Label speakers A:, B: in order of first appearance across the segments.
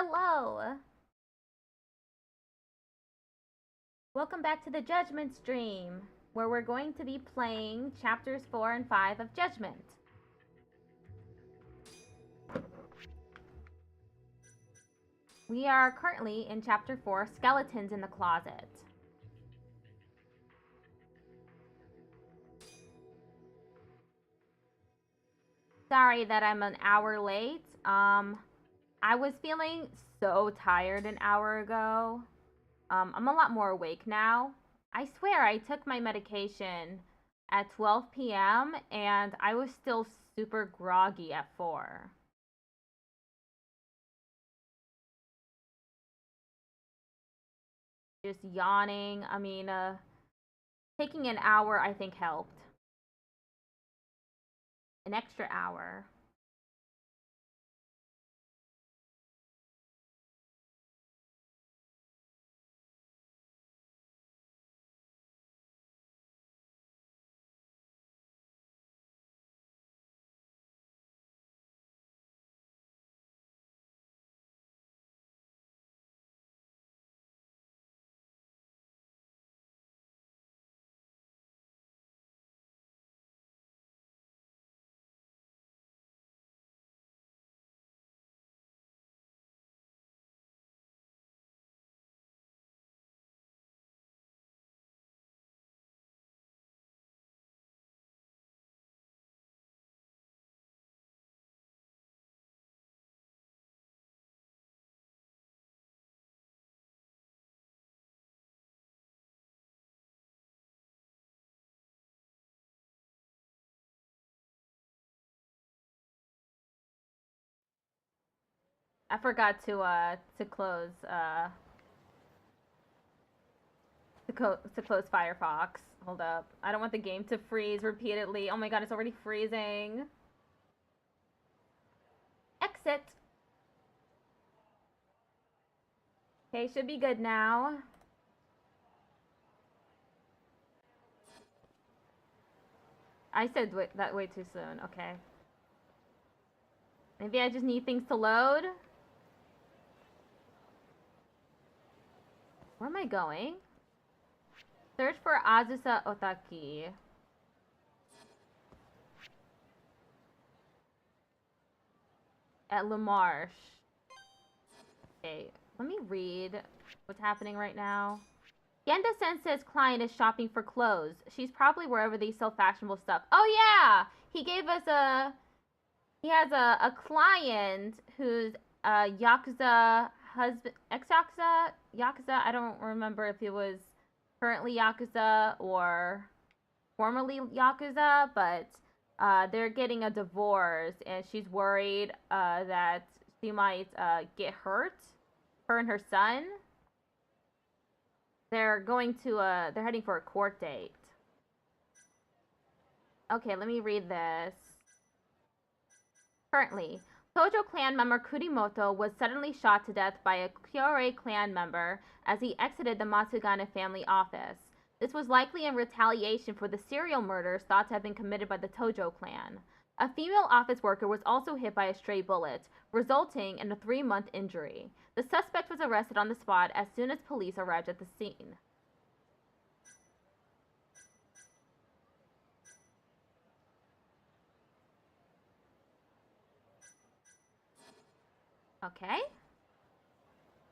A: Hello! Welcome back to the Judgment stream, where we're going to be playing chapters 4 and 5 of Judgment. We are currently in chapter 4, Skeletons in the Closet. Sorry that I'm an hour late. I was feeling so tired an hour ago. I'm a lot more awake now. I swear I took my medication at 12 p.m. and I was still super groggy at 4. Just yawning. I mean, taking an hour I think helped. An extra hour. I forgot to close to close Firefox. Hold up. I don't want the game to freeze repeatedly. Oh my god, it's already freezing. Exit. Okay, should be good now. I said that way too soon. Okay. Maybe I just need things to load. Where am I going? Search for Azusa Otaki. At La Marche. Okay, let me read what's happening right now. Genda Sensei's client is shopping for clothes. She's probably wherever they sell fashionable stuff. Oh yeah! He gave us a... He has a client who's a Yakuza husband... Ex-Yakuza? Yakuza? I don't remember if it was currently Yakuza or formerly Yakuza, but they're getting a divorce and she's worried that she might get hurt. Her and her son. They're going to they're heading for a court date. Okay, let me read this. Currently, Tojo clan member Kurimoto was suddenly shot to death by a Kyorei clan member as he exited the Matsugane family office. This was likely in retaliation for the serial murders thought to have been committed by the Tojo clan. A female office worker was also hit by a stray bullet, resulting in a 3-month injury. The suspect was arrested on the spot as soon as police arrived at the scene. Okay.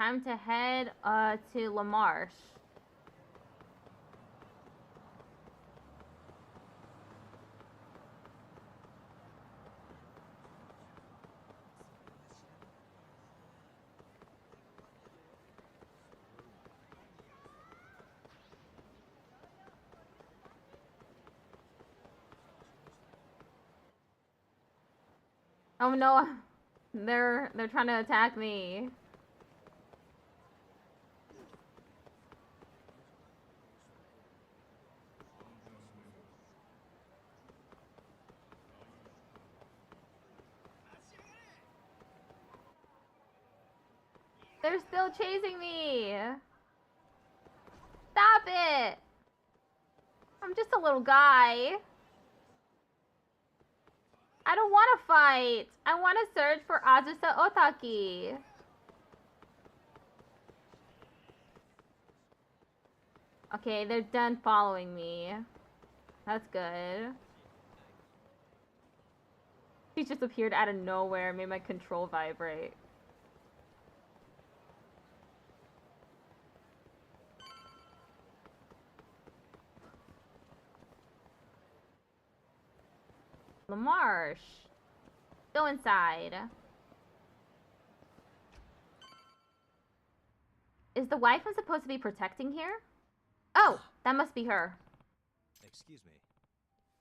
A: Time to head to La Marche. Oh no, they're trying to attack me. They're still chasing me. Stop it. I'm just a little guy. I don't want to fight. I want to search for Azusa Otaki. Okay, they're done following me. That's good. She just appeared out of nowhere and made my control vibrate. LaMarche. Go inside. Is the wife I'm supposed to be protecting here? Oh, that must be her.
B: Excuse me.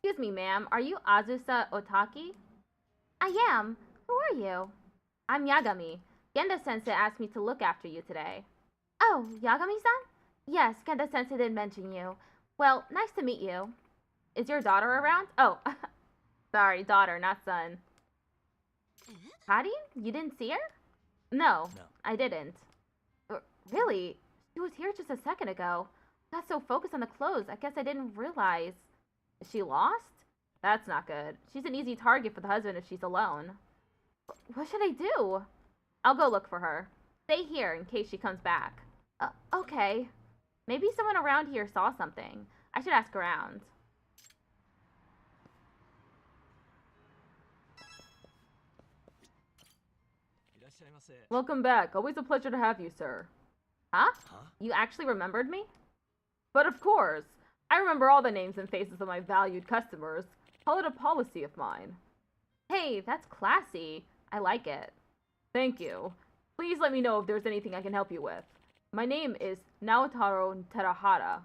A: Excuse me, ma'am. Are you Azusa Otaki? I am. Who are you? I'm Yagami. Genda-sensei asked me to look after you today. Oh, Yagami-san? Yes, Genda-sensei did mention you. Well, nice to meet you. Is your daughter around? Oh, sorry, daughter, not son. Patty? You didn't see her? No, I didn't. Really? She was here just a second ago. I got so focused on the clothes, I guess I didn't realize. Is she lost? That's not good. She's an easy target for the husband if she's alone. What should I do? I'll go look for her. Stay here in case she comes back. Okay. Maybe someone around here saw something. I should ask around. Welcome back. Always a pleasure to have you, sir. Huh? You actually remembered me? But of course. I remember all the names and faces of my valued customers. Call it a policy of mine. Hey, that's classy. I like it. Thank you. Please let me know if there's anything I can help you with. My name is Naotaro Terahara.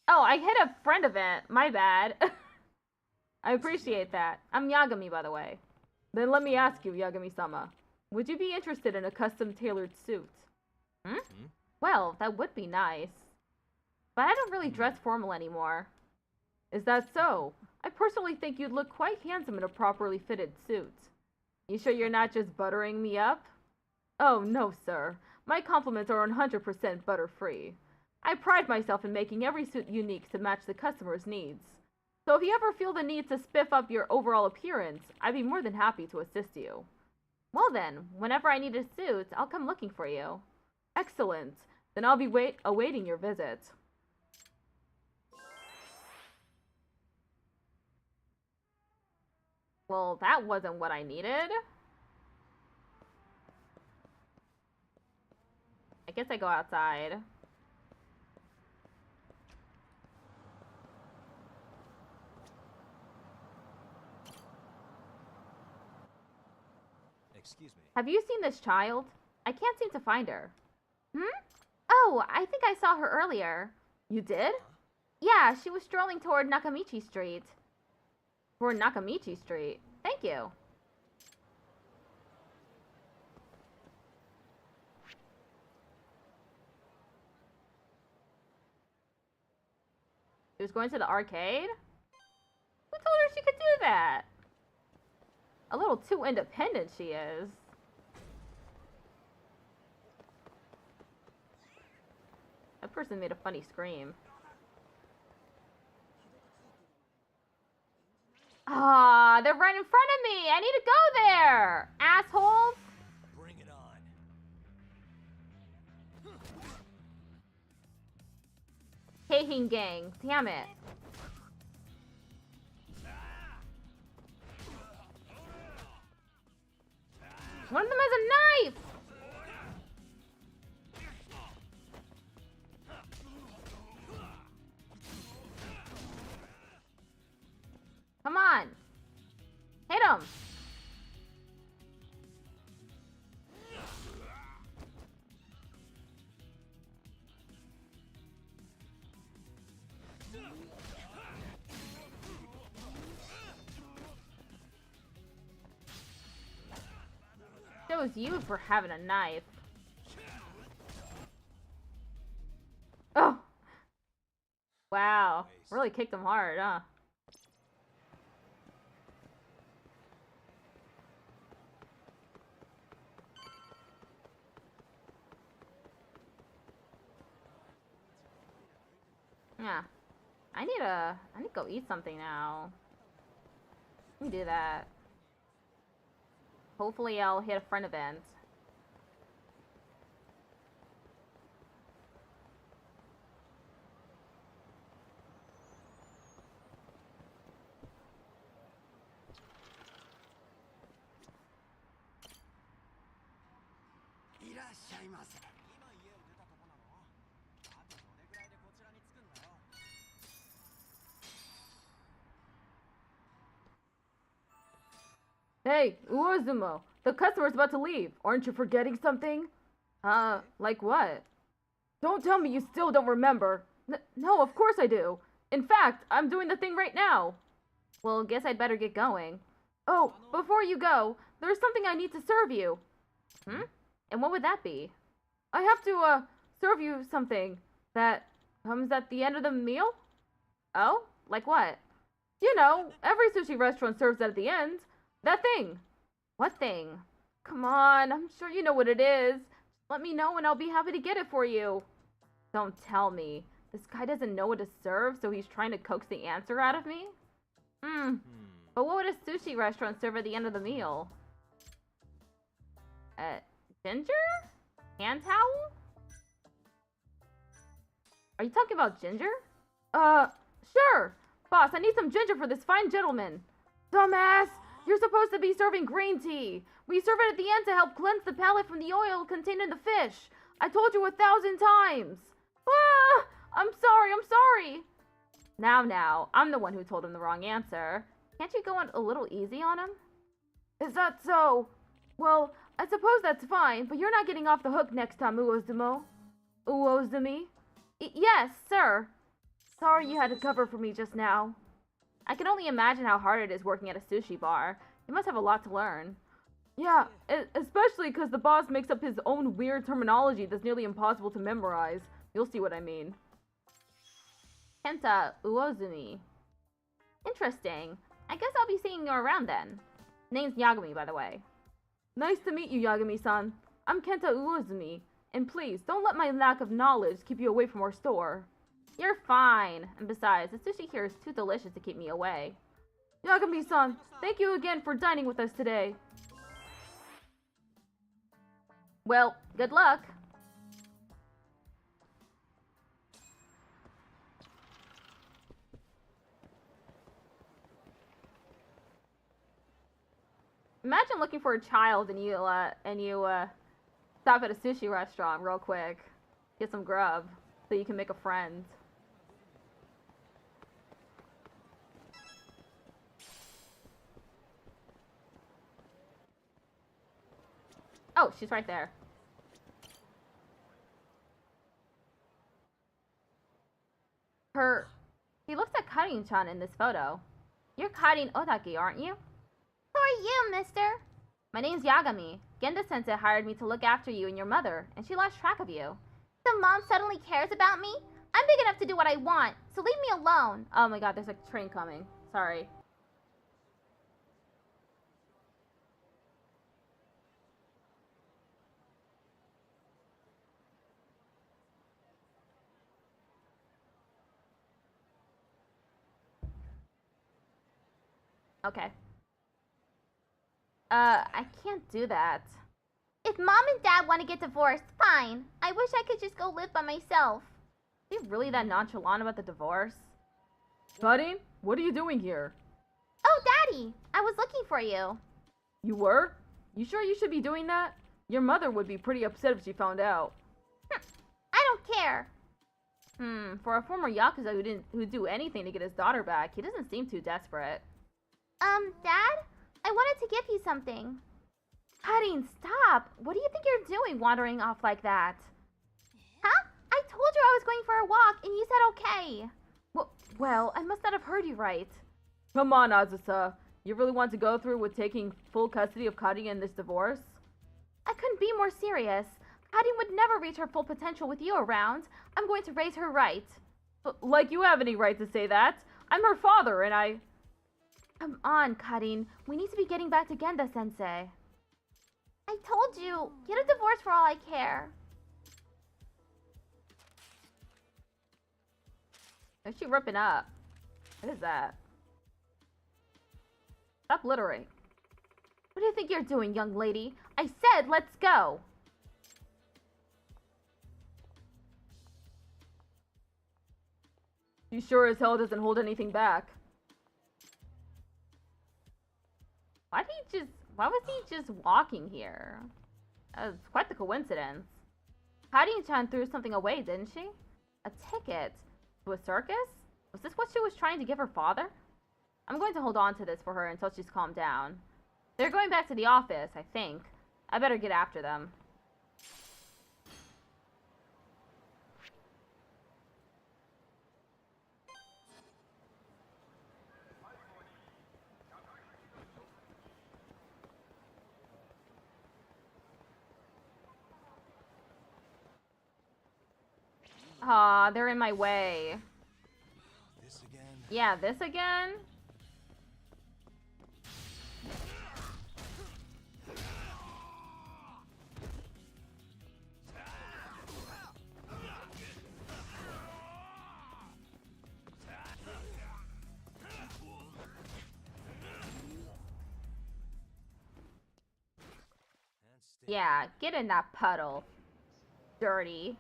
A: Oh, I hit a friend event. My bad. I appreciate that. I'm Yagami, by the way. Then let me ask you, Yagami-sama. Would you be interested in a custom-tailored suit? Well, that would be nice. But I don't really dress formal anymore. Is that so? I personally think you'd look quite handsome in a properly fitted suit. You sure you're not just buttering me up? Oh, no, sir. My compliments are 100% butter-free. I pride myself in making every suit unique to match the customer's needs. So if you ever feel the need to spiff up your overall appearance, I'd be more than happy to assist you. Well then, whenever I need a suit, I'll come looking for you. Excellent. Then I'll be awaiting your visit. Well, that wasn't what I needed. I guess I go outside.
B: Excuse me.
A: Have you seen this child? I can't seem to find her. Oh, I think I saw her earlier. You did? Yeah, she was strolling toward Nakamichi Street. Toward Nakamichi Street? Thank you. She was going to the arcade? Who told her she could do that? A little too independent she is. That person made a funny scream. Ah, they're right in front of me! I need to go there! Assholes!
B: Bring it on.
A: Heihin gang. Damn it. One of them has a knife! Come on. Hit him. Shows you for having a knife. Oh. Wow. Really kicked him hard, huh? Yeah. I need to go eat something now. Let me do that. Hopefully I'll hit a friend event. Hey, Uozumo, the customer's about to leave. Aren't you forgetting something? Like what? Don't tell me you still don't remember. No, of course I do. In fact, I'm doing the thing right now. Well, guess I'd better get going. Oh, before you go, there's something I need to serve you. And what would that be? I have to, serve you something that comes at the end of the meal? Oh? Like what? You know, every sushi restaurant serves that at the end. That thing. What thing? Come on, I'm sure you know what it is. Just let me know and I'll be happy to get it for you. Don't tell me. This guy doesn't know what to serve, so he's trying to coax the answer out of me? But what would a sushi restaurant serve at the end of the meal? Ginger? Hand towel? Are you talking about ginger? Sure. Boss, I need some ginger for this fine gentleman. Dumbass! You're supposed to be serving green tea. We serve it at the end to help cleanse the palate from the oil contained in the fish. I told you 1,000 times. Ah! I'm sorry. Now, I'm the one who told him the wrong answer. Can't you go on a little easy on him? Is that so? Well, I suppose that's fine, but you're not getting off the hook next time, Uozumo. Uozumi? Yes, sir. Sorry you had to cover for me just now. I can only imagine how hard it is working at a sushi bar. You must have a lot to learn. Yeah, especially because the boss makes up his own weird terminology that's nearly impossible to memorize. You'll see what I mean. Kenta Uozumi. Interesting. I guess I'll be seeing you around then. Name's Yagami, by the way. Nice to meet you, Yagami-san. I'm Kenta Uozumi. And please, don't let my lack of knowledge keep you away from our store. You're fine. And besides, the sushi here is too delicious to keep me away. Yagami-san, thank you again for dining with us today. Well, good luck. Imagine looking for a child and you stop at a sushi restaurant real quick, get some grub, so you can make a friend. Oh, she's right there. She looks at Karin-chan in this photo. You're Karin Otaki, aren't you? Who are you, mister? My name's Yagami. Genda-sensei hired me to look after you and your mother, and she lost track of you. So mom suddenly cares about me? I'm big enough to do what I want, so leave me alone. Oh my god, there's a train coming. Sorry. Okay. I can't do that. If mom and dad want to get divorced, fine. I wish I could just go live by myself. Are you really that nonchalant about the divorce? Karin, what are you doing here? Oh, Daddy! I was looking for you. You were? You sure you should be doing that? Your mother would be pretty upset if she found out. I don't care. For a former yakuza who'd do anything to get his daughter back, he doesn't seem too desperate. Dad? I wanted to give you something. Karin, stop! What do you think you're doing wandering off like that? Huh? I told you I was going for a walk, and you said okay. Well, I must not have heard you right. Come on, Azusa. You really want to go through with taking full custody of Karin in this divorce? I couldn't be more serious. Karin would never reach her full potential with you around. I'm going to raise her right. Like you have any right to say that. I'm her father, and I... Come on, Karin. We need to be getting back to Genda-sensei. I told you. Get a divorce for all I care. Is she ripping up? What is that? Stop littering. What do you think you're doing, young lady? I said let's go. She sure as hell doesn't hold anything back. Why was he just walking here? It's quite the coincidence. Chan threw something away, didn't she? A ticket? To a circus? Was this what she was trying to give her father? I'm going to hold on to this for her until she's calmed down. They're going back to the office, I think. I better get after them. Aw, they're in my way.
B: This again?
A: Yeah, this again? Yeah, get in that puddle. Dirty.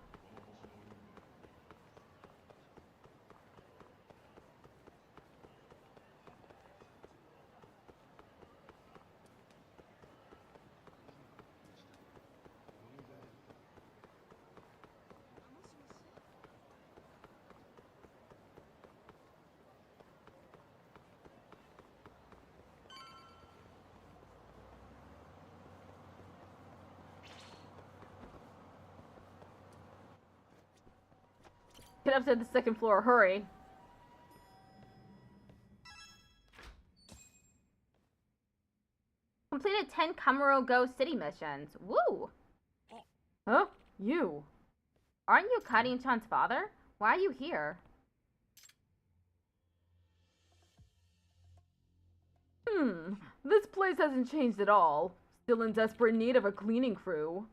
A: Get up to the second floor, hurry. Completed 10 Kamuro Go city missions. Woo! Huh? You? Aren't you Chan's father? Why are you here? This place hasn't changed at all. Still in desperate need of a cleaning crew.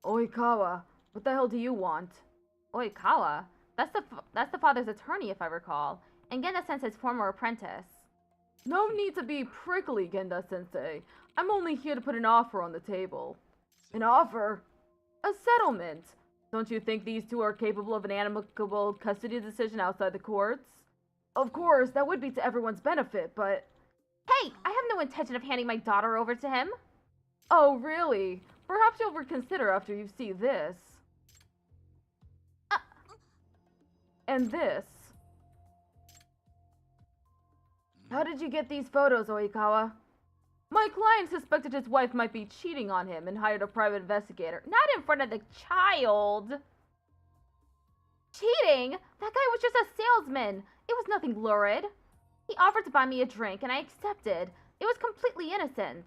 A: Oikawa, what the hell do you want? Oikawa? That's the father's attorney, if I recall, and Genda-sensei's former apprentice. No need to be prickly, Genda-sensei. I'm only here to put an offer on the table. An offer? A settlement. Don't you think these two are capable of an amicable custody decision outside the courts? Of course, that would be to everyone's benefit, but... Hey, I have no intention of handing my daughter over to him. Oh, really? Perhaps you'll reconsider after you see this. And this. How did you get these photos, Oikawa? My client suspected his wife might be cheating on him and hired a private investigator. Not in front of the child. Cheating? That guy was just a salesman. It was nothing lurid. He offered to buy me a drink and I accepted. It was completely innocent.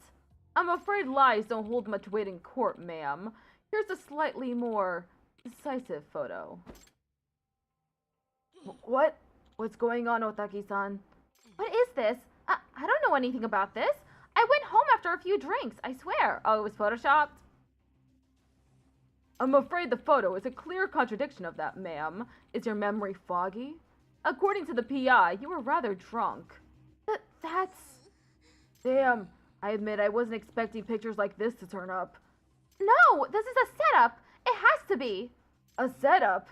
A: I'm afraid lies don't hold much weight in court, ma'am. Here's a slightly more decisive photo. What? What's going on, Otaki-san? What is this? I don't know anything about this. I went home after a few drinks, I swear. Oh, it was photoshopped? I'm afraid the photo is a clear contradiction of that, ma'am. Is your memory foggy? According to the PI, you were rather drunk. That's... Damn, I admit I wasn't expecting pictures like this to turn up. No, this is a setup. It has to be. A setup?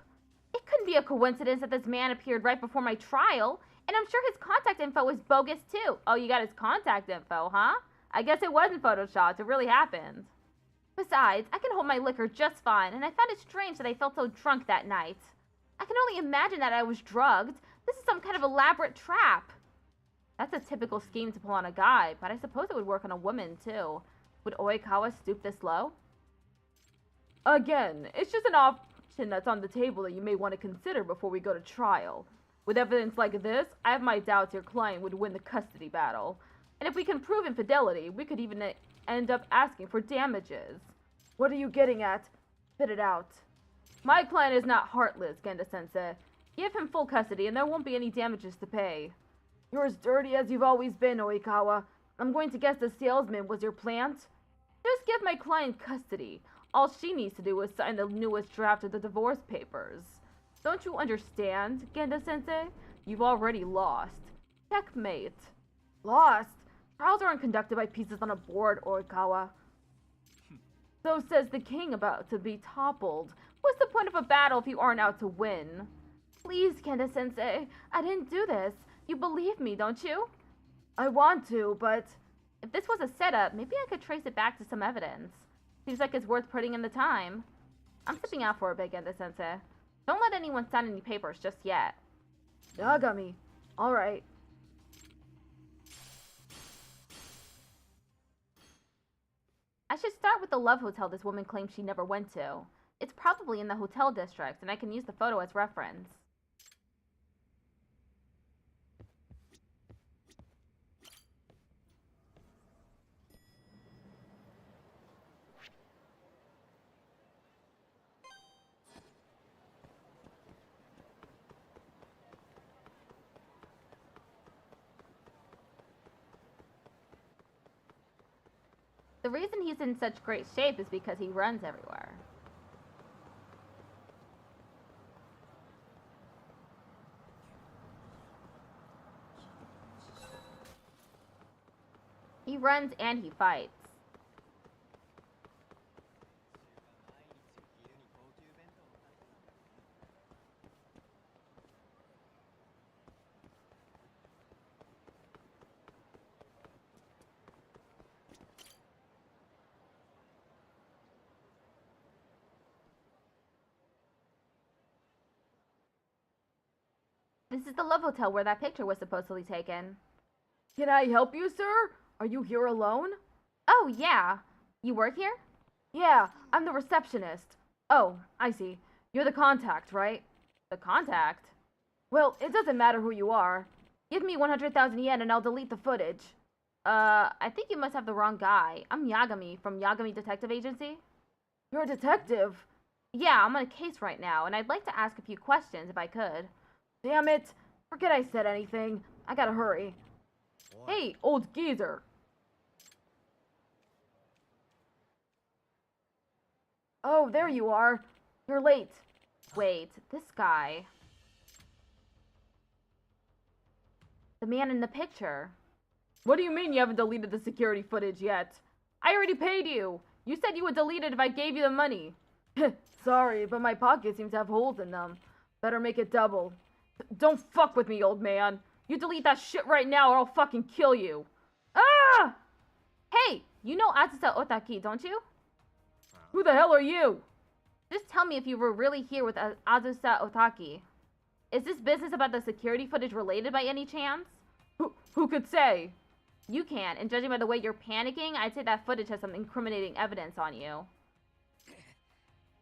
A: It couldn't be a coincidence that this man appeared right before my trial, and I'm sure his contact info was bogus too. Oh, you got his contact info, huh? I guess it wasn't photoshopped, it really happened. Besides, I can hold my liquor just fine, and I found it strange that I felt so drunk that night. I can only imagine that I was drugged. This is some kind of elaborate trap. That's a typical scheme to pull on a guy, but I suppose it would work on a woman too. Would Oikawa stoop this low? Again, it's just an option that's on the table that you may want to consider before we go to trial. With evidence like this, I have my doubts your client would win the custody battle. And if we can prove infidelity, we could even end up asking for damages. What are you getting at? Spit it out. My client is not heartless, Genda-sensei. Give him full custody and there won't be any damages to pay. You're as dirty as you've always been, Oikawa. I'm going to guess the salesman was your plant? Just give my client custody. All she needs to do is sign the newest draft of the divorce papers. Don't you understand, Genda-sensei? You've already lost. Checkmate. Lost? Trials aren't conducted by pieces on a board, Oikawa. So says the king about to be toppled. What's the point of a battle if you aren't out to win? Please, Genda-sensei, I didn't do this. You believe me, don't you? I want to, but... If this was a setup, maybe I could trace it back to some evidence. Seems like it's worth putting in the time. I'm stepping out for a bit, Genda-sensei. Don't let anyone sign any papers just yet. Yagami. Alright. I should start with the love hotel this woman claims she never went to. It's probably in the hotel district, and I can use the photo as reference. The reason he's in such great shape is because he runs everywhere. He runs and he fights. This is the love hotel where that picture was supposedly taken. Can I help you, sir? Are you here alone? Oh, yeah. You work here? Yeah, I'm the receptionist. Oh, I see. You're the contact, right? The contact? Well, it doesn't matter who you are. Give me 100,000 yen and I'll delete the footage. I think you must have the wrong guy. I'm Yagami from Yagami Detective Agency. You're a detective? Yeah, I'm on a case right now, and I'd like to ask a few questions if I could. Damn it! Forget I said anything. I gotta hurry. What? Hey, old geezer! Oh, there you are. You're late. Wait, this guy. The man in the picture. What do you mean you haven't deleted the security footage yet? I already paid you! You said you would delete it if I gave you the money. Sorry, but my pockets seem to have holes in them. Better make it double. Don't fuck with me, old man. You delete that shit right now or I'll fucking kill you. Ah! Hey, you know Azusa Otaki, don't you? Who the hell are you? Just tell me if you were really here with Azusa Otaki. Is this business about the security footage related by any chance? Who could say? You can, and judging by the way you're panicking, I'd say that footage has some incriminating evidence on you.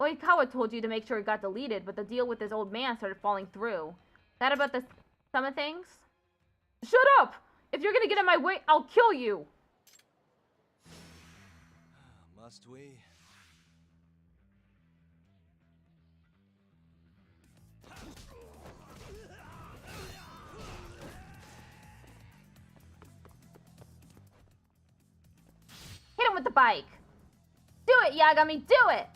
A: Oikawa told you to make sure it got deleted, but the deal with this old man started falling through. That about the sum of things? Shut up! If you're gonna get in my way, I'll kill you!
B: Must we?
A: Hit him with the bike! Do it, Yagami, do it!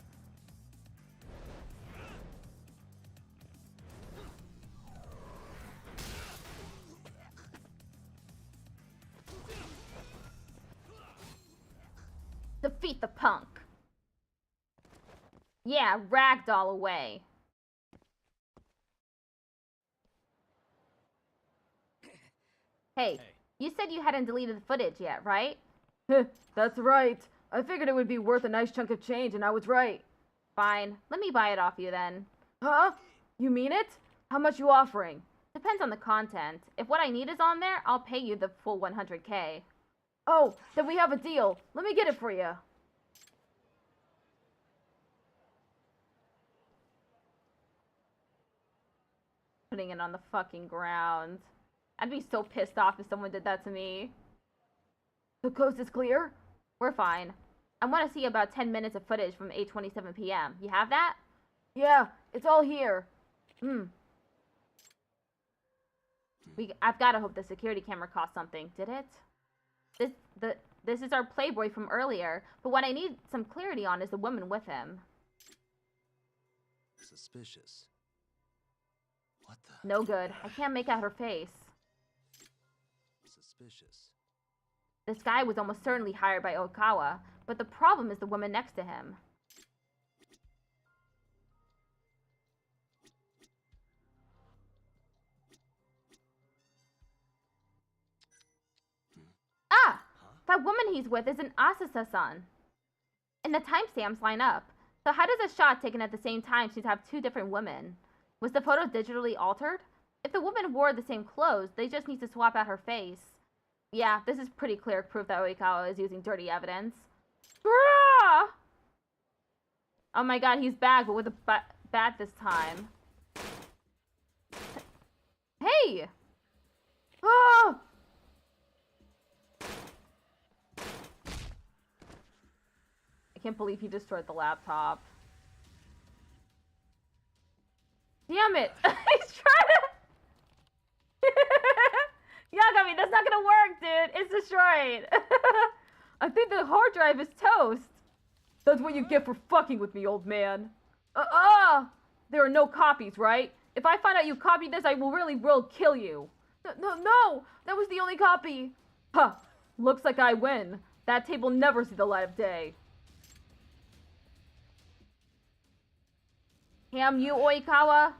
A: Defeat the punk. Yeah, ragdoll away. Hey, you said you hadn't deleted the footage yet, right? That's right. I figured it would be worth a nice chunk of change, and I was right. Fine, let me buy it off you then. Huh? You mean it? How much you offering? Depends on the content. If what I need is on there, I'll pay you the full 100K. Oh, then we have a deal. Let me get it for you. Putting it on the fucking ground. I'd be so pissed off if someone did that to me. The coast is clear? We're fine. I want to see about 10 minutes of footage from 8:27 p.m. You have that? Yeah, it's all here. I've got to hope the security camera cost something. Did it? This is our playboy from earlier, but what I need some clarity on is the woman with him.
B: Suspicious. What the?
A: No good. I can't make out her face.
B: Suspicious.
A: This guy was almost certainly hired by Okawa, but the problem is the woman next to him. Ah! That woman he's with is an Asasa-san. And the timestamps line up. So how does a shot taken at the same time seem to have two different women? Was the photo digitally altered? If the woman wore the same clothes, they just need to swap out her face. Yeah, this is pretty clear proof that Oikawa is using dirty evidence. Bruh! Oh my god, he's back, but with a bat this time. Hey! Oh! I can't believe he destroyed the laptop. Damn it! He's trying to... Yagami, that's not gonna work, dude! It's destroyed! I think the hard drive is toast! That's what you get for fucking with me, old man. There are no copies, right? If I find out you copied this, I will kill you. No! That was the only copy! Huh. Looks like I win. That tape will never see the light of day. Damn you, Oikawa!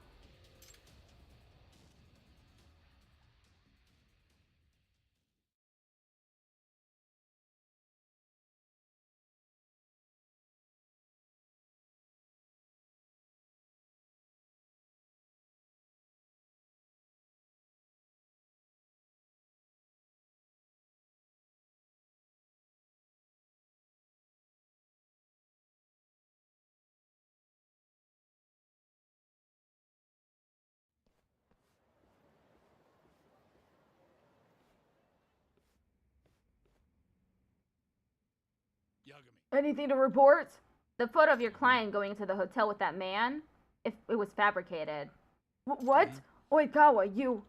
A: Anything to report? The photo of your client going into the hotel with that man, if it was fabricated. What? Oikawa, you...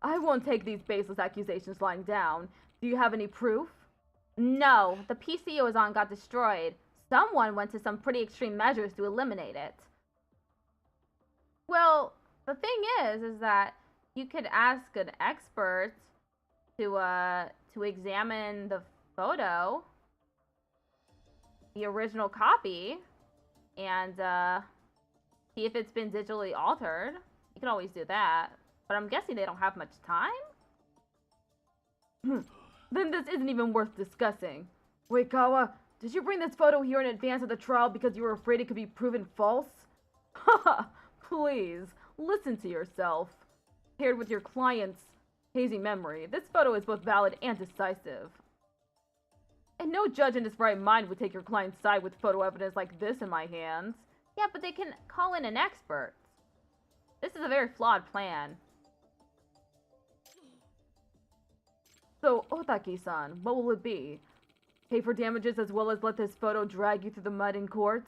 A: I won't take these baseless accusations lying down. Do you have any proof? No, the PC it was on got destroyed. Someone went to some pretty extreme measures to eliminate it. Well, the thing is that you could ask an expert to examine the photo, the original copy, and see if it's been digitally altered. You can always do that, but I'm guessing they don't have much time? Then this isn't even worth discussing. Oikawa, did you bring this photo here in advance of the trial because you were afraid it could be proven false? Haha, please, listen to yourself. Paired with your client's hazy memory, this photo is both valid and decisive. And no judge in his right mind would take your client's side with photo evidence like this in my hands. Yeah, but they can call in an expert. This is a very flawed plan. So, Otaki-san, what will it be? Pay for damages as well as let this photo drag you through the mud in court?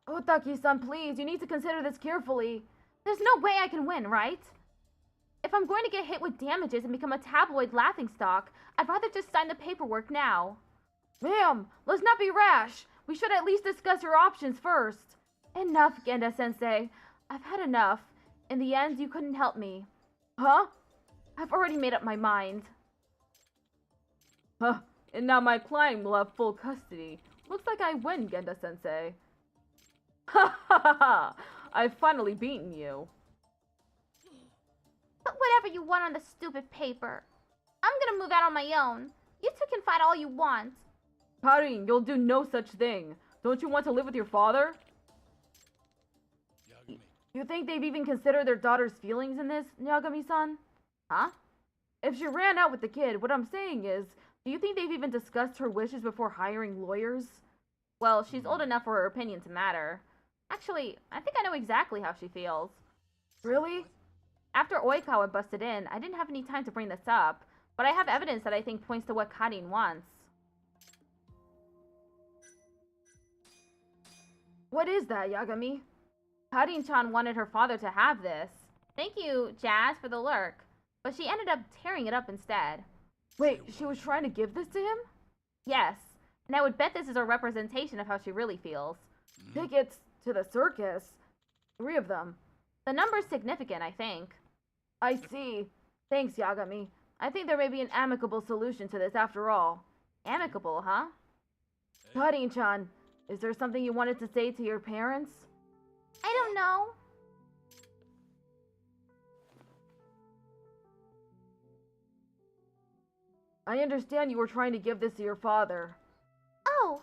A: Otaki-san, please, you need to consider this carefully. There's no way I can win, right? If I'm going to get hit with damages and become a tabloid laughingstock, I'd rather just sign the paperwork now. Ma'am, let's not be rash. We should at least discuss your options first. Enough, Genda-sensei. I've had enough. In the end, you couldn't help me. Huh? I've already made up my mind. Huh, and now my client will have full custody. Looks like I win, Genda-sensei. Ha ha ha ha! I've finally beaten you.
C: Put whatever you want on the stupid paper. I'm gonna move out on my own. You two can fight all you want.
A: Karin, you'll do no such thing. Don't you want to live with your father? You think they've even considered their daughter's feelings in this, Yagami-san? Huh? If she ran out with the kid, what I'm saying is, do you think they've even discussed her wishes before hiring lawyers? Well, she's old enough for her opinion to matter. Actually, I think I know exactly how she feels. Really? After Oikawa busted in, I didn't have any time to bring this up, but I have evidence that I think points to what Karin wants. What is that, Yagami? Karin-chan wanted her father to have this. Thank you, Jazz, for the lurk. But she ended up tearing it up instead. Wait, she was trying to give this to him? Yes, and I would bet this is a representation of how she really feels. Tickets to the circus? 3 of them. The number's significant, I think. I see. Thanks, Yagami. I think there may be an amicable solution to this after all. Amicable, huh? Karin-chan, is there something you wanted to say to your parents?
C: I don't know.
D: I understand you were trying to give this to your father.
C: Oh,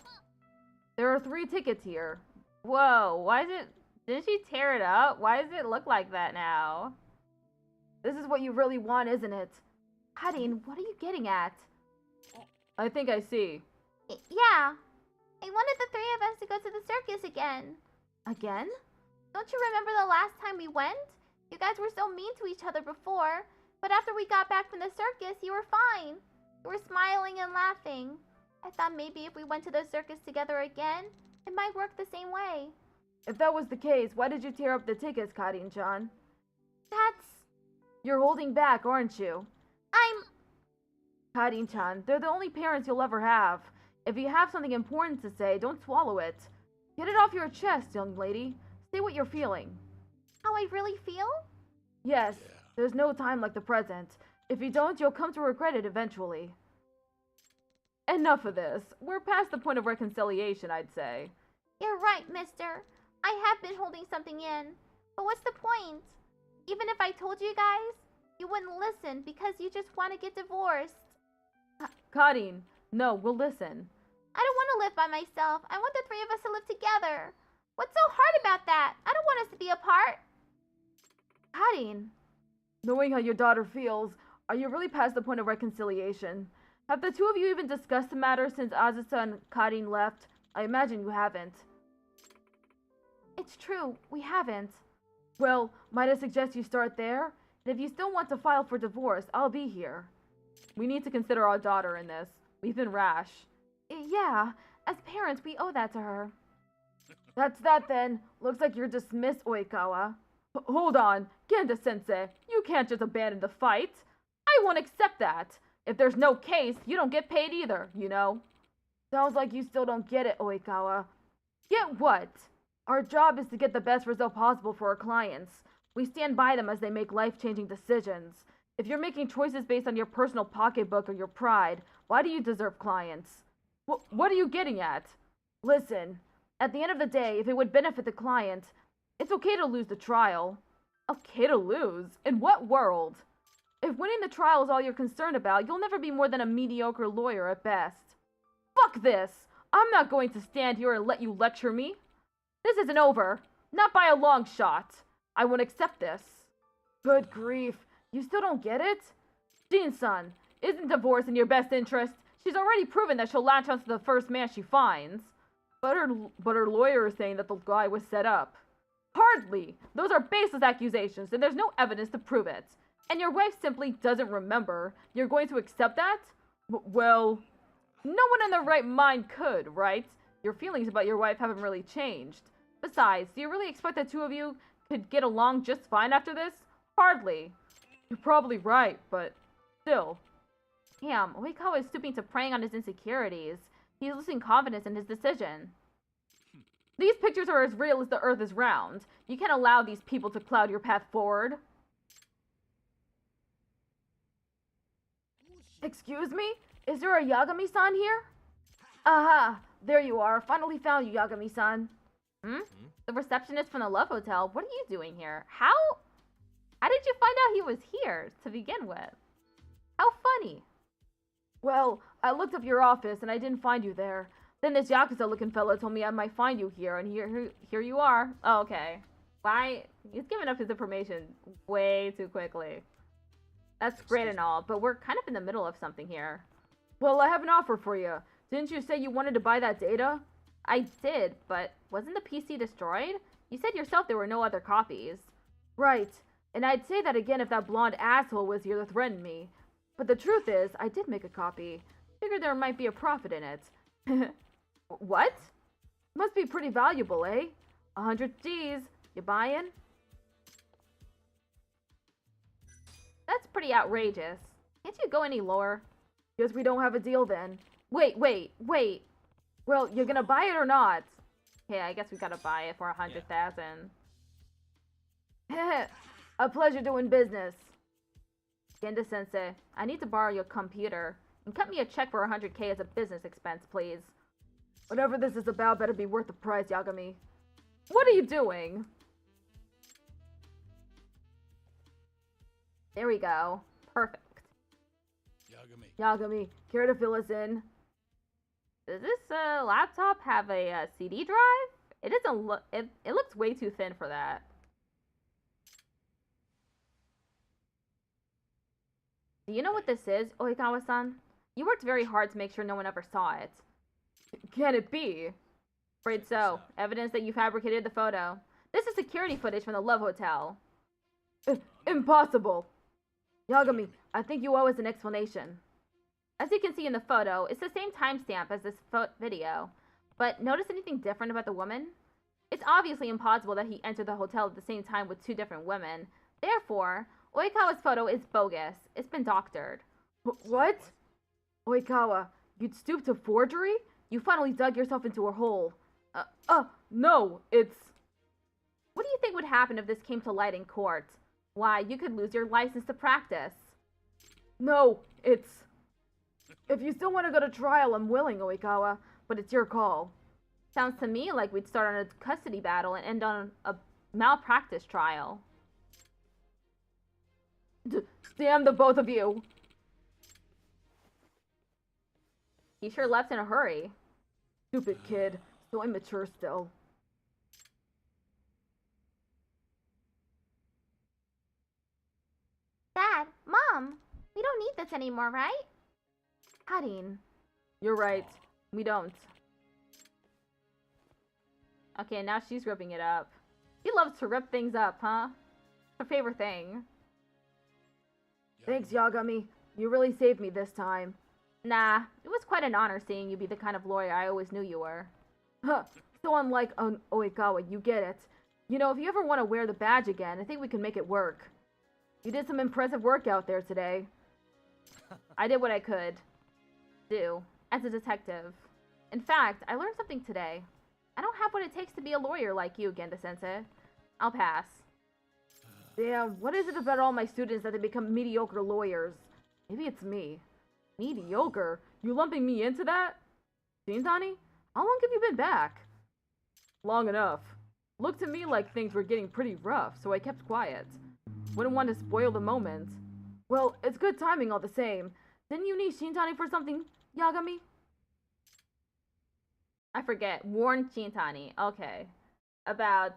D: There are 3 tickets here.
A: Whoa, why is it... Didn't she tear it up? Why does it look like that now?
D: This is what you really want, isn't it?
A: Cutting, what are you getting at?
D: I think I see.
C: yeah. I wanted the 3 of us to go to the circus again.
A: Again?
C: Don't you remember the last time we went? You guys were so mean to each other before, but after we got back from the circus, you were fine. You were smiling and laughing. I thought maybe if we went to the circus together again, it might work the same way.
D: If that was the case, why did you tear up the tickets, Karin-chan?
C: That's...
D: You're holding back, aren't you?
C: I'm...
D: Karin-chan, they're the only parents you'll ever have. If you have something important to say, don't swallow it. Get it off your chest, young lady. Say what you're feeling.
C: How I really feel?
D: Yes, there's no time like the present. If you don't, you'll come to regret it eventually. Enough of this. We're past the point of reconciliation, I'd say.
C: You're right, mister. I have been holding something in. But what's the point? Even if I told you guys, you wouldn't listen because you just want to get divorced.
D: Karin, no, we'll listen.
C: I don't want to live by myself. I want the 3 of us to live together. What's so hard about that? I don't want us to be apart.
A: Cutting.
D: Knowing how your daughter feels, are you really past the point of reconciliation? Have the 2 of you even discussed the matter since Azusa and Karin left? I imagine you haven't.
A: It's true, we haven't.
D: Well, might I suggest you start there? And if you still want to file for divorce, I'll be here. We need to consider our daughter in this. We've been rash.
A: Yeah, as parents, we owe that to her.
D: That's that then. Looks like you're dismissed, Oikawa. Hold on, Genda-sensei. You can't just abandon the fight. I won't accept that. If there's no case, you don't get paid either, you know? Sounds like you still don't get it, Oikawa. Get what? Our job is to get the best result possible for our clients. We stand by them as they make life-changing decisions. If you're making choices based on your personal pocketbook or your pride, why do you deserve clients? What are you getting at? Listen, at the end of the day, if it would benefit the client, it's okay to lose the trial. Okay to lose? In what world? If winning the trial is all you're concerned about, you'll never be more than a mediocre lawyer at best. Fuck this! I'm not going to stand here and let you lecture me. This isn't over. Not by a long shot. I won't accept this. Good grief. You still don't get it? Jin-san, isn't divorce in your best interest? She's already proven that she'll latch onto the first man she finds. But her lawyer is saying that the guy was set up. Hardly! Those are baseless accusations, and there's no evidence to prove it. And your wife simply doesn't remember. You're going to accept that? Well, no one in their right mind could, right? Your feelings about your wife haven't really changed. Besides, do you really expect the 2 of you could get along just fine after this? Hardly. You're probably right, but still.
A: Damn, Oikawa is stooping to preying on his insecurities. He's losing confidence in his decision.
D: These pictures are as real as the earth is round. You can't allow these people to cloud your path forward. Excuse me? Is there a Yagami-san here? Aha! There you are. Finally found you, Yagami-san.
A: The receptionist from the Love Hotel. What are you doing here? How did you find out he was here to begin with? How funny.
D: Well, I looked up your office and I didn't find you there. Then this Yakuza-looking fella told me I might find you here, and here you are.
A: Oh, okay. Why? He's giving up his information way too quickly. That's great and all, but we're kind of in the middle of something here.
D: Well, I have an offer for you. Didn't you say you wanted to buy that data?
A: I did, but wasn't the PC destroyed? You said yourself there were no other copies.
D: Right. And I'd say that again if that blonde asshole was here to threaten me. But the truth is, I did make a copy. Figured there might be a profit in it. What? Must be pretty valuable, eh? 100 G's. You buyin'?
A: That's pretty outrageous. Can't you go any lower?
D: Guess we don't have a deal then. Wait. Well, you're gonna buy it or not?
A: Okay, I guess we gotta buy it for 100,000.
D: A pleasure doing business.
A: Genda-sensei, I need to borrow your computer. And cut me a check for 100K as a business expense, please.
D: Whatever this is about better be worth the price, Yagami. What are you doing?
A: There we go. Perfect.
D: Yagami, care to fill us in?
A: Does this laptop have a CD drive? It doesn't look. It looks way too thin for that. Do you know what this is, Oikawa-san? You worked very hard to make sure no one ever saw it.
D: Can it be?
A: Afraid so. Evidence that you fabricated the photo. This is security footage from the Love Hotel.
D: Impossible. Yagami, I think you owe us an explanation.
A: As you can see in the photo, it's the same timestamp as this video. But notice anything different about the woman? It's obviously impossible that he entered the hotel at the same time with two different women. Therefore, Oikawa's photo is bogus. It's been doctored.
D: What? Oikawa, you'd stoop to forgery? You finally dug yourself into a hole. No, it's...
A: What do you think would happen if this came to light in court? Why, you could lose your license to practice.
D: No, it's... If you still want to go to trial, I'm willing, Oikawa, but it's your call.
A: Sounds to me like we'd start on a custody battle and end on a malpractice trial.
D: Damn the both of you!
A: He sure left in a hurry.
D: Stupid kid. So immature still.
C: Dad, Mom, we don't need this anymore, right?
A: Harin.
D: You're right. We don't.
A: Okay, now she's ripping it up. She loves to rip things up, huh? Her favorite thing.
D: Thanks, Yagami. You really saved me this time.
A: Nah, it was quite an honor seeing you be the kind of lawyer I always knew you were.
D: Huh. So unlike Oikawa, you get it. You know, if you ever want to wear the badge again, I think we can make it work. You did some impressive work out there today.
A: I did what I could do as a detective. In fact, I learned something today. I don't have what it takes to be a lawyer like you, Genda-sensei. I'll pass.
D: Damn, what is it about all my students that they become mediocre lawyers? Maybe it's me. Mediocre? You lumping me into that? Shintani? How long have you been back? Long enough. Looked to me like things were getting pretty rough, so I kept quiet. Wouldn't want to spoil the moment. Well, it's good timing all the same. Didn't you need Shintani for something, Yagami?
A: I forget. Warn Shintani. Okay. About,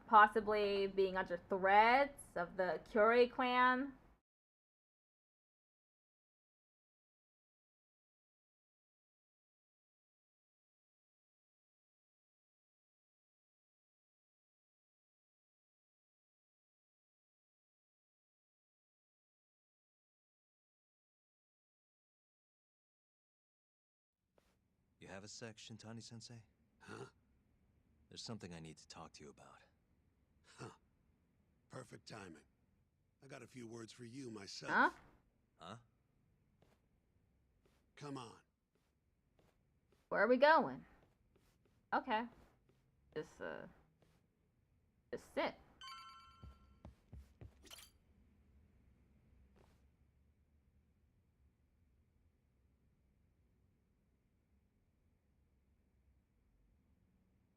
A: possibly being under threats of the Kyorei clan.
B: You have a sec, Shintani-sensei?
E: Huh?
B: There's something I need to talk to you about.
E: Huh. Perfect timing. I got a few words for you myself.
A: Huh?
B: Huh?
E: Come on.
A: Where are we going? Okay. Just sit.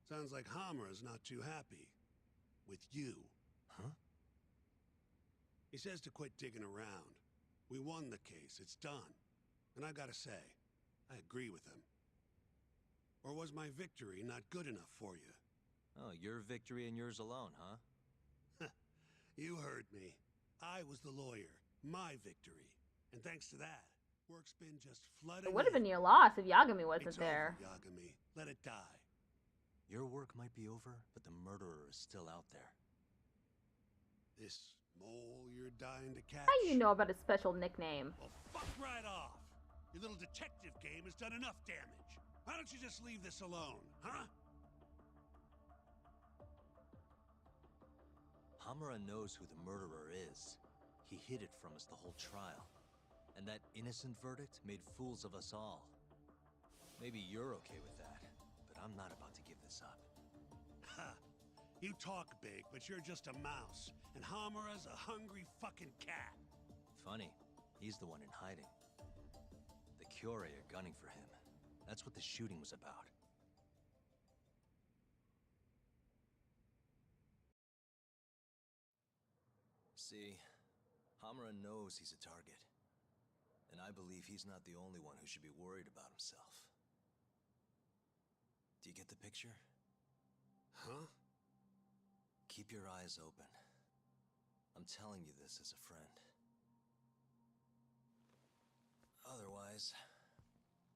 E: Sounds like Hamura's not too happy. With you.
B: Huh?
E: He says to quit digging around. We won the case, it's done. And I gotta say, I agree with him. Or was my victory not good enough for you?
B: Oh, your victory and yours alone, huh?
E: You heard me. I was the lawyer. My victory. And thanks to that, work's been just flooding
A: It would have
E: in.
A: been your loss if Yagami wasn't
E: It's
A: there.
E: over, Yagami. Let it die.
B: Your work might be over, but the murderer is still out there.
E: This mole you're dying to catch?
A: How do you know about his special nickname?
E: Well, fuck right off! Your little detective game has done enough damage. Why don't you just leave this alone, huh?
B: Hamura knows who the murderer is. He hid it from us the whole trial. And that innocent verdict made fools of us all. Maybe you're okay with that, but I'm not about to give this up.
E: Ha! You talk big, but you're just a mouse. And Hamura's a hungry fucking cat.
B: Funny, he's the one in hiding. The Kyorei are gunning for him. That's what the shooting was about. See, Hamura knows he's a target. And I believe he's not the only one who should be worried about himself. Do you get the picture?
E: Huh?
B: Keep your eyes open. I'm telling you this as a friend. Otherwise,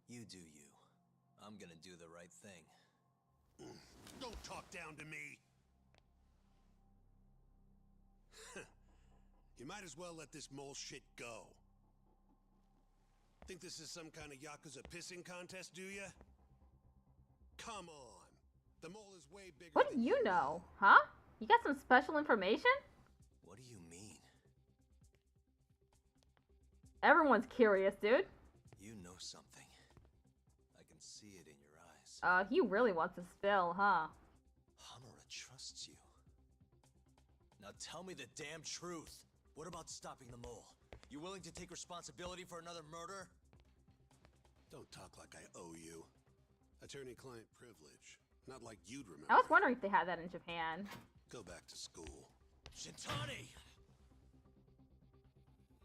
B: you do you. I'm gonna do the right thing.
E: Don't talk down to me! You might as well let this mole shit go. Think this is some kind of yakuza pissing contest, do ya? Come on. The mole is way bigger
A: What do
E: than
A: you know? Huh? You got some special information?
B: What do you mean?
A: Everyone's curious, dude.
B: You know something. I can see it in your eyes.
A: He really wants to spill, huh?
B: Hamura trusts you. Now tell me the damn truth. What about stopping the mole? You willing to take responsibility for another murder?
E: Don't talk like I owe you. Attorney-client privilege. Not like you'd remember.
A: I was wondering if they had that in Japan.
E: Go back to school.
B: Shintani!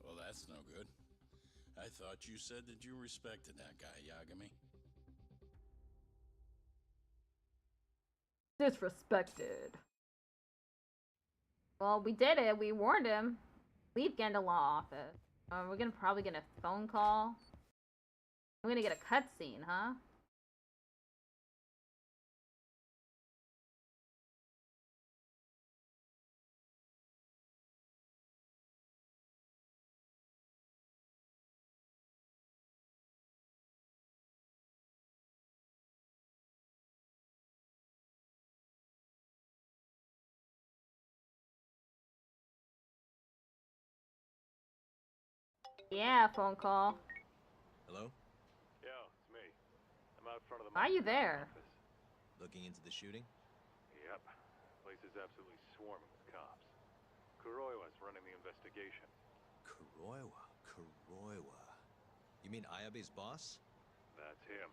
F: Well, that's no good. I thought you said that you respected that guy, Yagami.
D: Disrespected.
A: Well, we did it. We warned him. Leave Genda Law office. We're gonna probably get a phone call. We're gonna get a cutscene, huh? Yeah, phone call.
B: Hello?
G: Yo, it's me. I'm out front of the
A: Why are you there?
G: office.
B: Looking into the shooting?
G: Yep. Place is absolutely swarming with cops. Kuroiwa's running the investigation.
B: Kuroiwa. You mean Ayabe's boss?
G: That's him.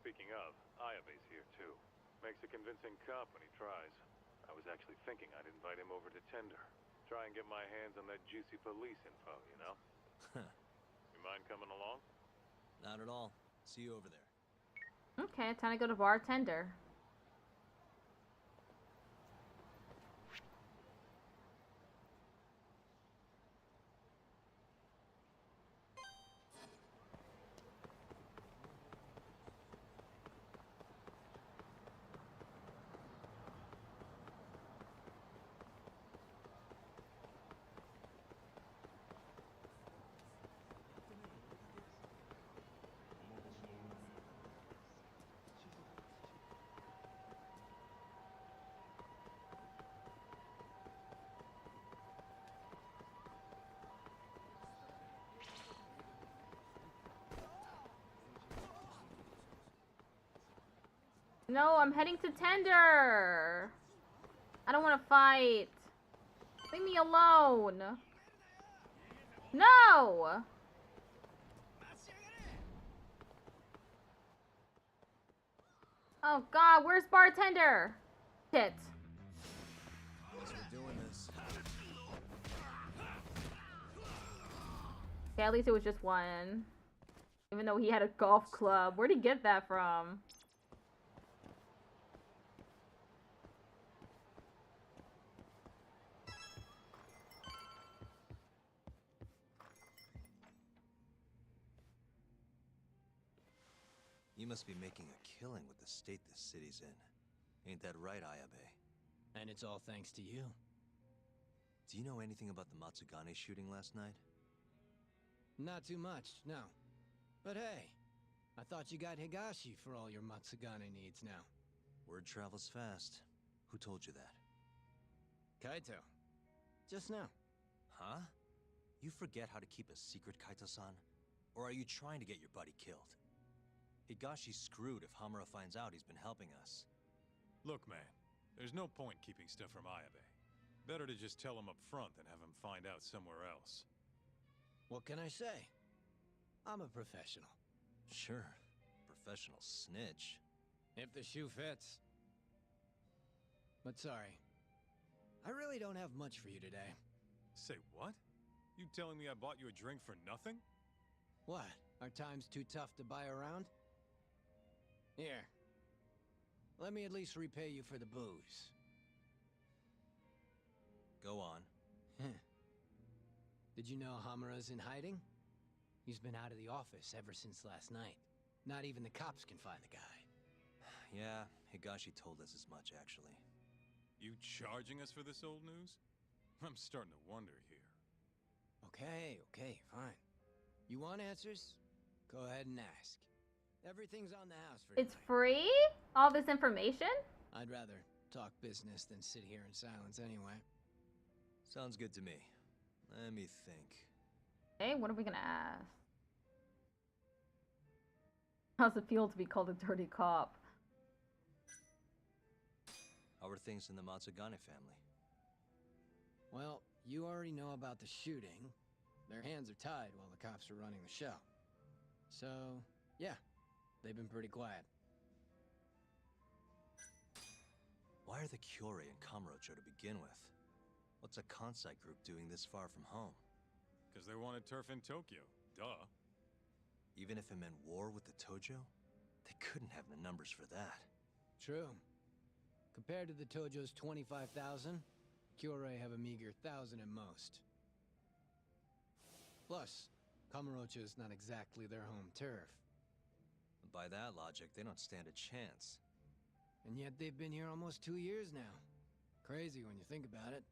G: Speaking of, Ayabe's here too. Makes a convincing cop when he tries. I was actually thinking I'd invite him over to Tender. Try and get my hands on that juicy police info, you know? You mind coming along?
B: Not at all. See you over there.
A: Okay, time to go to bartender. No, I'm heading to Tender. I don't want to fight. Leave me alone. No! Oh god, where's bartender? Shit.
B: Guess we're doing this.
A: Okay, at least it was just one. Even though he had a golf club. Where'd he get that from?
B: You must be making a killing with the state this city's in. Ain't that right, Ayabe?
H: And it's all thanks to you.
B: Do you know anything about the Matsugane shooting last night?
H: Not too much, no. But hey, I thought you got Higashi for all your Matsugane needs now.
B: Word travels fast. Who told you that?
H: Kaito. Just now.
B: Huh? You forget how to keep a secret, Kaito-san? Or are you trying to get your buddy killed? Higashi's screwed if Hamura finds out he's been helping us.
I: Look, man, there's no point keeping stuff from Ayabe. Better to just tell him up front than have him find out somewhere else.
H: What can I say? I'm a professional.
B: Sure. Professional snitch.
H: If the shoe fits. But sorry. I really don't have much for you today.
I: Say what? You telling me I bought you a drink for nothing?
H: What? Are times too tough to buy around? Here. Let me at least repay you for the booze.
B: Go on.
H: Did you know Hamura's in hiding? He's been out of the office ever since last night. Not even the cops can find the guy.
B: Yeah, Higashi told us as much, actually.
I: You charging us for this old news? I'm starting to wonder here.
H: Okay, fine. You want answers? Go ahead and ask. Everything's on the house for
A: It's
H: tonight.
A: free? All this information?
H: I'd rather talk business than sit here in silence anyway.
B: Sounds good to me. Let me think.
A: Hey, what are we gonna ask? How's it feel to be called a dirty cop?
B: How are things in the Matsugane family?
H: Well, you already know about the shooting. Their hands are tied while the cops are running the show. So, yeah, they've been pretty quiet.
B: Why are the Kyorei in Kamurocho to begin with? What's a Kansai group doing this far from home?
I: Because they wanted turf in Tokyo. Duh.
B: Even if it meant war with the Tojo? They couldn't have the numbers for that.
H: True. Compared to the Tojo's 25,000, Kyorei have a meager 1,000 at most. Plus, Kamurocho is not exactly their home turf.
B: By that logic, they don't stand a chance.
H: And yet they've been here almost 2 years now. Crazy when you think about it.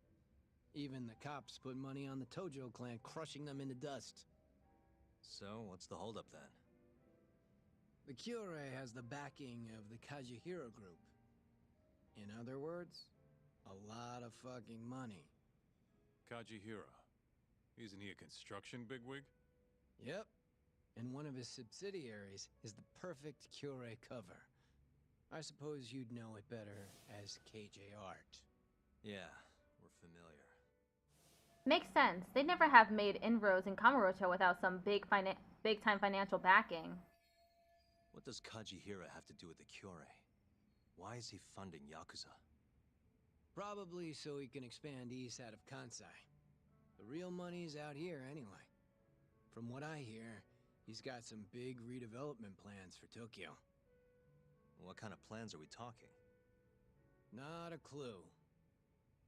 H: Even the cops put money on the Tojo clan crushing them into dust.
B: So, what's the holdup then?
H: The Kyorei has the backing of the Kajihira group. In other words, a lot of fucking money.
I: Kajihira. Isn't he a construction bigwig?
H: Yep. And one of his subsidiaries is the perfect Kyorei cover. I suppose you'd know it better as KJ Art.
B: Yeah, we're familiar.
A: Makes sense. They'd never have made inroads in Kamurocho without some big-time financial backing.
B: What does Kajihira have to do with the Kyorei? Why is he funding Yakuza?
H: Probably so he can expand east out of Kansai. The real money's out here anyway. From what I hear, he's got some big redevelopment plans for Tokyo.
B: What kind of plans are we talking?
H: Not a clue.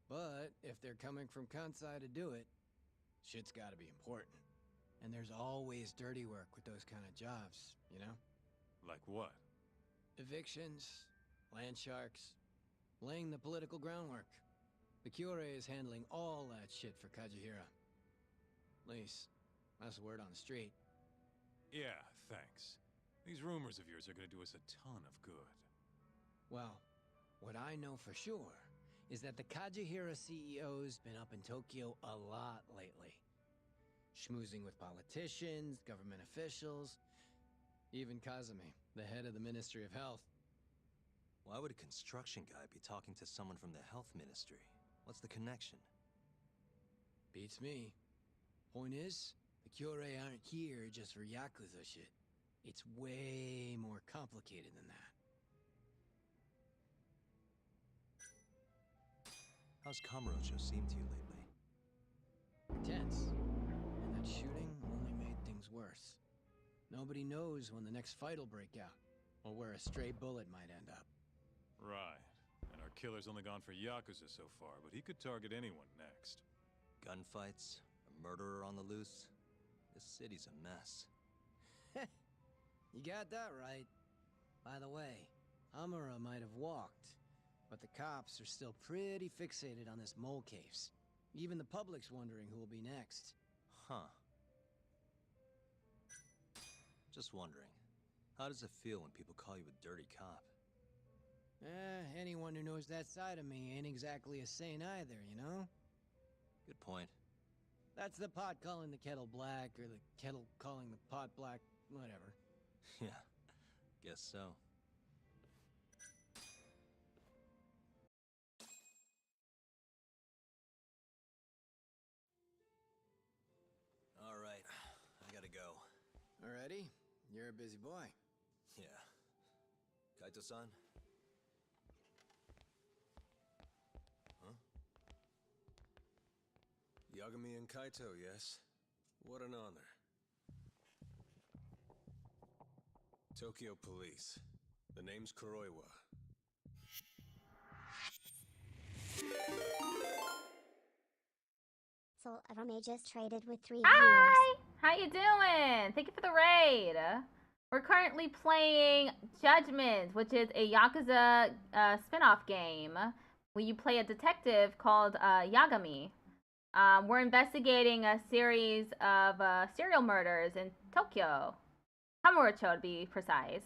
H: But if they're coming from Kansai to do it, shit's gotta be important. And there's always dirty work with those kind of jobs, you know?
I: Like what?
H: Evictions, land sharks, laying the political groundwork. The Kyorei is handling all that shit for Kajihira. At least, that's the word on the street.
I: Yeah, thanks. These rumors of yours are gonna do us a ton of good.
H: Well, what I know for sure is that the Kajihira CEO's been up in Tokyo a lot lately. Schmoozing with politicians, government officials, even Kazumi, the head of the Ministry of Health.
B: Why would a construction guy be talking to someone from the health ministry? What's the connection?
H: Beats me. Point is, the Kyorei aren't here just for yakuza shit. It's way more complicated than that.
B: How's Kamurocho seem to you lately?
H: Tense. And that shooting only made things worse. Nobody knows when the next fight'll break out, or where a stray bullet might end up.
I: Right. And our killer's only gone for Yakuza so far, but he could target anyone next.
B: Gunfights? A murderer on the loose? This city's a mess.
H: You got that right. By the way, Amura might have walked, but the cops are still pretty fixated on this mole case. Even the public's wondering who will be next.
B: Huh. Just wondering, how does it feel when people call you a dirty cop?
H: Anyone who knows that side of me ain't exactly a saint either, you know?
B: Good point.
H: That's the pot calling the kettle black, or the kettle calling the pot black, whatever.
B: Yeah, guess so. All right, I gotta go.
H: Already? You're a busy boy.
B: Yeah. Kaito-san? Huh?
J: Yagami and Kaito, yes? What an honor. Tokyo Police. The name's Kuroiwa.
K: So Arame just traded with 3 viewers.
A: Hi! How you doing? Thank you for the raid. We're currently playing Judgment, which is a Yakuza spin-off game where you play a detective called Yagami. We're investigating a series of serial murders in Tokyo. Kamurocho to be precise.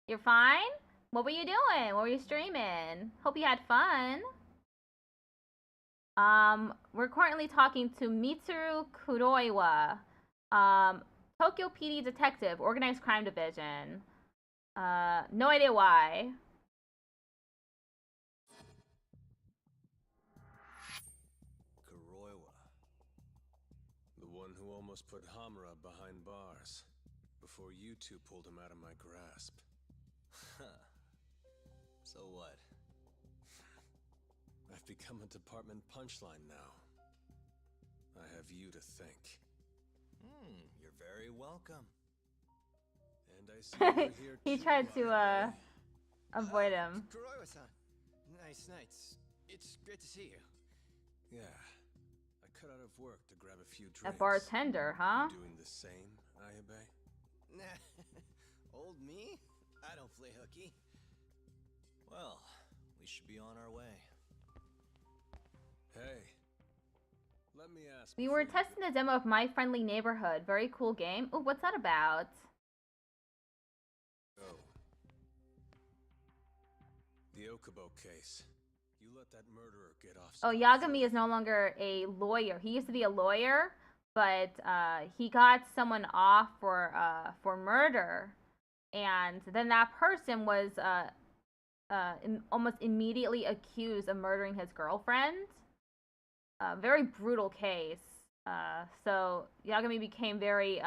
A: You're fine? What were you doing? What were you streaming? Hope you had fun. We're currently talking to Mitsuru Kuroiwa, Tokyo PD detective, organized crime division. No idea why.
J: Kuroiwa. The one who almost put Hamura behind bars before you two pulled him out of my grasp.
B: So what?
J: I've become a department punchline now. I have you to thank.
B: You're very welcome.
J: And I see you're here
A: He
J: too,
A: tried to
J: Ayabe.
A: avoid him.
H: Kuroiwa-san. Nice nights. It's great to see you.
J: Yeah. I cut out of work to grab a few
A: A
J: drinks.
A: bartender, huh?
J: You doing the same, Ayabe?
H: Nah. Old me? I don't play hooky.
B: Well, we should be on our way.
J: Hey. Let me ask.
A: We were
J: before you
A: testing the demo of My Friendly Neighborhood. Very cool game. Ooh, what's that about?
J: go. The Okubo case. You let that murderer get off.
A: Oh, Yagami is no longer a lawyer. He used to be a lawyer, but he got someone off for murder, and then that person was almost immediately accused of murdering his girlfriend. Very brutal case. So Yagami became very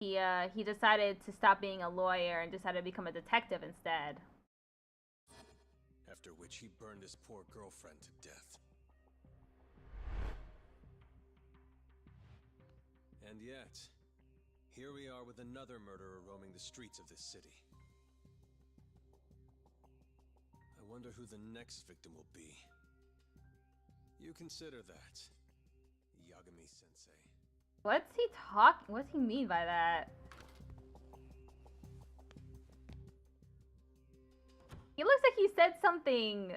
A: he decided to stop being a lawyer and decided to become a detective instead.
J: After which he burned his poor girlfriend to death. And yet, here we are with another murderer roaming the streets of this city. I wonder who the next victim will be. You consider that, Yagami-sensei.
A: What's he talking? What's he mean by that? He looks like he said something.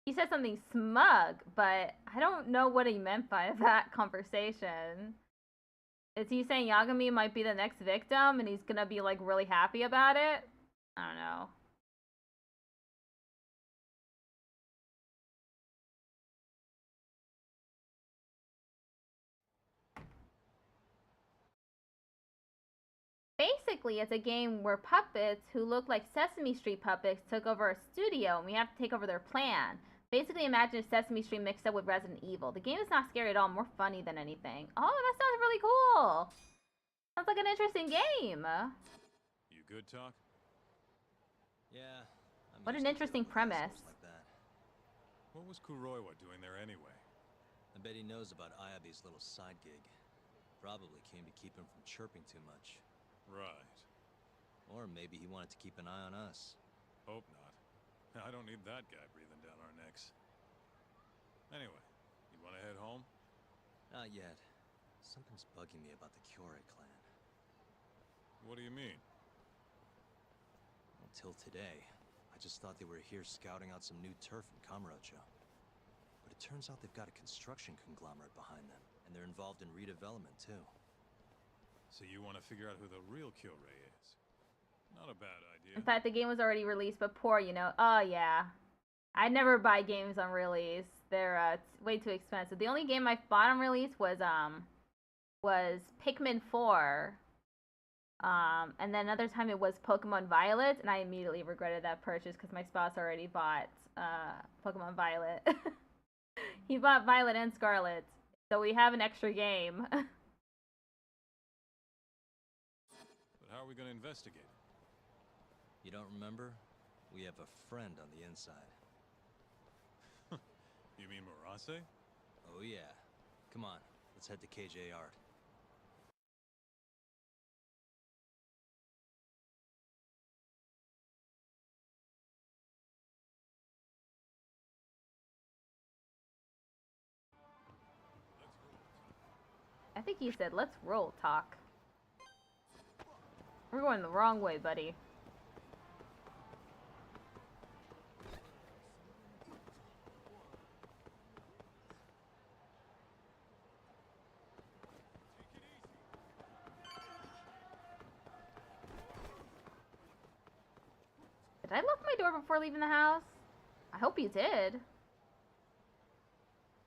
A: He said something smug, but I don't know what he meant by that conversation. Is he saying Yagami might be the next victim and he's gonna be like really happy about it? I don't know. Basically, it's a game where puppets who look like Sesame Street puppets took over a studio and we have to take over their plan. Basically, imagine Sesame Street mixed up with Resident Evil. The game is not scary at all, more funny than anything. Oh, that sounds really cool. Sounds like an interesting game.
I: You good, Talk?
B: Yeah. I'm
A: What
B: used
A: an
B: to
A: interesting
B: dealing with
A: premise.
B: assholes like that.
I: What was Kuroiwa doing there anyway?
B: I bet he knows about Ayabe's little side gig. Probably came to keep him from chirping too much.
I: Right.
B: Or maybe he wanted to keep an eye on us.
I: Hope not. I don't need that guy breathing down our necks. Anyway, you want to head home?
B: Not yet. Something's bugging me about the Kyorei clan.
I: What do you mean?
B: Until today, I just thought they were here scouting out some new turf in Kamurocho. But it turns out they've got a construction conglomerate behind them, and they're involved in redevelopment too.
I: So you want to figure out who the real Kyorei is? Not a bad idea.
A: In fact, the game was already released, but poor, you know. Oh, yeah. I never buy games on release. They're way too expensive. The only game I bought on release was Pikmin 4. And then another time it was Pokemon Violet, and I immediately regretted that purchase because my spouse already bought Pokemon Violet. He bought Violet and Scarlet, so we have an extra game.
I: But how are we going to investigate?
B: You don't remember? We have a friend on the inside.
I: You mean Murase?
B: Oh yeah. Come on, let's head to KJ Art.
A: think he said, let's roll talk. We're going the wrong way, buddy. Did I lock my door before leaving the house? I hope you did.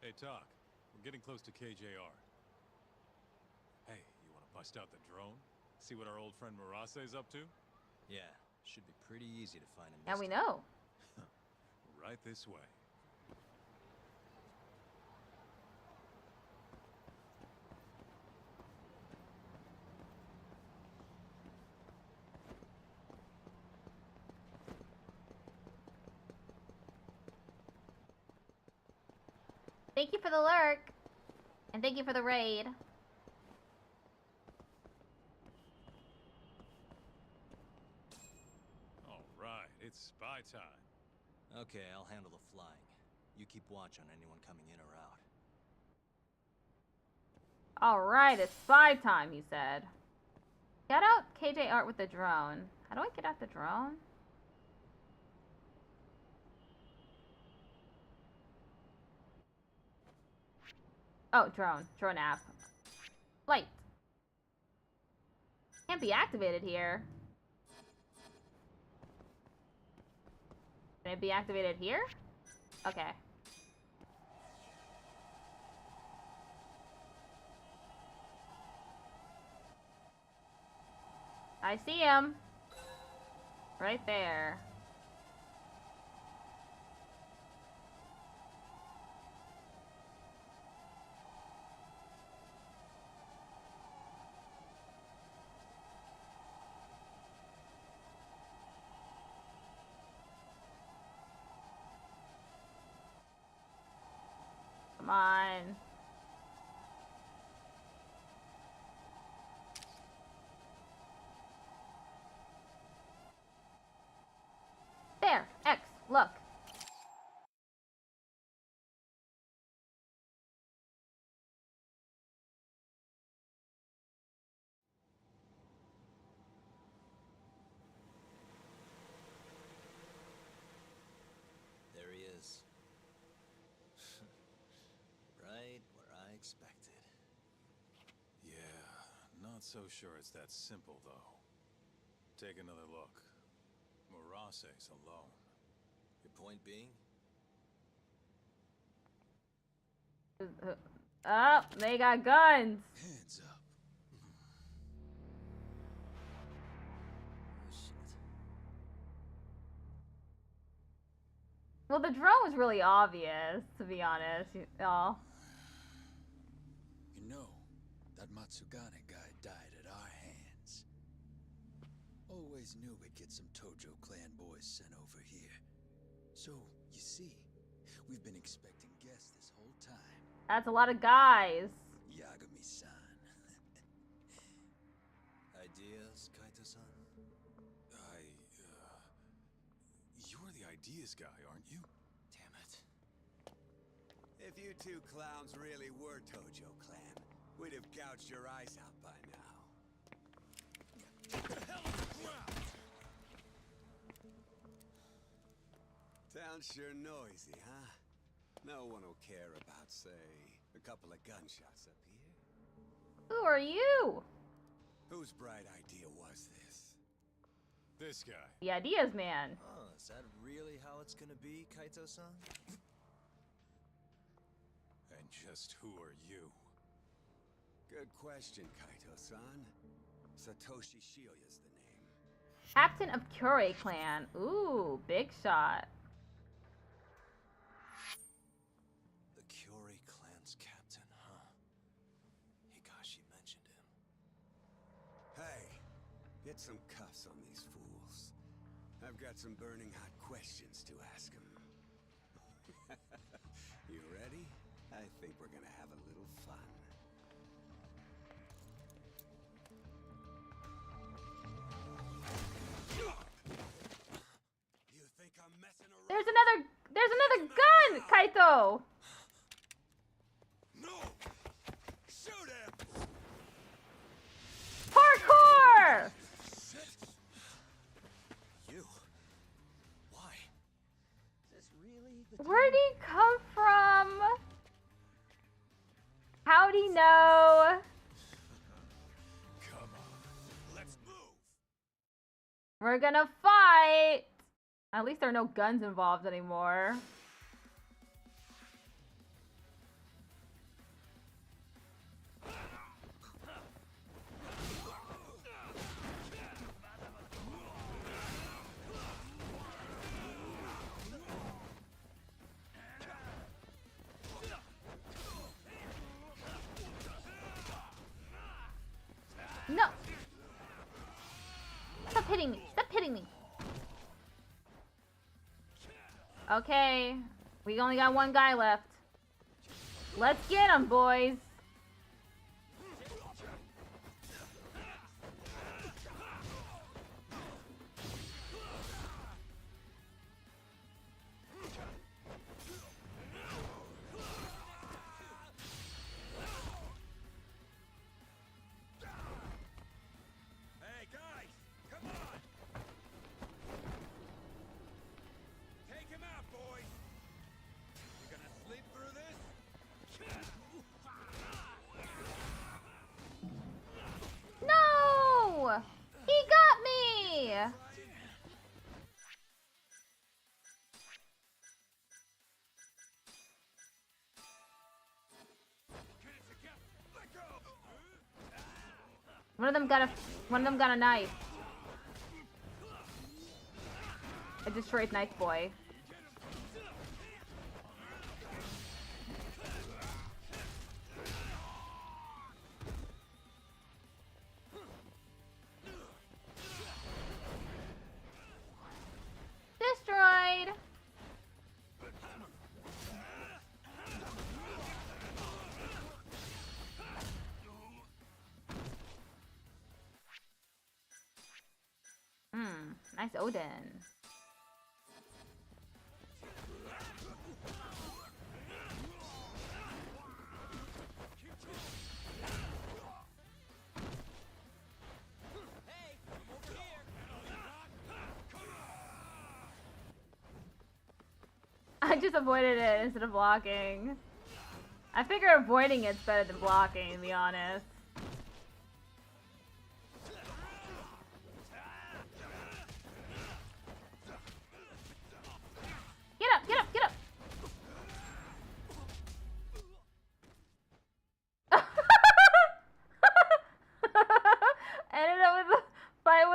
I: Hey, Talk. We're getting close to KJR. Hey, you want to bust out the drone? See what our old friend Murase's up to?
B: Yeah, should be pretty easy to find him.
A: Now
B: this
A: we
B: time.
A: know.
I: Right this way.
A: Thank you for the lurk. And thank you for the raid.
I: All right, it's spy time.
B: Okay, I'll handle the flying. You keep watch on anyone coming in or out.
A: Alright, it's spy time, he said. Get out KJ Art with the drone. How do I get out the drone? Oh, drone. Drone app. Flight. Can't be activated here. Can it be activated here? Okay. I see him. Right there. Come on. There, X, look.
B: There he is. Right where I expected.
I: Yeah, not so sure it's that simple, though. Take another look. Murase's alone.
B: Your point being?
A: Oh, they got guns.
J: Hands up.
B: Oh, shit.
A: Well, the drone was really obvious, to be honest. Oh.
L: You know, that Matsugane guy died at our hands. Always knew we'd get some Tojo clan boys sent over here. So, you see, we've been expecting guests this whole time.
A: That's a lot of guys.
L: Yagami-san.
B: Ideas, Kaito-san?
I: You're the ideas guy, aren't you?
B: Damn it.
M: If you two clowns really were Tojo clan, we'd have gouged your eyes out by now. Town's sure noisy, huh? No one will care about, say, a couple of gunshots up here.
A: Who are you?
M: Whose bright idea was this?
I: This guy.
A: The ideas man.
B: Oh, is that really how it's gonna be, Kaito-san?
I: And just who are you?
M: Good question, Kaito-san. Satoshi Shioya's the name.
A: Captain of Kure clan. Ooh, big shot.
B: The Kure clan's captain, huh? Higashi mentioned him.
M: Hey, get some cuffs on these fools. I've got some burning hot questions to ask them. You ready? I think we're gonna have a little fun. You think I'm messing around?
A: There's another gun, Kaito.
M: No! Shoot him!
A: How'd he know?
I: Come on, let's move.
A: We're gonna fight! At least there are no guns involved anymore. No! Stop hitting me! Stop hitting me! Okay, we only got one guy left. Let's get him, boys!
M: Hey, guys! Come on! Take him out, boys! You gonna sleep through this?
A: No! He got me! One of them got a knife. I destroyed Knife Boy. Destroyed! Nice Odin. I just avoided it instead of blocking. I figure avoiding it's better than blocking, to be honest. Get up, get up, get up! Ended up with a fight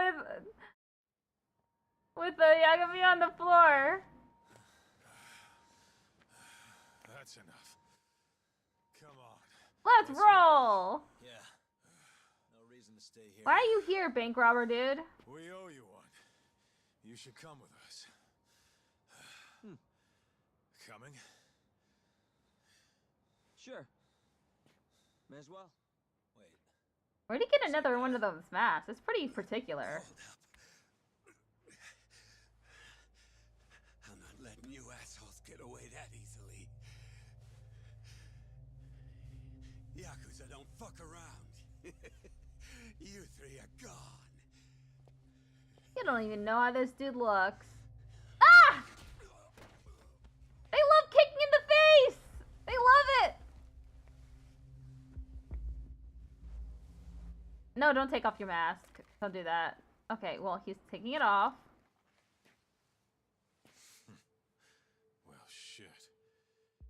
A: with the Yagami on the floor.
I: That's enough. Come on.
A: Let's roll!
B: Yeah. No reason to stay here.
A: Why are you here, bank robber dude?
I: We owe you one. You should come with us. Coming?
N: Sure. May as well.
B: Wait.
A: Where'd he get another one of those masks? It's pretty particular.
M: I'm not letting you assholes get away that easily. Yakuza don't fuck around. You three are gone.
A: You don't even know how this dude looks. Ah! They love kicking in the face! They love it! No, don't take off your mask. Don't do that. Okay, well, he's taking it off.
I: Well, shit.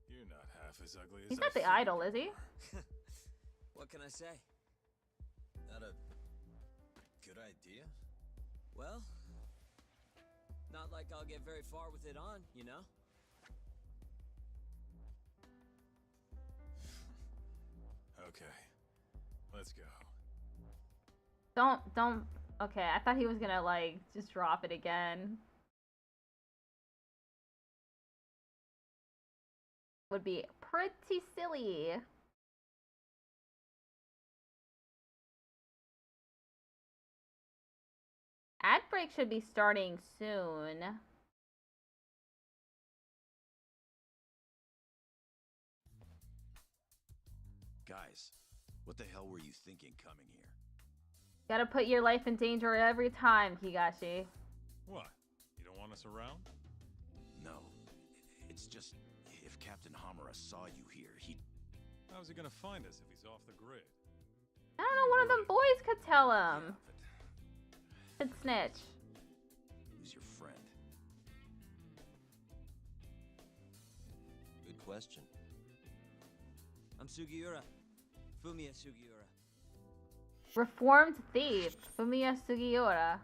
I: You're not half as ugly as
A: He's
I: I
A: not the
I: figured
A: idol,
I: you
A: is he?
I: were.
N: What can I say?
B: Not a good idea?
N: Well, not like I'll get very far with it on, you know?
I: Okay. Let's go.
A: Don't. Okay, I thought he was gonna, like, just drop it again. Would be pretty silly. Ad break should be starting soon.
B: Guys, what the hell were you thinking coming here?
A: Gotta put your life in danger every time, Higashi.
I: What? You don't want us around?
B: No. It's just, if Captain Hamura saw you here, he'd...
I: How's he gonna find us if he's off the grid?
A: I don't know, one of them boys could tell him. Could snitch.
B: Who's your friend? Good question.
N: I'm Sugiura. Fumiya Sugiura.
A: Reformed thief, Fumiya Sugiura.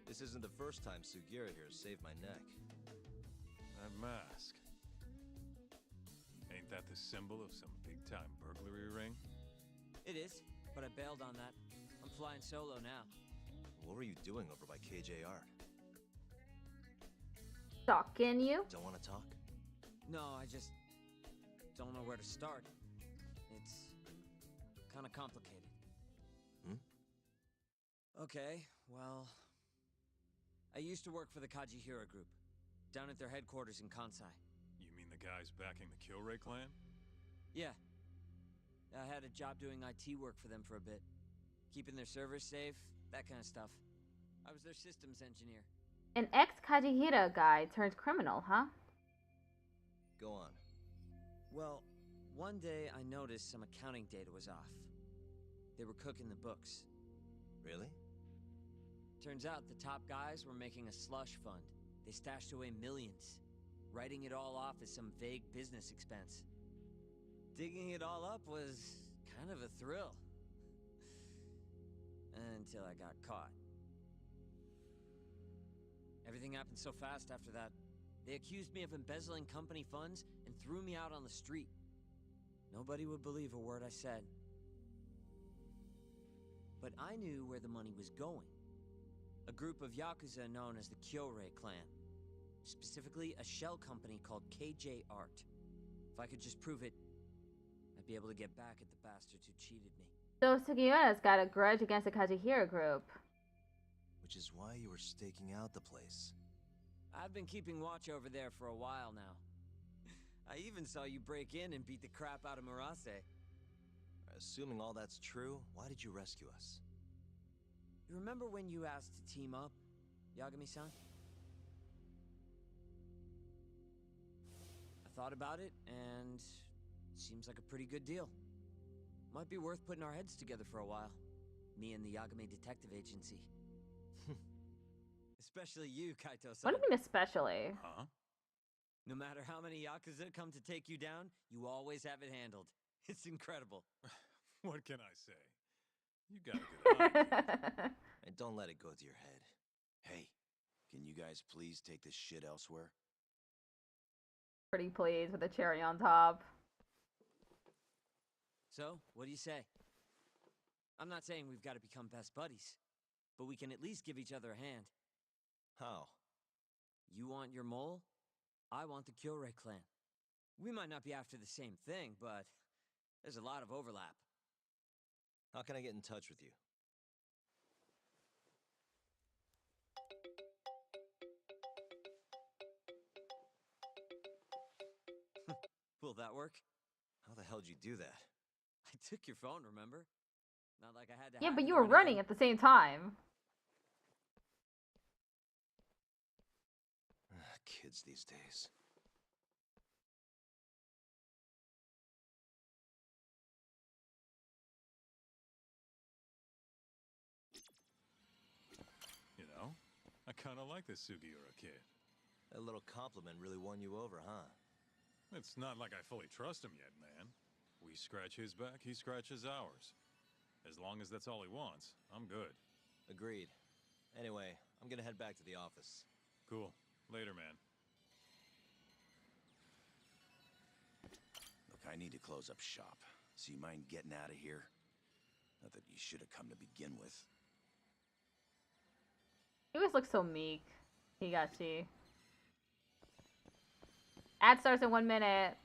B: This isn't the first time Sugiura here has saved my neck.
I: That mask. Ain't that the symbol of some big-time burglary ring?
N: It is, but I bailed on that. I'm flying solo now.
B: What were you doing over by KJ Art?
A: Stalking you?
B: Don't want to talk?
N: No, I just don't know where to start. It's kind of complicated. Okay, well, I used to work for the Kajihira group, down at their headquarters in Kansai.
I: You mean the guys backing the Kyorai clan?
N: Yeah. I had a job doing IT work for them for a bit. Keeping their servers safe, that kind of stuff. I was their systems engineer.
A: An ex-Kajihira guy turned criminal, huh?
B: Go on.
N: Well, one day I noticed some accounting data was off. They were cooking the books.
B: Really?
N: Turns out the top guys were making a slush fund. They stashed away millions, writing it all off as some vague business expense. Digging it all up was kind of a thrill. Until I got caught. Everything happened so fast after that. They accused me of embezzling company funds and threw me out on the street. Nobody would believe a word I said. But I knew where the money was going. A group of yakuza known as the Kyorai clan. Specifically, a shell company called KJ Art. If I could just prove it, I'd be able to get back at the bastards who cheated me.
A: So Sugiura's got a grudge against the Kajihira group.
B: Which is why you were staking out the place.
N: I've been keeping watch over there for a while now. I even saw you break in and beat the crap out of Murase.
B: Assuming all that's true, why did you rescue us?
N: You remember when you asked to team up, Yagami-san? I thought about it, and it seems like a pretty good deal. Might be worth putting our heads together for a while. Me and the Yagami Detective Agency. Especially you, Kaito-san.
A: What do you mean especially?
I: Huh?
N: No matter how many yakuza come to take you down, you always have it handled. It's incredible.
I: What can I say? You got a good eye.
B: And don't let it go to your head.
O: Hey, can you guys please take this shit elsewhere?
A: Pretty pleased with a cherry on top.
N: So, what do you say? I'm not saying we've got to become best buddies, but we can at least give each other a hand.
B: How?
N: You want your mole? I want the Kyorai clan. We might not be after the same thing, but there's a lot of overlap.
B: How can I get in touch with you?
N: Will that work?
B: How the hell did you do that?
N: I took your phone, remember? Not like I had to.
A: Yeah,
N: hack
A: but
N: it
A: you
N: or
A: were running
N: anything.
A: at the same time.
B: Kids these days.
I: You know, I kind of like this Sugiura kid.
B: That little compliment really won you over, huh?
I: It's not like I fully trust him yet, man. We scratch his back, he scratches ours. As long as that's all he wants, I'm good.
B: Agreed. Anyway, I'm gonna head back to the office.
I: Cool. Later, man.
O: Look, I need to close up shop. So you mind getting out of here? Not that you should have come to begin with.
A: He always looks so meek. Higashi. Ad starts in 1 minute.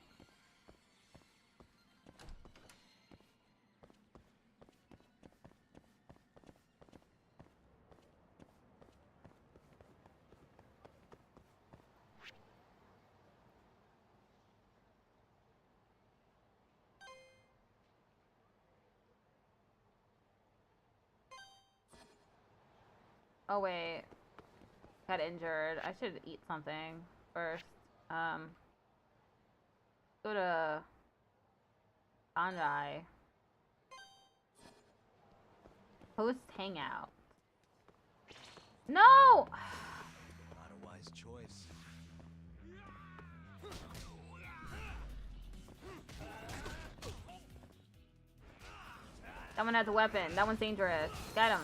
A: Oh wait. Got injured. I should eat something first. Go to Bandai. Post hangout. No!
B: Not a wise choice.
A: That one has a weapon. That one's dangerous. Get him.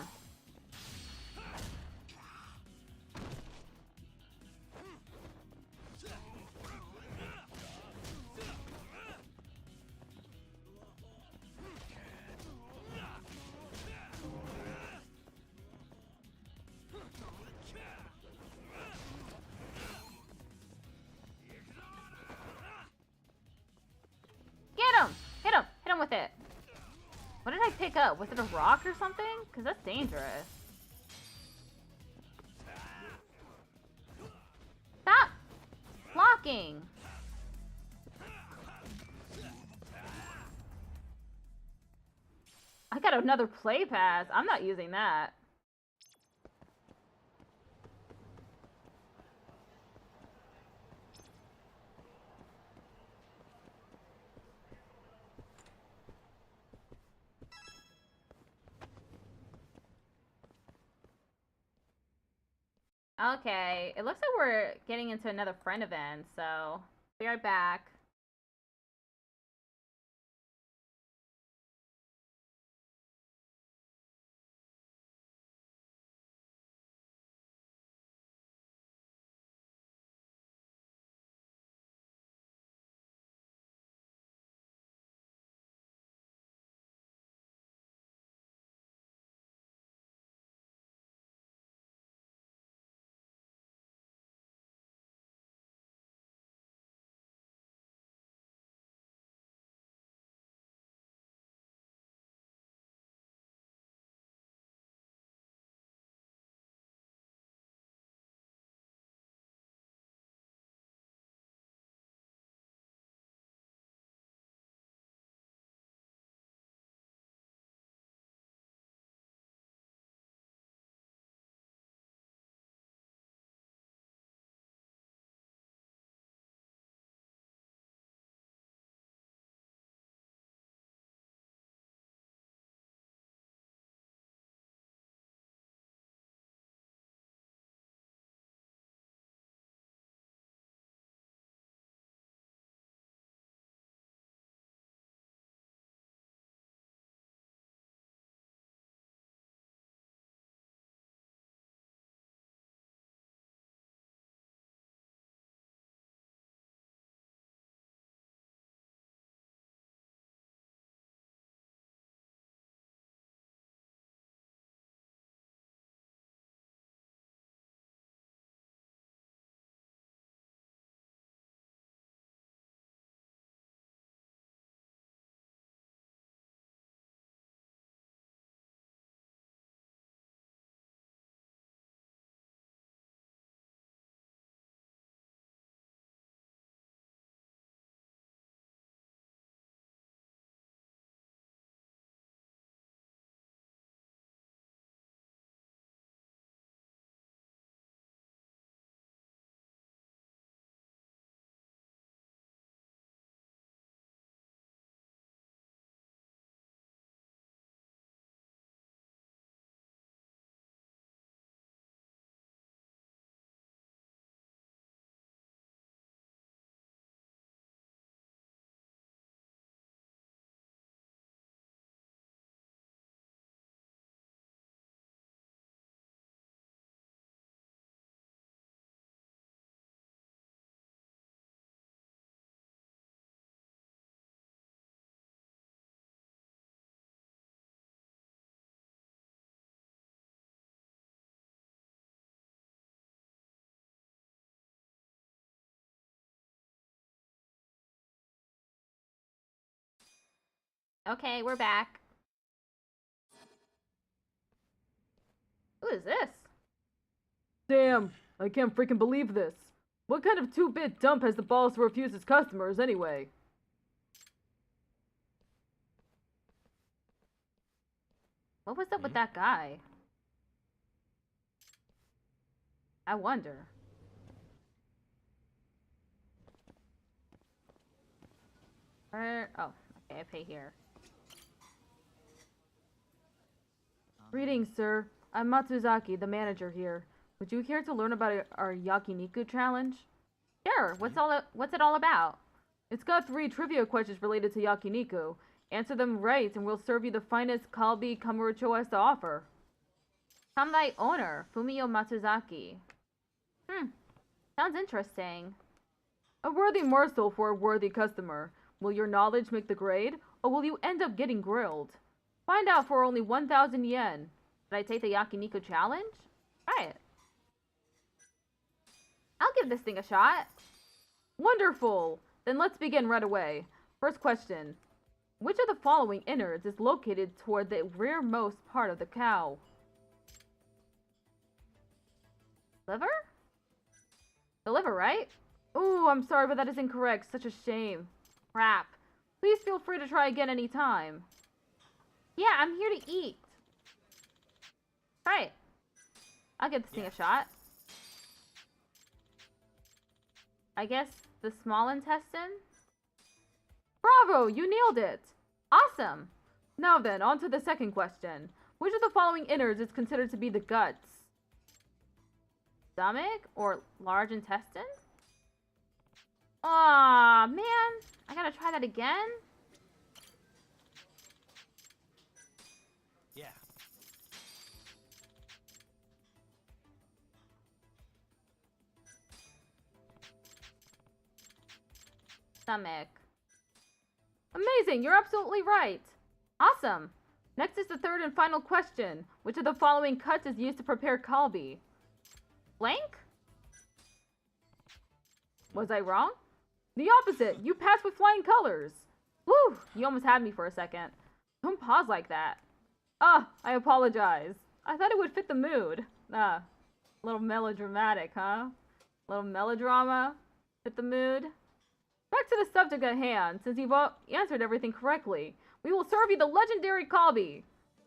A: Get him! Hit him! Hit him with it. What did I pick up? Was it a rock or something? Because that's dangerous. Stop blocking. I got another play pass. I'm not using that. Okay, it looks like we're getting into another friend event, so be right back. Okay, we're back. Who is this?
D: Damn, I can't freaking believe this. What kind of 2-bit dump has the balls to refuse its customers anyway?
A: What was up with that guy? I wonder. Where? Oh, okay, I pay here.
D: Greetings, sir. I'm Matsuzaki, the manager here. Would you care to learn about our Yakiniku challenge?
A: Sure. What's it all about?
D: It's got 3 trivia questions related to Yakiniku. Answer them right, and we'll serve you the finest kalbi Kamurocho has to offer.
A: I'm thy owner, Fumio Matsuzaki. Sounds interesting.
D: A worthy morsel for a worthy customer. Will your knowledge make the grade, or will you end up getting grilled? Find out for only 1,000 yen.
A: Did I take the Yakiniku challenge? Right. I'll give this thing a shot.
D: Wonderful! Then let's begin right away. First question. Which of the following innards is located toward the rearmost part of the cow?
A: Liver? The liver, right?
D: Ooh, I'm sorry, but that is incorrect. Such a shame.
A: Crap.
D: Please feel free to try again anytime.
A: Yeah, I'm here to eat. Right. I'll give this thing a shot. I guess the small intestine?
D: Bravo! You nailed it!
A: Awesome!
D: Now then, on to the second question. Which of the following innards is considered to be the guts?
A: Stomach or large intestine? Aw, man. I gotta try that again?
B: Yeah.
A: Stomach.
D: Amazing! You're absolutely right!
A: Awesome!
D: Next is the third and final question. Which of the following cuts is used to prepare kalbi?
A: Blank?
D: Was I wrong? The opposite! You passed with flying colors!
A: Whew! You almost had me for a second.
D: Don't pause like that. Ah, I apologize. I thought it would fit the mood. A little melodramatic, huh? A little melodrama? Fit the mood? Back to the subject at hand. Since you've all answered everything correctly, we will serve you the legendary kalbi.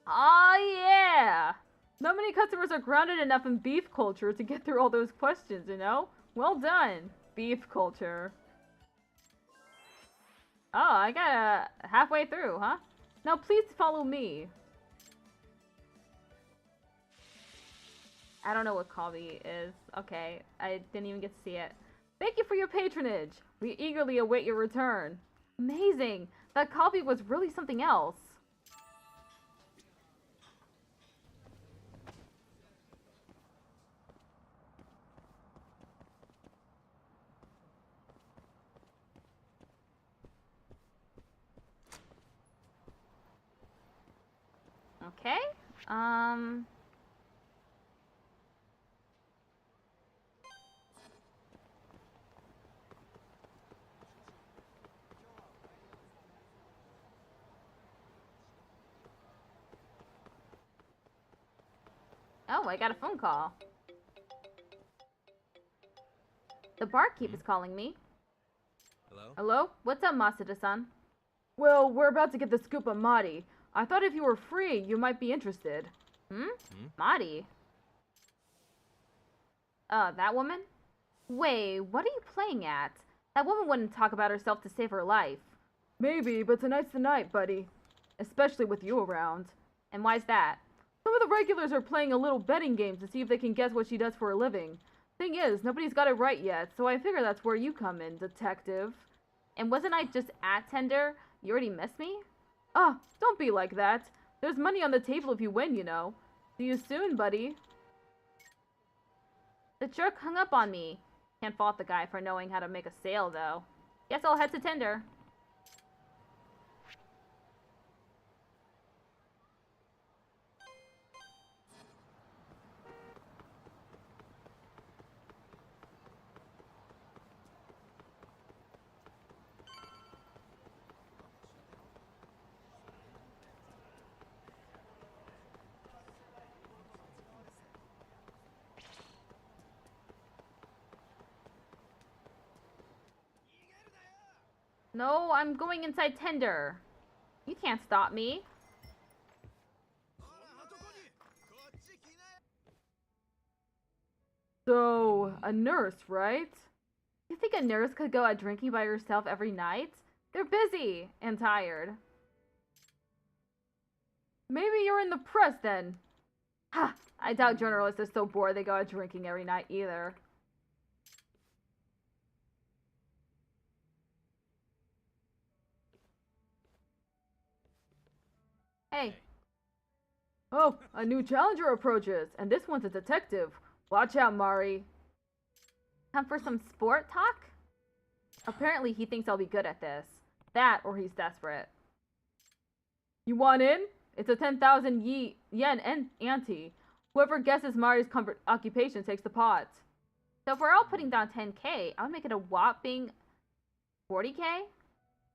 D: Ah, yeah! Not many customers are grounded enough in beef culture to get through all those questions, you know? Well done, beef culture.
A: Oh, I got halfway through, huh?
D: Now please follow me.
A: I don't know what kalbi is. Okay, I didn't even get to see it.
D: Thank you for your patronage. We eagerly await your return. Amazing! That kalbi was really something else.
A: Okay. Oh, I got a phone call. The barkeep is calling me.
B: Hello?
A: Hello? What's up, Masuda-san?
D: Well, we're about to get the scoop on Mari. I thought if you were free, you might be interested.
A: Mari? That woman? Wait, what are you playing at? That woman wouldn't talk about herself to save her life.
D: Maybe, but tonight's the night, buddy. Especially with you around.
A: And why's that?
D: Some of the regulars are playing a little betting game to see if they can guess what she does for a living. Thing is, nobody's got it right yet, so I figure that's where you come in, detective.
A: And wasn't I just at Tender? You already missed me?
D: Ah, don't be like that. There's money on the table if you win, you know. See you soon, buddy.
A: The jerk hung up on me. Can't fault the guy for knowing how to make a sale, though. Guess I'll head to Tender. No, I'm going inside Tender. You can't stop me.
D: So, a nurse, right?
A: You think a nurse could go out drinking by herself every night?
D: They're busy and tired. Maybe you're in the press then. Ha! I doubt journalists are so bored they go out drinking every night either.
A: Hey.
D: Oh, a new challenger approaches, and this one's a detective. Watch out, Mari.
A: Come for some sport talk? Apparently he thinks I'll be good at this. That, or he's desperate.
D: You want in? It's a 10,000 yen ante. Whoever guesses Mari's occupation takes the pot.
A: So if we're all putting down 10k, I would make it a whopping 40k?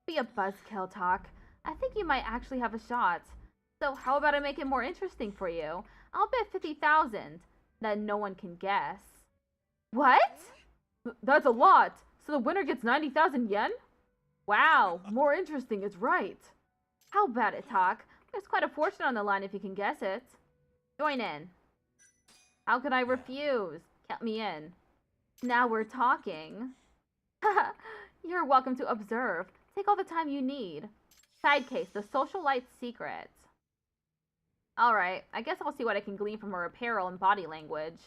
A: Be a buzzkill talk. I think you might actually have a shot. So how about I make it more interesting for you? I'll bet 50,000 that no one can guess.
D: What? That's a lot. So the winner gets 90,000 yen?
A: Wow,
D: more interesting is right.
A: How about it, Talk? There's quite a fortune on the line if you can guess it. Join in. How could I refuse? Count me in. Now we're talking. You're welcome to observe. Take all the time you need. Side case, the socialite's secret. Alright, I guess I'll see what I can glean from her apparel and body language.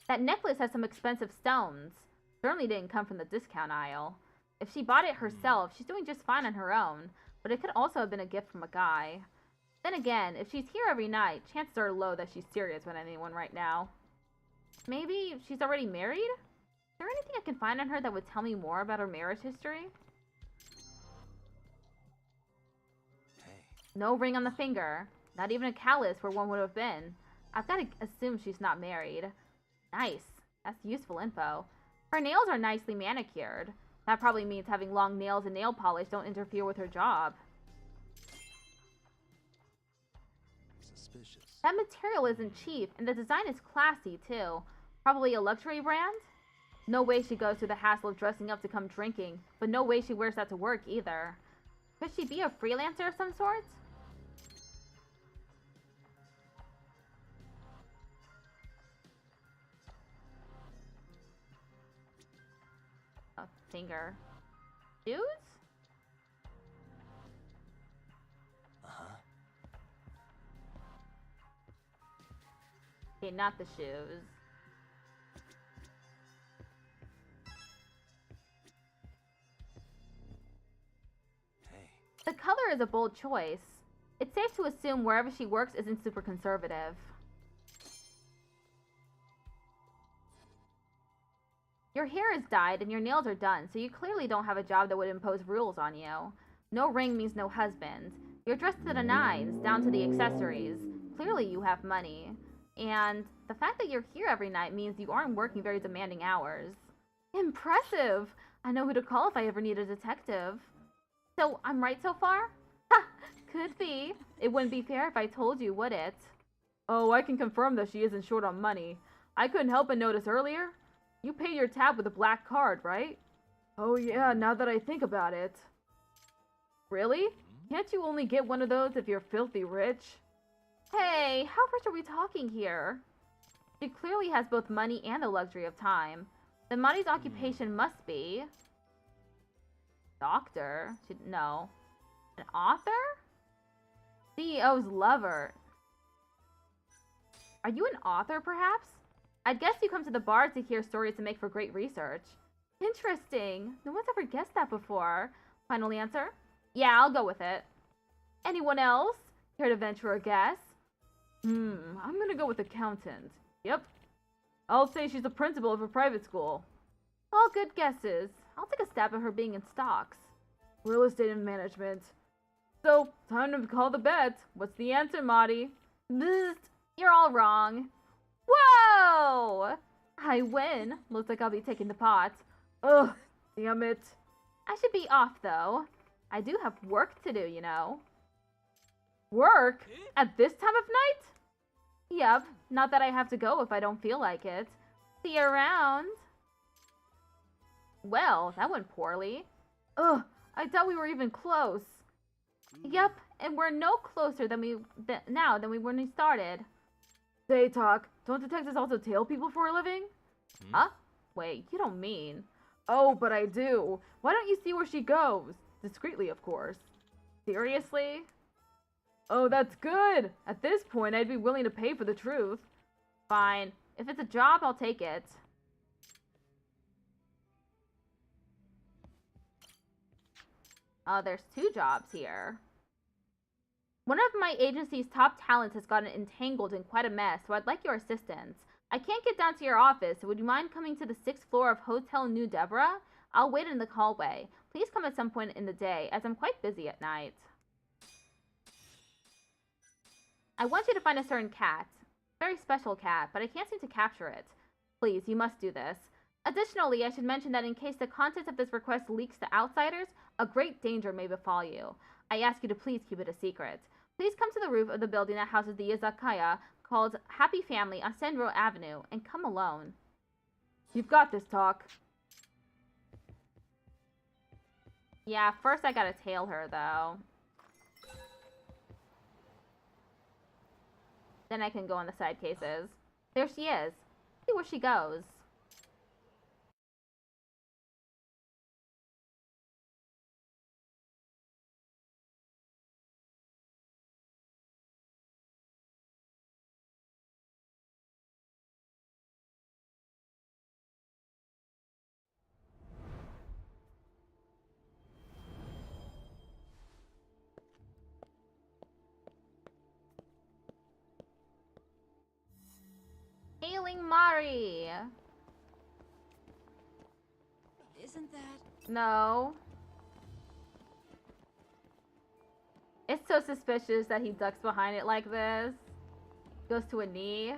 A: That necklace has some expensive stones. Certainly didn't come from the discount aisle. If she bought it herself, she's doing just fine on her own. But it could also have been a gift from a guy. Then again, if she's here every night, chances are low that she's serious with anyone right now. Maybe she's already married? Is there anything I can find on her that would tell me more about her marriage history?
B: Hey.
A: No ring on the finger. Not even a callus where one would have been. I've got to assume she's not married. Nice. That's useful info. Her nails are nicely manicured. That probably means having long nails and nail polish don't interfere with her job.
B: Suspicious.
A: That material isn't cheap, and the design is classy, too. Probably a luxury brand? No way she goes through the hassle of dressing up to come drinking, but no way she wears that to work, either. Could she be a freelancer of some sort? A finger. Shoes?
B: Uh-huh.
A: Okay, not the shoes.
B: Hey.
A: The color is a bold choice. It's safe to assume wherever she works isn't super conservative. Your hair is dyed and your nails are done, so you clearly don't have a job that would impose rules on you. No ring means no husband. You're dressed to the nines, down to the accessories. Clearly you have money. And the fact that you're here every night means you aren't working very demanding hours. Impressive! I know who to call if I ever need a detective. So, I'm right so far? Ha! Could be. It wouldn't be fair if I told you, would it?
D: Oh, I can confirm that she isn't short on money. I couldn't help but notice earlier. You paid your tab with a black card, right? Oh yeah, now that I think about it. Really? Can't you only get one of those if you're filthy rich?
A: Hey, how rich are we talking here? She clearly has both money and the luxury of time. Then Mari's occupation must be... Doctor? No. An author? CEO's lover. Are you an author, perhaps? I'd guess you come to the bar to hear stories to make for great research. Interesting. No one's ever guessed that before. Final answer? Yeah, I'll go with it. Anyone else? Care to venture a guess?
D: I'm gonna go with accountant. Yep. I'll say she's a principal of a private school.
A: All good guesses. I'll take a stab at her being in stocks.
D: Real estate and management. So, time to call the bet. What's the answer, Mari?
A: Bzzt. You're all wrong. Whoa! I win. Looks like I'll be taking the pot.
D: Ugh, damn it.
A: I should be off, though. I do have work to do, you know.
D: Work? At this time of night?
A: Yep. Not that I have to go if I don't feel like it. See you around. Well, that went poorly.
D: Ugh, I thought we were even close.
A: Yep, and we're no closer than we were when we started.
D: Say, Talk, don't detectives also tail people for a living?
A: Hmm? Huh? Wait, you don't mean.
D: Oh, but I do. Why don't you see where she goes? Discreetly, of course.
A: Seriously?
D: Oh, that's good. At this point, I'd be willing to pay for the truth.
A: Fine. If it's a job, I'll take it. Oh, there's 2 jobs here. One of my agency's top talents has gotten entangled in quite a mess, so I'd like your assistance. I can't get down to your office, so would you mind coming to the 6th floor of Hotel New Deborah? I'll wait in the hallway. Please come at some point in the day, as I'm quite busy at night. I want you to find a certain cat. Very special cat, but I can't seem to capture it. Please, you must do this. Additionally, I should mention that in case the contents of this request leaks to outsiders, a great danger may befall you. I ask you to please keep it a secret. Please come to the roof of the building that houses the izakaya called Happy Family on Sendro Avenue, and come alone.
D: You've got this, Talk.
A: Yeah, first I gotta tail her, though. Then I can go on the side cases. There she is. See where she goes. Hailing Mari!
C: Isn't that...
A: No. It's so suspicious that he ducks behind it like this. Goes to a knee.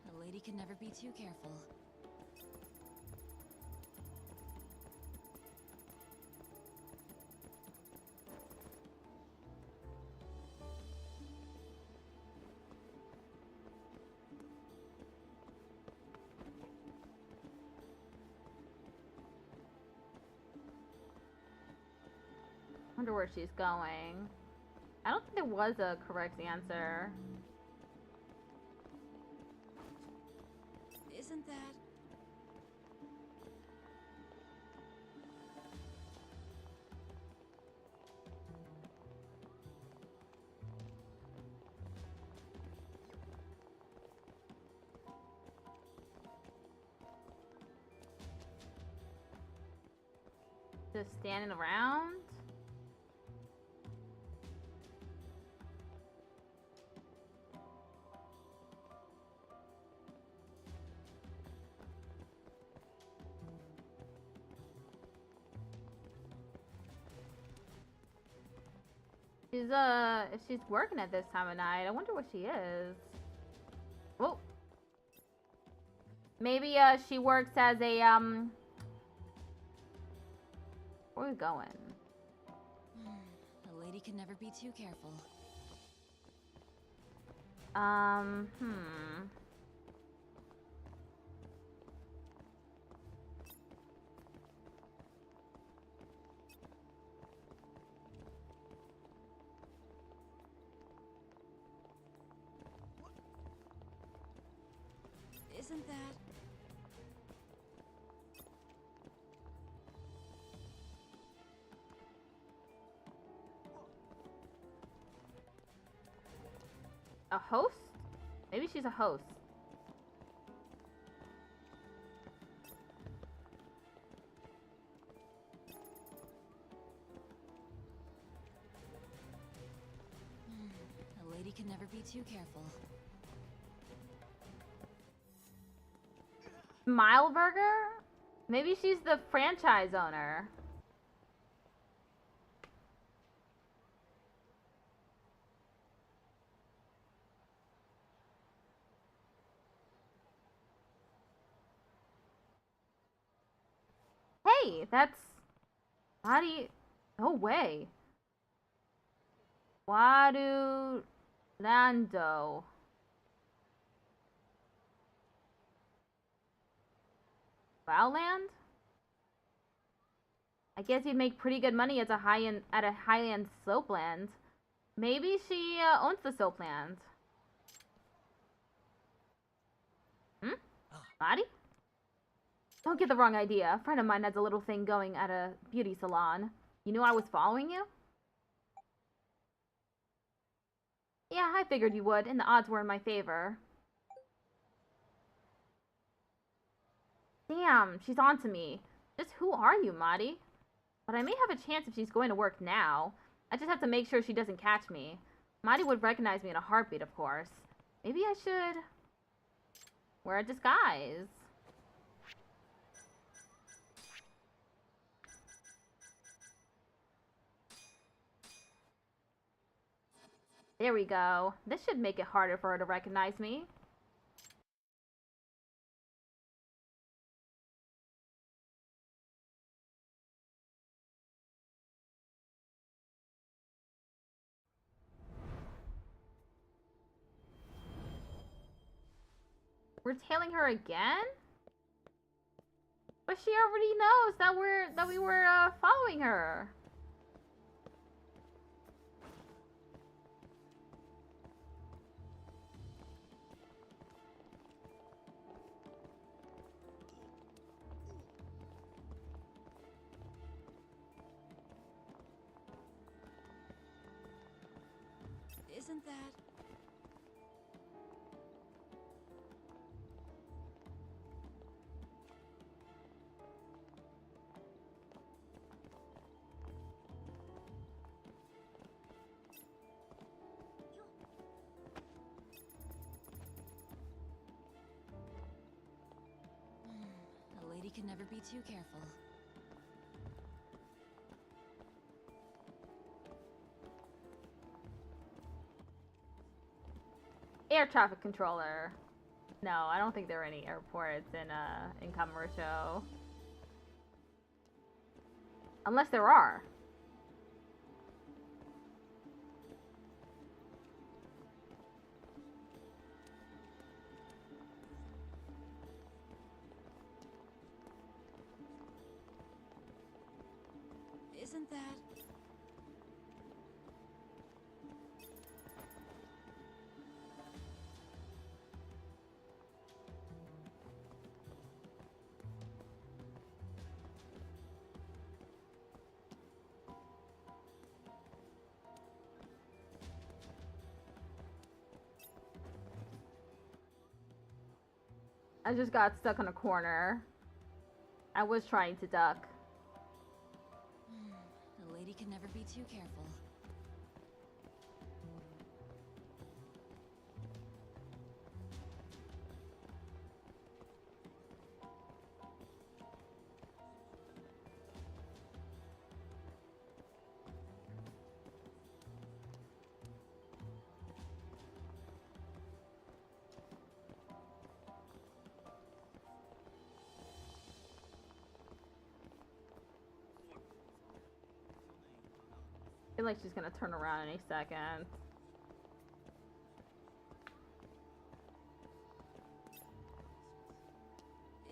C: A lady can never be too careful.
A: Wonder where she's going. I don't think there was a correct answer.
C: Isn't that...
A: Just standing around? If she's working at this time of night, I wonder what she is. Oh. Maybe, she works as a, where are we going?
C: A lady can never be too careful. Isn't that...
A: A host? Maybe she's a host.
C: A lady can never be too careful.
A: Smile Burger? Maybe she's the franchise owner. way. That's... Wadi... No way. Wadu... Lando. Wowland? I guess you'd make pretty good money at a high-end soapland. Maybe she owns the soapland. Hmm? Lottie? Don't get the wrong idea. A friend of mine has a little thing going at a beauty salon. You knew I was following you? Yeah, I figured you would, and the odds were in my favor. Damn, she's on to me. Just who are you, Madi? But I may have a chance if she's going to work now. I just have to make sure she doesn't catch me. Madi would recognize me in a heartbeat, of course. Maybe I should... wear a disguise. There we go. This should make it harder for her to recognize me. We're tailing her again? But she already knows that we were following her.
P: Isn't that... A lady can never be too careful.
A: Air traffic controller. No, I don't think there are any airports in Kamurocho. Unless there are.
P: Isn't that...
A: I just got stuck on a corner. I was trying to duck.
P: A lady can never be too careful.
A: I feel like she's gonna turn around any second.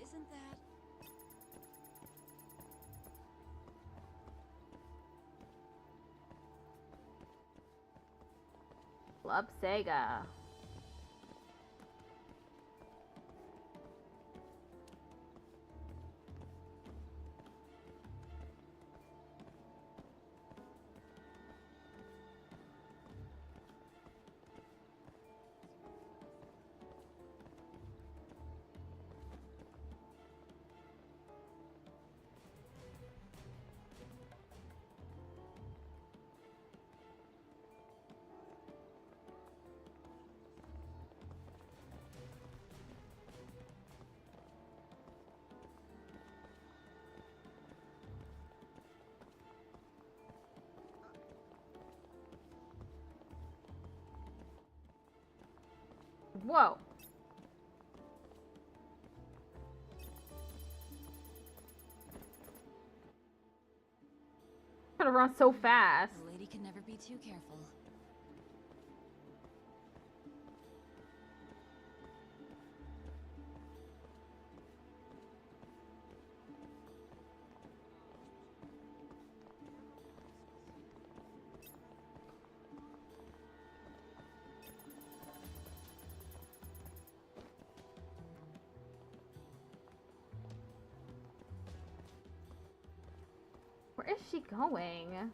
P: Isn't that...
A: Club Sega. Whoa. Gonna run so fast.
P: A lady can never be too careful.
A: Where is she going?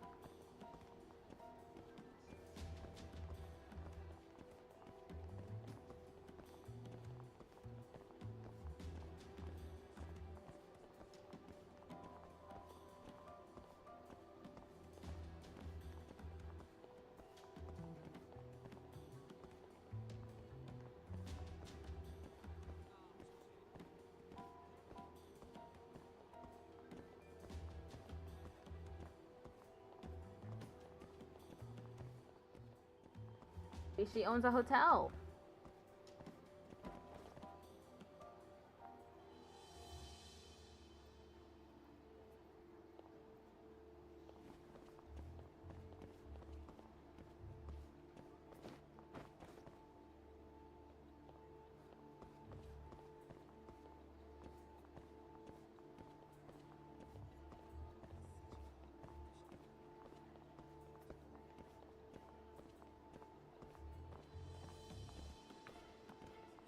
A: Maybe she owns a hotel.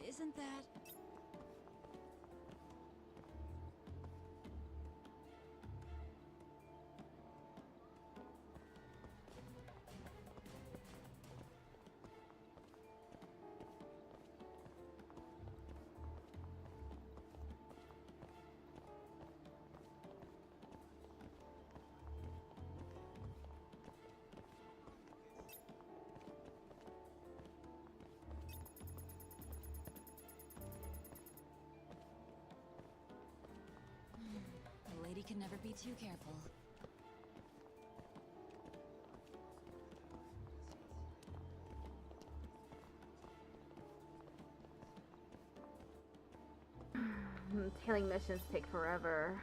P: Isn't that... A lady can never be too careful.
A: Tailing missions take forever.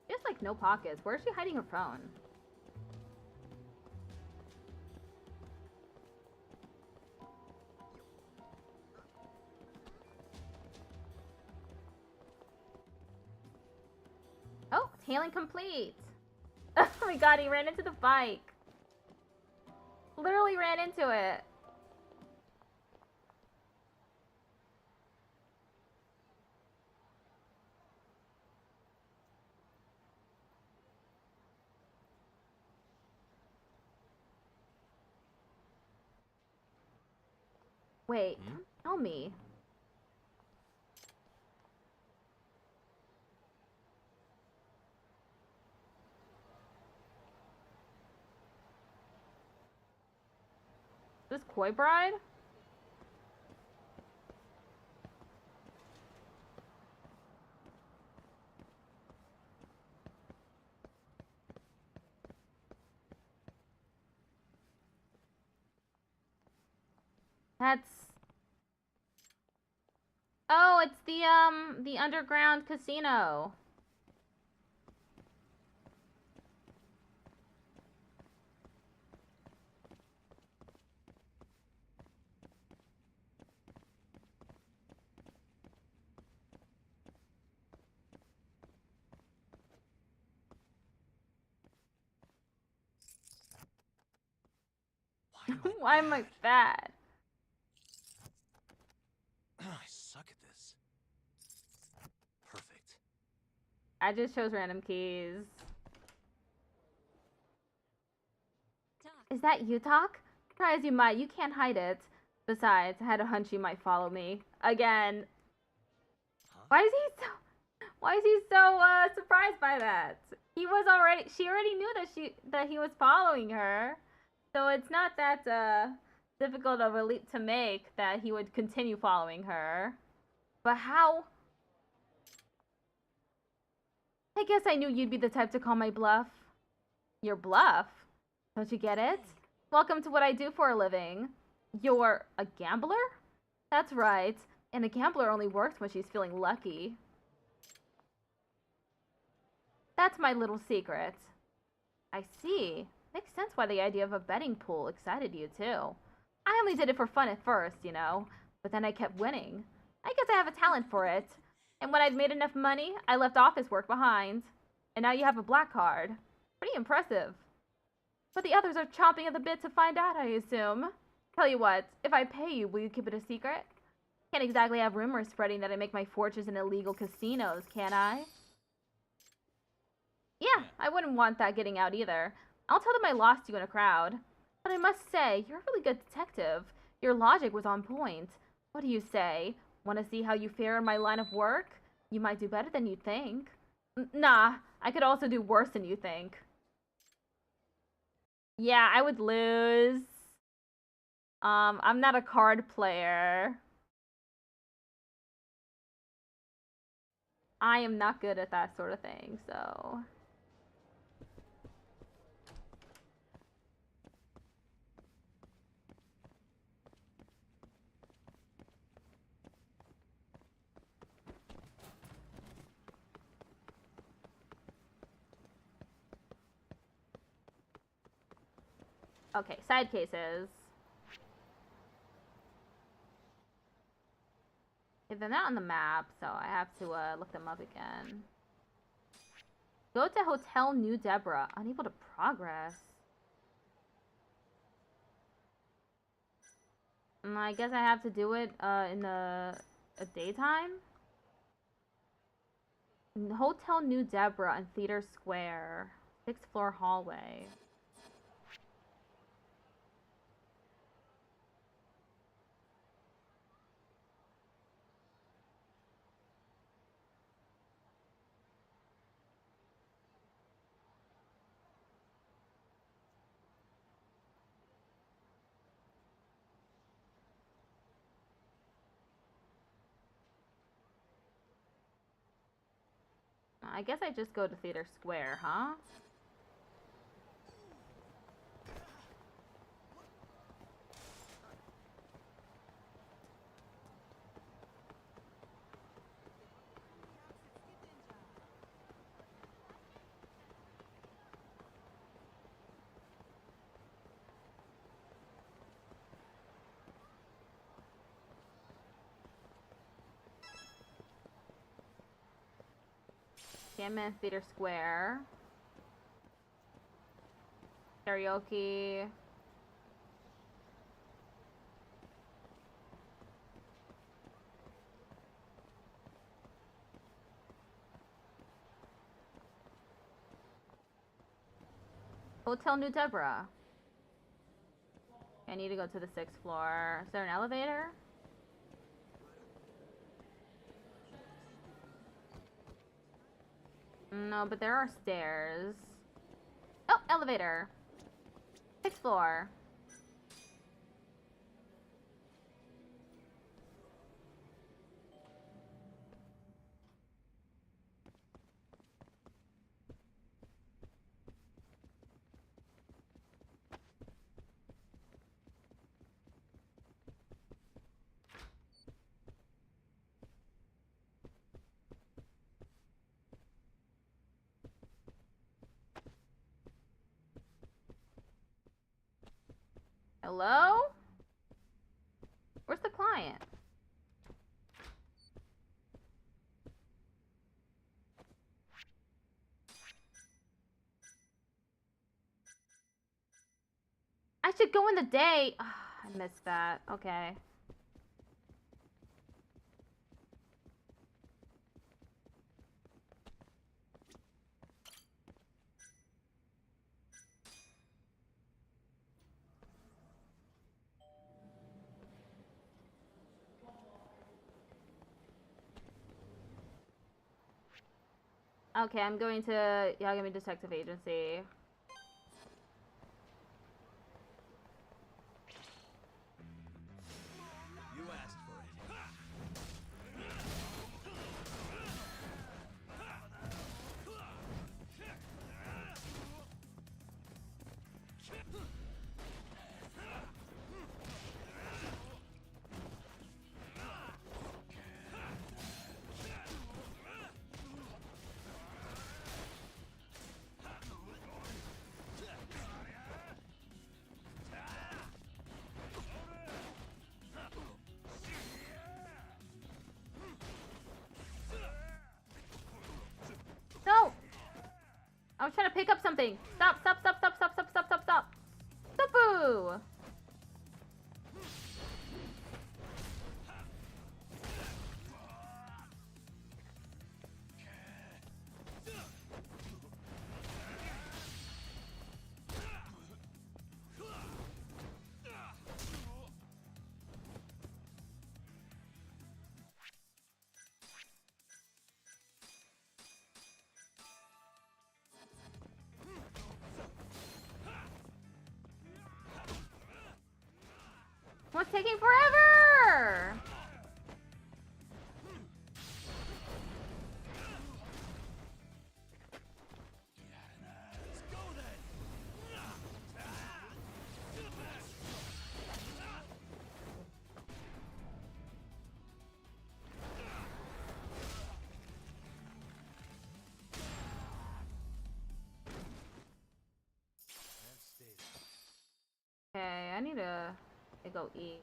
A: She has like no pockets. Where is she hiding her phone? Oh, tailing complete. Oh my god, he ran into the bike. Literally ran into it. Wait, tell me. This Koi Bride? That's... Oh, it's the underground casino. Why am I bad?
B: I suck at this. Perfect.
A: I just chose random keys. Is that you, Talk? Try as you might, you can't hide it. Besides, I had a hunch you might follow me. Again.
B: Huh?
A: Why is he so surprised by that? She already knew that he was following her. So it's not that difficult of a leap to make that he would continue following her. But how? I guess I knew you'd be the type to call my bluff. Your bluff? Don't you get it? Welcome to what I do for a living. You're a gambler? That's right. And a gambler only works when she's feeling lucky. That's my little secret. I see. Makes sense why the idea of a betting pool excited you too. I only did it for fun at first, you know, but then I kept winning. I guess I have a talent for it. And when I'd made enough money, I left office work behind. And now you have a black card. Pretty impressive. But the others are chomping at the bit to find out, I assume. Tell you what, if I pay you, will you keep it a secret? Can't exactly have rumors spreading that I make my fortunes in illegal casinos, can I? Yeah, I wouldn't want that getting out either. I'll tell them I lost you in a crowd. But I must say, you're a really good detective. Your logic was on point. What do you say? Want to see how you fare in my line of work? You might do better than you think. Nah, I could also do worse than you think. Yeah, I would lose. I'm not a card player. I am not good at that sort of thing, so... Okay, side cases. Okay, they're not on the map, so I have to look them up again. Go to Hotel New Deborah. Unable to progress. I guess I have to do it in the daytime? Hotel New Deborah on Theater Square. 6th floor hallway. I guess I just go to Theater Square, huh? Sandman Theater Square. Karaoke. Hotel New Deborah. I need to go to the 6th floor. Is there an elevator? No, but there are stairs. Oh, elevator. 6th floor. Hello? Where's the client? I should go in the day. Oh, I missed that. Okay. Okay, I'm going to Yagami Detective Agency. I was trying to pick up something. Stop, stop, stop, stop, stop, stop, stop, stop, stop. Stop-boo! What's taking forever? Okay, I need to go eat.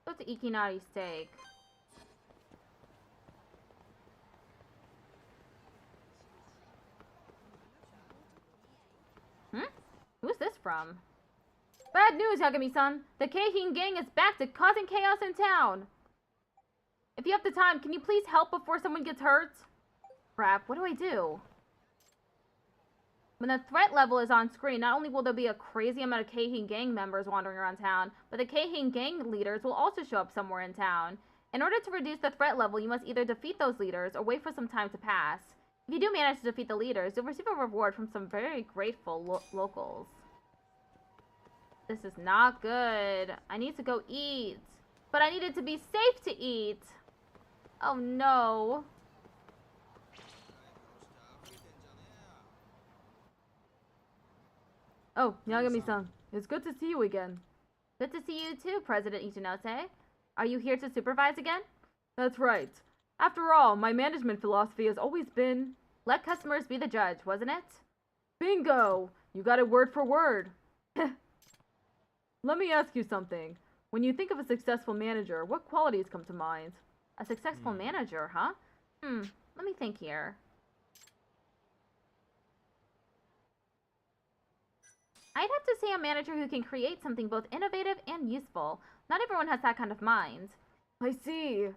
A: What's the Ikinari steak? Who's this from? Bad news, Yagami-san! The Keihin gang is back to causing chaos in town! If you have the time, can you please help before someone gets hurt? Crap, what do I do? When the threat level is on screen, not only will there be a crazy amount of Keihin gang members wandering around town, but the Keihin gang leaders will also show up somewhere in town. In order to reduce the threat level, you must either defeat those leaders or wait for some time to pass. If you do manage to defeat the leaders, you'll receive a reward from some very grateful locals. This is not good. I need to go eat. But I need it to be safe to eat. Oh no.
D: Oh, Yagami-san, it's good to see you again.
A: Good to see you too, President Ichinose. Are you here to supervise again?
D: That's right. After all, my management philosophy has always been...
A: Let customers be the judge, wasn't it?
D: Bingo! You got it word for word. Let me ask you something. When you think of a successful manager, what qualities come to mind?
A: A successful manager, huh? Let me think here. I'd have to say a manager who can create something both innovative and useful. Not everyone has that kind of mind.
D: I see.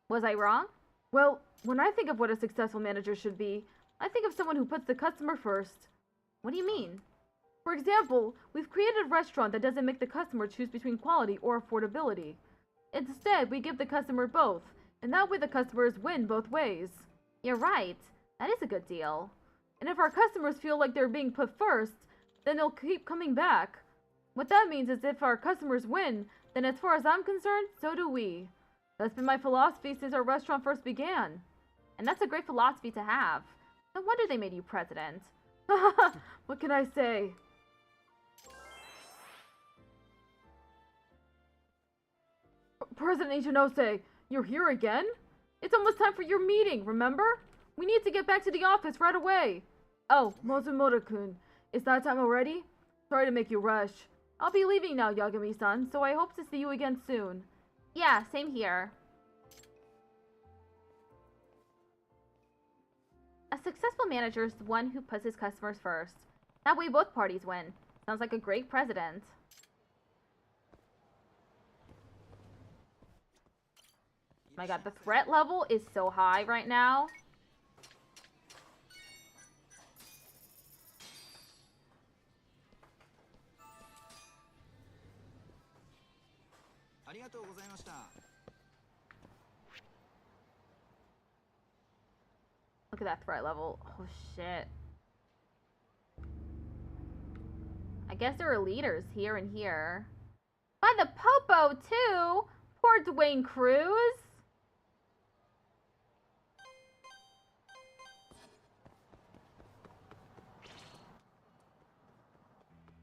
A: Was I wrong?
D: Well, when I think of what a successful manager should be, I think of someone who puts the customer first.
A: What do you mean?
D: For example, we've created a restaurant that doesn't make the customer choose between quality or affordability. Instead, we give the customer both, and that way the customers win both ways.
A: You're right. That is a good deal.
D: And if our customers feel like they're being put first, then they'll keep coming back. What that means is if our customers win, then as far as I'm concerned, so do we. That's been my philosophy since our restaurant first began.
A: And that's a great philosophy to have. No wonder they made you president.
D: What can I say? President Ichinose, you're here again? It's almost time for your meeting, remember? We need to get back to the office right away. Oh, Mozumoto-kun, is that time already? Sorry to make you rush. I'll be leaving now, Yagami-san, so I hope to see you again soon.
A: Yeah, same here. A successful manager is the one who puts his customers first. That way both parties win. Sounds like a great president. My god, the threat level is so high right now. Look at that threat level. Oh shit. I guess there are leaders here and here. By the popo too! Poor Dwayne Cruz!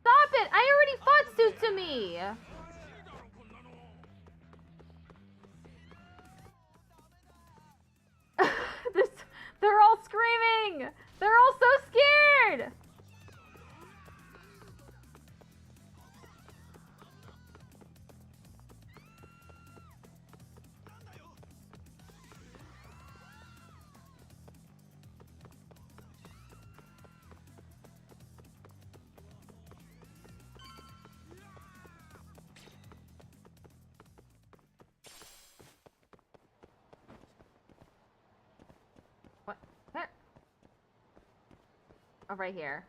A: Stop it! I already fought Sutsumi! They're all screaming! They're all so scared! Oh, right here.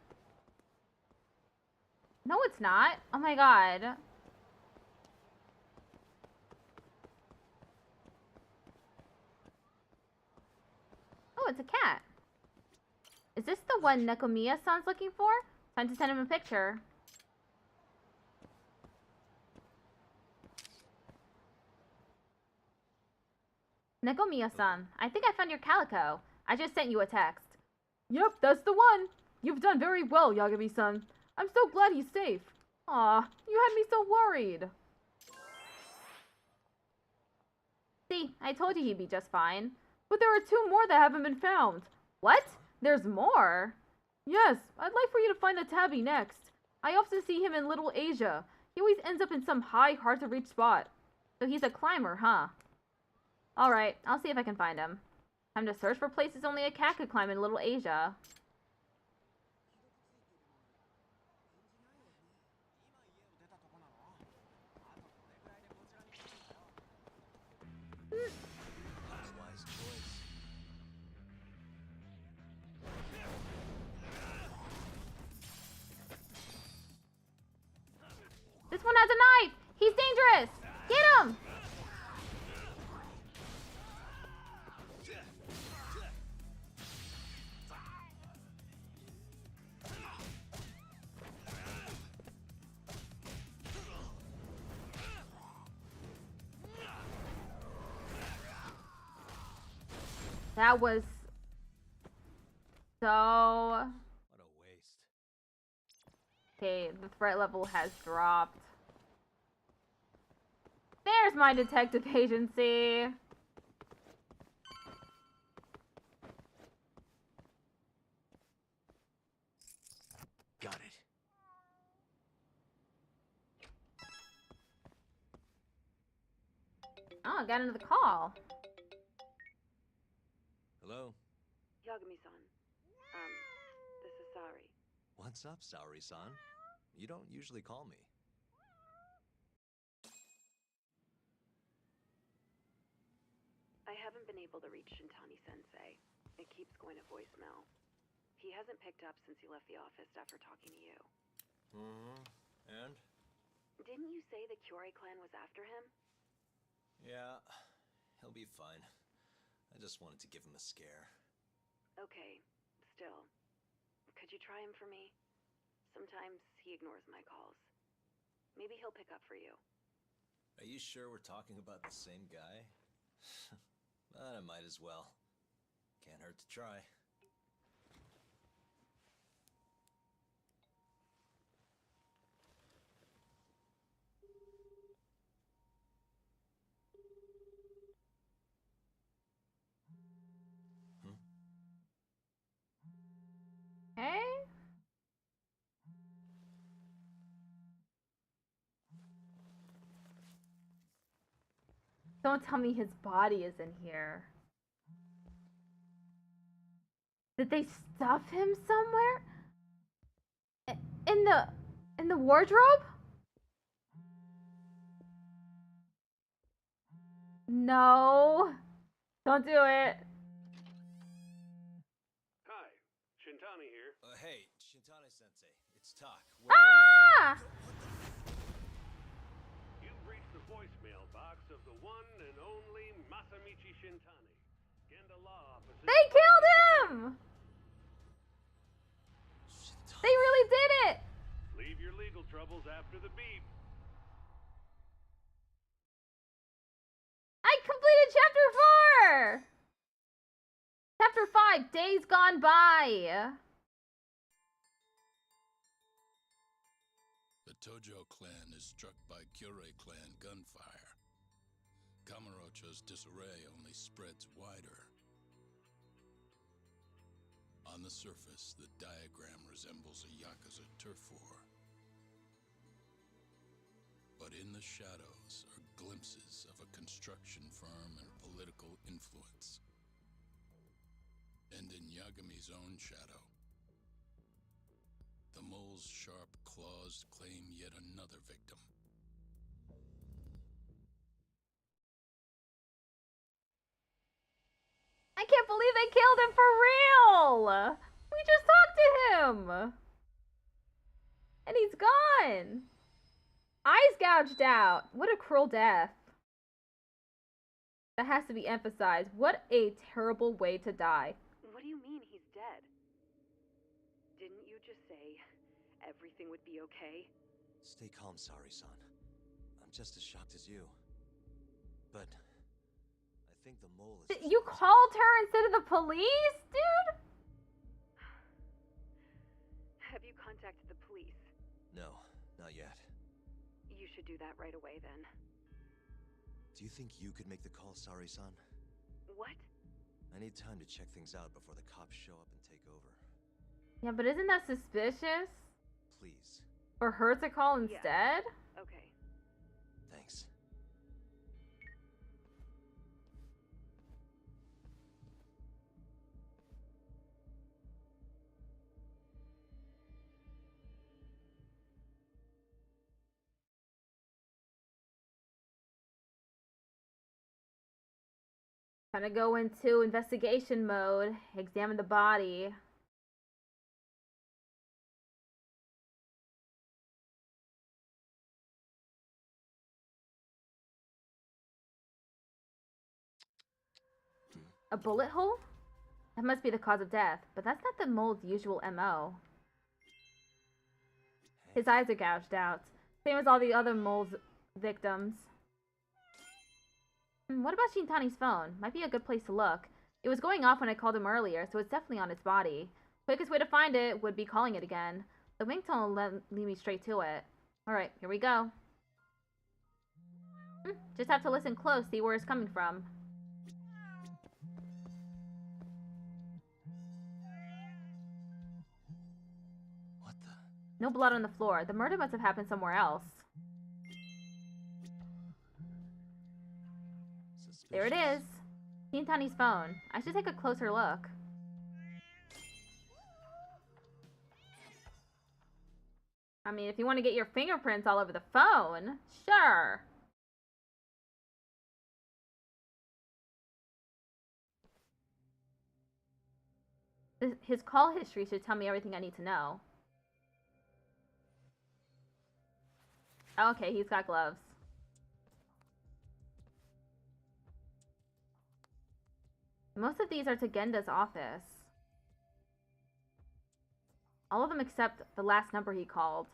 A: No, it's not. Oh my god. Oh, it's a cat. Is this the one Nekomiya-san's looking for? Time to send him a picture. Nekomiya-san, I think I found your calico. I just sent you a text.
D: Yep, that's the one. You've done very well, Yagami-san. I'm so glad he's safe. Aw, you had me so worried.
A: See, I told you he'd be just fine.
D: But there are 2 more that haven't been found.
A: What? There's more?
D: Yes, I'd like for you to find the tabby next. I often see him in Little Asia. He always ends up in some high, hard-to-reach spot.
A: So he's a climber, huh? Alright, I'll see if I can find him. Time to search for places only a cat could climb in Little Asia.
B: Wise choice.
A: This one has a knife! He's dangerous! Get him! That was so...
B: What a waste.
A: Okay, the threat level has dropped. There's my detective agency.
B: Got it.
A: Oh, I got another call.
B: Hello?
Q: Yagami-san. This is Sari.
B: What's up, Saori-san? You don't usually call me.
Q: I haven't been able to reach Shintani-sensei. It keeps going to voicemail. He hasn't picked up since he left the office after talking to you.
B: And?
Q: Didn't you say the Kyorei clan was after him?
B: Yeah, he'll be fine. I just wanted to give him a scare.
Q: Okay, still. Could you try him for me? Sometimes he ignores my calls. Maybe he'll pick up for you.
B: Are you sure we're talking about the same guy? But I might as well. Can't hurt to try.
A: Hey? Don't tell me his body is in here. Did they stuff him somewhere? In the wardrobe? No. Don't do it.
E: Hi, Shintani here.
B: Hey, Shintani-sensei, it's Tak.
A: Ah!
E: You've reached the voicemail box of the one and only Masamichi Shintani. Genda Law Office.
A: They killed him! They really did it!
E: Leave your legal troubles after the beep.
A: I completed chapter 4! Chapter 5, Days Gone By.
F: The Tojo clan is struck by Kyorei clan gunfire. Kamurocho's disarray only spreads wider. On the surface, the diagram resembles a yakuza turf war. But in the shadows are glimpses of a construction firm and political influence. And in Yagami's own shadow, the mole's sharp claws claim yet another victim.
A: I can't believe they killed him for real! We just talked to him! And he's gone! Eyes gouged out. What a cruel death. That has to be emphasized. What a terrible way to die.
Q: What do you mean he's dead? Didn't you just say everything would be okay?
B: Stay calm, Sari-san. I'm just as shocked as you. But I think the mole is...
A: You called her instead of the police, dude?
Q: Have you contacted the police?
B: No, not yet.
Q: You should do that right away then.
B: Do you think you could make the call, Sari-san?
Q: What?
B: I need time to check things out before the cops show up and take over.
A: Yeah, but isn't that suspicious?
B: Please.
A: For her to call instead?
Q: Yeah. Okay.
B: Thanks.
A: Kind of go into investigation mode, examine the body. A bullet hole? That must be the cause of death, but that's not the mole's usual MO. His eyes are gouged out, same as all the other mole's victims. What about Shintani's phone? Might be a good place to look. It was going off when I called him earlier, so it's definitely on its body. Quickest way to find it would be calling it again. The ringtone will lead me straight to it. Alright, here we go. Just have to listen close, see where it's coming from.
B: What the?
A: No blood on the floor. The murder must have happened somewhere else. There it is. Shintani's phone. I should take a closer look. I mean, if you want to get your fingerprints all over the phone, sure. His call history should tell me everything I need to know. Okay, he's got gloves. Most of these are to Genda's office. All of them except the last number he called.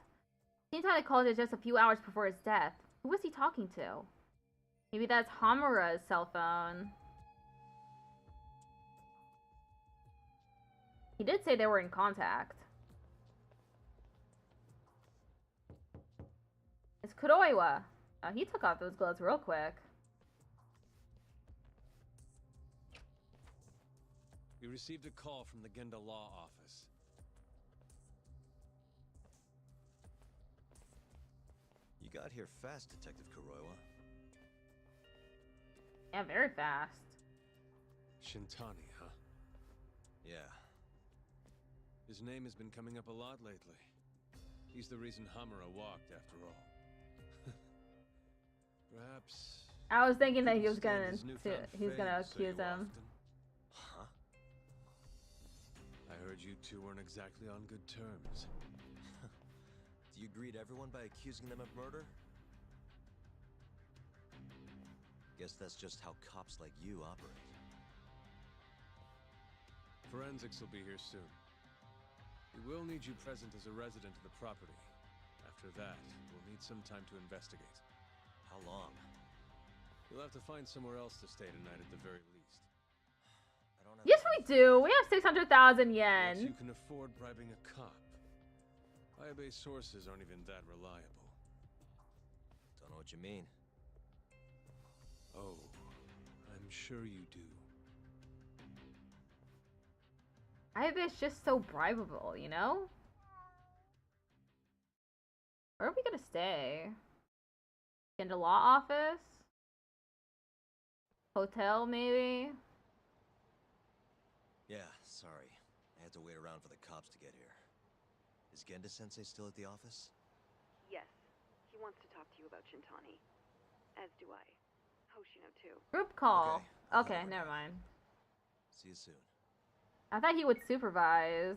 A: Shintani called it just a few hours before his death. Who was he talking to? Maybe that's Hamura's cell phone. He did say they were in contact. It's Kuroiwa. Oh, he took off those gloves real quick.
J: We received a call from the Genda Law Office.
B: You got here fast, Detective Kuroiwa.
A: Yeah, very fast.
J: Shintani, huh?
B: Yeah.
J: His name has been coming up a lot lately. He's the reason Hamura walked, after all. Perhaps...
A: I was thinking that he was gonna accuse him.
B: Huh?
J: I heard you two weren't exactly on good terms.
B: Do you greet everyone by accusing them of murder? Guess that's just how cops like you operate.
J: Forensics will be here soon. We will need you present as a resident of the property. After that, we'll need some time to investigate.
B: How long?
J: You'll have to find somewhere else to stay tonight at the very least.
B: I don't have
A: Yes, we do. We have 600,000 yen.
J: Yes, you can afford bribing a cop. Fire-based sources aren't even that reliable.
B: Don't know what you mean.
J: Oh, I'm sure you do.
A: It's just so bribable, you know? Where are we gonna stay? In the law office? Hotel, maybe?
B: Yeah, sorry. I had to wait around for the cops to get here. Is Genda-sensei still at the office?
Q: Yes. He wants to talk to you about Shintani. As do I. Hoshino too.
A: Group call. Okay, never mind.
B: See you soon.
A: I thought he would supervise.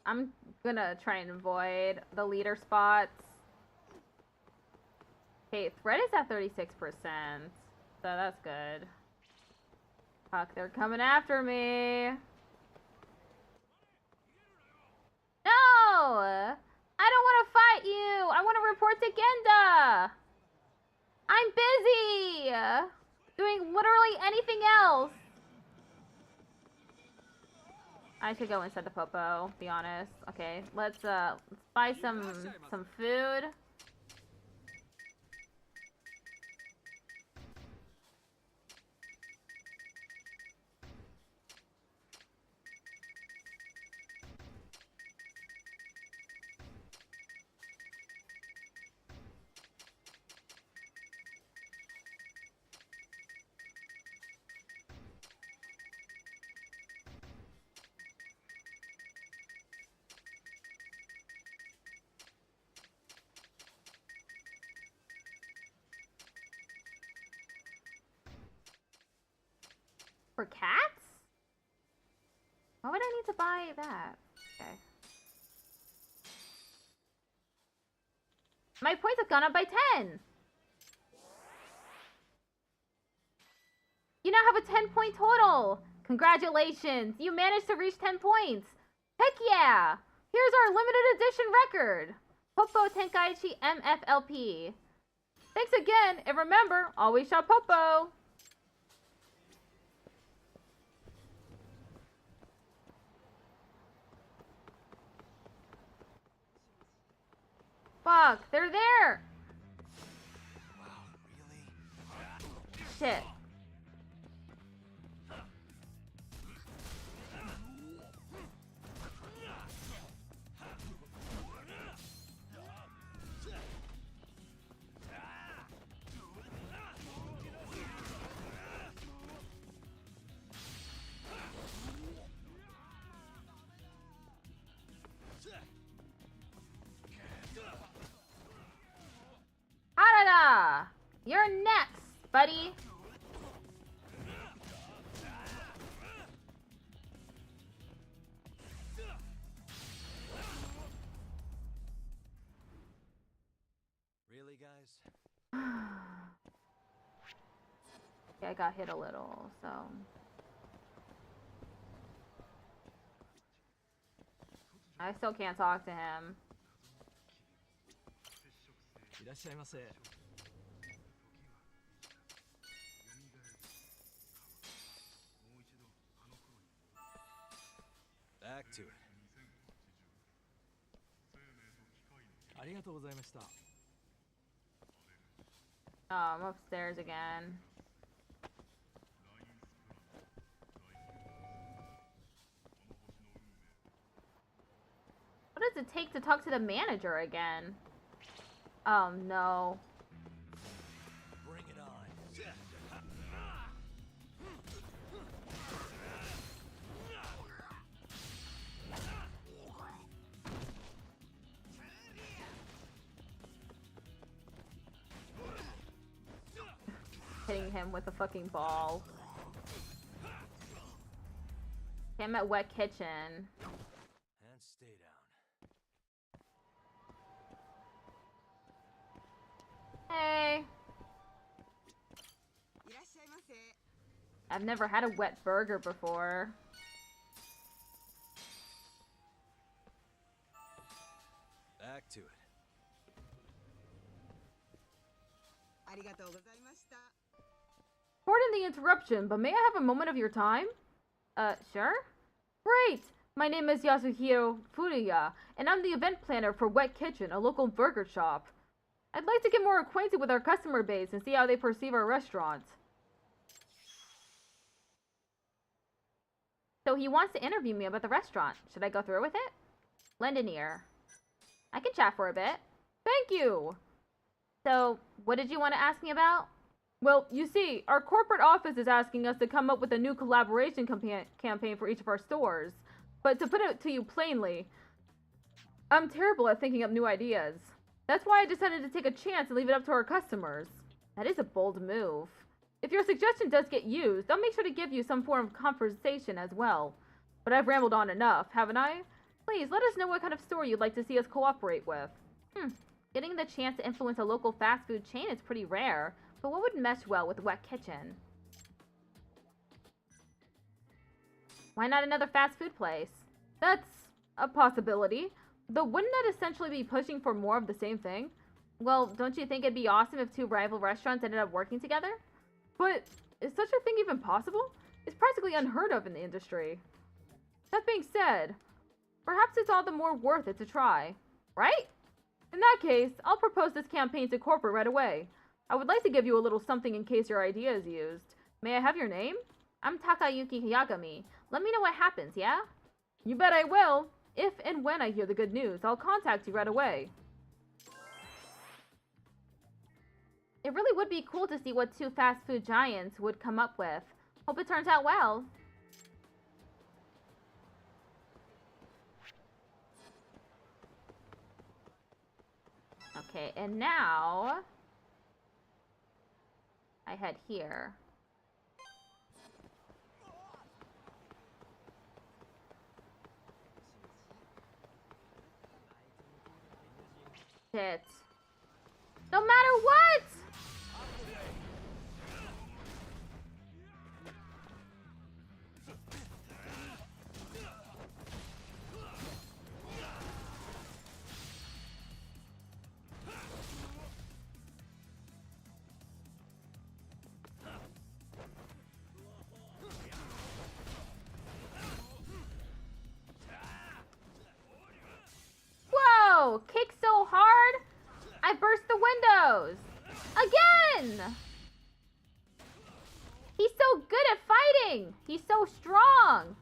A: I'm gonna try and avoid the leader spots. Okay, threat is at 36%, so that's good. Fuck, they're coming after me. No! I don't want to fight you! I want to report to Genda! I'm busy! Doing literally anything else. I should go inside the popo, be honest. Okay, let's buy some food. For cats? Why would I need to buy that? Okay. My points have gone up by 10! You now have a 10-point total! Congratulations! You managed to reach 10 points! Heck yeah! Here's our limited edition record! Popo Tenkaichi MFLP. Thanks again, and remember, always shop Popo! Fuck, they're there!
O: Wow, really?
A: Shit. Harada! You're next, buddy!
B: Really, guys?
A: Okay, I got hit a little, so... I still can't talk to him.
B: Back to it.
A: Oh, I'm upstairs again. What does it take to talk to the manager again? Oh no.
B: Bring it on.
A: Hitting him with a fucking ball. Okay, I'm at Wet Kitchen.
B: And stay down.
A: Hey. I've never had a wet burger before.
B: Back to it.
D: Pardon the interruption, but may I have a moment of your time?
A: Sure?
D: Great! My name is Yasuhiro Furuya, and I'm the event planner for Wet Kitchen, a local burger shop. I'd like to get more acquainted with our customer base and see how they perceive our restaurant.
A: So he wants to interview me about the restaurant. Should I go through with it? Lend an ear. I can chat for a bit.
D: Thank you!
A: So, what did you want to ask me about?
D: Well, you see, our corporate office is asking us to come up with a new collaboration campaign for each of our stores. But to put it to you plainly, I'm terrible at thinking up new ideas. That's why I decided to take a chance and leave it up to our customers.
A: That is a bold move.
D: If your suggestion does get used, I'll make sure to give you some form of compensation as well. But I've rambled on enough, haven't I?
A: Please, let us know what kind of store you'd like to see us cooperate with. Getting the chance to influence a local fast food chain is pretty rare, but what would mesh well with Wet Kitchen? Why not another fast food place?
D: That's a possibility. Though wouldn't that essentially be pushing for more of the same thing?
A: Well, don't you think it'd be awesome if two rival restaurants ended up working together?
D: But is such a thing even possible? It's practically unheard of in the industry. That being said, perhaps it's all the more worth it to try, right? In that case, I'll propose this campaign to corporate right away. I would like to give you a little something in case your idea is used. May I have your name?
A: I'm Takayuki Hayagami. Let me know what happens, yeah?
D: You bet I will. If and when I hear the good news, I'll contact you right away.
A: It really would be cool to see what two fast food giants would come up with. Hope it turns out well. Okay, and now I head here. Shit. No matter what! Whoa! Kick so hard, I burst the windows! Again! He's so good at fighting! He's so strong!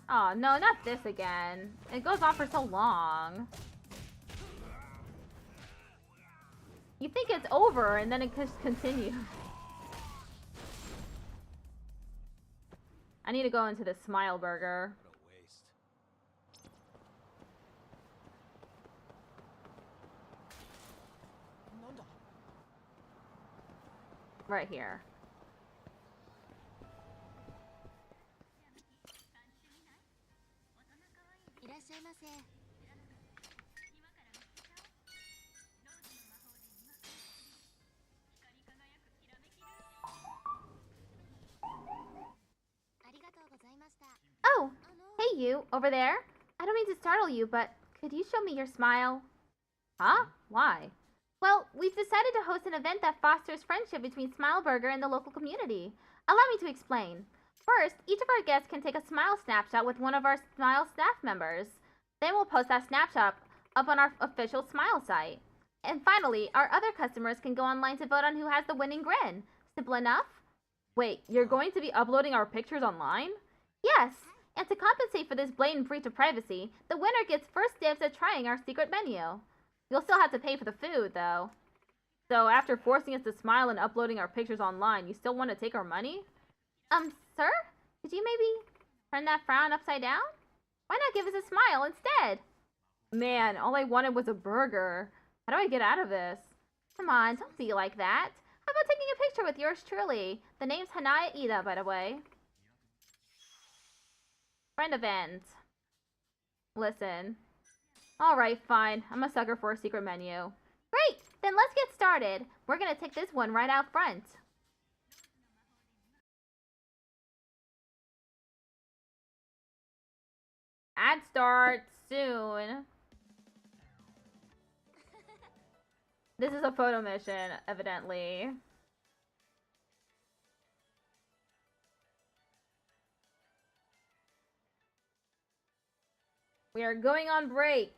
A: Oh, no, not this again. It goes on for so long. You think it's over, and then it just continues. I need to go into the Smile Burger. Right here. Oh, hey you, over there. I don't mean to startle you, but could you show me your smile? Huh? Why? Well, we've decided to host an event that fosters friendship between Smileburger and the local community. Allow me to explain. First, each of our guests can take a smile snapshot with one of our Smile staff members. Then we'll post that snapshot up on our official Smile site. And finally, our other customers can go online to vote on who has the winning grin. Simple enough?
D: Wait, you're going to be uploading our pictures online?
C: Yes, and to compensate for this blatant breach of privacy, the winner gets first dibs at trying our secret menu. You'll still have to pay for the food, though.
D: So after forcing us to smile and uploading our pictures online, you still want to take our money?
C: Sir? Could you maybe turn that frown upside down? Why not give us a smile instead?
D: Man, all I wanted was a burger. How do I get out of this?
C: Come on, don't be like that. How about taking a picture with yours truly? The name's Hanaya Ida, by the way. Friend event.
D: Listen. Alright, fine. I'm a sucker for a secret menu.
C: Great! Then let's get started. We're gonna take this one right out front.
A: Ad starts soon.
D: This is a photo mission, evidently.
A: We are going on break.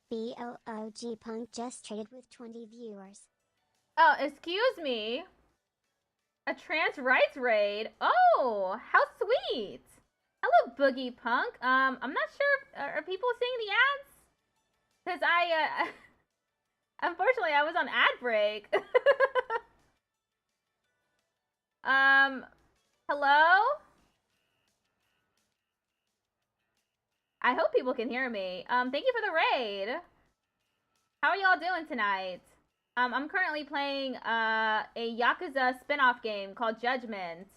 K: BOOG Punk just traded with 20 viewers.
A: Oh, excuse me. A trans rights raid. Oh, how sweet. Hello, Boogie Punk. I'm not sure if are people seeing the ads? Because unfortunately, I was on ad break. Hello? I hope people can hear me. Thank you for the raid. How are y'all doing tonight? I'm currently playing a Yakuza spin-off game called Judgment.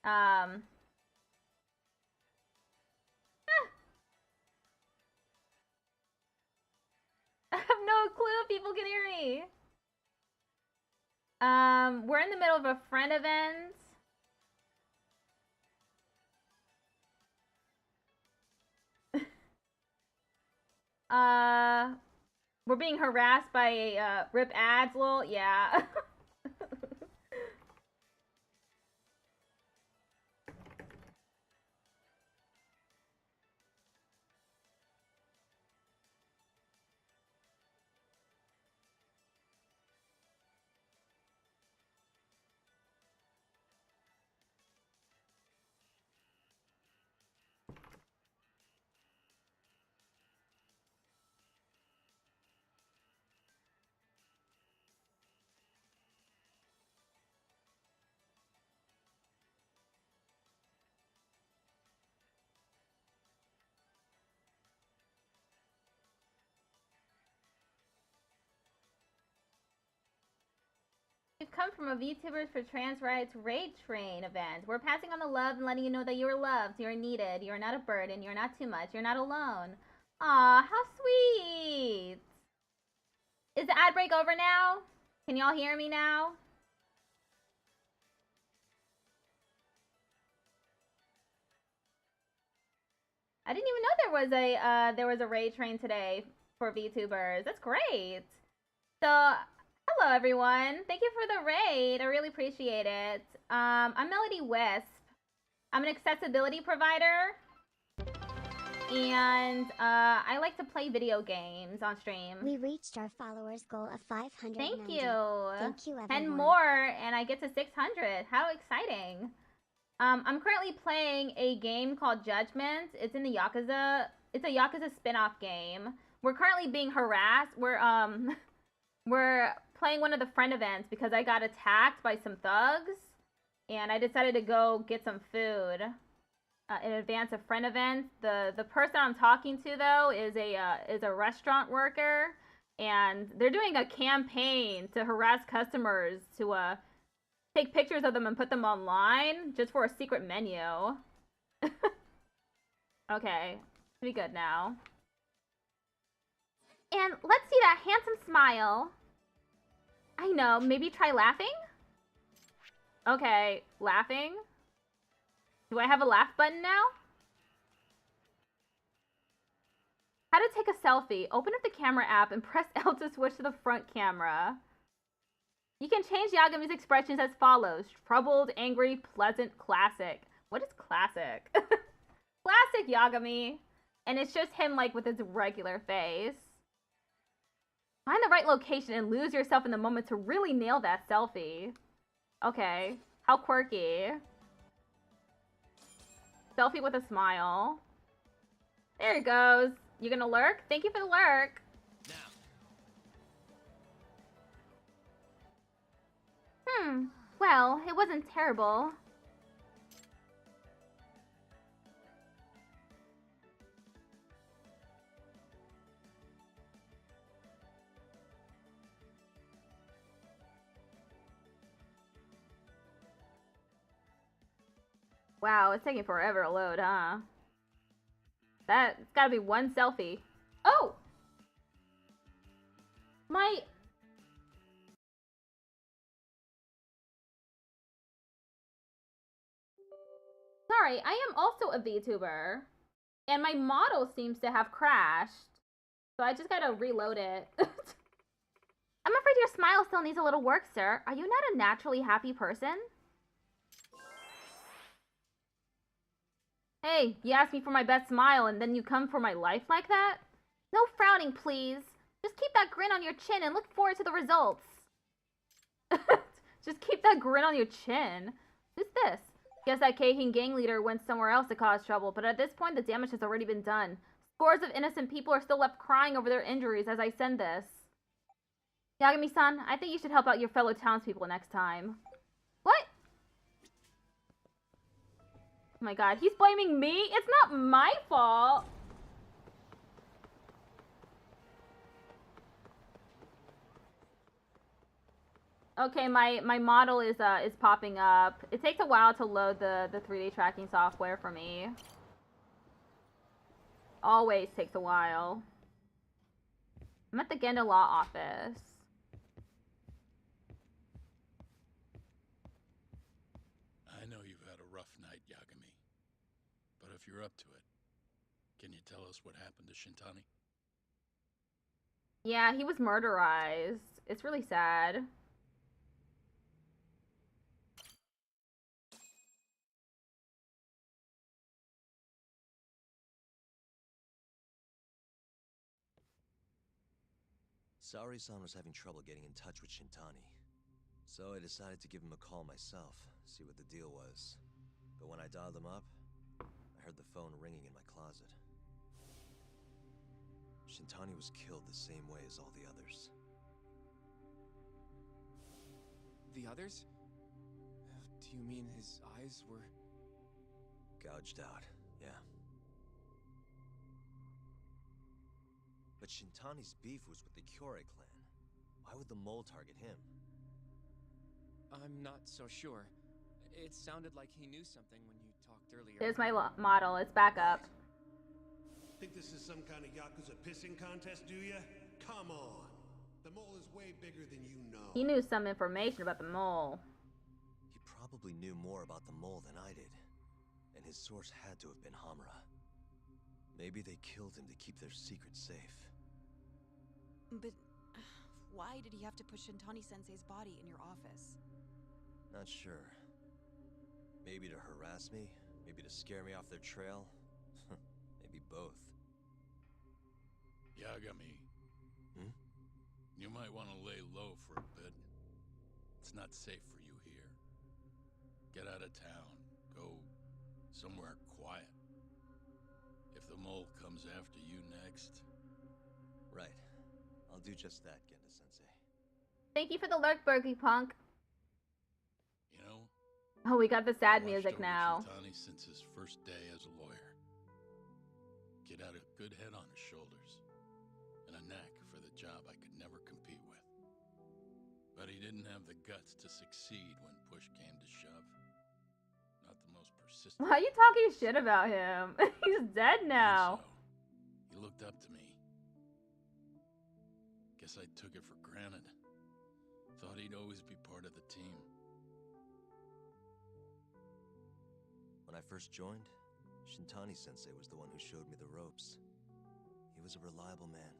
A: I have no clue if people can hear me. We're in the middle of a friend event. We're being harassed by a rip ads, lol. Yeah. We've come from a VTubers for Trans Rights Raid Train event. We're passing on the love and letting you know that you are loved, you are needed, you are not a burden, you're not too much, you're not alone. Aw, how sweet! Is the ad break over now? Can y'all hear me now? I didn't even know there was a raid train today for VTubers. That's great. So, hello everyone. Thank you for the raid. I really appreciate it. I'm Melody Wisp. I'm an accessibility provider. And I like to play video games on stream.
K: We reached our followers goal of 590.
A: Thank you.
K: Thank you, everyone.
A: 10 more and I get to 600. How exciting. I'm currently playing a game called Judgment. It's in the Yakuza. It's a Yakuza spin-off game. We're currently being harassed. We're playing one of the friend events because I got attacked by some thugs. And I decided to go get some food in advance of friend events. The person I'm talking to though is a restaurant worker, and they're doing a campaign to harass customers to take pictures of them and put them online just for a secret menu. Okay, be good now.
C: And let's see that handsome smile.
A: I know, maybe try laughing? Okay, laughing? Do I have a laugh button now? How to take a selfie. Open up the camera app and press L to switch to the front camera. You can change Yagami's expressions as follows. Troubled, angry, pleasant, classic. What is classic? Classic Yagami. And it's just him like with his regular face. Find the right location and lose yourself in the moment to really nail that selfie. Okay. How quirky. Selfie with a smile. There it goes. You gonna lurk? Thank you for the lurk.
C: Well, it wasn't terrible.
A: Wow, it's taking forever to load, huh? That's gotta be one selfie. Oh! My... Sorry, I am also a VTuber. And my model seems to have crashed. So I just gotta reload it.
C: I'm afraid your smile still needs a little work, sir. Are you not a naturally happy person?
A: Hey, you asked me for my best smile and then you come for my life like that? No frowning, please. Just keep that grin on your chin and look forward to the results. Just keep that grin on your chin. Who's this? Guess that Keihin gang leader went somewhere else to cause trouble, but at this point the damage has already been done. Scores of innocent people are still left crying over their injuries as I send this. Yagami-san, I think you should help out your fellow townspeople next time. What? Oh my god, he's blaming me? It's not my fault! Okay, my model is popping up. It takes a while to load the 3D tracking software for me. Always takes a while. I'm at the Genda Law office.
F: I know you've had a rough night, Yagami. But if you're up to it, can you tell us what happened to Shintani?
A: Yeah, he was murderized. It's really sad.
B: Saori-san was having trouble getting in touch with Shintani. So I decided to give him a call myself, see what the deal was. But when I dialed him up, I heard the phone ringing in my closet. Shintani was killed the same way as all the others.
R: The others? Do you mean his eyes were...
B: Gouged out, yeah. But Shintani's beef was with the Kyorei clan. Why would the mole target him?
R: I'm not so sure. It sounded like he knew something when you talked earlier.
A: There's my model. It's back up.
E: Think this is some kind of yakuza pissing contest, do ya? Come on. The mole is way bigger than you know.
A: He knew some information about the mole.
B: He probably knew more about the mole than I did. And his source had to have been Hamura. Maybe they killed him to keep their secret safe.
P: But why did he have to put Shintani-sensei's body in your office?
B: Not sure. Maybe to harass me? Maybe to scare me off their trail? Maybe both.
F: Yagami.
B: Hmm?
F: You might want to lay low for a bit. It's not safe for you here. Get out of town. Go somewhere quiet. If the mole comes after you next...
B: Right. I'll do just that, Genda-sensei.
A: Thank you for the lurk, Berkeley Punk.
F: You know...
A: Oh, we got the sad
F: I've
A: music
F: watched over
A: now.
F: Shintani since his first day as a lawyer. Kid had a good head on his shoulders. And a knack for the job I could never compete with. But he didn't have the guts to succeed when push came to shove. Not the most persistent.
A: Why are you talking shit about him? He's dead now.
F: He looked up to me. Guess I took it for granted. Thought he'd always be part of the team.
B: When I first joined, Shintani-sensei was the one who showed me the ropes. He was a reliable man.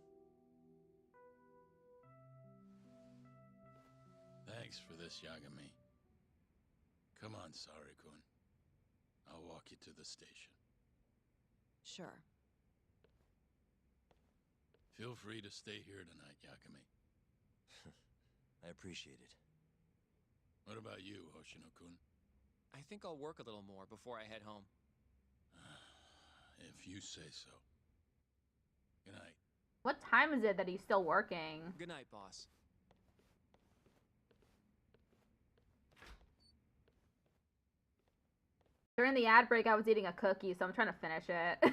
F: Thanks for this, Yagami. Come on, Sari-kun. I'll walk you to the station.
P: Sure.
F: Feel free to stay here tonight, Yagami.
B: I appreciate it.
F: What about you, Hoshino-kun?
R: I think I'll work a little more before I head home.
F: If you say so. Good night.
A: What time is it that he's still working?
R: Good night, boss.
A: During the ad break, I was eating a cookie, so I'm trying to finish it.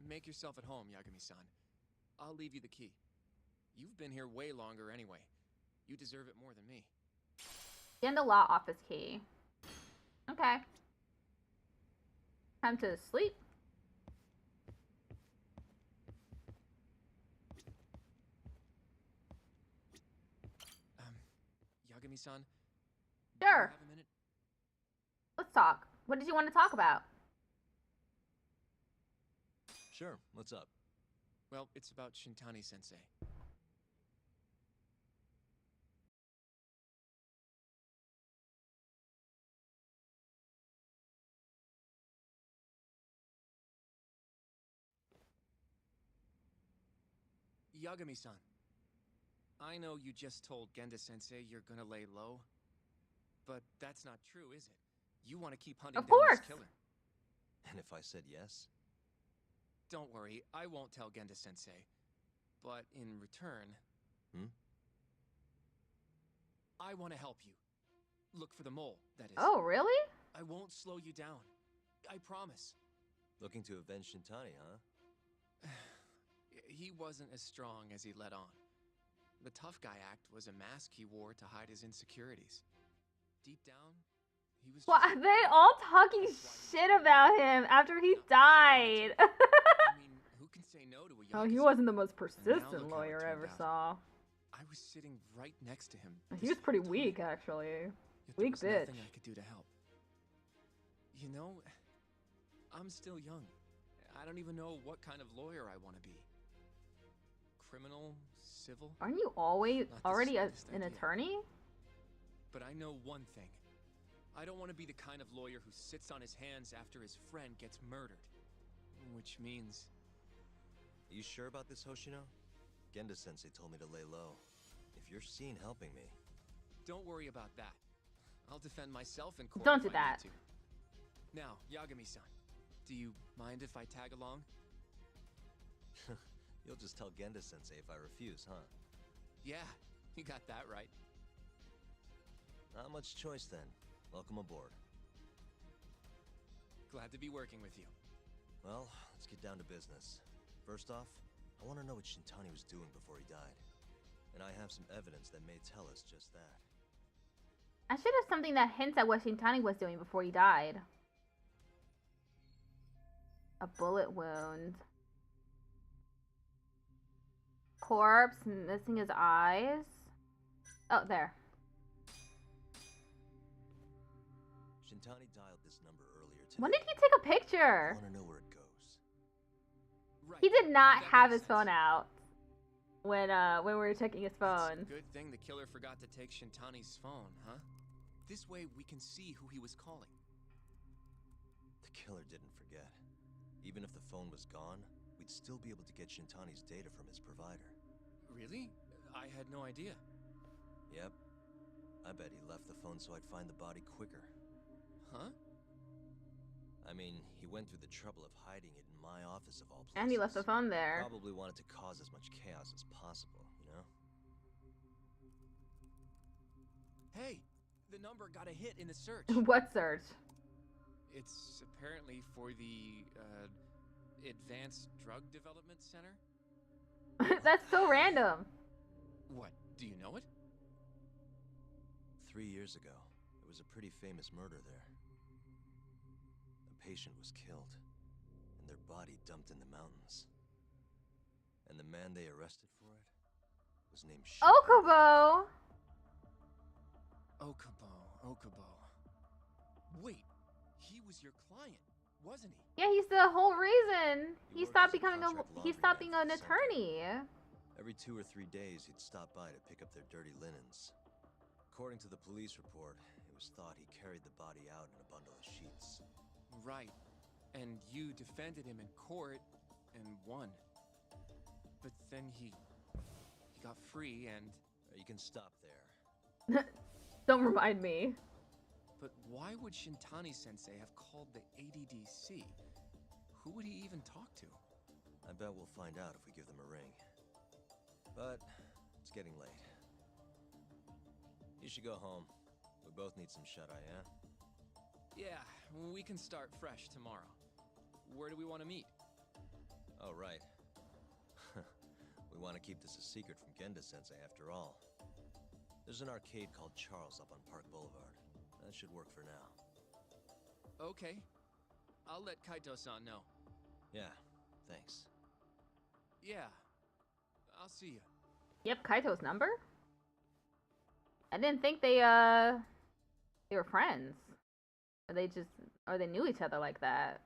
R: Make yourself at home, Yagami-san. I'll leave you the key. You've been here way longer anyway. You deserve it more than me.
A: In the law office key. Okay. Time to sleep.
R: Yagami-san?
A: Sure.
R: Have a minute?
A: Let's talk. What did you want to talk about?
B: Sure, what's up?
R: Well, it's about Shintani-sensei. Yagami-san, I know you just told Genda-sensei you're gonna lay low, but that's not true, is it? You want to keep hunting
A: Of
R: down
A: course.
R: this killer.
B: And if I said yes?
R: Don't worry, I won't tell Genda-sensei. But in return... I want to help you. Look for the mole, that is.
A: Oh, really?
R: I won't slow you down. I promise.
B: Looking to avenge Shintani, huh?
R: He wasn't as strong as he let on. The tough guy act was a mask he wore to hide his insecurities. Deep down, he was
A: Why are they all talking shit about him after he died?
R: I mean, who can say no to a
A: Oh, he
R: yakuza?
A: wasn't the most
R: And now look
A: persistent
R: how it
A: lawyer I
R: turned
A: ever
R: out.
A: saw.
R: I was sitting right next to him.
A: He was pretty weak, actually.
R: Yet there
A: Weak
R: was
A: bitch.
R: nothing I could do to help. You know, I'm still young. I don't even know what kind of lawyer I want to be. Criminal, civil.
A: Aren't you always
R: Not the
A: already
R: slightest
A: an
R: idea.
A: attorney?
R: But I know one thing. I don't want to be the kind of lawyer who sits on his hands after his friend gets murdered. Which means...
B: You sure about this, Hoshino? Genda-sensei told me to lay low. If you're seen helping me...
R: Don't worry about that. I'll defend myself in court.
A: Don't
R: if
A: do
R: I
A: that.
R: need to. Now, Yagami-san, do you mind if I tag along?
B: You'll just tell Genda-sensei if I refuse, huh?
R: Yeah, you got that right.
B: Not much choice then. Welcome aboard.
R: Glad to be working with you.
B: Well, let's get down to business. First off, I want to know what Shintani was doing before he died. And I have some evidence that may tell us just that.
A: I should have something that hints at what Shintani was doing before he died. A bullet wound. Corpse, missing his eyes. Oh, there.
B: Shintani dialed this number earlier today.
A: When did he take a picture?
B: I want to know where it goes.
R: Right.
A: He did not
R: that
A: have
R: makes
A: his phone
R: sense.
A: out when we were checking his phone.
R: It's a good thing the killer forgot to take Shintani's phone, huh? This way we can see who he was calling.
B: The killer didn't forget. Even if the phone was gone, we'd still be able to get Shintani's data from his provider.
R: Really? I had no idea.
B: Yep. I bet he left the phone so I'd find the body quicker.
R: Huh?
B: I mean, he went through the trouble of hiding it in my office of all places.
A: And he left the phone there.
B: Probably wanted to cause as much chaos as possible, you know?
R: Hey, the number got a hit in the search.
A: What search?
R: It's apparently for the, Advanced Drug Development Center?
A: That's so random.
R: What, do you know it?
B: 3 years ago, there was a pretty famous murder there. A patient was killed, and their body dumped in the mountains. And the man they arrested for it was named
A: Okubo!
R: Okubo. Wait, he was your client, wasn't he?
A: Yeah, he's the whole reason he
B: worked
A: stopped
B: as a
A: becoming
B: contract
A: he
B: laundry
A: stopped
B: man
A: being
B: for
A: an
B: the center.
A: attorney.
B: Every 2 or 3 days, he'd stop by to pick up their dirty linens. According to the police report, it was thought he carried the body out in a bundle of sheets.
R: Right. And you defended him in court and won. But then he got free and...
B: You can stop there.
A: Don't remind me.
R: But why would Shintani-sensei have called the ADDC? Who would he even talk to?
B: I bet we'll find out if we give them a ring. But it's getting late. You should go home. We both need some shut-eye, yeah?
R: Yeah, we can start fresh tomorrow. Where do we want to meet?
B: Oh, right. We want to keep this a secret from Genda-sensei after all. There's an arcade called Charles up on Park Boulevard. That should work for now.
R: Okay. I'll let Kaito-san know.
B: Yeah, thanks.
R: Yeah. I'll see you.
A: Yep, Kaito's number? I didn't think they were friends. Or they knew each other like that.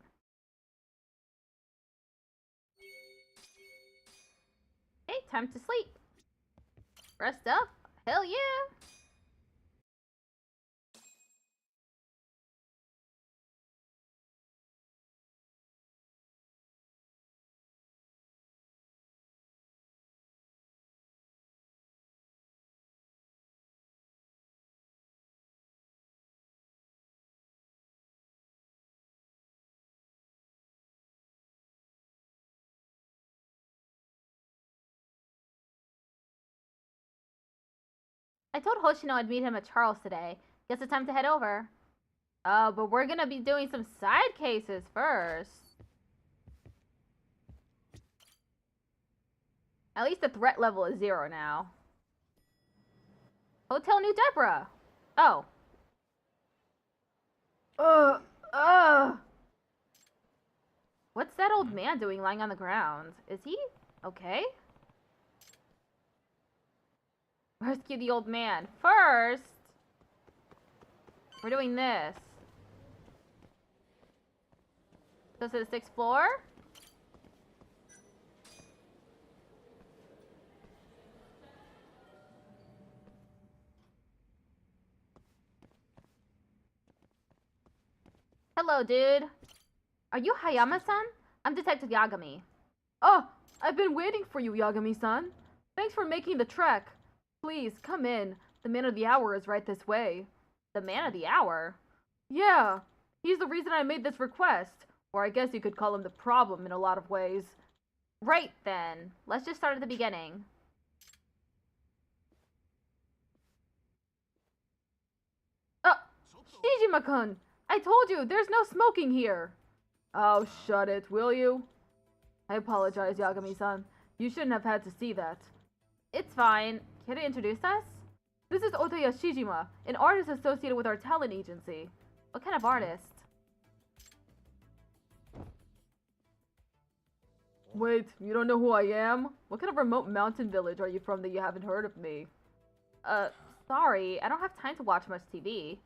A: Hey, time to sleep. Rest up. Hell yeah. I told Hoshino I'd meet him at Charles today. Guess it's time to head over. But we're gonna be doing some side cases first. At least the threat level is 0 now. Hotel New Deborah. Oh. What's that old man doing lying on the ground? Is he okay? Rescue the old man. First, we're doing this. Go to the 6th floor. Hello, dude. Are you Hayama-san? I'm Detective Yagami.
D: Oh, I've been waiting for you, Yagami-san. Thanks for making the trek. Please, come in. The man of the hour is right this way.
A: The man of the hour?
D: Yeah, he's the reason I made this request. Or I guess you could call him the problem in a lot of ways.
A: Right then. Let's just start at the beginning.
D: Shijima-kun! I told you, there's no smoking here! Oh, shut it, will you? I apologize, Yagami-san. You shouldn't have had to see that.
A: It's fine. Can you introduce us?
D: This is Otoya Shijima, an artist associated with our talent agency.
A: What kind of artist?
D: Wait, you don't know who I am? What kind of remote mountain village are you from that you haven't heard of me?
A: Sorry. I don't have time to watch much TV.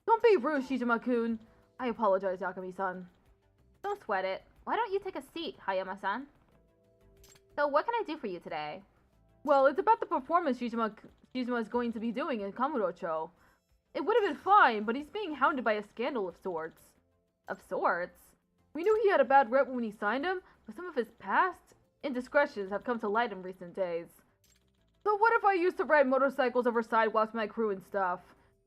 D: Don't be rude, Shijima-kun. I apologize, Yagami-san.
A: Don't sweat it. Why don't you take a seat, Hayama-san? So what can I do for you today?
D: Well, it's about the performance Shijima is going to be doing in Kamurocho. It would have been fine, but he's being hounded by a scandal of sorts.
A: Of sorts?
D: We knew he had a bad rep when we signed him, but some of his past indiscretions have come to light in recent days. So what if I used to ride motorcycles over sidewalks with my crew and stuff?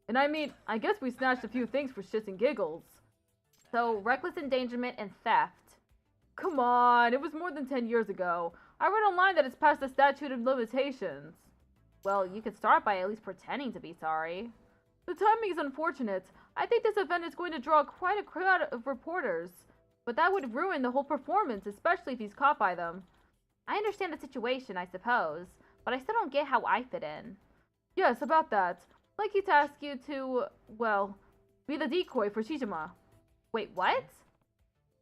D: And I mean, I guess we snatched a few things for shits and giggles.
A: So, reckless endangerment and theft.
D: Come on, it was more than 10 years ago. I read online that it's past the statute of limitations.
A: Well, you could start by at least pretending to be sorry.
D: The timing is unfortunate. I think this event is going to draw quite a crowd of reporters. But that would ruin the whole performance, especially if he's caught by them.
A: I understand the situation, I suppose, but I still don't get how I fit in.
D: Yes, about that. I'd like you to ask you to, well, be the decoy for Shijima.
A: Wait, what?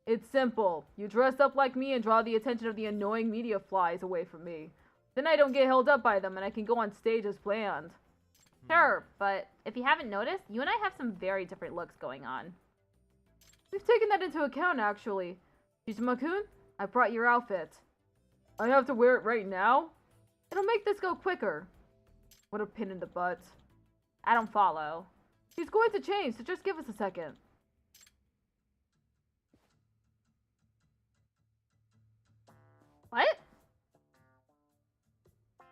D: It's simple. You dress up like me and draw the attention of the annoying media flies away from me. Then I don't get held up by them and I can go on stage as planned.
A: Sure, but if you haven't noticed, you and I have some very different looks going on.
D: We've taken that into account, actually. Shijima-kun, I brought your outfit. I have to wear it right now? It'll make this go quicker. What a pin in the butt.
A: I don't follow.
D: He's going to change, so just give us a second.
A: What?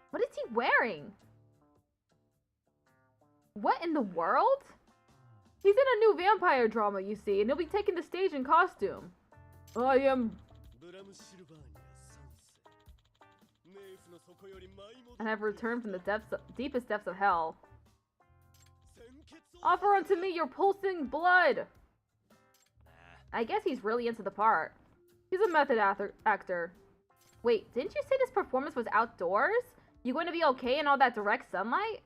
A: What is he wearing? What in the world?
D: He's in a new vampire drama, you see, and he'll be taking the stage in costume. I am...
A: And I've returned from the deepest depths of hell.
D: Offer unto me your pulsing blood!
A: I guess he's really into the part.
D: He's a method actor.
A: Wait, didn't you say this performance was outdoors? You going to be okay in all that direct sunlight?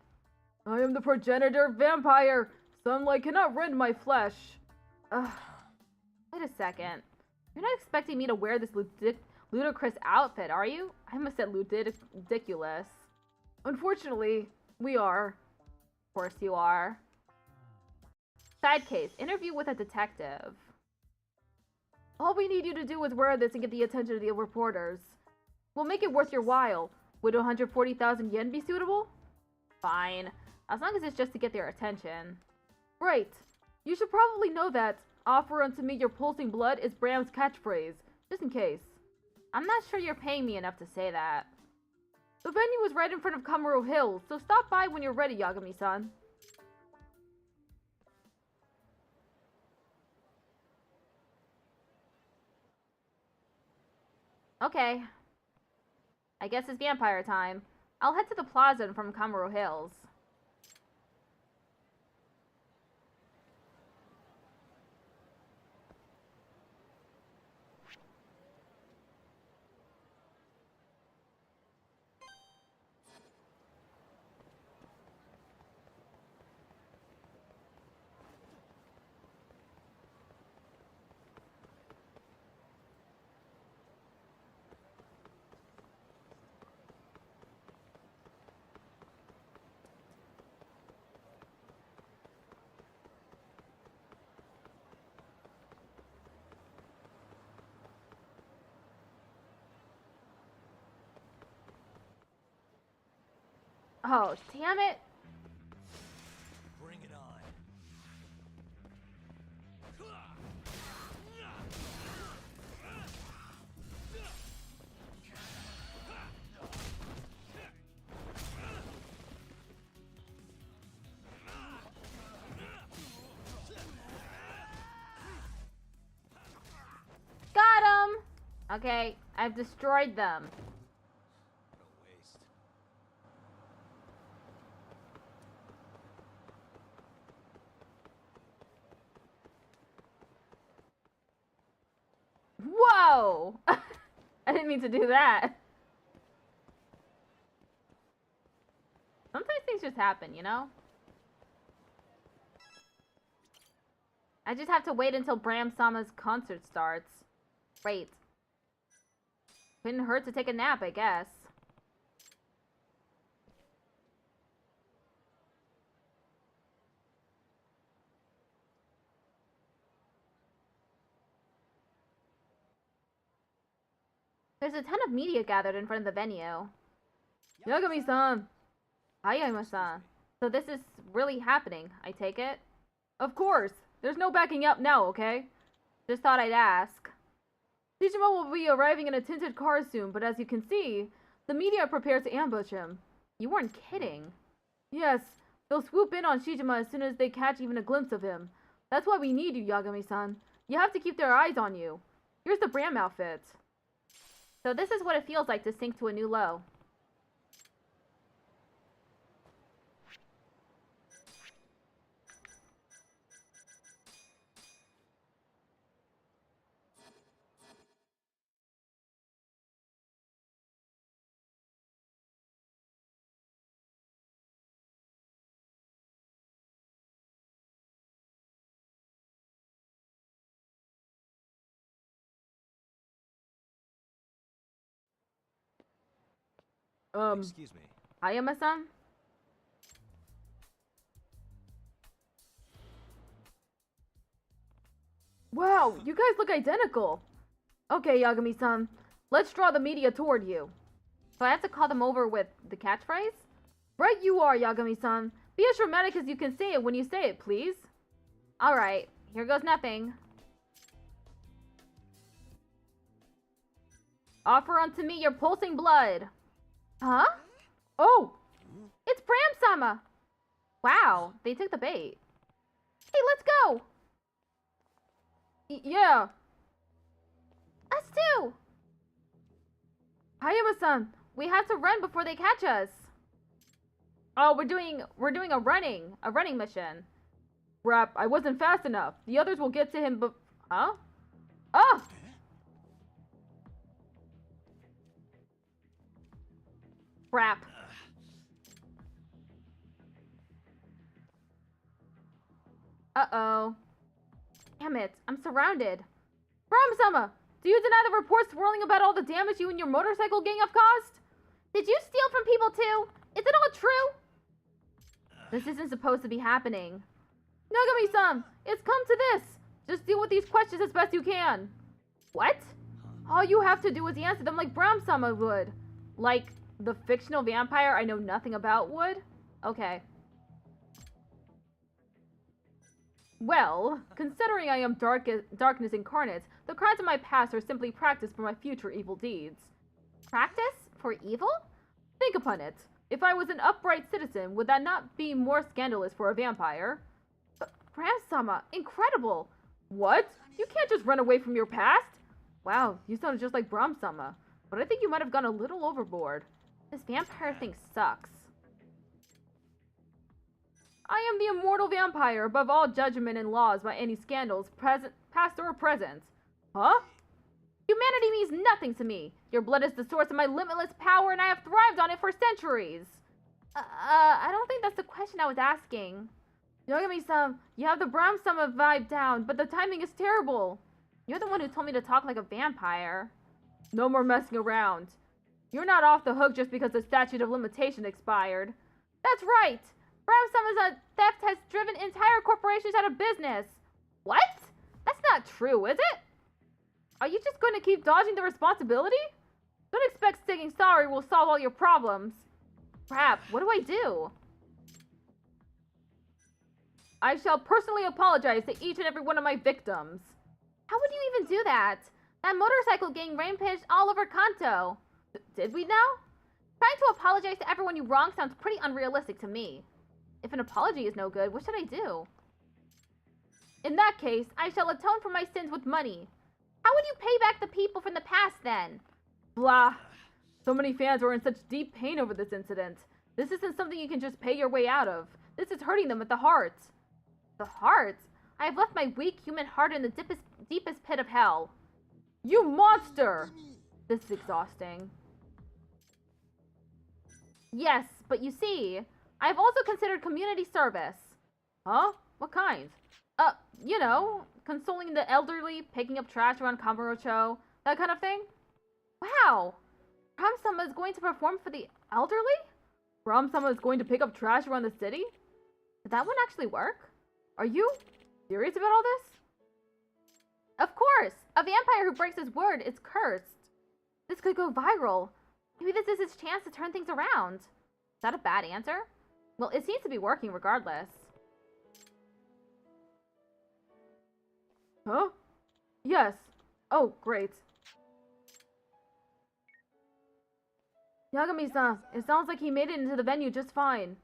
D: I am the progenitor vampire. Sunlight cannot rend my flesh.
A: Ugh. Wait a second. You're not expecting me to wear this ludicrous outfit, are you? I must have ridiculous.
D: Unfortunately, we are.
A: Of course you are. Side case. Interview with a detective.
D: All we need you to do is wear this and get the attention of the reporters. We'll make it worth your while. Would 140,000 yen be suitable?
A: Fine. As long as it's just to get their attention.
D: Right. You should probably know that offer unto me your pulsing blood is Bram's catchphrase, just in case.
A: I'm not sure you're paying me enough to say that.
D: The venue is right in front of Kamuro Hills, so stop by when you're ready, Yagami-san.
A: Okay. I guess it's vampire time. I'll head to the plaza from Kamuro Hills. Oh, damn it.
B: Bring it on.
A: Got him! Okay, I've destroyed them.
B: What a waste.
A: Whoa! I didn't mean to do that. Sometimes things just happen, you know? I just have to wait until Bram-sama's concert starts. Great. Couldn't hurt to take a nap, I guess. There's a ton of media gathered in front of the venue.
D: Yagami-san!
A: Hi, Yagami-san. So this is really happening, I take it?
D: Of course! There's no backing up now, okay?
A: Just thought I'd ask.
D: Shijima will be arriving in a tinted car soon, but as you can see, the media are prepared to ambush him.
A: You weren't kidding.
D: Yes, they'll swoop in on Shijima as soon as they catch even a glimpse of him. That's why we need you, Yagami-san. You have to keep their eyes on you. Here's the Bram outfit.
A: So this is what it feels like to sink to a new low.
B: Excuse me.
A: Hayama-san?
D: Wow, you guys look identical. Okay, Yagami-san, let's draw the media toward you.
A: So I have to call them over with the catchphrase?
D: Right you are, Yagami-san. Be as dramatic as you can say it when you say it, please.
A: Alright, here goes nothing. Offer unto me your pulsing blood.
D: Huh? Oh!
A: It's Bram-sama! Wow, they took the bait. Hey, let's go!
D: Yeah.
A: Us too!
D: Hayama-san,
A: we have to run before they catch us. Oh, we're doing a running mission.
D: Crap, I wasn't fast enough. The others will get to him huh? Ah!
A: Crap. Uh-oh. Damn it, I'm surrounded.
D: Bram-sama, do you deny the reports swirling about all the damage you and your motorcycle gang have caused?
A: Did you steal from people too? Is it all true? This isn't supposed to be happening.
D: Nagami-san, it's come to this. Just deal with these questions as best you can.
A: What?
D: All you have to do is answer them like Bram-sama would.
A: Like the fictional vampire I know nothing about would? Okay.
D: Well, considering I am darkness incarnate, the crimes of my past are simply practice for my future evil deeds.
A: Practice? For evil?
D: Think upon it. If I was an upright citizen, would that not be more scandalous for a vampire?
A: Bram-sama, incredible!
D: What? You can't just run away from your past? Wow, you sounded just like Bram-sama, but I think you might have gone a little overboard.
A: This vampire thing sucks.
D: I am the immortal vampire, above all judgment and laws by any scandals, past or present. Huh?
A: Humanity means nothing to me. Your blood is the source of my limitless power, and I have thrived on it for centuries. I don't think that's the question I was asking.
D: Yagami-san, you have the Bram-sama vibe down, but the timing is terrible.
A: You're the one who told me to talk like a vampire.
D: No more messing around. You're not off the hook just because the statute of limitation expired.
A: That's right! Bram-sama's theft has driven entire corporations out of business. What? That's not true, is it?
D: Are you just going to keep dodging the responsibility? Don't expect saying sorry will solve all your problems. Crap, what do I do? I shall personally apologize to each and every one of my victims.
C: How would you even do that? That motorcycle gang rampaged all over Kanto.
D: Did we now?
C: Trying to apologize to everyone you wronged sounds pretty unrealistic to me.
D: If an apology is no good, what should I do? In that case, I shall atone for my sins with money.
C: How would you pay back the people from the past then?
D: Blah. So many fans are in such deep pain over this incident. This isn't something you can just pay your way out of. This is hurting them at the heart.
C: The heart? I have left my weak human heart in the deepest pit of hell.
D: You monster! This is exhausting.
C: Yes, but you see, I've also considered community service.
D: Huh? What kind? You know, consoling the elderly, picking up trash around Kamurocho, that kind of thing.
C: Wow! Ram-sama is going to perform for the elderly?
D: Ram-sama is going to pick up trash around the city?
C: Did that one actually work?
D: Are you serious about all this?
C: Of course! A vampire who breaks his word is cursed. This could go viral. Maybe this is his chance to turn things around. Is that a bad answer?
D: Well, it seems to be working regardless. Huh? Yes. Oh, great. Yagami-san, it sounds like he made it into the venue just fine.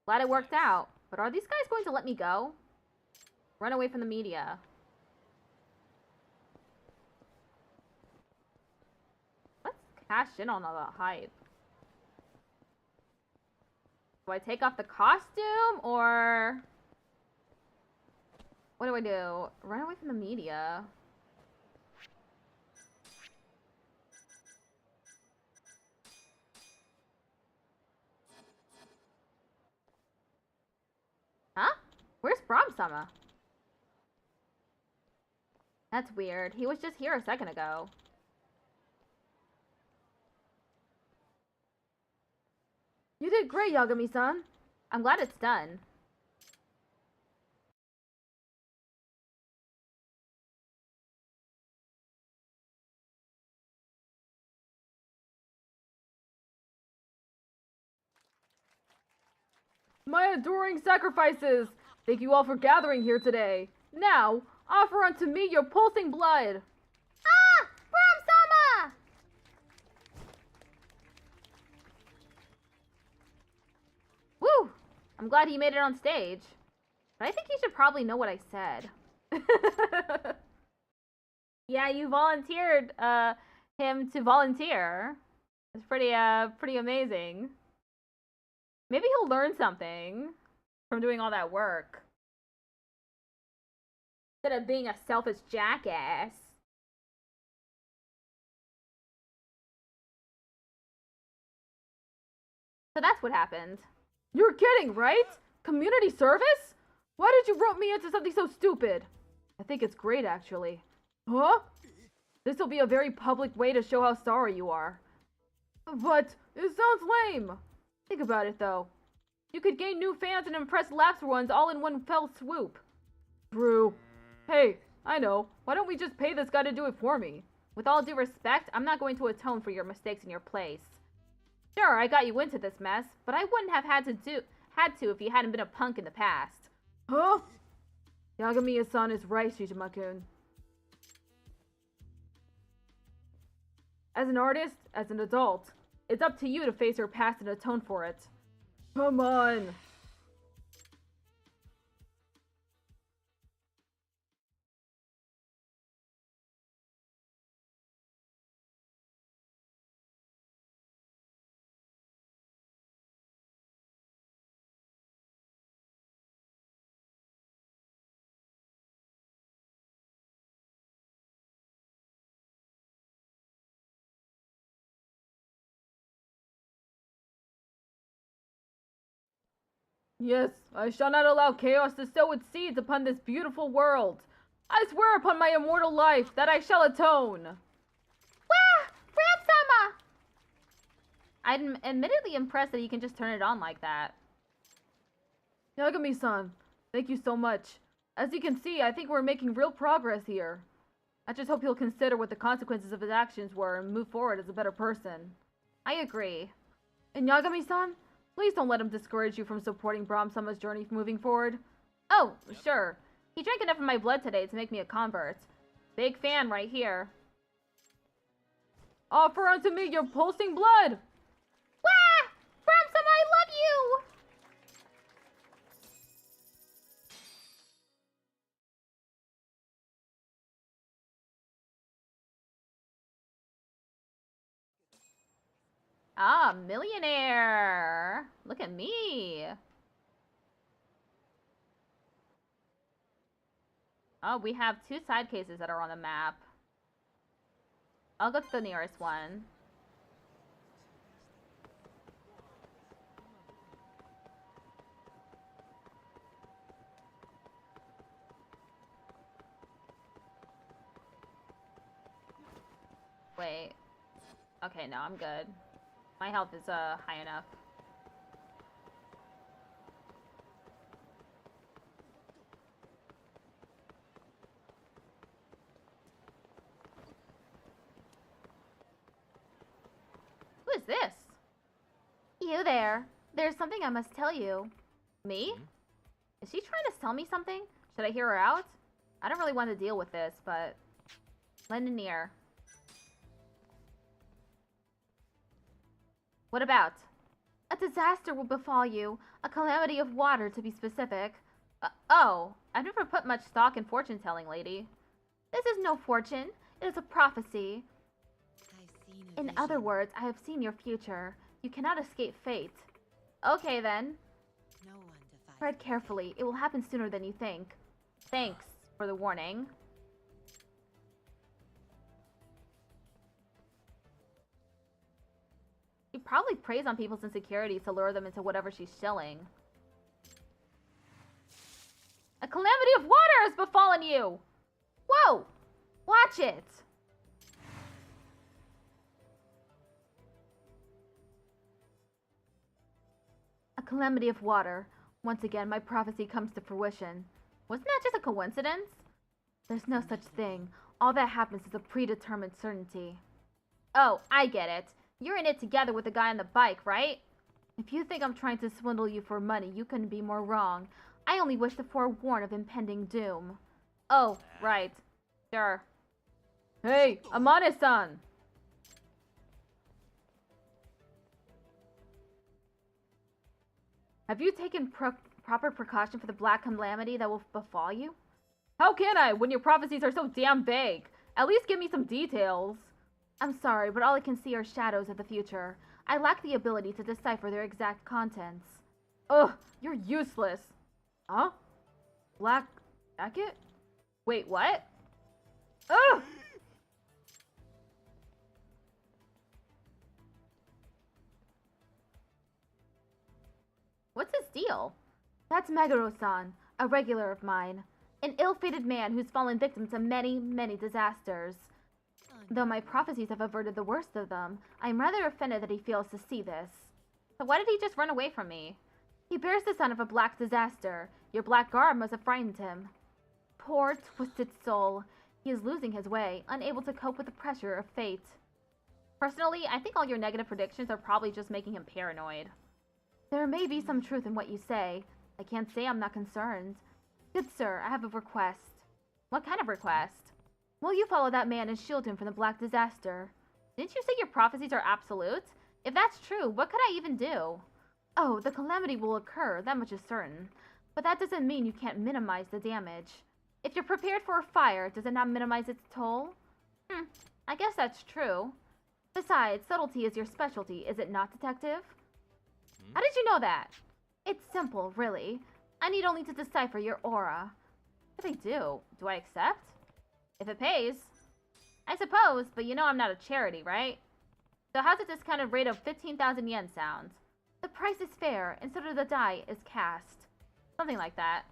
C: Glad it worked out. But are these guys going to let me go? Run away from the media.
D: Let's cash in on all that hype. Do I take off the costume, or... what do I do? Run away from the media.
C: Huh? Where's Ram-sama? That's weird. He was just here a second ago.
D: You did great, Yagami-san.
C: I'm glad it's done.
D: My adoring sacrifices! Thank you all for gathering here today. Now, offer unto me your pulsing blood.
C: Ah! Ram-sama! Woo! I'm glad he made it on stage. But I think he should probably know what I said.
D: Yeah, you volunteered him to volunteer. It's pretty amazing. Maybe he'll learn something from doing all that work. Instead of being a selfish jackass.
C: So that's what happened.
D: You're kidding, right? Community service? Why did you rope me into something so stupid? I think it's great, actually. Huh? This will be a very public way to show how sorry you are. But it sounds lame. Think about it, though. You could gain new fans and impress lapsed ones all in one fell swoop. True. Hey, I know. Why don't we just pay this guy to do it for me?
C: With all due respect, I'm not going to atone for your mistakes in your place. Sure, I got you into this mess, but I wouldn't have had to if you hadn't been a punk in the past.
D: Huh? Yagami-san is right, Shijima-kun. As an artist, as an adult, it's up to you to face your past and atone for it. Come on! Yes, I shall not allow chaos to sow its seeds upon this beautiful world. I swear upon my immortal life that I shall atone.
C: Wah! Ram-sama! I'm admittedly impressed that you can just turn it on like that.
D: Yagami-san, thank you so much. As you can see, I think we're making real progress here. I just hope he'll consider what the consequences of his actions were and move forward as a better person.
C: I agree.
D: And Yagami-san, Please don't let him discourage you from supporting Brahm Sama's journey moving forward. Oh, sure. He drank enough of my blood today to make me a convert. Big fan right here. Offer unto me your pulsing blood!
C: Wah! Brahm Sama, I love you!
A: Ah, millionaire! Look at me! Oh, we have 2 side cases that are on the map. I'll go to the nearest one. Wait. Okay, no, I'm good. My health is high enough. Who is this?
C: You there. There's something I must tell you.
A: Me? Is she trying to sell me something? Should I hear her out? I don't really want to deal with this, but... lend an ear. What about?
C: A disaster will befall you. A calamity of water, to be specific.
A: Oh, I've never put much stock in fortune-telling, lady.
C: This is no fortune. It is a prophecy. In other words, I have seen your future. You cannot escape fate.
A: Okay, then.
C: Tread carefully. It will happen sooner than you think.
A: Thanks for the warning. She probably preys on people's insecurities to lure them into whatever she's shilling. A calamity of water has befallen you! Whoa! Watch it!
C: A calamity of water. Once again, my prophecy comes to fruition.
A: Wasn't that just a coincidence?
C: There's no such thing. All that happens is a predetermined certainty.
A: Oh, I get it. You're in it together with the guy on the bike, right?
C: If you think I'm trying to swindle you for money, you couldn't be more wrong. I only wish to forewarn of impending doom.
A: Oh, right. Sure.
D: Hey, Amane-san!
C: Have you taken proper precaution for the black calamity that will befall you?
D: How can I, when your prophecies are so damn vague? At least give me some details.
C: I'm sorry, but all I can see are shadows of the future. I lack the ability to decipher their exact contents.
D: Ugh, you're useless. Huh? Black jacket?
A: Wait, what?
D: Ugh!
A: What's his deal?
C: That's Meguro-san, a regular of mine. An ill-fated man who's fallen victim to many, many disasters. Though my prophecies have averted the worst of them, I am rather offended that he fails to see this.
A: So why did he just run away from me?
C: He bears the son of a black disaster. Your black garb must have frightened him. Poor, twisted soul. He is losing his way, unable to cope with the pressure of fate.
A: Personally, I think all your negative predictions are probably just making him paranoid.
C: There may be some truth in what you say. I can't say I'm not concerned. Good sir, I have a request.
A: What kind of request?
C: Will you follow that man and shield him from the black disaster?
A: Didn't you say your prophecies are absolute? If that's true, what could I even do?
C: Oh, the calamity will occur, that much is certain. But that doesn't mean you can't minimize the damage. If you're prepared for a fire, does it not minimize its toll?
A: I guess that's true.
C: Besides, subtlety is your specialty, is it not, detective?
A: How did you know that?
C: It's simple, really. I need only to decipher your aura.
A: What do they do? Do I accept? If it pays. I suppose, but you know I'm not a charity, right? So how's a discounted rate of 15,000 yen sound?
C: The price is fair, and so do the die is cast.
A: Something like that.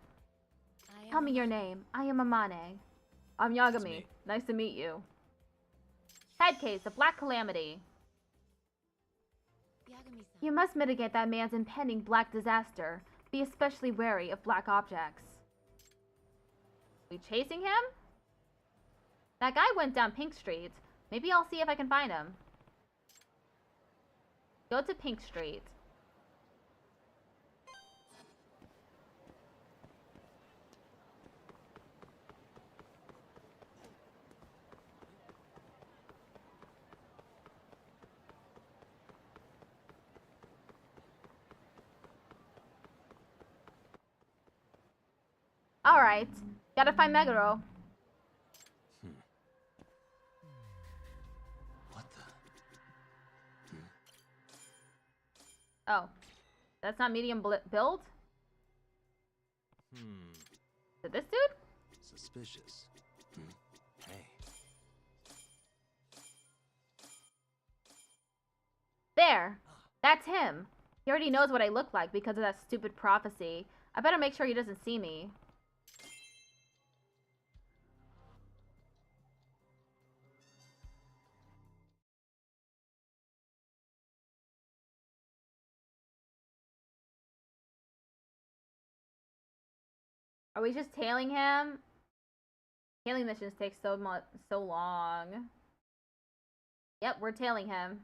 C: Tell me your name. I am Amane.
D: I'm Yagami. Nice to meet you.
A: Head case, the Black Calamity.
C: You must mitigate that man's impending black disaster. Be especially wary of black objects.
A: We chasing him? That guy went down Pink Street. Maybe I'll see if I can find him. Go to Pink Street. Alright. Gotta find Meguro.
B: What the?
A: Oh. That's not medium build? Is it this dude?
B: Suspicious. Hey.
A: There. That's him. He already knows what I look like because of that stupid prophecy. I better make sure he doesn't see me. Are we just tailing him? Tailing missions take so long. Yep, we're tailing him.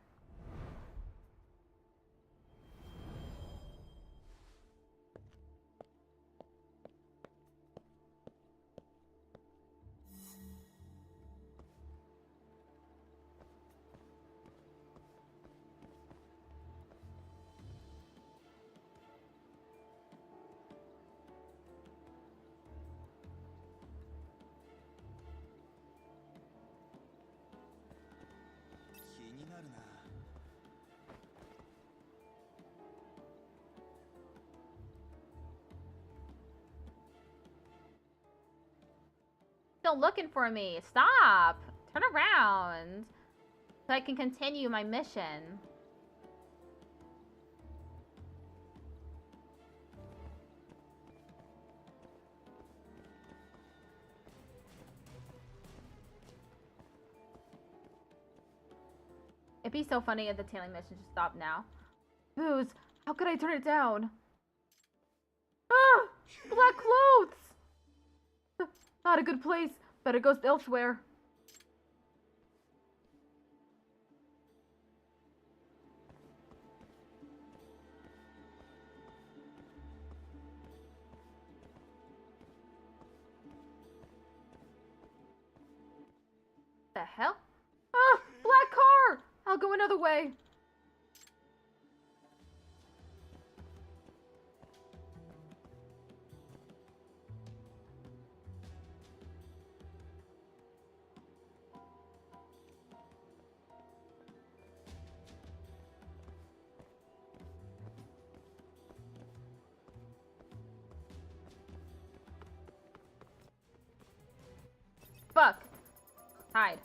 A: Still looking for me. Stop. Turn around. So I can continue my mission. It'd be so funny if the tailing mission just stopped now.
D: Booze, how could I turn it down? Ah! Black clothes! Not a good place. Better go elsewhere.
A: The hell?
D: Ah! Black car! I'll go another way.
A: Fuck. Hide.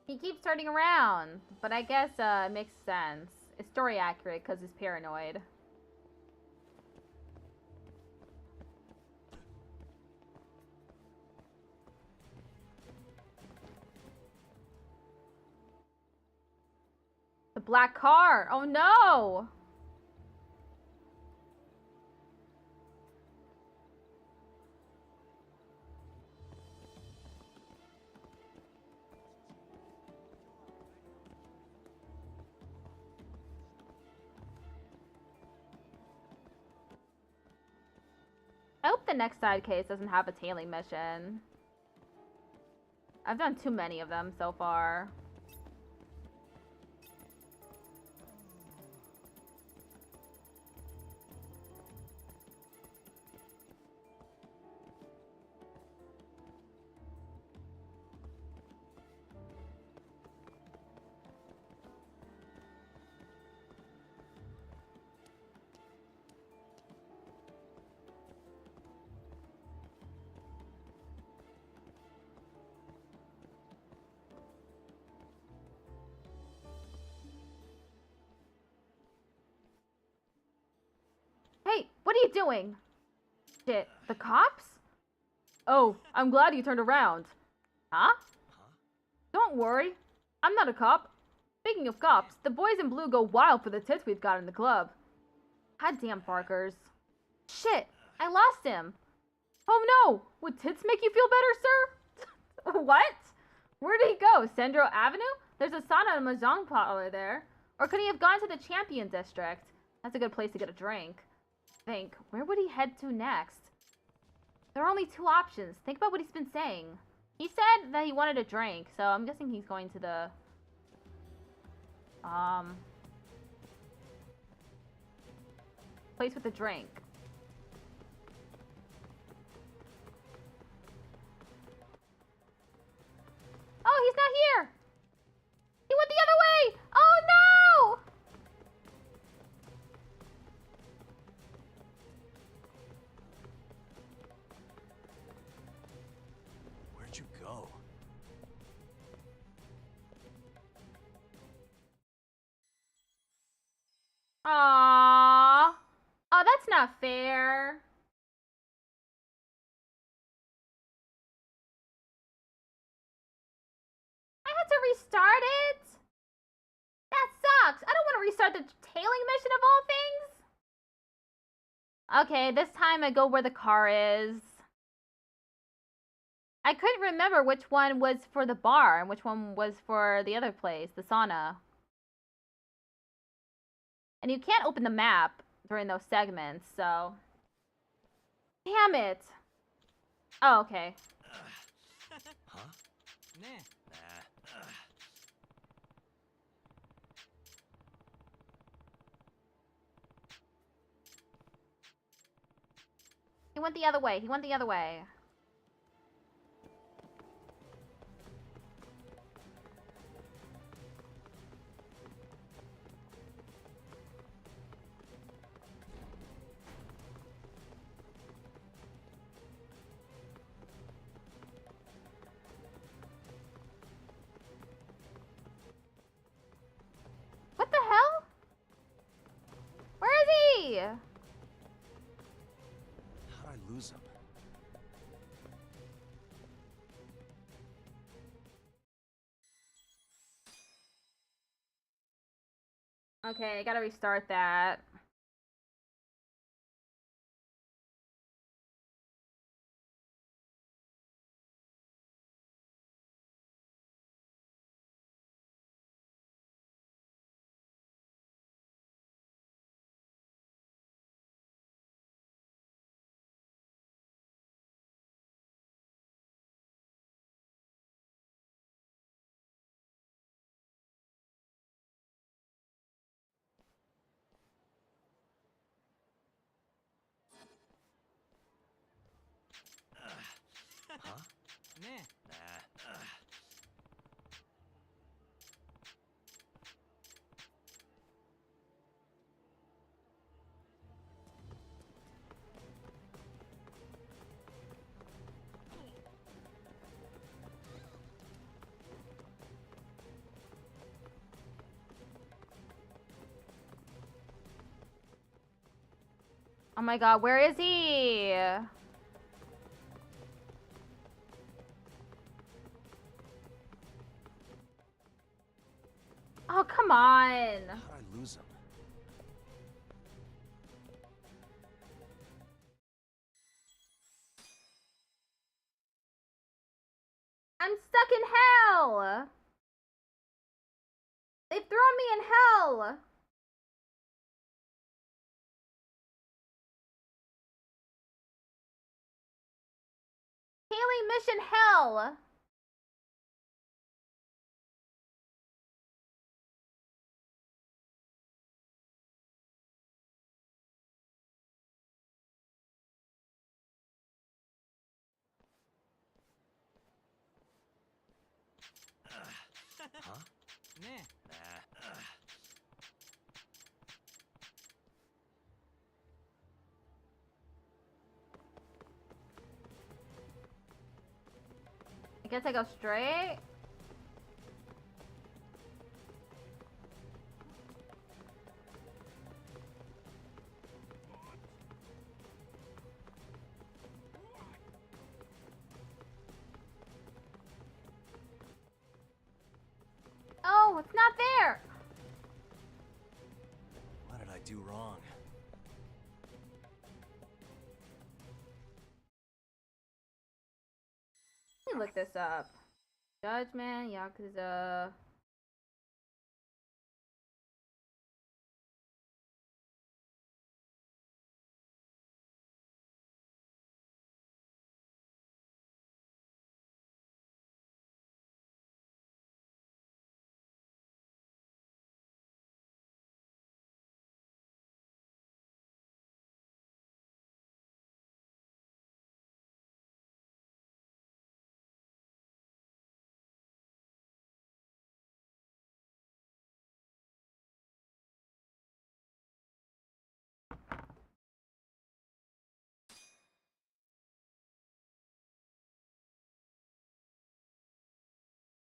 A: He keeps turning around, but I guess it makes sense. It's story accurate because he's paranoid. The black car! Oh no! I hope the next side case doesn't have a tailing mission. I've done too many of them so far. Hey, what are you doing? Shit, the cops?
D: Oh, I'm glad you turned around.
A: Huh?
D: Don't worry, I'm not a cop. Speaking of cops, the boys in blue go wild for the tits we've got in the club.
A: Goddamn Parkers. Shit, I lost him.
D: Oh no! Would tits make you feel better, sir?
A: What? Where did he go? Sandro Avenue? There's a sauna and mahjong parlor there. Or could he have gone to the Champion District? That's a good place to get a drink. Think, where would he head to next? There are only two options. Think about what he's been saying. He said that he wanted a drink, so I'm guessing he's going to the... place with the drink. Oh, he's not here! He went the other way! Oh no!
B: Where'd you go?
A: Aww. Oh, that's not fair. I had to restart it? That sucks. I don't want to restart the tailing mission of all things. Okay, this time I go where the car is. I couldn't remember which one was for the bar and which one was for the other place, the sauna. And you can't open the map during those segments, so... Damn it! Oh, okay.
B: Huh?
H: Nah.
A: He went the other way. He went the other way. What the hell? Where is he?
B: How'd I lose him?
A: Okay, I gotta restart that.
B: Huh?
H: Nah.
A: Oh my god, where is he? Oh, come on.
B: How'd I lose him?
A: I'm stuck in hell. They've thrown me in hell. Haley mission hell.
B: Huh?
H: Nah.
A: I guess I go straight. Oh, it's not there.
B: What did I do wrong?
A: Let me look this up. Judgment, Yakuza.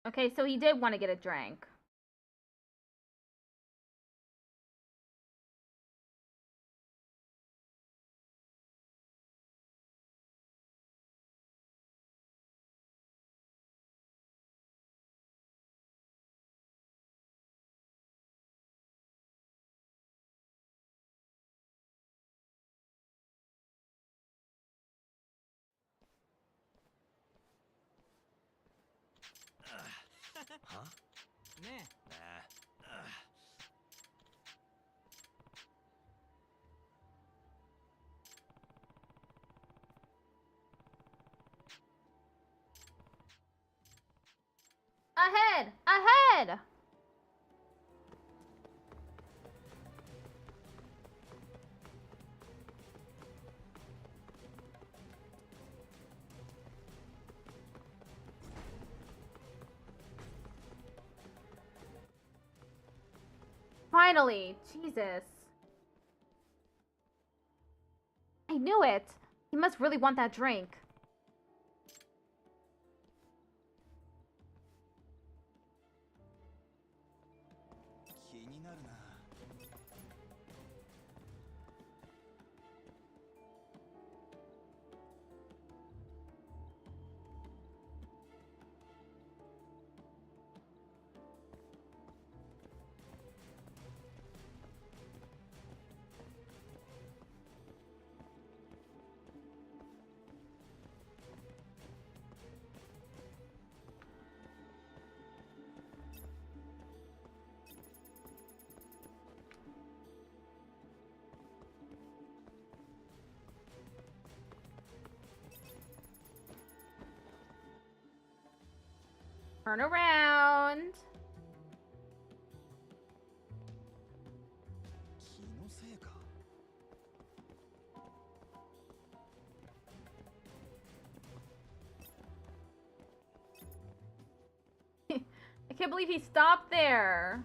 A: Okay, so he did want to get a drink.
B: Huh?
H: Nah.
B: Nah.
A: Ahead! Ahead! Finally! Jesus. I knew it! He must really want that drink. Turn around. I can't believe he stopped there.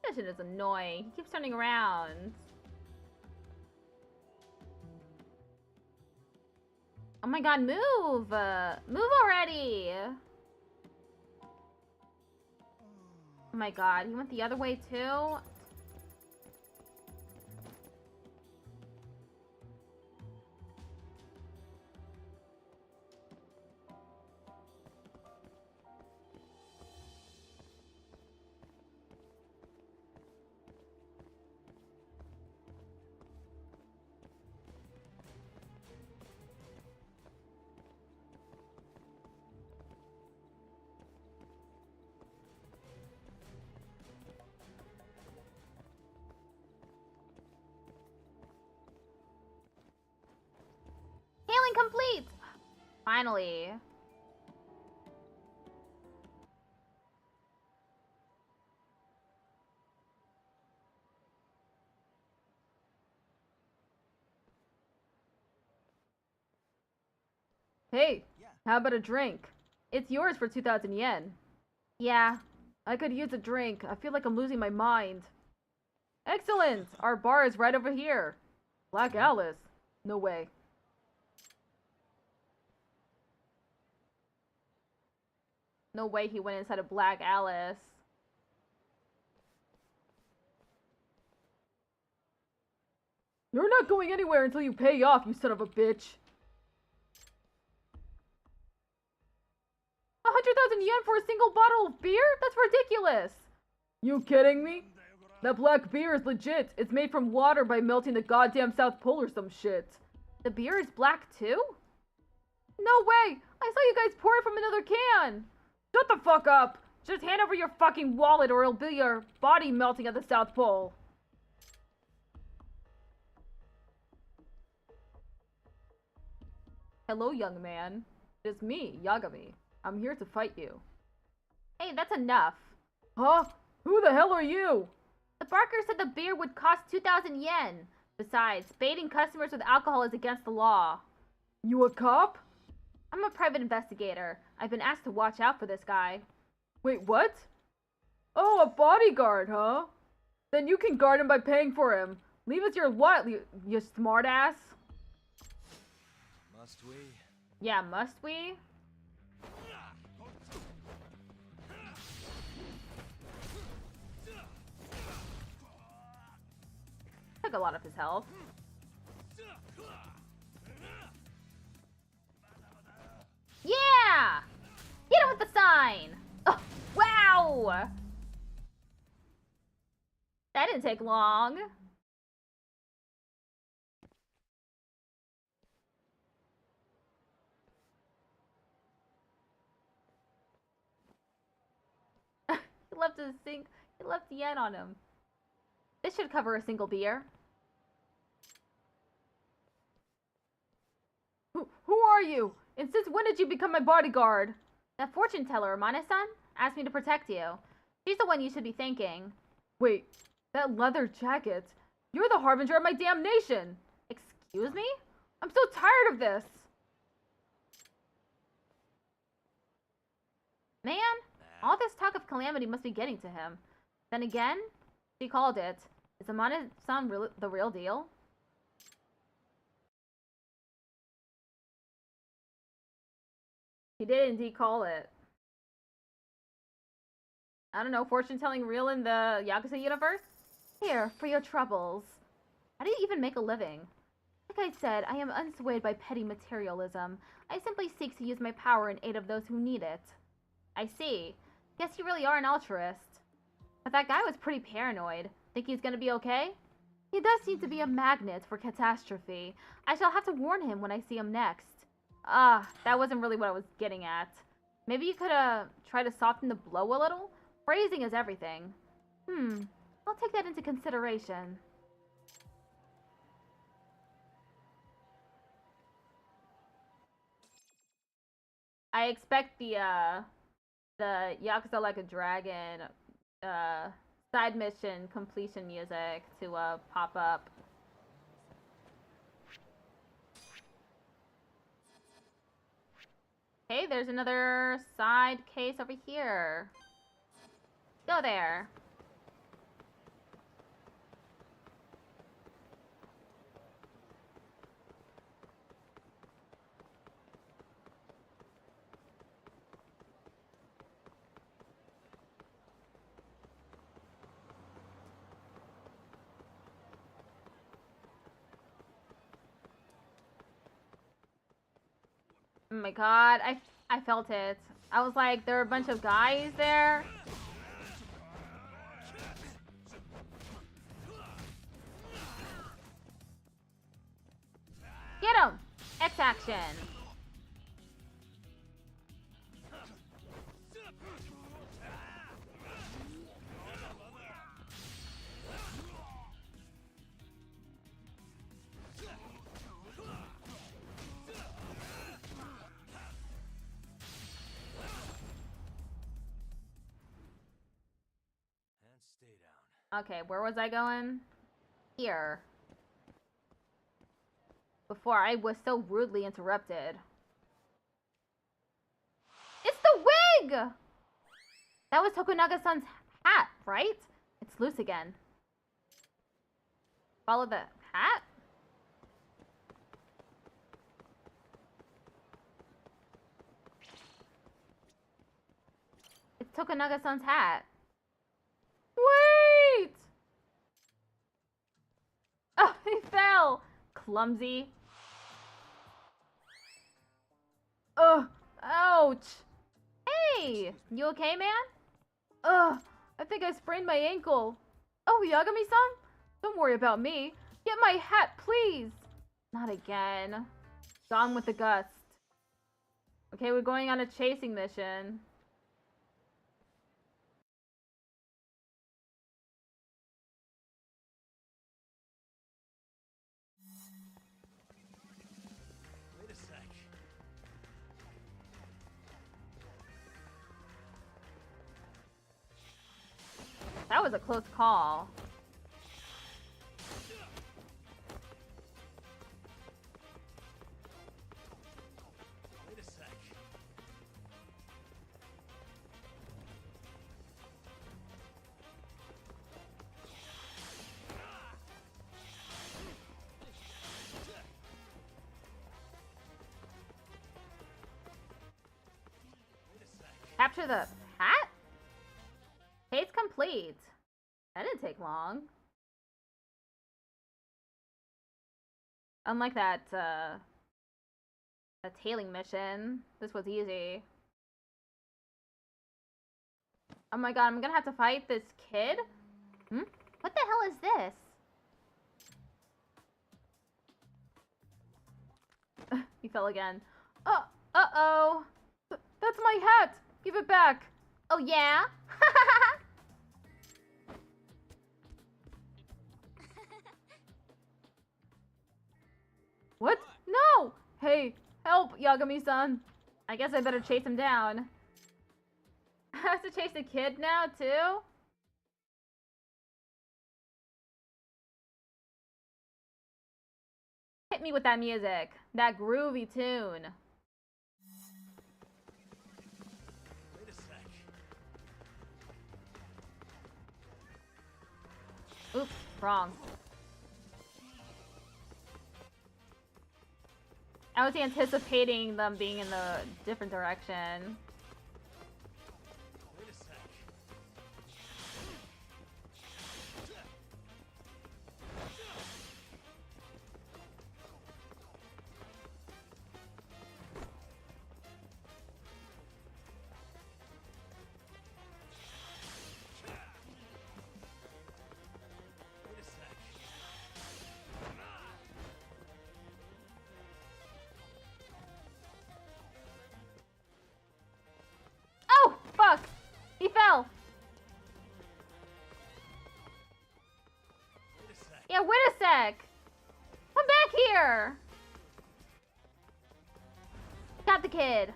A: That shit is annoying. He keeps turning around. Oh my god, move! Move already! Oh my god, he went the other way too? Hailing complete! Finally.
D: Hey, how about a drink? It's yours for 2,000 yen.
A: Yeah.
D: I could use a drink. I feel like I'm losing my mind. Excellent! Our bar is right over here. Black Alice? No way.
A: No way he went inside a Black Alice.
D: You're not going anywhere until you pay off, you son of a bitch. 100,000 yen for a single bottle of beer? That's ridiculous. You kidding me? That black beer is legit. It's made from water by melting the goddamn South Pole or some shit.
A: The beer is black too?
D: No way! I saw you guys pour it from another can! Shut the fuck up! Just hand over your fucking wallet or it'll be your body melting at the South Pole. Hello, young man. It's me, Yagami. I'm here to fight you.
A: Hey, that's enough.
D: Huh? Who the hell are you?
A: The barker said the beer would cost 2,000 yen. Besides, baiting customers with alcohol is against the law.
D: You a cop?
A: I'm a private investigator. I've been asked to watch out for this guy.
D: Wait, what? Oh, a bodyguard, huh? Then you can guard him by paying for him. Leave us your what, you smartass?
B: Must we?
A: Yeah, must we? Took a lot of his health. Yeah! Hit him with the sign! Oh, wow! That didn't take long. He left his sink. He left yen on him. This should cover a single beer.
D: Who are you? And since when did you become my bodyguard?
A: That fortune teller, Amane-san, asked me to protect you. She's the one you should be thanking.
D: Wait, that leather jacket. You're the harbinger of my damnation.
A: Excuse me?
D: I'm so tired of this.
A: Man, all this talk of calamity must be getting to him. Then again, she called it. Is Amane-san the real deal?
D: He did indeed call it.
A: I don't know, fortune telling real in the Yakuza universe? Here, for your troubles. How do you even make a living? Like I said, I am unswayed by petty materialism. I simply seek to use my power in aid of those who need it. I see. Guess you really are an altruist. But that guy was pretty paranoid. Think he's gonna be okay? He does seem to be a magnet for catastrophe. I shall have to warn him when I see him next. That wasn't really what I was getting at. Maybe you could, try to soften the blow a little? Phrasing is everything. I'll take that into consideration. I expect the Yakuza Like a Dragon, side mission completion music to, pop up. Okay, there's another side case over here. Go there. Oh my god, I felt it. I was like, there are a bunch of guys there. Get him! X action. Okay, where was I going? Here. Before I was so rudely interrupted. It's the wig! That was Tokunaga-san's hat, right? It's loose again. Follow the hat? It's Tokunaga-san's hat. Wait! Oh, he fell! Clumsy.
D: Ugh, ouch!
A: Hey! You okay, man?
D: Ugh, I think I sprained my ankle. Oh, Yagami-san? Don't worry about me. Get my hat, please!
A: Not again. Gone with the gust. Okay, we're going on a chasing mission.
B: Wait a sec.
A: That was a close call.
B: Wait a sec.
A: Capture the hat? Case complete. That didn't take long. Unlike that tailing mission, this was easy. Oh my god, I'm gonna have to fight this kid? Hmm?
C: What the hell is this?
A: He fell again.
D: Uh-oh. That's my hat. Give it back.
C: Oh, yeah?
D: What? No! Hey, help, Yagami-san.
A: I guess I better chase him down. I have to chase the kid now, too? Hit me with that music. That groovy tune.
B: Wait a sec.
A: Oops, wrong. I was anticipating them being in the different direction.
B: Wait a sec.
A: Oh, fuck! He fell! Yeah, wait a sec! Come back here! Got the kid.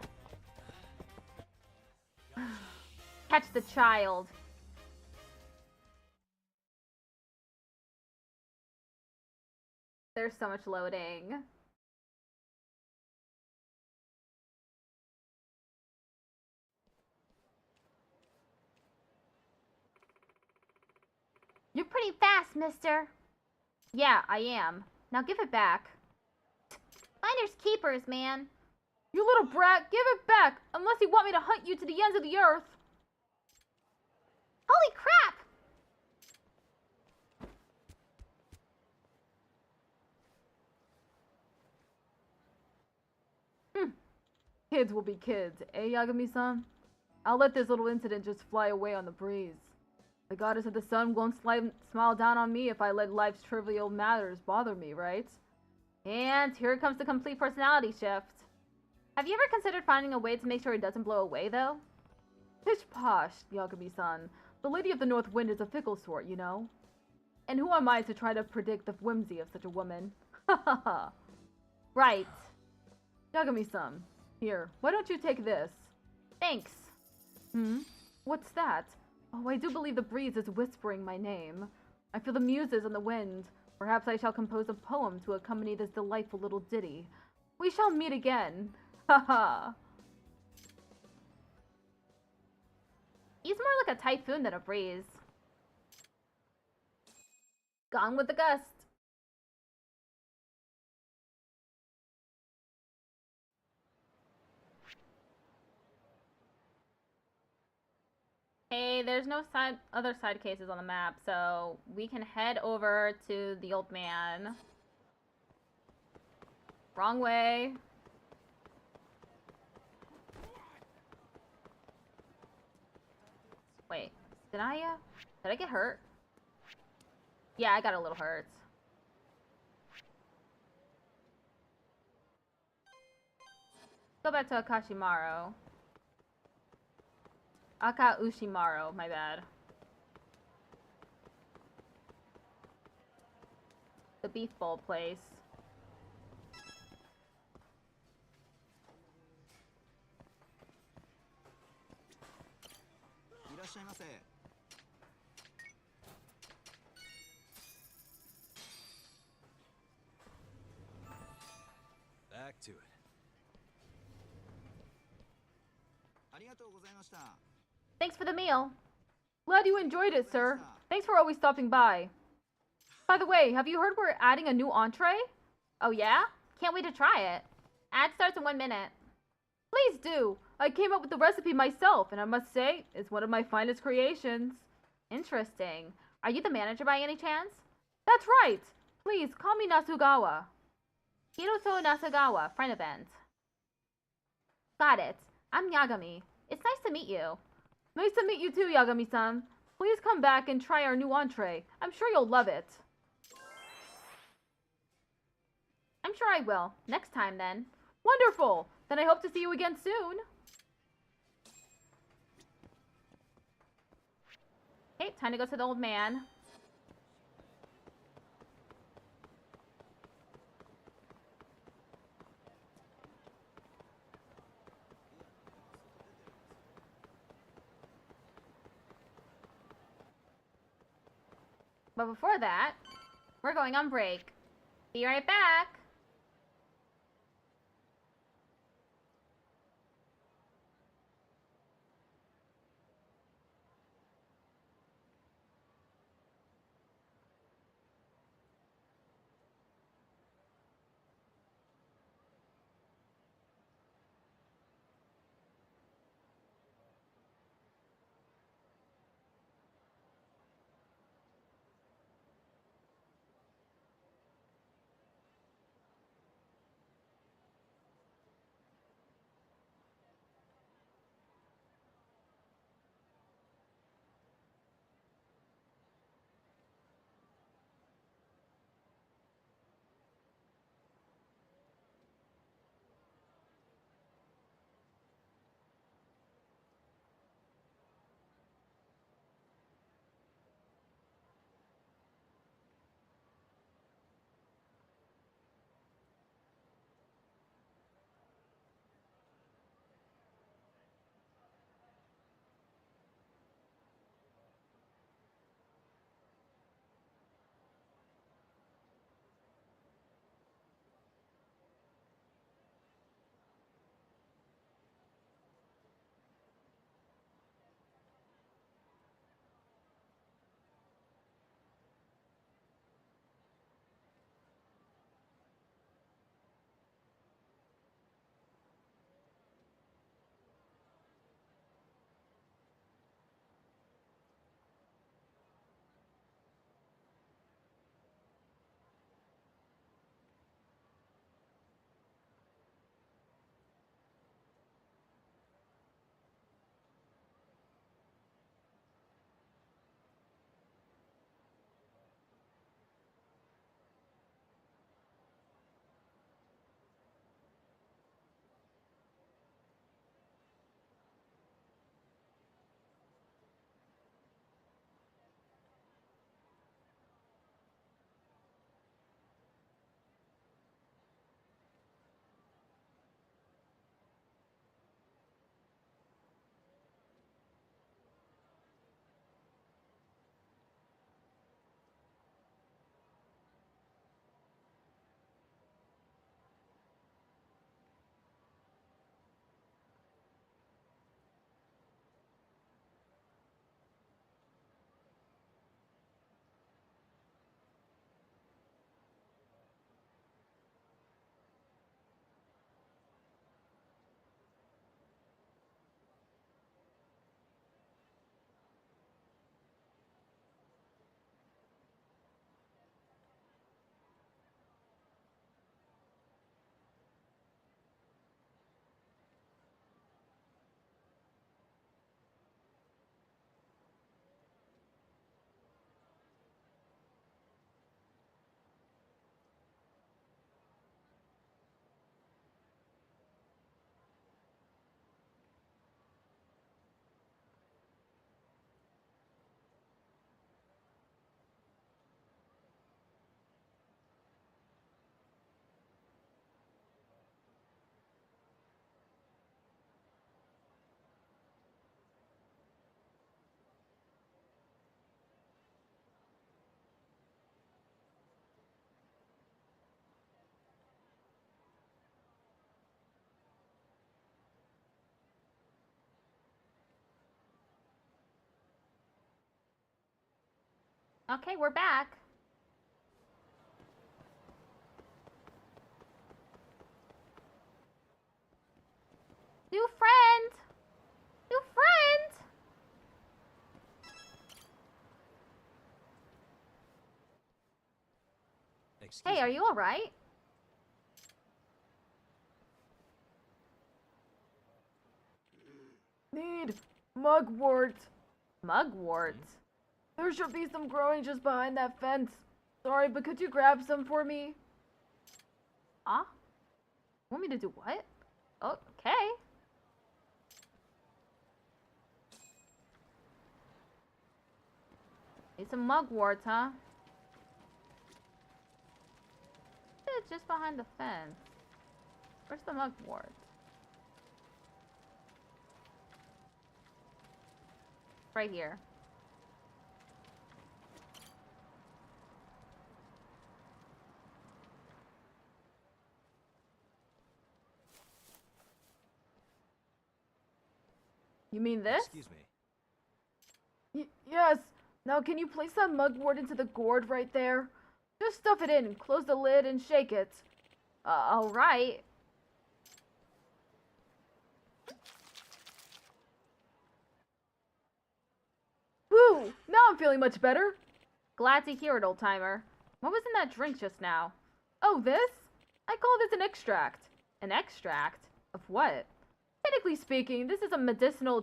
A: Catch the child. There's so much loading.
C: You're pretty fast, mister.
A: Yeah, I am. Now give it back.
C: Finders keepers, man.
D: You little brat, give it back, unless you want me to hunt you to the ends of the earth.
C: Holy crap!
D: Kids will be kids, eh, Yagami-san? I'll let this little incident just fly away on the breeze. The goddess of the sun won't smile down on me if I let life's trivial matters bother me, right?
A: And here comes the complete personality shift. Have you ever considered finding a way to make sure it doesn't blow away, though?
D: Pish posh, Yagami-san. The Lady of the North Wind is a fickle sort, you know? And who am I to try to predict the whimsy of such a woman? Ha ha ha.
A: Right.
D: Yagami-san, here, why don't you take this?
A: Thanks.
D: What's that? Oh, I do believe the breeze is whispering my name. I feel the muses on the wind. Perhaps I shall compose a poem to accompany this delightful little ditty. We shall meet again. Ha ha.
A: He's more like a typhoon than a breeze. Gone with the gust. Hey, there's no other side cases on the map, so we can head over to the old man. Wrong way. Wait, did I get hurt? Yeah, I got a little hurt. Go back to Akashimaru. Ushimaru, my bad. The beef bowl place.
B: Back to it.
A: Thanks for the meal.
D: Glad you enjoyed it, sir. Thanks for always stopping by. By the way, have you heard we're adding a new entree?
A: Oh yeah? Can't wait to try it. Ad starts in 1 minute.
D: Please do. I came up with the recipe myself, and I must say, it's one of my finest creations.
A: Interesting. Are you the manager by any chance?
D: That's right. Please, call me Nasugawa.
A: Hiroto Nasugawa, friend of Ben's. Got it. I'm Yagami. It's nice to meet you.
D: Nice to meet you too, Yagami-san. Please come back and try our new entree. I'm sure you'll love it.
A: I'm sure I will. Next time, then.
D: Wonderful! Then I hope to see you again soon.
A: Okay, time to go to the old man. But before that, we're going on break. Be right back. Okay, we're back. New friend! New friend! Hey, are you alright?
D: Need mugwort.
A: Mugwort?
D: There should be some growing just behind that fence. Sorry, but could you grab some for me?
A: Huh? Want me to do what? Okay. Need some mugworts, huh? It's just behind the fence. Where's the mugwort? Right here.
D: You mean this?
B: Excuse me.
D: Yes. Now can you place that mugwort into the gourd right there? Just stuff it in, close the lid, and shake it.
A: Alright.
D: Woo! Now I'm feeling much better.
A: Glad to hear it, old timer. What was in that drink just now?
D: Oh, this? I call this an extract.
A: An extract? Of what?
D: Technically speaking, this is a medicinal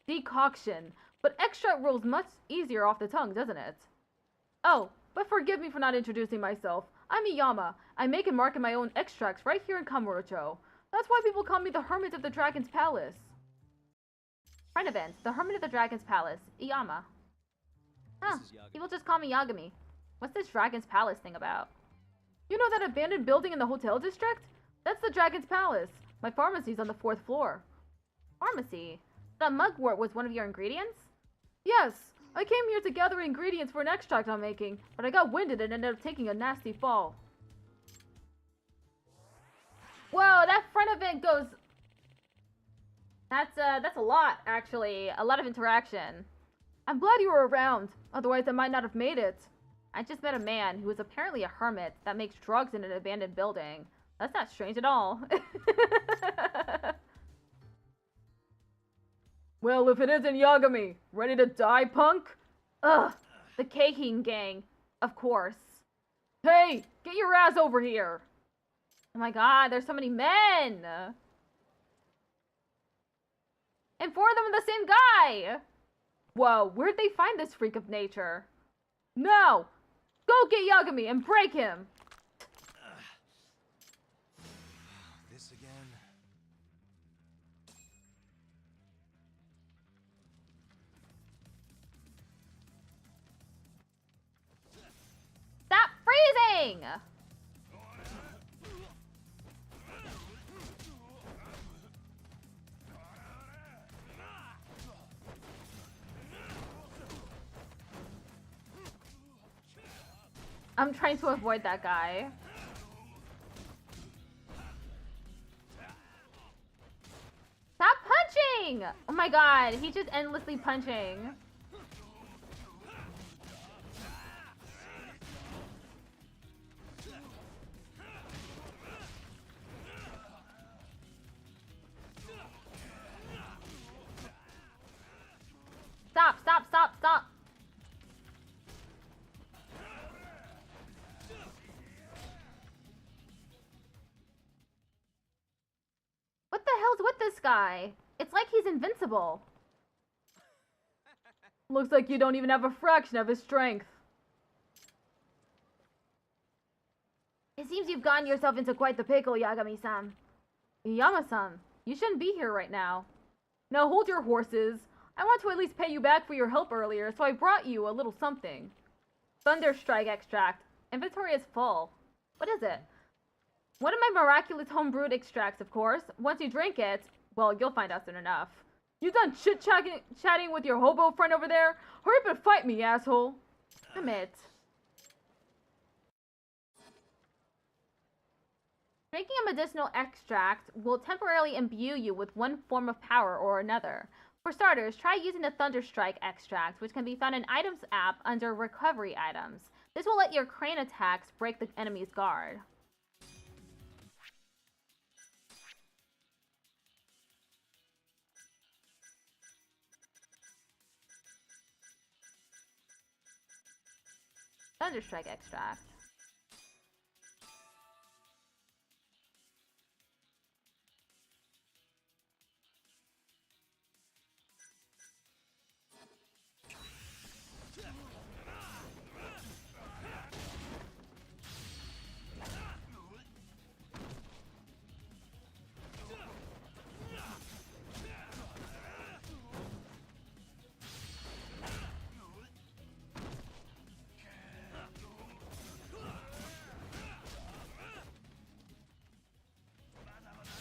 D: decoction, but extract rolls much easier off the tongue, doesn't it? Oh, but forgive me for not introducing myself. I'm Iyama. I make and market my own extracts right here in Kamurocho. That's why people call me the Hermit of the Dragon's Palace.
A: Friend event, the Hermit of the Dragon's Palace, Iyama. Huh, people just call me Yagami. What's this Dragon's Palace thing about?
D: You know that abandoned building in the hotel district? That's the Dragon's Palace. My pharmacy's on the 4th floor.
A: Pharmacy? That mugwort was one of your ingredients?
D: Yes, I came here to gather ingredients for an extract I'm making, but I got winded and ended up taking a nasty fall.
A: Whoa, that front event goes... That's a lot, actually. A lot of interaction.
D: I'm glad you were around, otherwise I might not have made it.
A: I just met a man who is apparently a hermit that makes drugs in an abandoned building. That's not strange at all.
D: Well, if it isn't Yagami, ready to die, punk?
A: Ugh, the Keihin gang, of course.
D: Hey, get your ass over here.
A: Oh my god, there's so many men. And 4 of them are the same guy.
D: Whoa, where'd they find this freak of nature? Now, go get Yagami and break him.
B: This again?
A: Stop freezing! I'm trying to avoid that guy. Stop punching! Oh my god, he's just endlessly punching. Stop, stop, stop, stop. What the hell's with this guy? It's like he's invincible.
D: Looks like you don't even have a fraction of his strength.
A: It seems you've gotten yourself into quite the pickle, Yagami-san.
D: Iyama-san, you shouldn't be here right now. Now hold your horses. I want to at least pay you back for your help earlier, so I brought you a little something.
A: Thunderstrike extract. Inventory is full. What is it? One of my miraculous homebrewed extracts, of course. Once you drink it, well, you'll find out soon enough.
D: You done chit-chatting with your hobo friend over there? Hurry up and fight me, asshole.
A: Damn it. Drinking a medicinal extract will temporarily imbue you with one form of power or another. For starters, try using the Thunderstrike extract, which can be found in Items app under Recovery Items. This will let your crane attacks break the enemy's guard. Thunderstrike extract.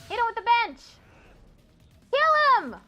A: Hit him with the bench! Kill him!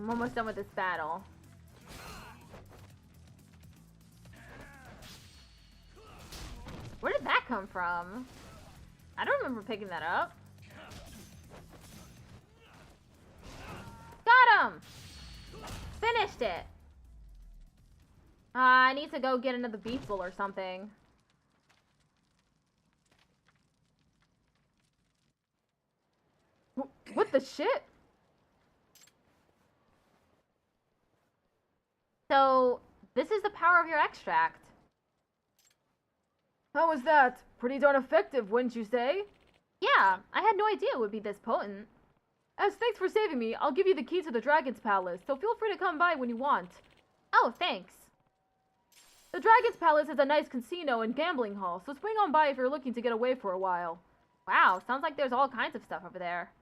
A: I'm almost done with this battle. Where did that come from? I don't remember picking that up. Got him! Finished it! I need to go get another beef bowl or something.
D: What the shit?
A: So, this is the power of your extract.
D: How was that? Pretty darn effective, wouldn't you say?
A: Yeah, I had no idea it would be this potent.
D: As thanks for saving me, I'll give you the key to the Dragon's Palace, so feel free to come by when you want.
A: Oh, thanks.
D: The Dragon's Palace is a nice casino and gambling hall, so swing on by if you're looking to get away for a while.
A: Wow, sounds like there's all kinds of stuff over there.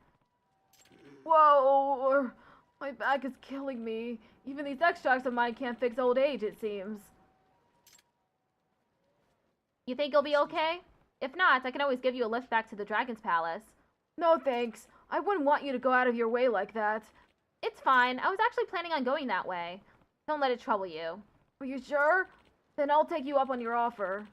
D: Whoa! My back is killing me. Even these extracts of mine can't fix old age, it seems.
A: You think you'll be okay? If not, I can always give you a lift back to the Dragon's Palace.
D: No thanks. I wouldn't want you to go out of your way like that.
A: It's fine. I was actually planning on going that way. Don't let it trouble you.
D: Are you sure? Then I'll take you up on your offer.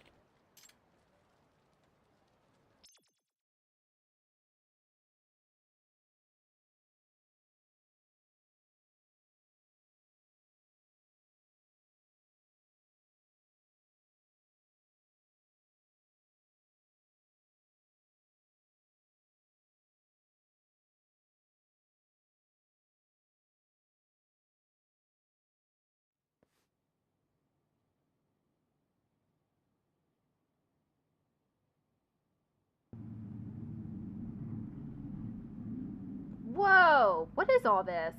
A: Whoa! What is all this?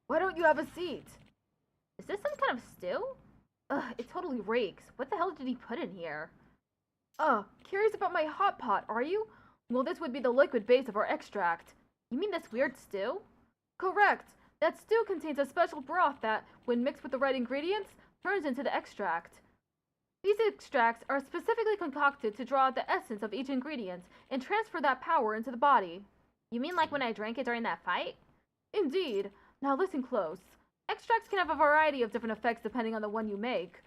D: Why don't you have a seat?
A: Is this some kind of stew? Ugh, it totally reeks. What the hell did he put in here?
D: Curious about my hot pot, are you? Well, this would be the liquid base of our extract.
A: You mean this weird stew?
D: Correct. That stew contains a special broth that, when mixed with the right ingredients, turns into the extract. These extracts are specifically concocted to draw out the essence of each ingredient and transfer that power into the body.
A: You mean like when I drank it during that fight?
D: Indeed. Now listen close. Extracts can have a variety of different effects depending on the one you make.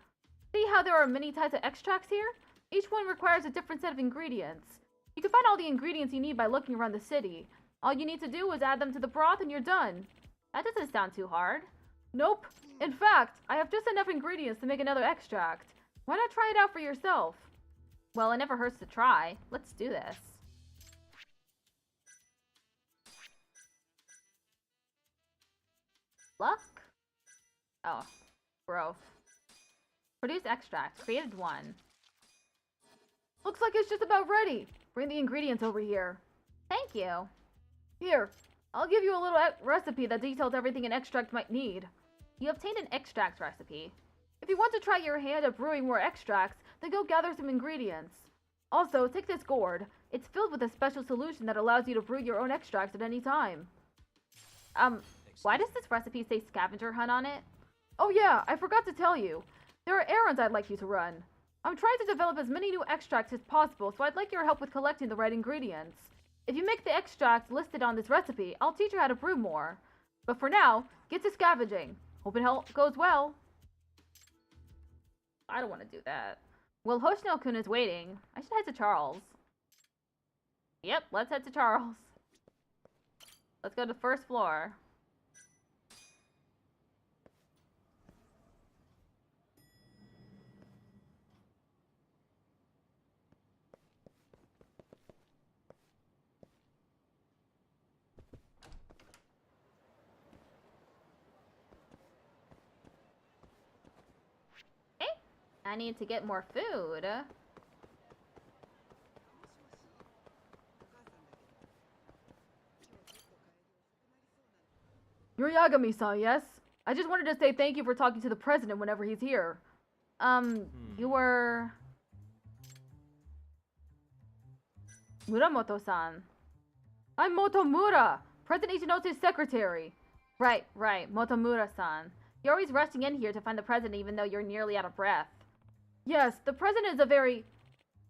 D: See how there are many types of extracts here? Each one requires a different set of ingredients. You can find all the ingredients you need by looking around the city. All you need to do is add them to the broth and you're done.
A: That doesn't sound too hard.
D: Nope. In fact, I have just enough ingredients to make another extract. Why not try it out for yourself?
A: Well, it never hurts to try. Let's do this. Luck? Oh, growth. Produce extract. Created 1.
D: Looks like it's just about ready. Bring the ingredients over here.
A: Thank you.
D: Here, I'll give you a little recipe that details everything an extract might need.
A: You obtained an extract recipe.
D: If you want to try your hand at brewing more extracts, then go gather some ingredients. Also, take this gourd. It's filled with a special solution that allows you to brew your own extracts at any time.
A: Why does this recipe say scavenger hunt on it?
D: Oh yeah, I forgot to tell you. There are errands I'd like you to run. I'm trying to develop as many new extracts as possible, so I'd like your help with collecting the right ingredients. If you make the extracts listed on this recipe, I'll teach you how to brew more. But for now, get to scavenging. Hope it goes well.
A: I don't want to do that. Well, Hoshino-kun is waiting. I should head to Charles. Yep, let's head to Charles. Let's go to the first floor. I need to get more food.
D: You're Yagami-san, yes? I just wanted to say thank you for talking to the president whenever he's here.
A: You were... Muramoto-san.
D: I'm Motomura, President Ichinosu's secretary.
A: Right, Motomura-san. You're always rushing in here to find the president even though you're nearly out of breath.
D: Yes, the president is a very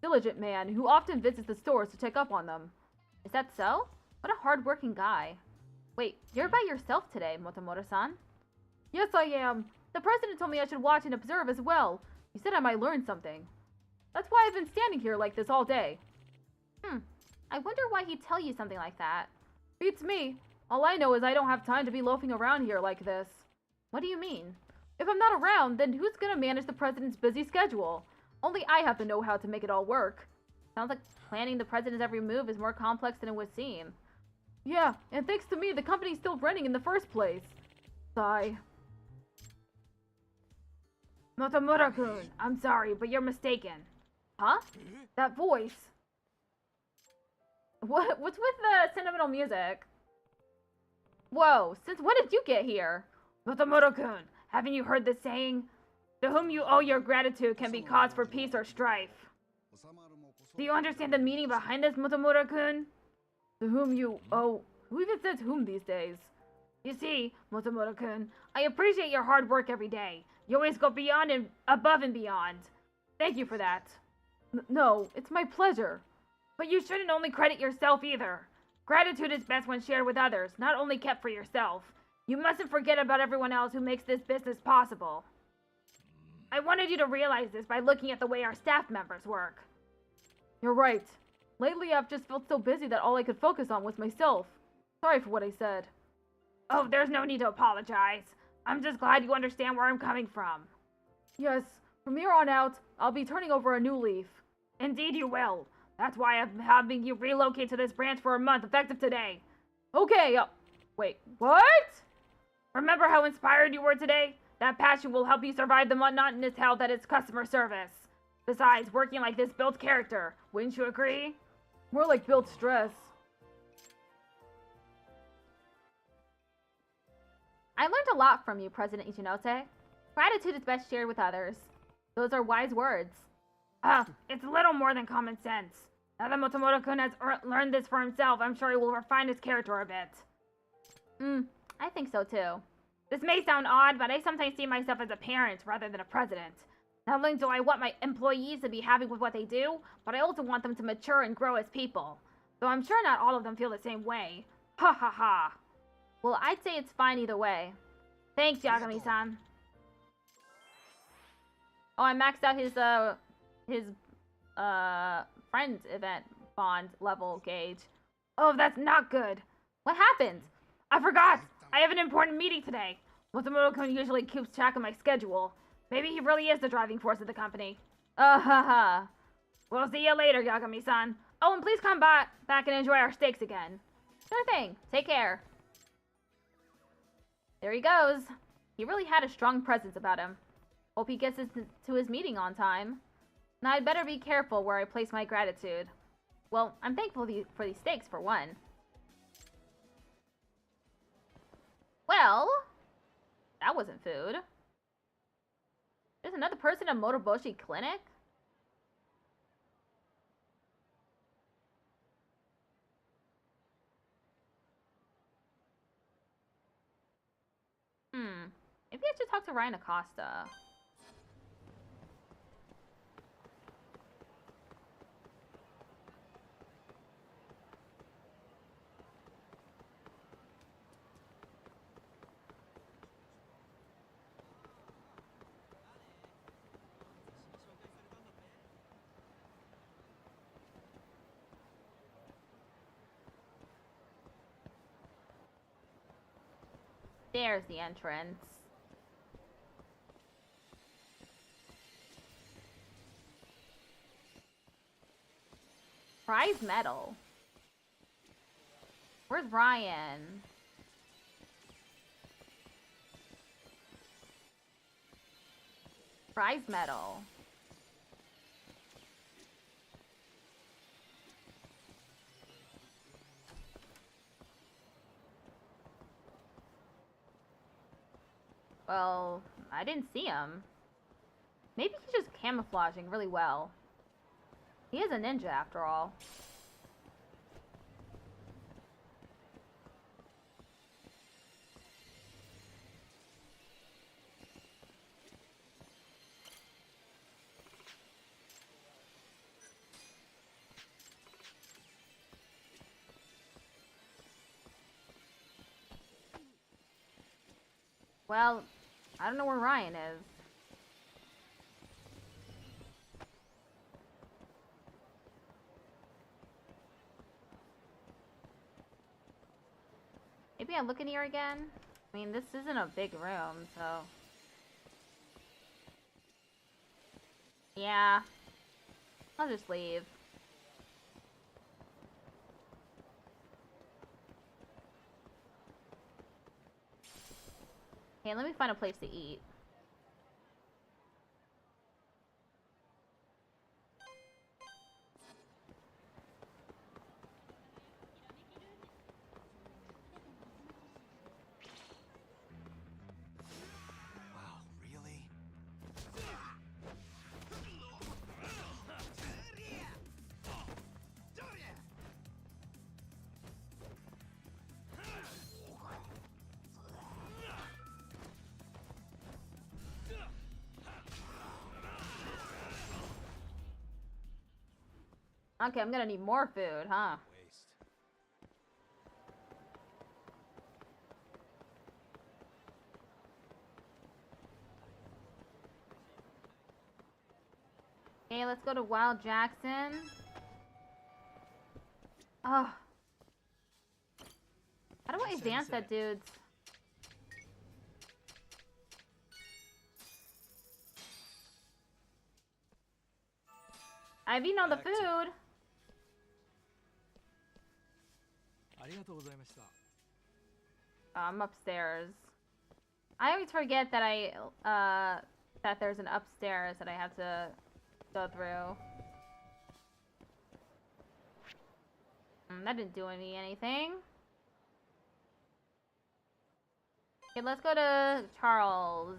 D: diligent man who often visits the stores to check up on them.
A: Is that so? What a hard-working guy. Wait, you're by yourself today, Motomura-san?
D: Yes, I am. The president told me I should watch and observe as well. He said I might learn something. That's why I've been standing here like this all day.
A: I wonder why he'd tell you something like that.
D: Beats me. All I know is I don't have time to be loafing around here like this.
A: What do you mean?
D: If I'm not around, then who's gonna manage the president's busy schedule? Only I have the know-how to make it all work.
A: Sounds like planning the president's every move is more complex than it would seem.
D: Yeah, and thanks to me, the company's still running in the first place. Sigh.
A: Motomura-kun, I'm sorry, but you're mistaken.
D: Huh? That voice.
A: What's with the sentimental music? Whoa, since when did you get here? Motomura-kun, haven't you heard the saying? To whom you owe your gratitude can be cause for peace or strife. Do you understand the meaning behind this, Motomura-kun?
D: To whom you owe... Who even says whom these days?
A: You see, Motomura-kun, I appreciate your hard work every day. You always go beyond and above and beyond. Thank you for that.
D: No, it's my pleasure.
A: But you shouldn't only credit yourself either. Gratitude is best when shared with others, not only kept for yourself. You mustn't forget about everyone else who makes this business possible. I wanted you to realize this by looking at the way our staff members work.
D: You're right. Lately, I've just felt so busy that all I could focus on was myself. Sorry for what I said.
A: Oh, there's no need to apologize. I'm just glad you understand where I'm coming from.
D: Yes, from here on out, I'll be turning over a new leaf.
A: Indeed you will. That's why I'm having you relocate to this branch for a month, effective today.
D: Okay, wait, what?
A: Remember how inspired you were today? That passion will help you survive the monotonous hell that is customer service. Besides, working like this builds character. Wouldn't you agree?
D: More like builds stress.
A: I learned a lot from you, President Ichinose. Gratitude is best shared with others. Those are wise words. It's little more than common sense. Now that Motomura-kun has learned this for himself, I'm sure he will refine his character a bit. I think so too. This may sound odd, but I sometimes see myself as a parent rather than a president. Not only do I want my employees to be happy with what they do, but I also want them to mature and grow as people. Though I'm sure not all of them feel the same way. Ha ha ha. Well, I'd say it's fine either way. Thanks, Yagami-san. Oh, I maxed out his friends event bond level gauge. Oh, that's not good. What happened? I forgot. I have an important meeting today. Motomura-kun usually keeps track of my schedule. Maybe he really is the driving force of the company. Ha. We'll see you later, Yagami-san. Oh, and please come back and enjoy our steaks again. Sure thing. Take care. There he goes. He really had a strong presence about him. Hope he gets to his meeting on time. Now I'd better be careful where I place my gratitude. Well, I'm thankful for these steaks, for one. Well, that wasn't food. There's another person at Motoboshi Clinic? Maybe I should talk to Ryan Acosta. There's the entrance. Prize medal. Where's Ryan? Prize medal. Well, I didn't see him. Maybe he's just camouflaging really well. He is a ninja after all. Well, I don't know where Ryan is. Maybe I look in here again? I mean, this isn't a big room, so... Yeah. I'll just leave. Okay, let me find a place to eat.
B: Wow, really?
A: Okay, I'm gonna need more food, huh?
B: Waste.
A: Okay, let's go to Wild Jackson. Oh. How do I advance that, dudes? I've eaten all the food. I'm upstairs. I always forget that that there's an upstairs that I have to go through. That didn't do me anything. Okay, let's go to Charles.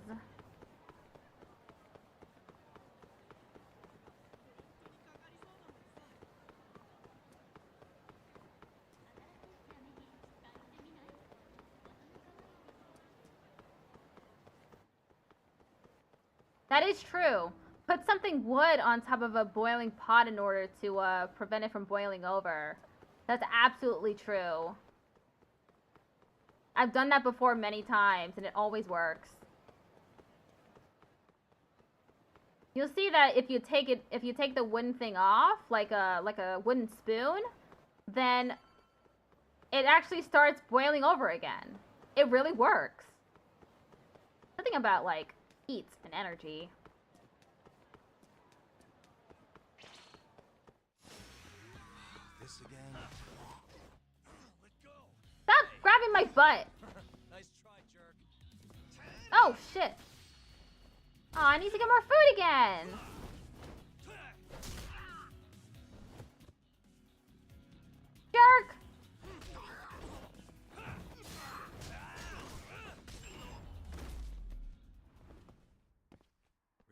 A: That is true. Put something wood on top of a boiling pot in order to prevent it from boiling over. That's absolutely true. I've done that before many times, and it always works. You'll see that if you take the wooden thing off, like a wooden spoon, then it actually starts boiling over again. It really works. Something about like heat and energy.
B: This again?
A: Stop grabbing my butt!
B: Nice try, jerk.
A: Oh shit! Oh, I need to get more food again! Jerk!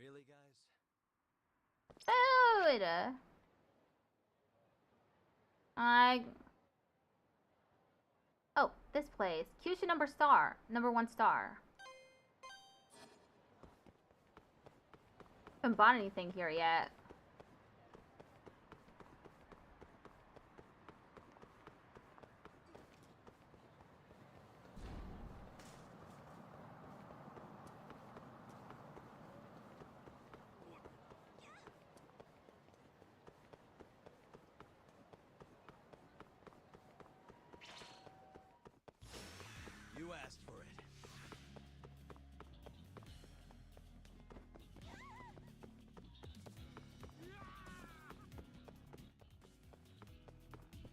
B: Really, guys?
A: Food! Oh, this place. Kyushu number 1 star. Haven't bought anything here yet.
B: You asked for it.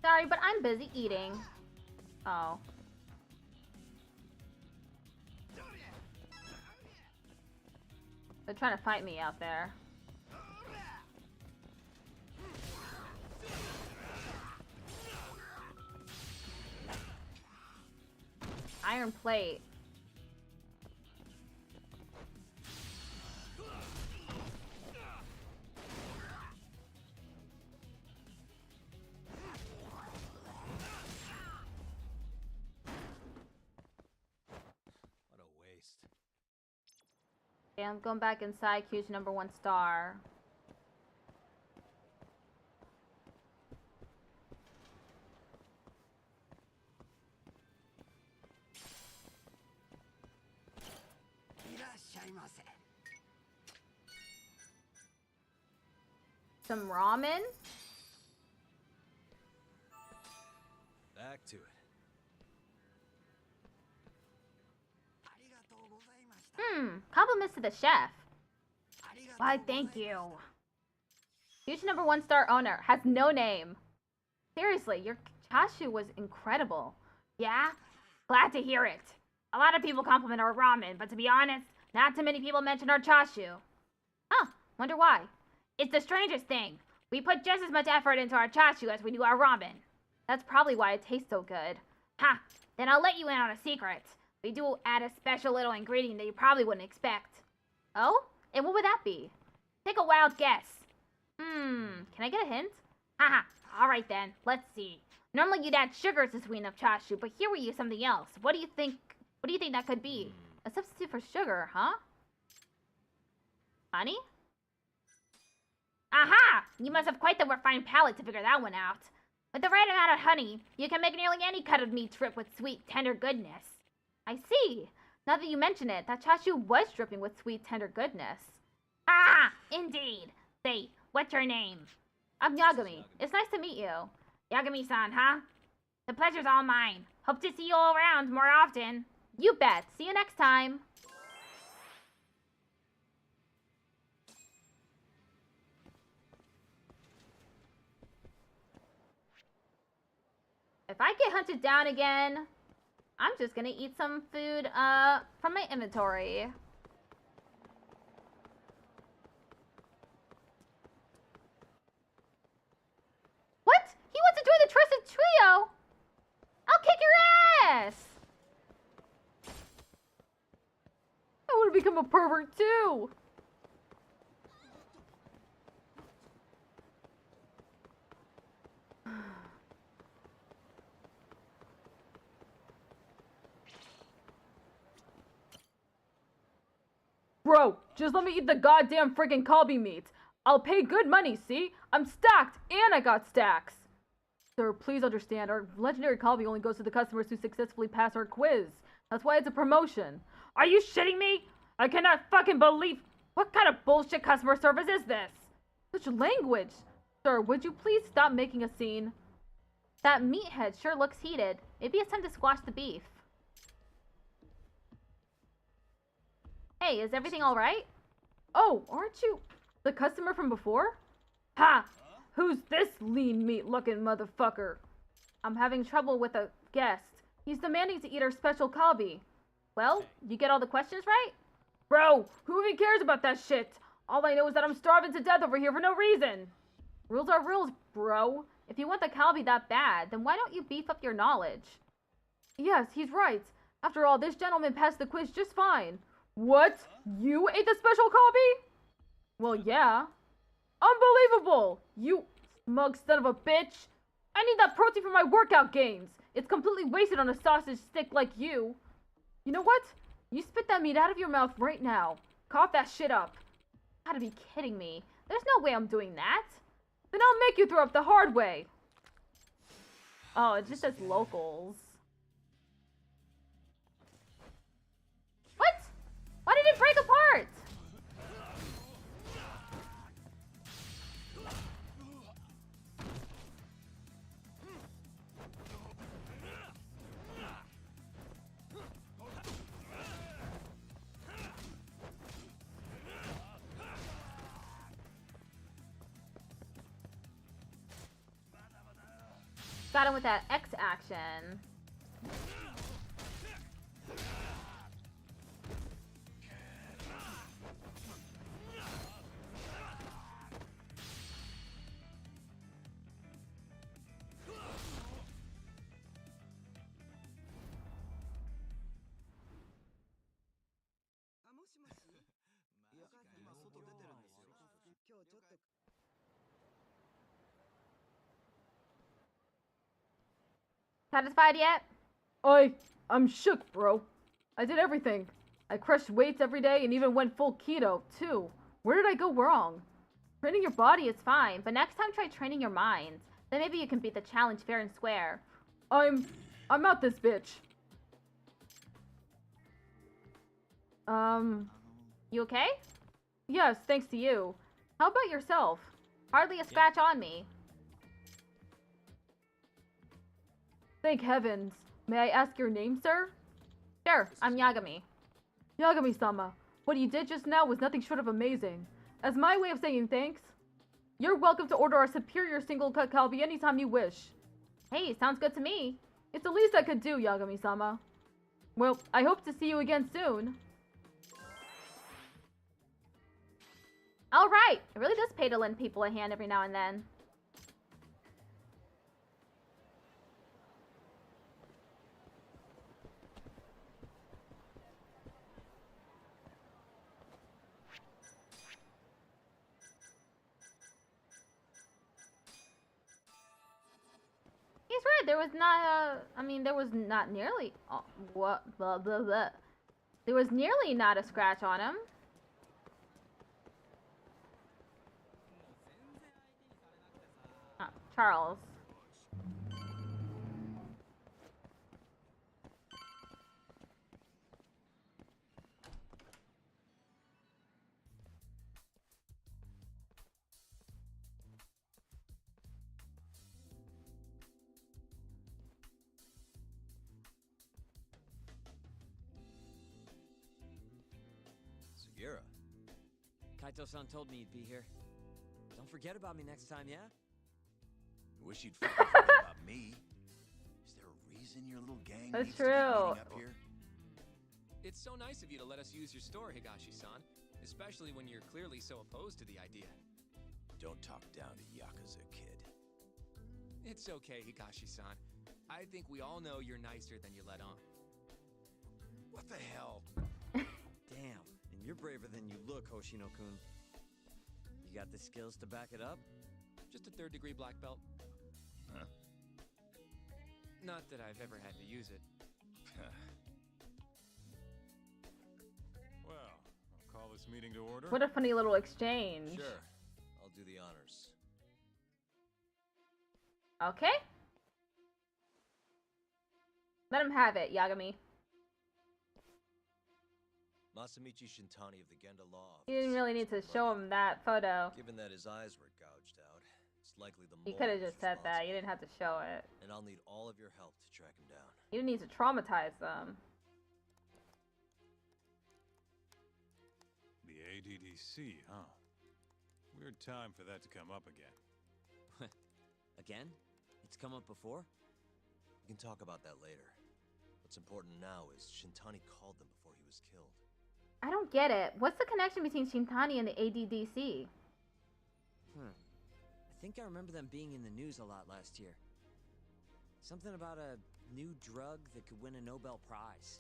A: Sorry, but I'm busy eating. Oh. They're trying to fight me out there. Iron plate.
B: What a waste.
A: Okay, I'm going back inside. Q's #1 star. Some ramen?
B: Back to it.
A: Compliments to the chef. Why, thank you. Huge #1 star owner has no name. Seriously, your chashu was incredible. Yeah? Glad to hear it. A lot of people compliment our ramen, but to be honest, not too many people mention our chashu. Huh, wonder why. It's the strangest thing. We put just as much effort into our chashu as we do our ramen. That's probably why it tastes so good. Ha! Then I'll let you in on a secret. We do add a special little ingredient that you probably wouldn't expect. Oh? And what would that be? Take a wild guess. Can I get a hint? Haha, alright then, let's see. Normally you'd add sugar to sweeten up chashu, but here we use something else. What do you think that could be? A substitute for sugar, huh? Honey? Aha! You must have quite the refined palate to figure that one out. With the right amount of honey, you can make nearly any cut of meat drip with sweet, tender goodness. I see. Now that you mention it, that chashu was dripping with sweet, tender goodness. Ah, indeed. Say, what's your name? I'm Yagami. It's nice to meet you. Yagami-san, huh? The pleasure's all mine. Hope to see you all around more often. You bet. See you next time. If I get hunted down again, I'm just gonna eat some food, from my inventory. What? He wants to join the Trusted Trio? I'll kick your ass!
D: I want to become a pervert too. Bro, just let me eat the goddamn friggin' kalbi meat. I'll pay good money, see? I'm stacked, and I got stacks. Sir, please understand, our legendary kalbi only goes to the customers who successfully pass our quiz. That's why it's a promotion. Are you shitting me? I cannot fucking believe... What kind of bullshit customer service is this? Such language. Sir, would you please stop making a scene?
A: That meathead sure looks heated. Maybe it's time to squash the beef. Hey, is everything alright?
D: Oh, aren't you the customer from before? Ha! Who's this lean meat looking motherfucker?
A: I'm having trouble with a guest. He's demanding to eat our special kalbi. Well, you get all the questions right?
D: Bro, who even cares about that shit? All I know is that I'm starving to death over here for no reason.
A: Rules are rules, bro. If you want the kalbi that bad, then why don't you beef up your knowledge?
D: Yes, he's right. After all, this gentleman passed the quiz just fine. What? You ate the special kalbi? Well, yeah. Unbelievable! You smug son of a bitch! I need that protein for my workout gains! It's completely wasted on a sausage stick like you. You know what? You spit that meat out of your mouth right now. Cough that shit up. Gotta be kidding me. There's no way I'm doing that. Then I'll make you throw up the hard way. Oh, it just says locals. What? Why did it break apart? Got him with that X action. Satisfied yet? I'm shook, bro. I did everything. I crushed weights every day and even went full keto, too. Where did I go wrong? Training your body is fine, but next time try training your mind. Then maybe you can beat the challenge fair and square. I'm out this bitch. You okay? Yes, thanks to you. How about yourself? Hardly a scratch on me. Thank heavens. May I ask your name, sir? Sure, I'm Yagami. Yagami-sama, what you did just now was nothing short of amazing. As my way of saying thanks, you're welcome to order our superior single-cut kalbi anytime you wish. Hey, sounds good to me. It's the least I could do, Yagami-sama. Well, I hope to see you again soon. Alright, it really does pay to lend people a hand every now and then. He's right, there was not there was not nearly, what, blah, blah, blah. There was nearly not a scratch on him. Oh, Charles.
B: Sugira.
N: Kaito-san told me you'd be here. Don't forget about me next time, yeah?
O: I wish you'd fucking forget about me. Is there a reason your little gang
D: That's
O: needs to be
D: true.
O: meeting up here?
R: It's so nice of you to let us use your store, Higashi-san. Especially when you're clearly so opposed to the idea.
O: Don't talk down to Yakuza, kid.
R: It's okay, Higashi-san. I think we all know you're nicer than you let on.
O: What the hell?
N: Damn, and you're braver than you look, Hoshino-kun. You got the skills to back it up?
R: Just a 3rd degree black belt.
O: Huh?
R: Not that I've ever had to use it.
I: Well, I'll call this meeting to order.
D: What a funny little exchange.
B: Sure, I'll do the honors.
D: Okay. Let him have it, Yagami.
B: Masamichi Shintani of the Genda Law.
D: You didn't really need to show him that photo.
B: Given that his eyes were gouged out, it's likely the
D: You
B: mole
D: could have
B: was
D: just said that. You didn't have to show it.
B: And I'll need all of your help to track him down.
D: You didn't need to traumatize them.
I: The ADDC, huh? Weird time for that to come up again.
N: Again? It's come up before?
B: We can talk about that later. What's important now is Shintani called them before he was killed.
D: I don't get it. What's the connection between Shintani and the ADDC?
N: I think I remember them being in the news a lot last year. Something about a new drug that could win a Nobel Prize.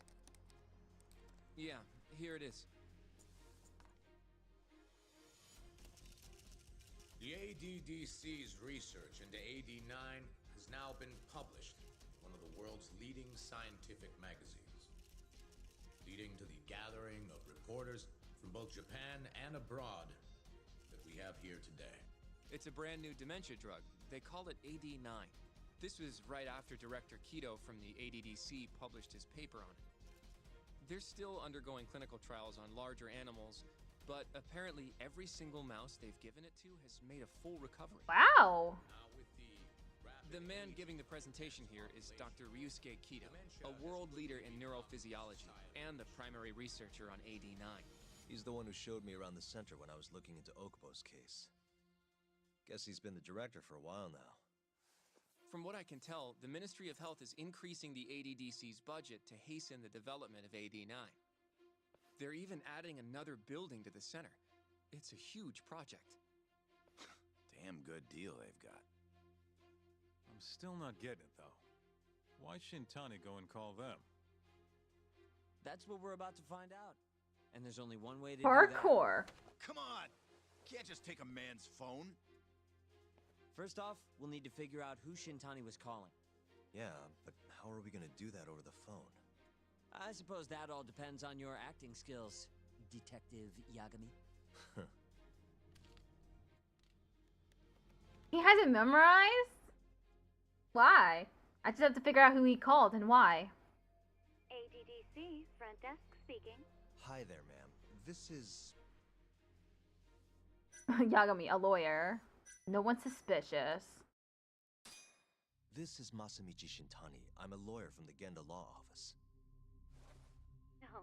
R: Yeah, here it is.
S: The ADDC's research into AD9 has now been published in one of the world's leading scientific magazines, leading to the gathering of reporters from both Japan and abroad we have here today?
R: It's a brand new dementia drug. They call it AD9. This was right after Director Keto from the ADDC published his paper on it. They're still undergoing clinical trials on larger animals, but apparently every single mouse they've given it to has made a full recovery.
A: Wow.
R: The man giving the presentation here is Dr. Ryusuke Keto, a world leader in neurophysiology and the primary researcher on AD9.
B: He's the one who showed me around the center when I was looking into Okubo's case. Guess he's been the director for a while now.
R: From what I can tell, the Ministry of Health is increasing the ADDC's budget to hasten the development of AD9. They're even adding another building to the center. It's a huge project.
O: Damn good deal they've got.
I: I'm still not getting it, though. Why Shintani go and call them?
N: That's what we're about to find out. And there's only one way to
A: Parkour.
N: do that.
O: Come on! Can't just take a man's phone.
N: First off, we'll need to figure out who Shintani was calling.
B: Yeah, but how are we gonna do that over the phone?
N: I suppose that all depends on your acting skills, Detective Yagami.
A: He has it memorized? Why? I just have to figure out who he called and why.
Q: ADDC, front desk speaking.
B: Hi there, ma'am. This is...
A: Yagami, a lawyer. No one's suspicious.
B: This is Masamichi Shintani. I'm a lawyer from the Genda Law Office.
Q: Oh,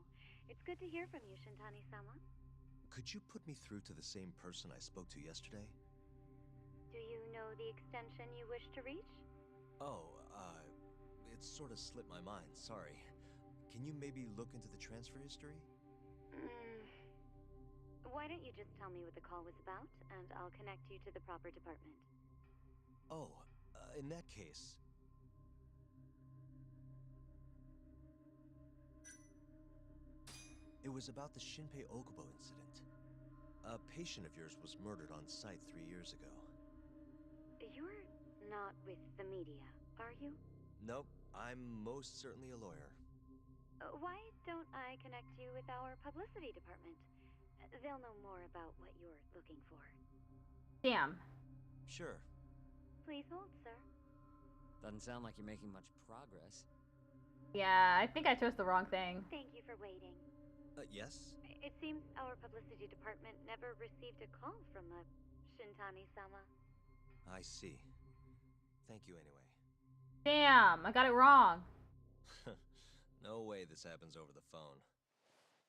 Q: it's good to hear from you, Shintani-sama.
B: Could you put me through to the same person I spoke to yesterday?
Q: Do you know the extension you wish to reach?
B: Oh, it sort of slipped my mind, sorry. Can you maybe look into the transfer history?
Q: Why don't you just tell me what the call was about, and I'll connect you to the proper department.
B: Oh, in that case... It was about the Shinpei Okubo incident. A patient of yours was murdered on site 3 years ago.
Q: You're not with the media, are you?
B: Nope, I'm most certainly a lawyer.
Q: Why don't I connect you with our publicity department? They'll know more about what you're looking for.
A: Damn.
B: Sure.
Q: Please hold, sir.
N: Doesn't sound like you're making much progress.
A: Yeah, I think I chose the wrong thing.
Q: Thank you for waiting.
B: Yes?
Q: It seems our publicity department never received a call from a Shintani-sama.
B: I see. Thank you anyway.
A: Damn, I got it wrong.
B: No way this happens over the phone.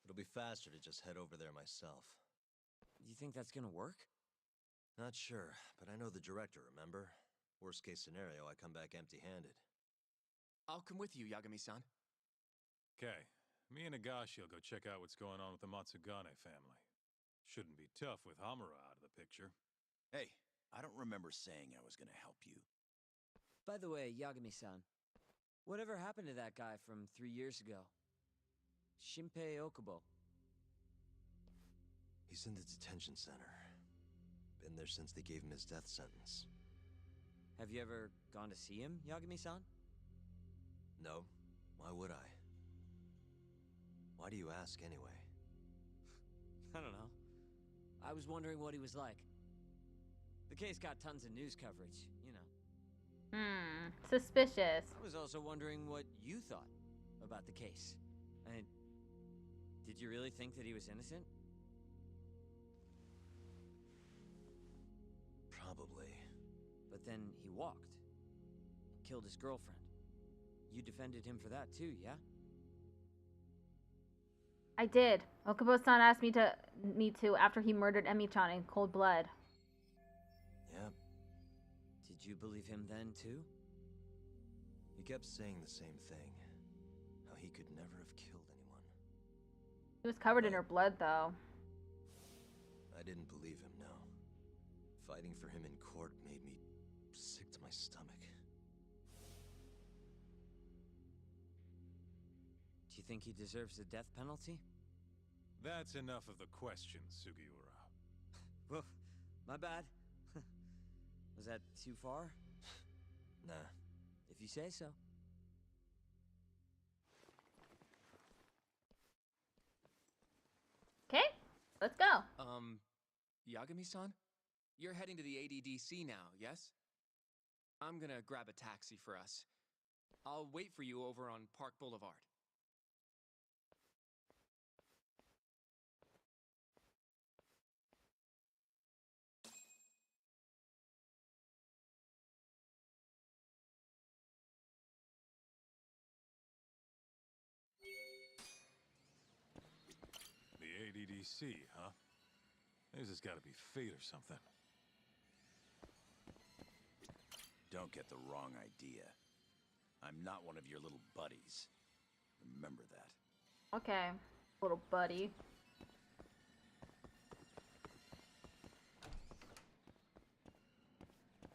B: It'll be faster to just head over there myself.
N: You think that's gonna work?
B: Not sure, but I know the director, remember? Worst case scenario, I come back empty-handed.
R: I'll come with you, Yagami-san.
I: Okay, me and Nagashi will go check out what's going on with the Matsugane family. Shouldn't be tough with Hamura out of the picture.
O: Hey, I don't remember saying I was gonna help you.
N: By the way, Yagami-san, whatever happened to that guy from 3 years ago? Shinpei Okubo.
B: He's in the detention center. Been there since they gave him his death sentence.
N: Have you ever gone to see him, Yagami-san?
B: No. Why would I? Why do you ask anyway?
N: I don't know. I was wondering what he was like. The case got tons of news coverage, you know.
A: Suspicious.
N: I was also wondering what you thought about the case. Did you really think that he was innocent?
B: Probably.
N: But then he walked. Killed his girlfriend. You defended him for that too, yeah?
A: I did. Okubo-san asked me to after he murdered Emi-chan in cold blood.
B: Yep.
N: Did you believe him then too?
B: He kept saying the same thing. How he could never have killed anyone.
A: He was covered in her blood, though.
B: I didn't believe him, no. Fighting for him in court made me sick to my stomach.
N: Do you think he deserves the death penalty?
I: That's enough of the questions, Sugiura.
N: Well, my bad. Was that too far?
B: Nah.
N: If you say so.
A: Okay, let's go.
R: Yagami-san? You're heading to the ADDC now, yes? I'm gonna grab a taxi for us. I'll wait for you over on Park Boulevard.
I: The ADDC, huh? This has got to be fate or something.
O: Don't get the wrong idea. I'm not one of your little buddies. Remember that.
A: Okay, little buddy.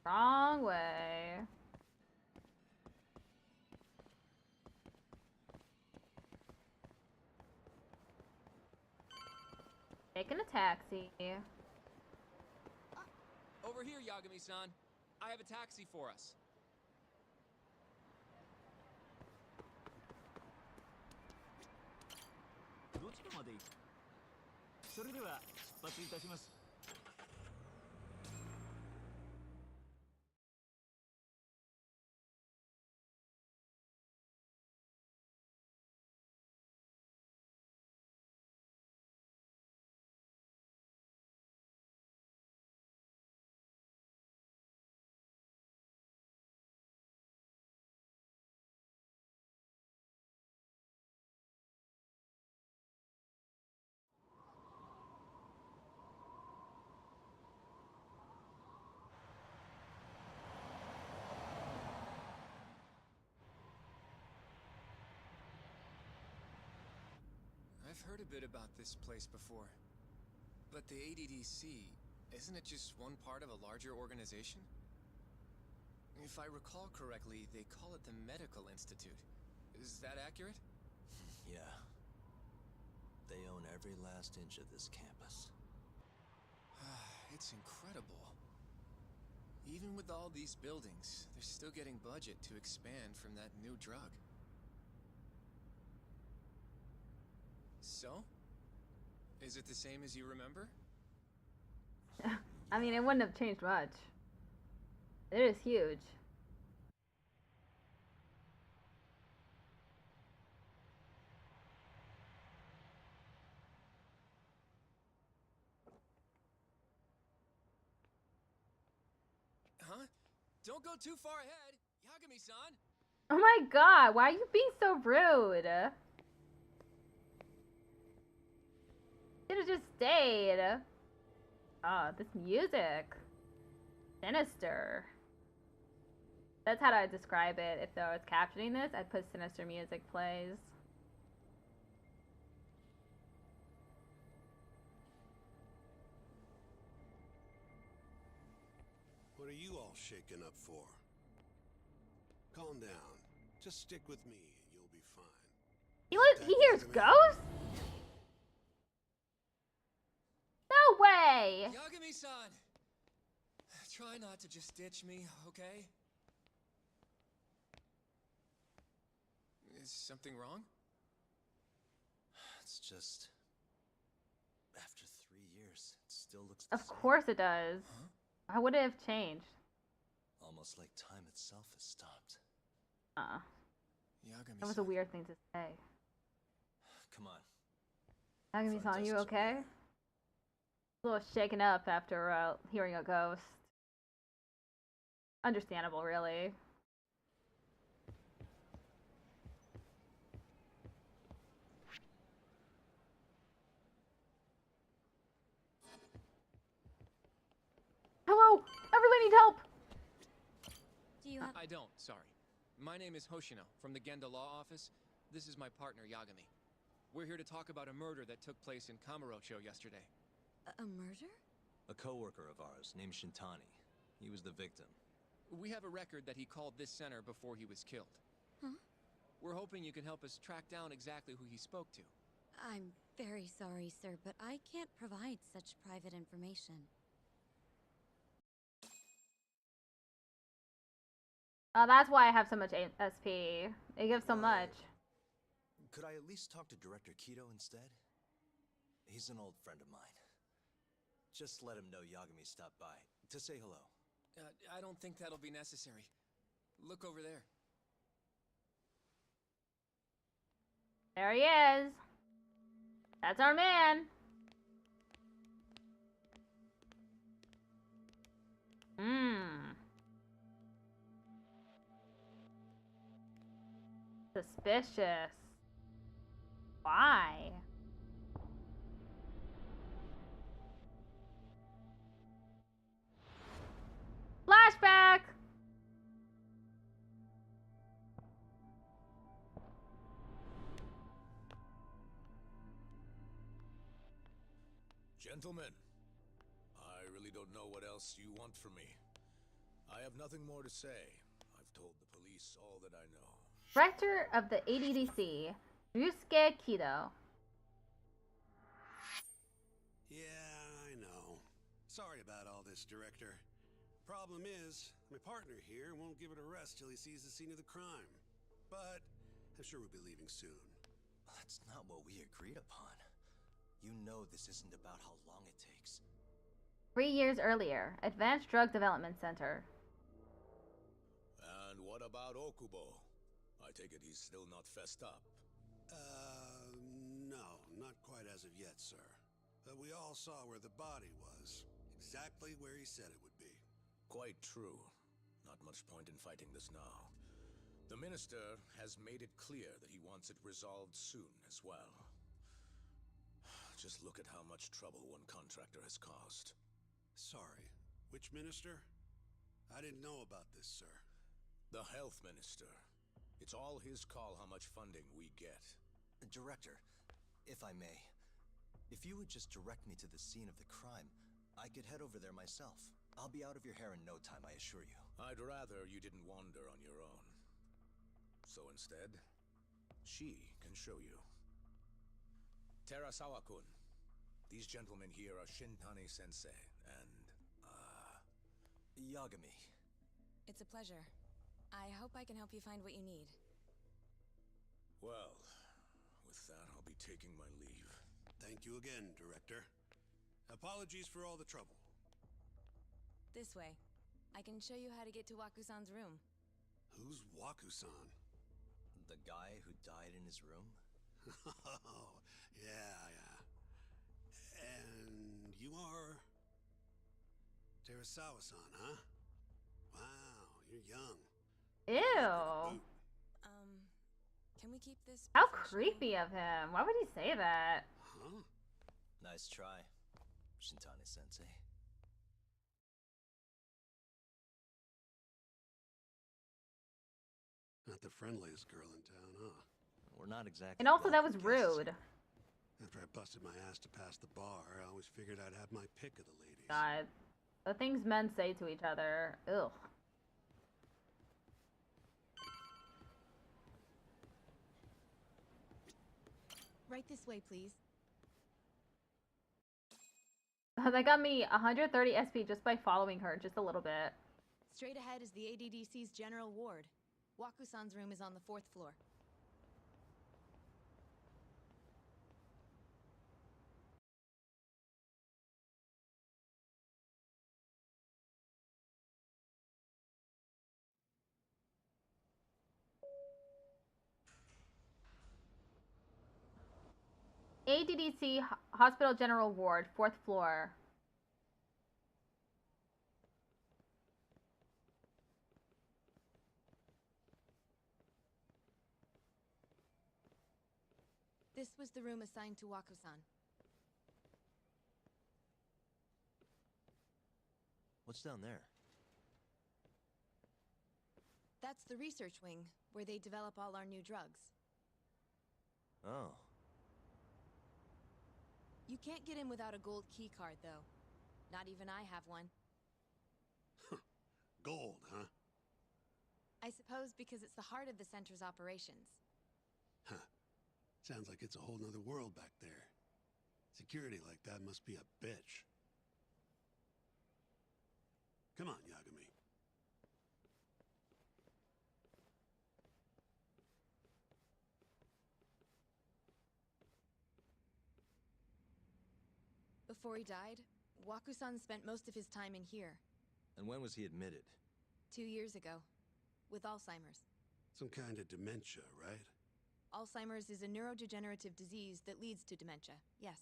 A: Wrong way. Taking a taxi.
R: Over here, Yagami-san. I have a taxi for us.
T: どちらまで行く？それでは出発いたします。
R: I've heard a bit about this place before. But the ADDC, isn't it just one part of a larger organization? If I recall correctly, they call it the Medical Institute. Is that accurate?
B: Yeah. They own every last inch of this campus.
R: It's incredible. Even with all these buildings, they're still getting budget to expand from that new drug. So? Is it the same as you remember?
A: I mean, it wouldn't have changed much. It is huge.
R: Huh? Don't go too far ahead, Yagami-san!
A: Oh my god, why are you being so rude? Should've just stayed. Ah, this music. Sinister. That's how I'd describe it. If I was captioning this, I'd put sinister music plays.
E: What are you all shaken up for? Calm down. Just stick with me and you'll be fine.
A: He hears ghosts? No way!
R: Yagami-san! Try not to just ditch me, okay? Is something wrong?
B: It's just... After 3 years, it still looks the
A: Of
B: same.
A: course it does.
R: Huh?
A: How would it have changed?
B: Almost like time itself has stopped.
R: Yagami-san.
A: That was a weird thing to say.
B: Come on.
A: Yagami-san, you okay? A little shaken up after hearing a ghost. Understandable, really. Hello! I really need help!
P: Do you have...
R: I don't, sorry. My name is Hoshino, from the Genda Law Office. This is my partner, Yagami. We're here to talk about a murder that took place in Kamurocho yesterday.
P: A murder?
B: A coworker of ours named Shintani. He was the victim.
R: We have a record that he called this center before he was killed.
P: Huh?
R: We're hoping you can help us track down exactly who he spoke to.
P: I'm very sorry, sir, but I can't provide such private information.
A: Oh, that's why I have so much SP. It gives so much.
B: Could I at least talk to Director Kido instead? He's an old friend of mine. Just let him know Yagami stopped by to say hello.
R: I don't think that'll be necessary. Look over there.
A: There he is. That's our man. Suspicious. Why? Flashback!
F: Gentlemen, I really don't know what else you want from me. I have nothing more to say. I've told the police all that I know.
A: Director of the ADDC, Ryusuke Kido.
E: Yeah, I know. Sorry about all this, Director. Problem is, my partner here won't give it a rest till he sees the scene of the crime. But I'm sure we'll be leaving soon.
B: That's not what we agreed upon. You know this isn't about how long it takes.
A: 3 years earlier, Advanced Drug Development Center.
F: And what about Okubo? I take it he's still not fessed up.
E: No, not quite as of yet, sir. But we all saw where the body was. Exactly where he said it would be.
F: Quite true. Not much point in fighting this now. The minister has made it clear that he wants it resolved soon as well. Just look at how much trouble one contractor has caused.
E: Sorry, which minister? I didn't know about this, sir.
F: The health minister. It's all his call how much funding we get.
B: Director, if I may, if you would just direct me to the scene of the crime, I could head over there myself. I'll be out of your hair in no time, I assure you.
F: I'd rather you didn't wander on your own. So instead, she can show you. Terasawa-kun, these gentlemen here are Shintani-sensei and,
B: Yagami.
P: It's a pleasure. I hope I can help you find what you need.
F: Well, with that, I'll be taking my leave.
E: Thank you again, Director. Apologies for all the trouble.
P: This way. I can show you how to get to Waku-san's room.
E: Who's Waku-san?
B: The guy who died in his room?
E: Oh, yeah. And you are... Terasawa-san, huh? Wow, you're young.
A: Ew.
P: Can we keep this?
A: How creepy of him. Why would he say that?
E: Huh?
B: Nice try, Shintani-sensei.
E: Not the friendliest girl in town, huh?
B: We're not exactly.
A: And also, that was rude.
E: After I busted my ass to pass the bar, I always figured I'd have my pick of the ladies.
A: God. The things men say to each other. Ugh.
P: Right this way, please.
A: That got me 130 SP just by following her just a little bit.
P: Straight ahead is the ADDC's general ward. Waku-san's room is on the 4th floor.
A: ADDC Hospital General Ward, 4th floor.
P: This was the room assigned to Waku-san.
B: What's down there?
P: That's the research wing, where they develop all our new drugs.
B: Oh.
P: You can't get in without a gold key card, though. Not even I have one.
E: Gold, huh?
P: I suppose because it's the heart of the center's operations.
E: Huh. Sounds like it's a whole nother world back there. Security like that must be a bitch. Come on, Yagami.
P: Before he died, Waku-san spent most of his time in here.
B: And when was he admitted?
P: 2 years ago. With Alzheimer's.
E: Some kind of dementia, right?
P: Alzheimer's is a neurodegenerative disease that leads to dementia, yes.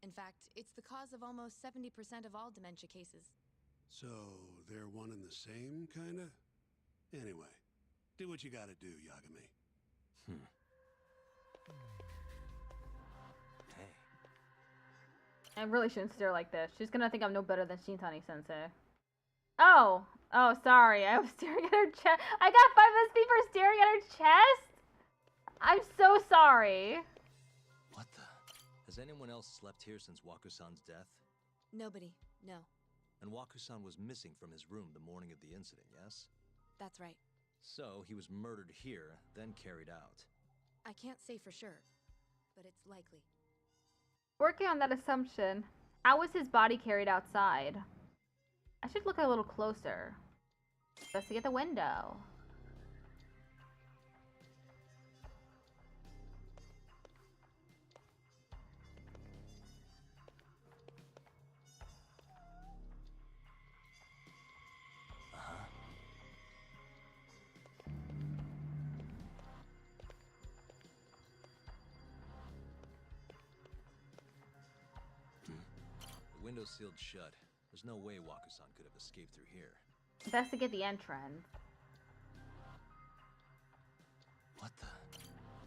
P: In fact, it's the cause of almost 70% of all dementia cases.
E: So, they're one and the same, kinda? Anyway, do what you gotta do, Yagami.
B: Hey.
A: I really shouldn't stare like this. She's gonna think I'm no better than Shintani-sensei. Oh! Oh, sorry. I was staring at her chest. I got 5 SP for staring at her chest? I'm so sorry.
B: What the? Has anyone else slept here since Waku-san's death?
P: Nobody, no.
B: And Waku-san was missing from his room the morning of the incident, yes?
P: That's right.
B: So, he was murdered here, then carried out.
P: I can't say for sure, but it's likely.
A: Working on that assumption, how was his body carried outside? I should look a little closer. Investigate the window.
B: The window's sealed shut. There's no way Waku-san could have escaped through here.
A: Investigate the entrance.
B: What the?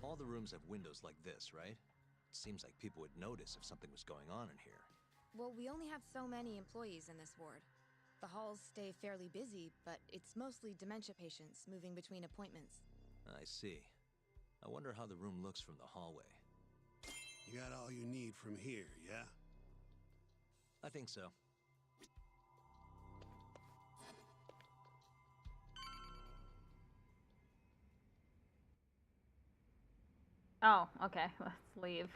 B: All the rooms have windows like this, right? It seems like people would notice if something was going on in here.
P: Well, we only have so many employees in this ward. The halls stay fairly busy, but it's mostly dementia patients moving between appointments.
B: I see. I wonder how the room looks from the hallway.
E: You got all you need from here, yeah?
B: I think so.
A: Oh, okay. Let's leave.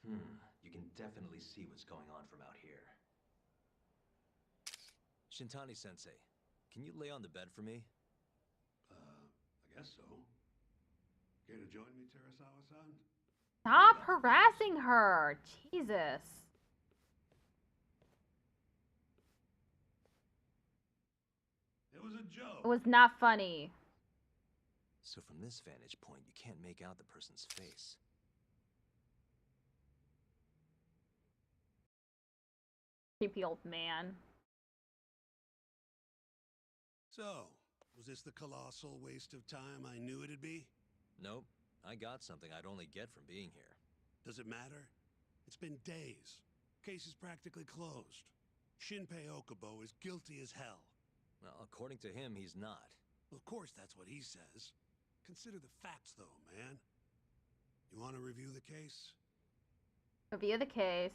B: You can definitely see what's going on from out here. Shintani-sensei, can you lay on the bed for me?
E: I guess so. Care to join me, Terasawa-san?
A: Stop harassing her! Jesus.
E: It was a joke.
A: It was not funny.
B: So from this vantage point, you can't make out the person's face.
A: Creepy old man.
E: So, was this the colossal waste of time I knew it'd be?
B: Nope. I got something I'd only get from being here.
E: Does it matter? It's been days. Case is practically closed. Shinpei Okubo is guilty as hell.
B: Well, according to him, he's not.
E: Of course that's what he says. Consider the facts, though, man. You want to review the case?
A: Review the case.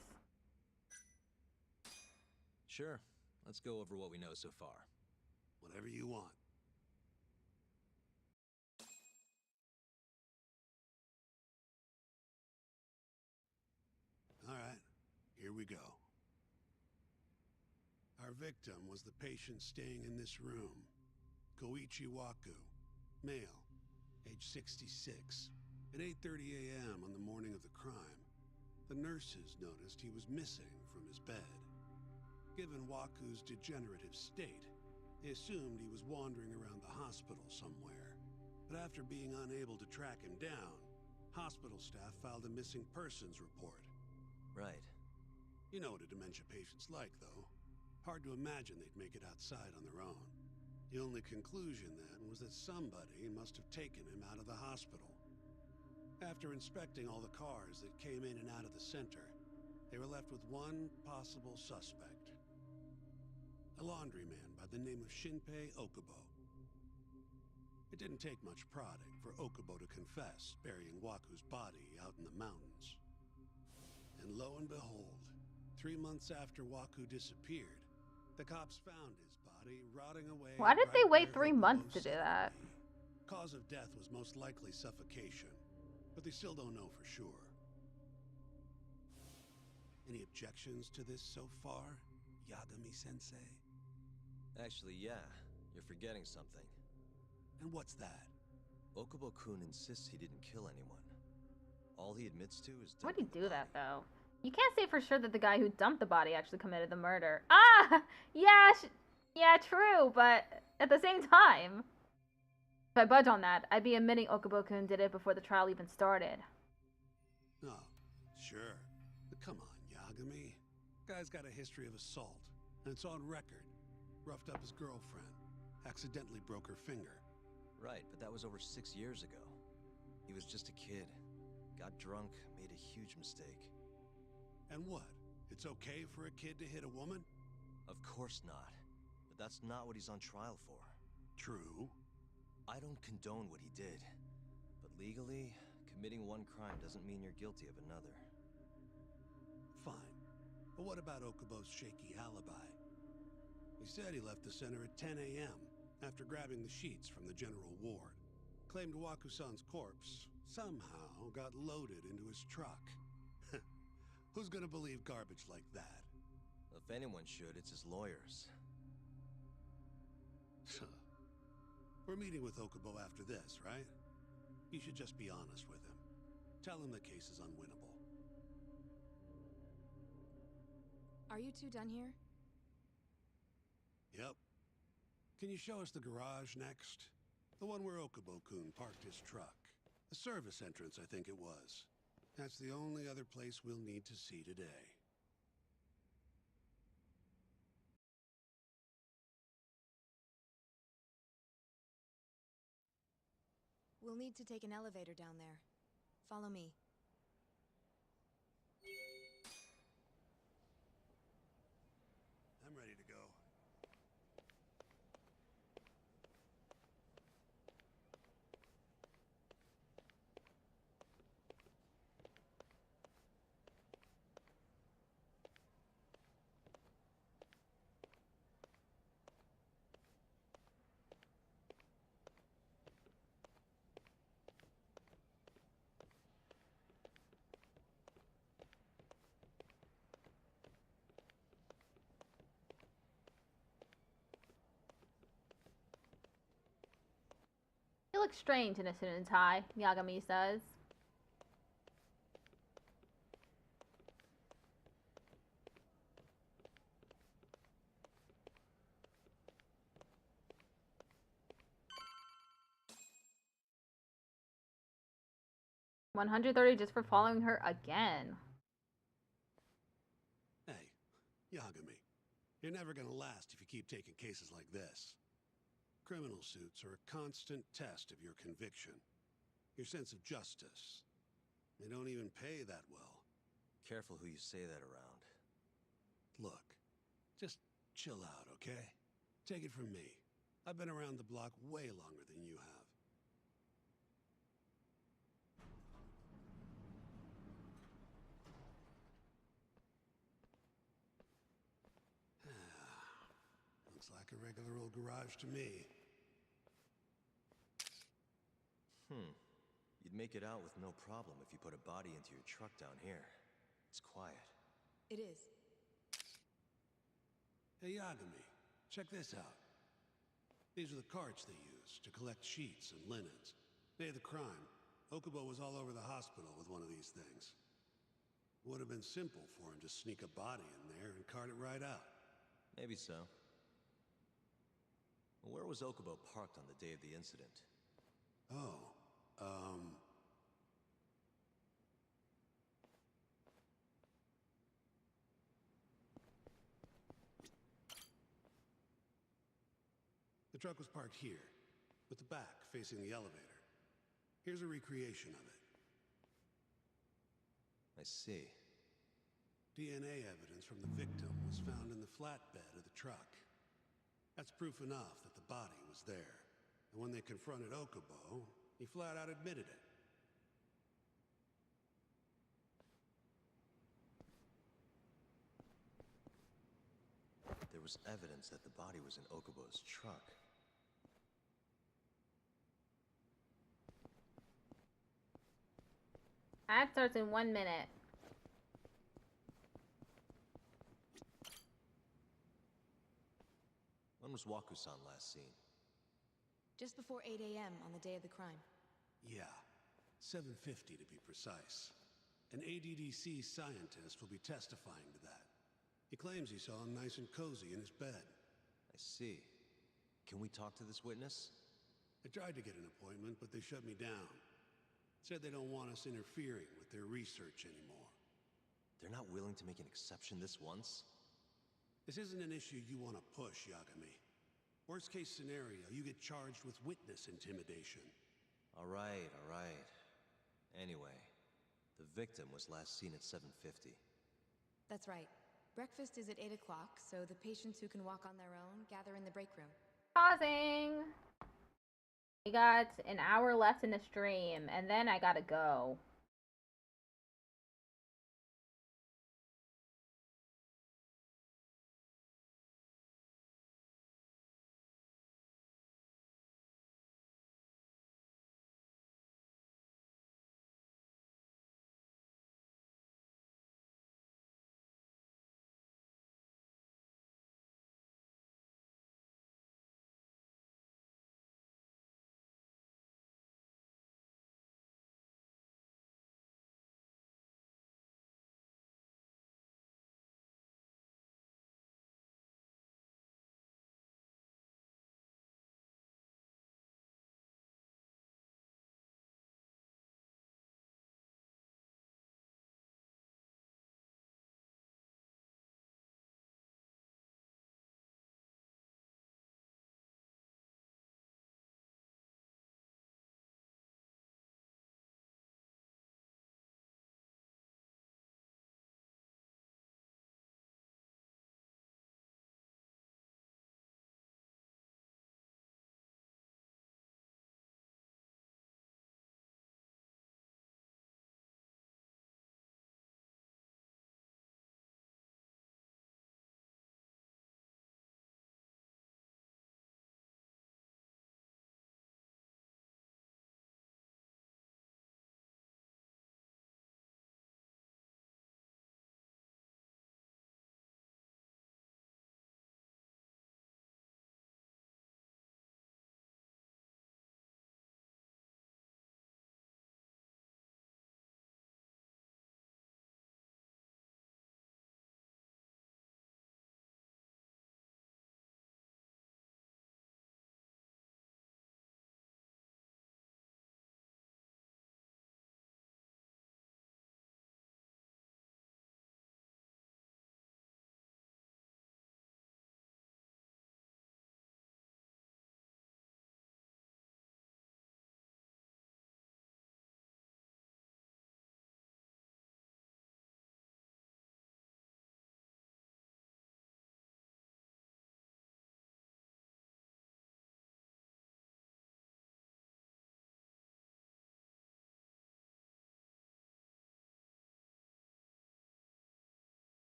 B: Sure. Let's go over what we know so far.
E: Whatever you want. All right, here we go. Our victim was the patient staying in this room. Koichi Waku, male, age 66. At 8:30 a.m. on the morning of the crime, the nurses noticed he was missing from his bed. Given Waku's degenerative state, they assumed he was wandering around the hospital somewhere. But after being unable to track him down, hospital staff filed a missing persons report.
B: Right.
E: You know what a dementia patient's like, though. Hard to imagine they'd make it outside on their own. The only conclusion then was that somebody must have taken him out of the hospital. After inspecting all the cars that came in and out of the center, they were left with one possible suspect. A laundryman by the name of Shinpei Okubo. It didn't take much prodding for Okubo to confess burying Waku's body out in the mountains. And lo and behold, 3 months after Waku disappeared, the cops found his body rotting away.
A: Why did they
E: right
A: wait
E: where
A: 3 months to do that?
E: Cause of death was most likely suffocation, but they still don't know for sure. Any objections to this so far, Yagami-sensei?
B: Actually, yeah. You're forgetting something.
E: And what's that?
B: Okubo-kun insists he didn't kill anyone. All he admits to is
A: Why'd he
B: dumping
A: do
B: the
A: that,
B: body.
A: though? You can't say for sure that the guy who dumped the body actually committed the murder. Ah! Yeah, yeah, true, but at the same time... If I budge on that, I'd be admitting Okubo-kun did it before the trial even started.
E: Oh, sure. But come on, Yagami. Guy's got a history of assault, and it's on record. Roughed up his girlfriend. Accidentally broke her finger.
B: Right, but that was over 6 years ago. He was just a kid. Got drunk, made a huge mistake.
E: And what? It's okay for a kid to hit a woman?
B: Of course not. But that's not what he's on trial for.
E: True.
B: I don't condone what he did. But legally, committing one crime doesn't mean you're guilty of another.
E: Fine. But what about Okubo's shaky alibi? He said he left the center at 10 a.m. after grabbing the sheets from the general ward. Claimed Wakusan's corpse somehow got loaded into his truck. Who's gonna believe garbage like that?
B: If anyone should, it's his lawyers.
E: We're meeting with Okubo after this, right? You should just be honest with him. Tell him the case is unwinnable.
P: Are you two done here?
E: Yep. Can you show us the garage next? The one where Okubo-kun parked his truck. The service entrance, I think it was. That's the only other place we'll need to see today.
P: We'll need to take an elevator down there. Follow me.
E: I'm ready to go.
A: You look strange in a suit and tie, Yagami says. $130 just for following her again.
E: Hey, Yagami. You're never gonna last if you keep taking cases like this. Criminal suits are a constant test of your conviction. Your sense of justice. They don't even pay that well.
B: Careful who you say that around.
E: Look, just chill out, okay? Take it from me. I've been around the block way longer than you have. Looks like a regular old garage to me.
B: You'd make it out with no problem if you put a body into your truck down here. It's quiet.
P: It is.
E: Hey, Yagami, check this out. These are the carts they use to collect sheets and linens. Day of the crime, Okubo was all over the hospital with one of these things. Would have been simple for him to sneak a body in there and cart it right out.
B: Maybe so. Where was Okubo parked on the day of the incident?
E: Oh, the truck was parked here, with the back facing the elevator. Here's a recreation of it.
B: I see.
E: DNA evidence from the victim was found in the flatbed of the truck. That's proof enough that the body was there. And when they confronted Okubo, he flat out admitted it.
B: There was evidence that the body was in Okubo's truck.
A: Act starts in 1 minute.
B: When was Wakusan last seen?
P: Just before 8 a.m. on the day of the crime.
E: Yeah, 7:50 to be precise. An ADDC scientist will be testifying to that. He claims he saw him nice and cozy in his bed.
B: I see. Can we talk to this witness?
E: I tried to get an appointment, but they shut me down. Said they don't want us interfering with their research anymore.
B: They're not willing to make an exception this once?
E: This isn't an issue you want to push, Yagami. Worst case scenario, you get charged with witness intimidation.
B: All right. Anyway, the victim was last seen at 7:50.
P: That's right. Breakfast is at 8 o'clock, so the patients who can walk on their own gather in the break room.
A: Pausing. We got an hour left in the stream, and then I gotta go.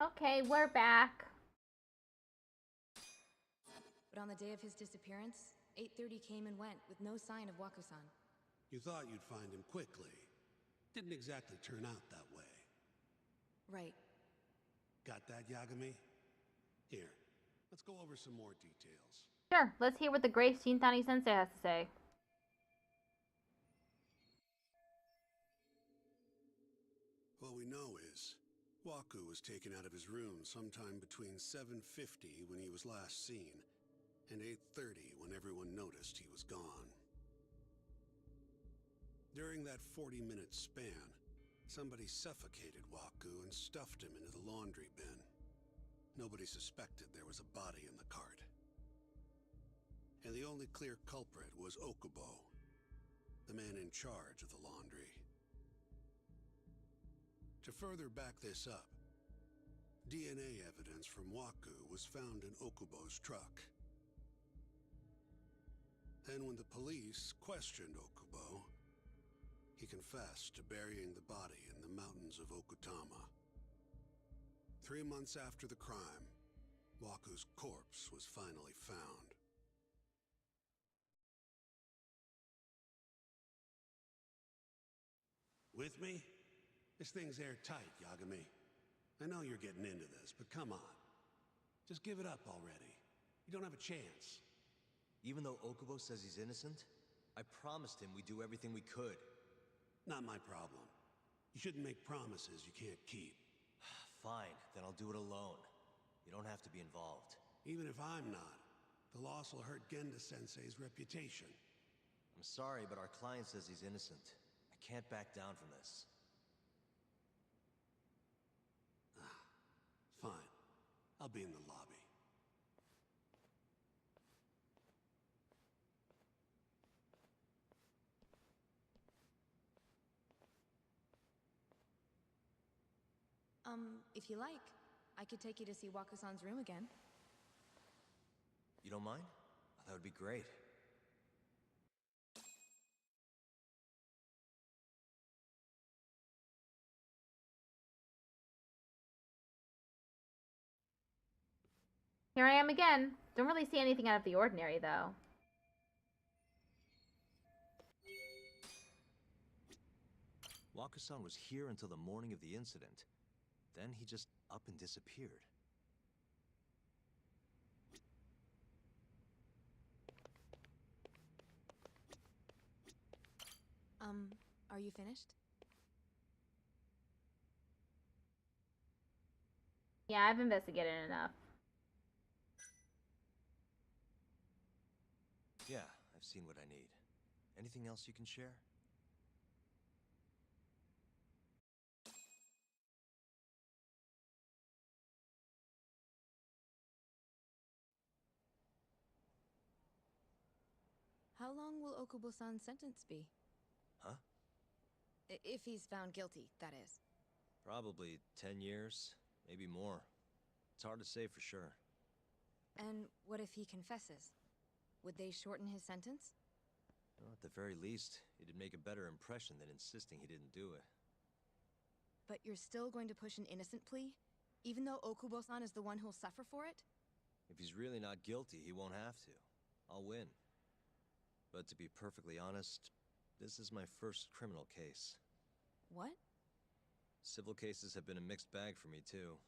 A: Okay, we're back.
P: But on the day of his disappearance, 8:30 came and went with no sign of Waku-san.
E: You thought you'd find him quickly. Didn't exactly turn out that way.
P: Right.
E: Got that, Yagami? Here, let's go over some more details.
A: Sure, let's hear what the great Shintani Sensei has to say.
E: Waku was taken out of his room sometime between 7:50 when he was last seen, and 8:30 when everyone noticed he was gone. During that 40-minute span, somebody suffocated Waku and stuffed him into the laundry bin. Nobody suspected there was a body in the cart. And the only clear culprit was Okubo, the man in charge of the laundry. To further back this up, DNA evidence from Waku was found in Okubo's truck. Then when the police questioned Okubo, he confessed to burying the body in the mountains of Okutama. 3 months after the crime, Waku's corpse was finally found. With me? This thing's airtight, Yagami. I know you're getting into this, but come on. Just give it up already. You don't have a chance.
B: Even though Okubo says he's innocent, I promised him we'd do everything we could.
E: Not my problem. You shouldn't make promises you can't keep.
B: Fine, then I'll do it alone. You don't have to be involved.
E: Even if I'm not, the loss will hurt Genda-sensei's reputation.
B: I'm sorry, but our client says he's innocent. I can't back down from this.
E: Fine. I'll be in the lobby.
P: If you like, I could take you to see Waku-san's room again.
B: You don't mind? That would be great.
A: Here I am again. Don't really see anything out of the ordinary, though.
B: Waku-san was here until the morning of the incident. Then he just up and disappeared.
P: Are you finished?
A: Yeah, I've investigated enough.
B: Yeah, I've seen what I need. Anything else you can share?
P: How long will Okubo-san's sentence be?
B: Huh?
P: If he's found guilty, that is.
B: Probably 10 years, maybe more. It's hard to say for sure.
P: And what if he confesses? Would they shorten his sentence?
B: Well, at the very least, it'd make a better impression than insisting he didn't do it.
P: But you're still going to push an innocent plea? Even though Okubo-san is the one who'll suffer for it?
B: If he's really not guilty, he won't have to. I'll win. But to be perfectly honest, this is my first criminal case.
P: What?
B: Civil cases have been a mixed bag for me, too.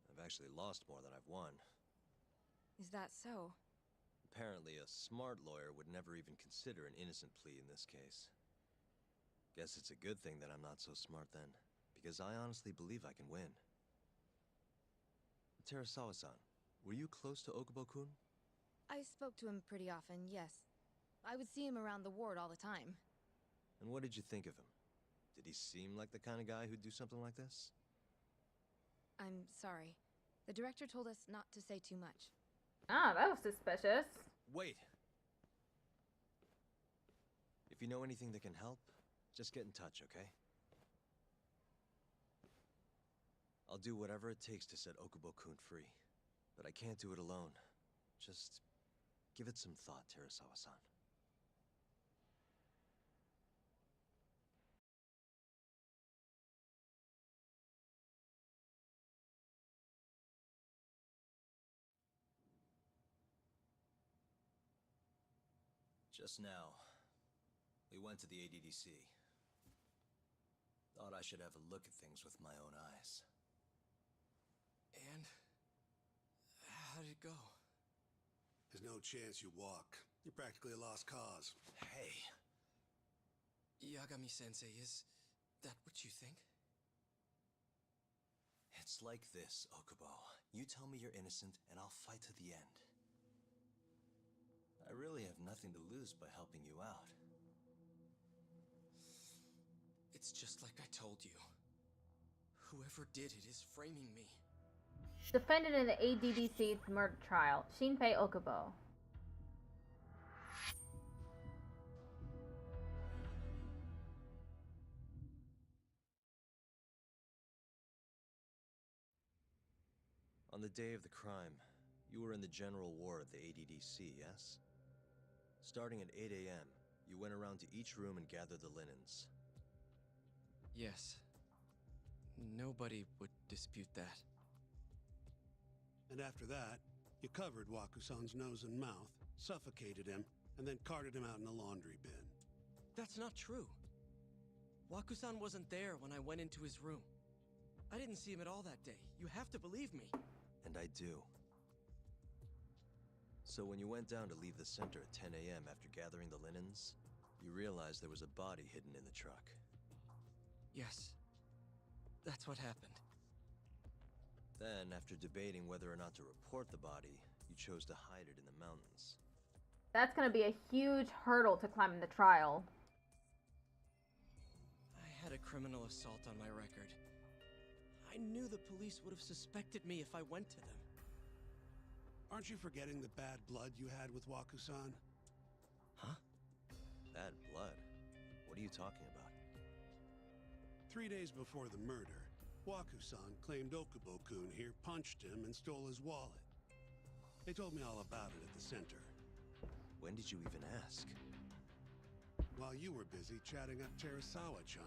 B: I've actually lost more than I've won.
P: Is that so?
B: Apparently, a smart lawyer would never even consider an innocent plea in this case. Guess it's a good thing that I'm not so smart then, because I honestly believe I can win. Terasawa-san, were you close to Okubo-kun?
P: I spoke to him pretty often, yes. I would see him around the ward all the time.
B: And what did you think of him? Did he seem like the kind of guy who'd do something like this?
P: I'm sorry. The director told us not to say too much.
A: Ah, that was suspicious.
B: Wait! If you know anything that can help, just get in touch, okay? I'll do whatever it takes to set Okubo-kun free. But I can't do it alone. Just give it some thought, Terasawa-san. Just now, we went to the ADDC. Thought I should have a look at things with my own eyes.
L: And? How did it go?
E: There's no chance you walk. You're practically a lost cause.
B: Hey!
L: Yagami-sensei, is that what you think?
B: It's like this, Okubo. You tell me you're innocent, and I'll fight to the end. I really have nothing to lose by helping you out.
U: It's just like I told you. Whoever did it is framing me.
A: Defendant in the ADDC murder trial, Shinpei Okubo.
B: On the day of the crime, you were in the general ward of the ADDC, yes? Starting at 8 a.m., you went around to each room and gathered the linens.
U: Yes. Nobody would dispute that.
E: And after that, you covered Wakusan's nose and mouth, suffocated him, and then carted him out in a laundry bin.
U: That's not true. Wakusan wasn't there when I went into his room. I didn't see him at all that day. You have to believe me.
B: And I do. So when you went down to leave the center at 10 a.m. after gathering the linens, you realized there was a body hidden in the truck.
U: Yes. That's what happened.
B: Then, after debating whether or not to report the body, you chose to hide it in the mountains.
A: That's gonna be a huge hurdle to climb in the trial.
U: I had a criminal assault on my record. I knew the police would have suspected me if I went to them.
E: Aren't you forgetting the bad blood you had with Wakusan?
U: Huh?
B: Bad blood? What are you talking about?
E: 3 days before the murder, Wakusan claimed Okubo-kun here punched him and stole his wallet. They told me all about it at the center.
B: When did you even ask?
E: While you were busy chatting up Terasawa-chan.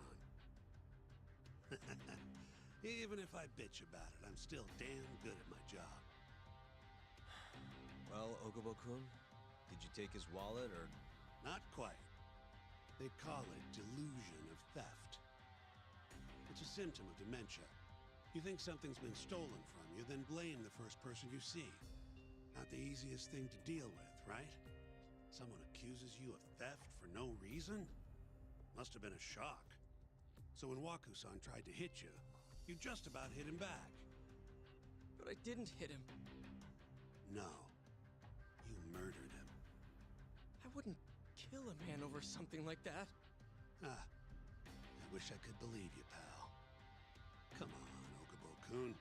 E: Even if I bitch about it, I'm still damn good at my job.
B: Well, Okubo-kun, did you take his wallet, or...?
E: Not quite. They call it delusion of theft. It's a symptom of dementia. You think something's been stolen from you, then blame the first person you see. Not the easiest thing to deal with, right? Someone accuses you of theft for no reason? Must have been a shock. So when Wakusan tried to hit you, you just about hit him back.
U: But I didn't hit him.
E: No. You murdered him.
U: I wouldn't kill a man over something like that.
E: I wish I could believe you, pal. Come on, Okubo-kun.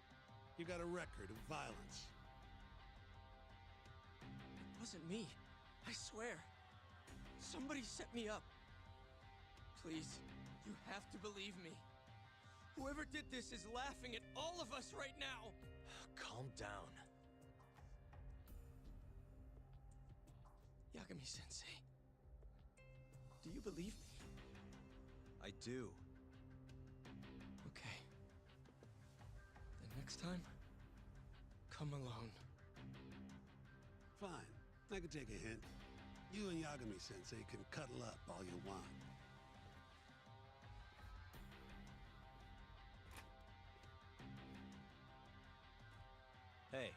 E: You got a record of violence.
U: It wasn't me. I swear. Somebody set me up. Please, you have to believe me. Whoever did this is laughing at all of us right now.
B: Calm down.
U: Yagami-sensei, do you believe me?
B: I do.
U: Okay. Then next time, come alone.
E: Fine. I can take a hint. You and Yagami-sensei can cuddle up all you want.
B: Hey,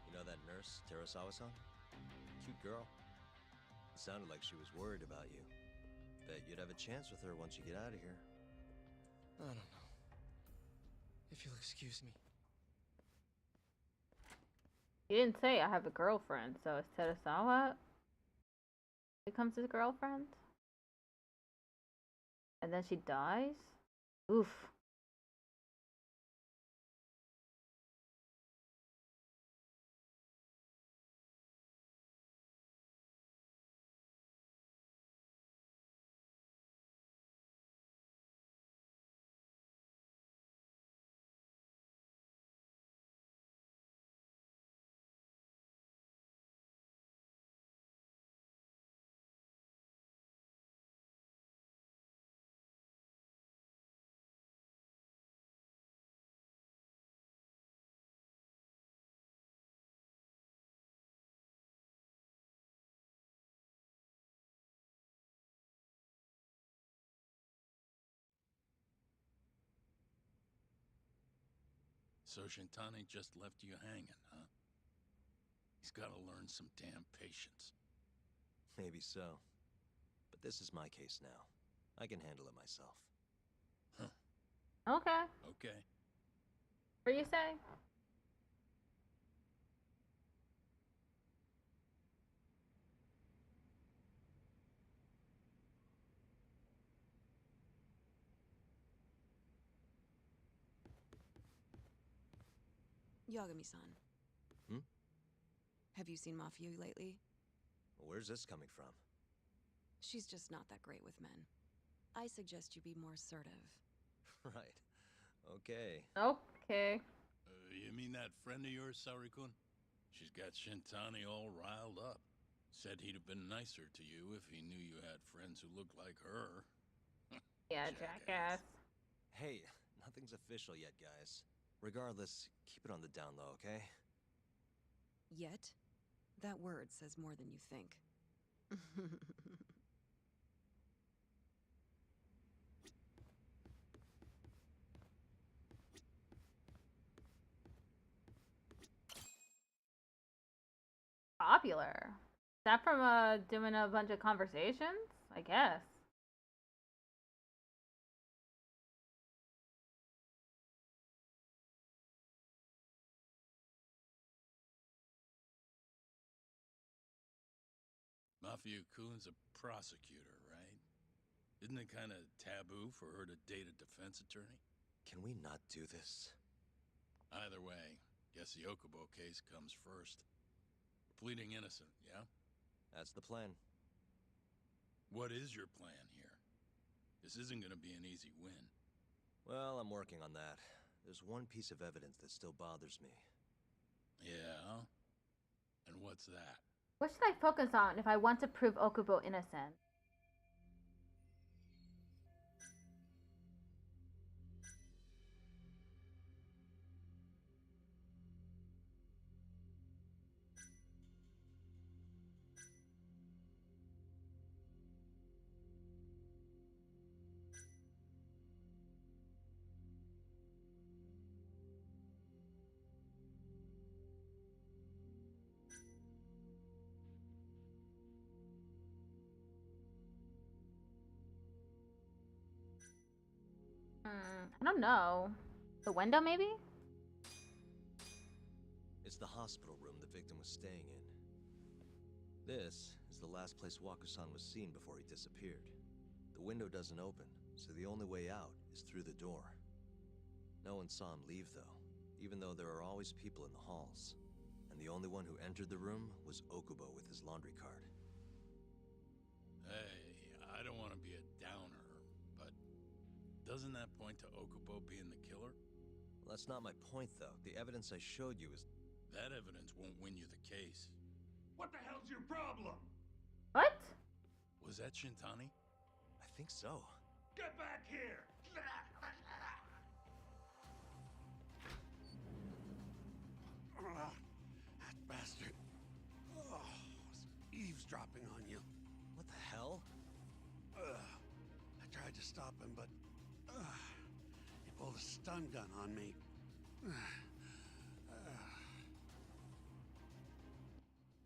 B: you know that nurse, Terasawa-san? Cute girl. It sounded like she was worried about you. Bet you'd have a chance with her once you get out of here.
U: I don't know. If you'll excuse me.
A: You didn't say I have a girlfriend, so is Terasawa becomes his girlfriend? And then she dies? Oof.
F: So Shintani just left you hanging, huh? He's gotta learn some damn patience.
B: Maybe so. But this is my case now. I can handle it myself.
A: Okay.
F: Okay.
A: What do you say?
Q: Yagami-san.
B: Hmm?
Q: Have you seen Mafia lately?
B: Where's this coming from?
Q: She's just not that great with men. I suggest you be more assertive.
B: Right. Okay.
A: Okay.
F: You mean that friend of yours, Saori-kun? She's got Shintani all riled up. Said he'd have been nicer to you if he knew you had friends who looked like her.
A: Yeah, jackass.
B: Hey, nothing's official yet, guys. Regardless, keep it on the down low, okay?
Q: Yet? That word says more than you think.
A: Popular. Is that from doing a bunch of conversations? I guess.
F: Mafia-kun's a prosecutor, right? Isn't it kind of taboo for her to date a defense attorney?
B: Can we not do this?
F: Either way, guess the Okubo case comes first. Pleading innocent, yeah?
B: That's the plan.
F: What is your plan here? This isn't gonna be an easy win.
B: Well, I'm working on that. There's one piece of evidence that still bothers me.
F: Yeah? And what's that?
A: What should I focus on if I want to prove Okubo innocent? I don't know. The window, maybe?
B: It's the hospital room the victim was staying in. This is the last place Wakusan was seen before he disappeared. The window doesn't open, so the only way out is through the door. No one saw him leave, though, even though there are always people in the halls. And the only one who entered the room was Okubo with his laundry cart.
F: Hey, I don't want to be a downer, but doesn't that point to Okubo being the killer?
B: Well, that's not my point, though. The evidence I showed you is...
F: That evidence won't win you the case.
E: What the hell's your problem?
A: What?
F: Was that Shintani?
B: I think so.
E: Get back here! That bastard. Oh, was eavesdropping on you.
B: What the hell?
E: I tried to stop him, but he pulled a stun gun on me.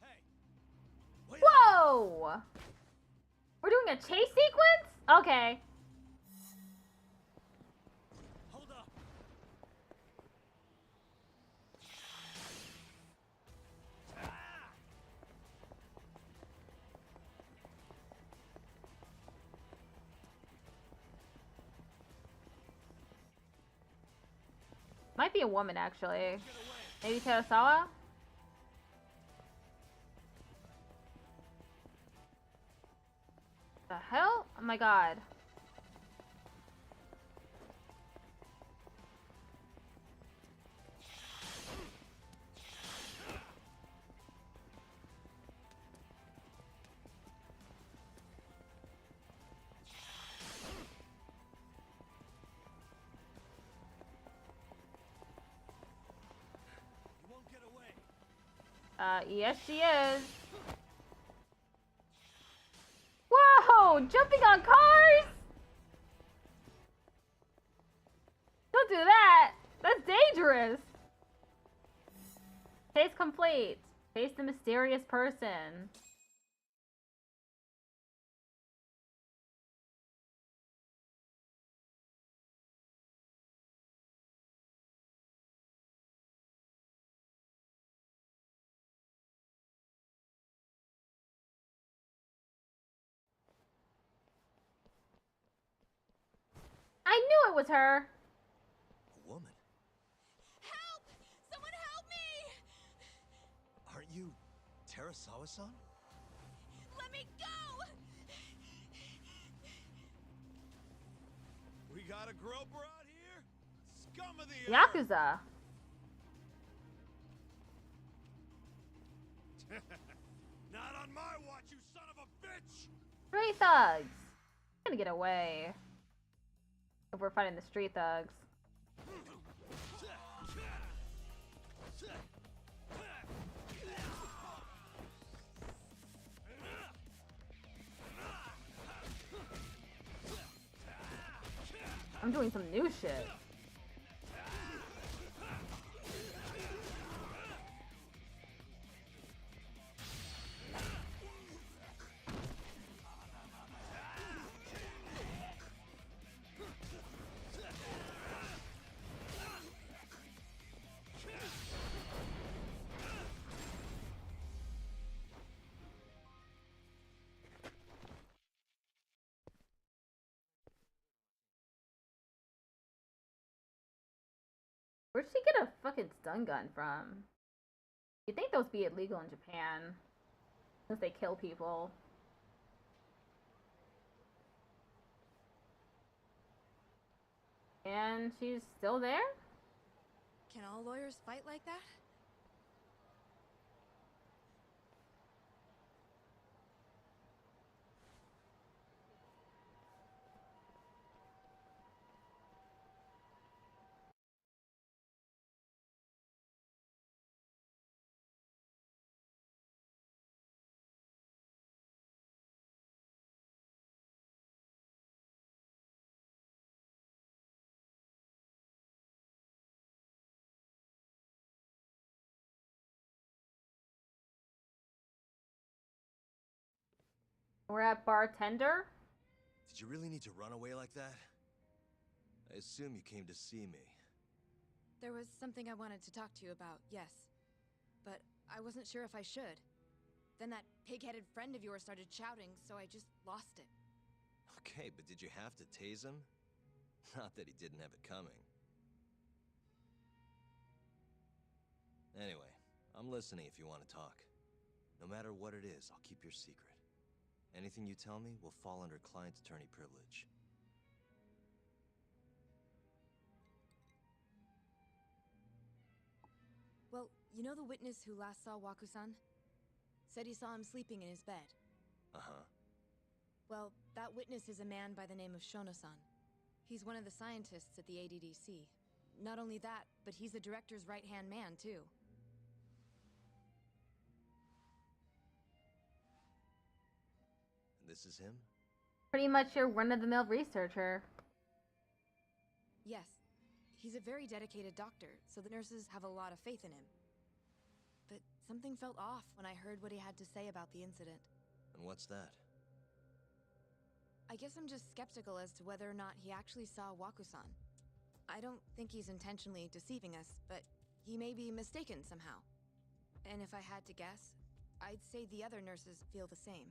B: Hey! Wait.
A: Whoa! We're doing a chase sequence? Okay.
B: Hold up!
A: Might be a woman, actually. Maybe Terasawa? The hell? Oh my god.
B: You won't get away!
A: Yes she is. Whoa! Jumping on cars? Don't do that! That's dangerous! Case complete. Face the mysterious person. I knew it was her.
B: A woman?
P: Help! Someone help me!
B: Aren't you Terasawa-san?
P: Let me go!
E: We got a groper out here? Scum of the
A: Yakuza.
E: Not on my watch, you son of a bitch!
A: Street thugs. I'm gonna get away. If we're fighting the street thugs. I'm doing some new shit. Where'd she get a fucking stun gun from? You'd think those be illegal in Japan. Since they kill people. And she's still there?
P: Can all lawyers fight like that?
A: We're at bartender?
B: Did you really need to run away like that? I assume you came to see me.
P: There was something I wanted to talk to you about, yes. But I wasn't sure if I should. Then that pig-headed friend of yours started shouting, so I just lost it.
B: Okay, but did you have to tase him? Not that he didn't have it coming. Anyway, I'm listening if you want to talk. No matter what it is, I'll keep your secret. Anything you tell me will fall under client attorney privilege.
P: Well, you know the witness who last saw Waku-san? Said he saw him sleeping in his bed.
B: Uh-huh.
P: Well, that witness is a man by the name of Shono-san. He's one of the scientists at the ADDC. Not only that, but he's the director's right-hand man, too.
B: This is him?
A: Pretty much your run-of-the-mill researcher.
P: Yes. He's a very dedicated doctor, so the nurses have a lot of faith in him. But something felt off when I heard what he had to say about the incident.
B: And what's that?
P: I guess I'm just skeptical as to whether or not he actually saw Waku-san. I don't think he's intentionally deceiving us, but he may be mistaken somehow. And if I had to guess, I'd say the other nurses feel the same.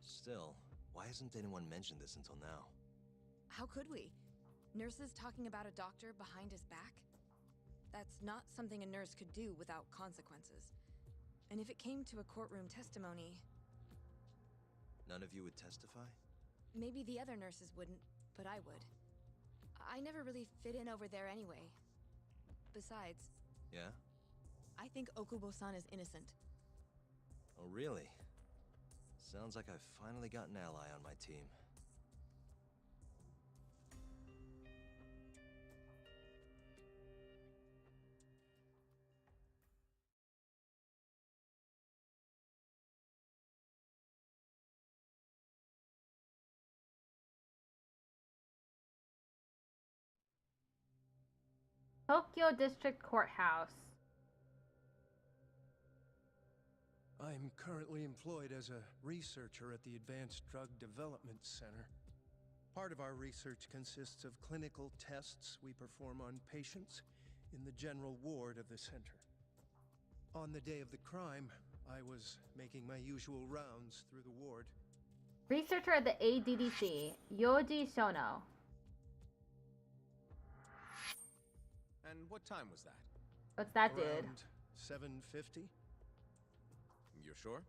B: Still, why hasn't anyone mentioned this until now?
P: How could we? Nurses talking about a doctor behind his back? That's not something a nurse could do without consequences. And if it came to a courtroom testimony...
B: None of you would testify?
P: Maybe the other nurses wouldn't, but I would. I never really fit in over there anyway. Besides...
B: Yeah?
P: I think Okubo-san is innocent.
B: Oh, really? Sounds like I've finally got an ally on my team.
A: Tokyo District Courthouse.
G: I'm currently employed as a researcher at the Advanced Drug Development Center. Part of our research consists of clinical tests we perform on patients in the general ward of the center. On the day of the crime, I was making my usual rounds through the ward.
A: Researcher at the ADDC, Yoji Shono.
J: And what time was that?
A: What's that, dude?
G: Around 7:50?
J: You're sure?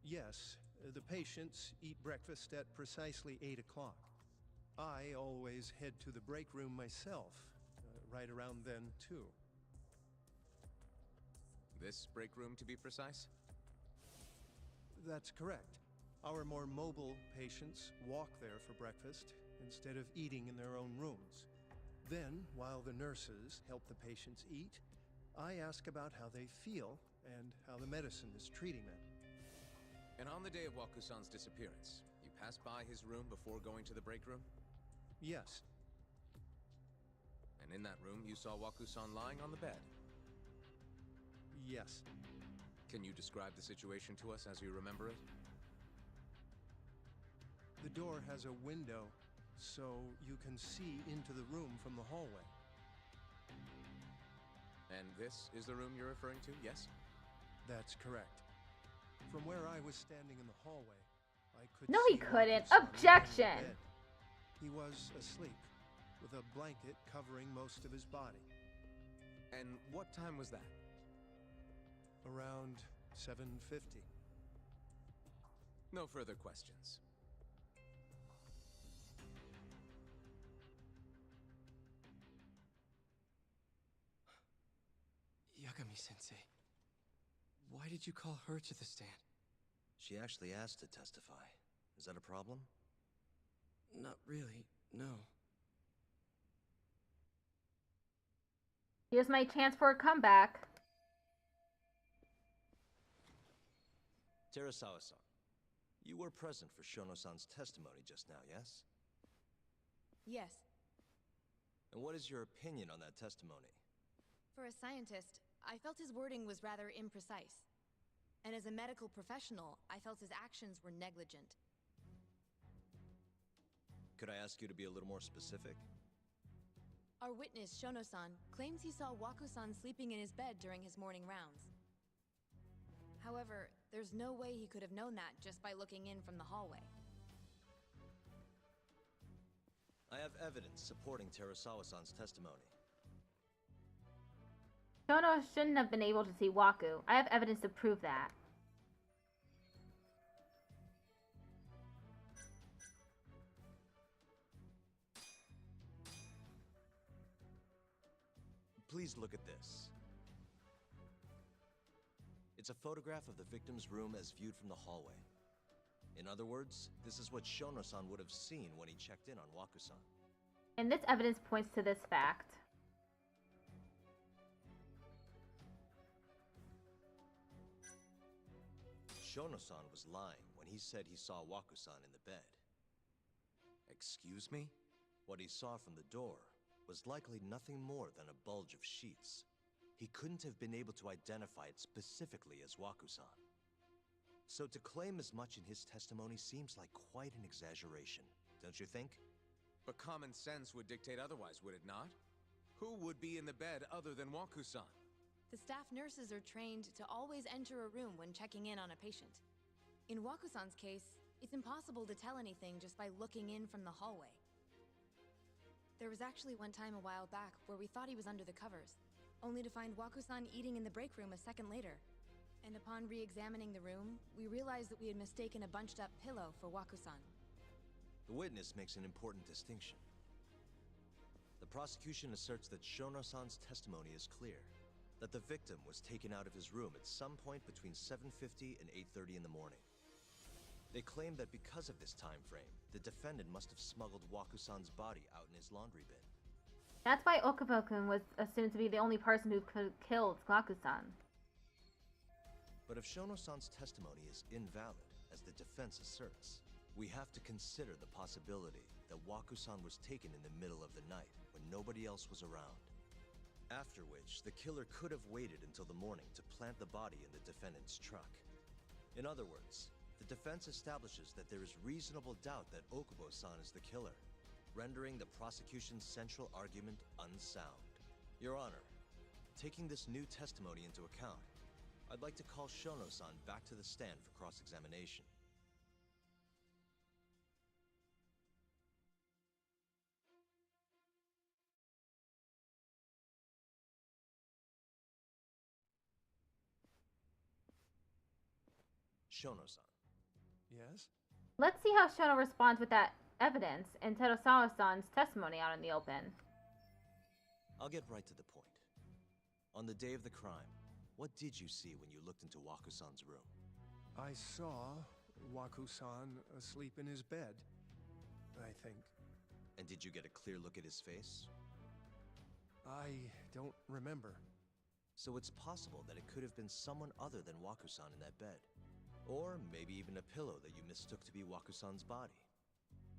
G: Yes. The patients eat breakfast at precisely 8 o'clock. I always head to the break room myself, right around then, too.
J: This break room, to be precise?
G: That's correct. Our more mobile patients walk there for breakfast instead of eating in their own rooms. Then, while the nurses help the patients eat, I ask about how they feel and how the medicine is treating them.
J: And on the day of Waku-san's disappearance, you passed by his room before going to the break room?
G: Yes.
J: And in that room, you saw Waku-san lying on the bed?
G: Yes.
J: Can you describe the situation to us as you remember it?
G: The door has a window, so you can see into the room from the hallway.
J: And this is the room you're referring to, yes?
G: That's correct. From where I was standing in the hallway, I could
A: No, he
G: see
A: couldn't.
G: Waku-san
A: Objection!
G: lying in bed. He was asleep, with a blanket covering most of his body.
J: And what time was that?
G: Around 7:50.
J: No further questions.
U: Yagami-sensei, why did you call her to the stand?
B: She actually asked to testify. Is that a problem?
U: Not really, no.
A: Here's my chance for a comeback.
B: Terasawa-san, you were present for Shono-san's testimony just now, yes?
P: Yes.
B: And what is your opinion on that testimony?
P: For a scientist, I felt his wording was rather imprecise. And as a medical professional, I felt his actions were negligent.
B: Could I ask you to be a little more specific?
P: Our witness, Shono-san, claims he saw Waku-san sleeping in his bed during his morning rounds. However, there's no way he could have known that just by looking in from the hallway.
B: I have evidence supporting Terasawa-san's testimony.
A: Shono shouldn't have been able to see Waku. I have evidence to prove that.
B: Please look at this. It's a photograph of the victim's room as viewed from the hallway. In other words, this is what Shono-san would have seen when he checked in on Waku-san.
A: And this evidence points to this fact.
B: Shono-san was lying when he said he saw Waku-san in the bed.
J: Excuse me?
B: What he saw from the door was likely nothing more than a bulge of sheets. He couldn't have been able to identify it specifically as Waku-san. So to claim as much in his testimony seems like quite an exaggeration, don't you think?
J: But common sense would dictate otherwise, would it not? Who would be in the bed other than Waku-san?
P: The staff nurses are trained to always enter a room when checking in on a patient. In Waku-san's case, it's impossible to tell anything just by looking in from the hallway. There was actually one time a while back where we thought he was under the covers, only to find Waku-san eating in the break room a second later. And upon re-examining the room, we realized that we had mistaken a bunched-up pillow for Waku-san.
B: The witness makes an important distinction. The prosecution asserts that Shono-san's testimony is clear, that the victim was taken out of his room at some point between 7:50 and 8:30 in the morning. They claim that because of this time frame, the defendant must have smuggled Waku-san's body out in his laundry bin.
A: That's why Okabe-kun was assumed to be the only person who could have killed Waku-san.
B: But if Shono-san's testimony is invalid, as the defense asserts, we have to consider the possibility that Waku-san was taken in the middle of the night when nobody else was around. After which, the killer could have waited until the morning to plant the body in the defendant's truck. In other words, the defense establishes that there is reasonable doubt that Okubo-san is the killer, rendering the prosecution's central argument unsound. Your Honor, taking this new testimony into account, I'd like to call Shono-san back to the stand for cross-examination. Shono-san.
G: Yes?
A: Let's see how Shono responds with that evidence and Terusawa-san's testimony out in the open.
B: I'll get right to the point. On the day of the crime, what did you see when you looked into Waku-san's room?
G: I saw Waku-san asleep in his bed, I think.
B: And did you get a clear look at his face?
G: I don't remember.
B: So it's possible that it could have been someone other than Waku-san in that bed. Or maybe even a pillow that you mistook to be Waku-san's body.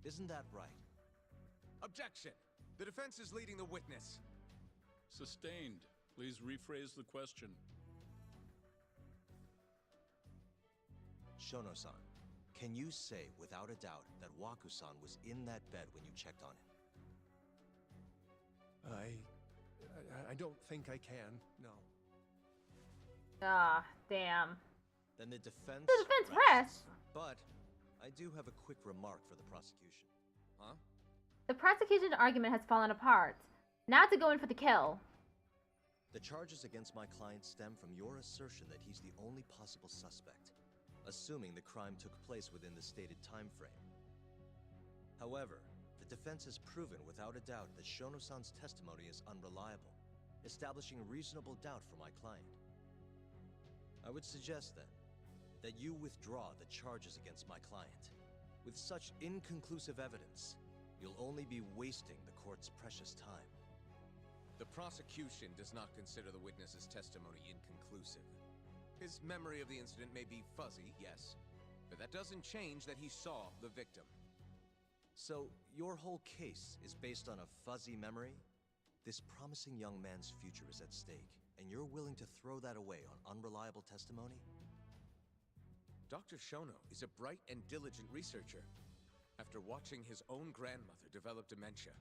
B: Isn't that right?
J: Objection! The defense is leading the witness.
F: Sustained. Please rephrase the question.
B: Shono-san, can you say without a doubt that Waku-san was in that bed when you checked on him?
G: I don't think I can, no.
A: Ah, damn.
B: Then the defense
A: rests.
B: But I do have a quick remark for the prosecution.
J: Huh?
A: The prosecution's argument has fallen apart. Now to go in for the kill.
B: The charges against my client stem from your assertion that he's the only possible suspect, assuming the crime took place within the stated time frame. However, the defense has proven without a doubt that Shono-san's testimony is unreliable, establishing reasonable doubt for my client. I would suggest, then, that you withdraw the charges against my client. With such inconclusive evidence, you'll only be wasting the court's precious time.
J: The prosecution does not consider the witness's testimony inconclusive. His memory of the incident may be fuzzy, yes, but that doesn't change that he saw the victim.
B: So, your whole case is based on a fuzzy memory? This promising young man's future is at stake, and you're willing to throw that away on unreliable testimony?
J: Dr. Shono is a bright and diligent researcher. After watching his own grandmother develop dementia,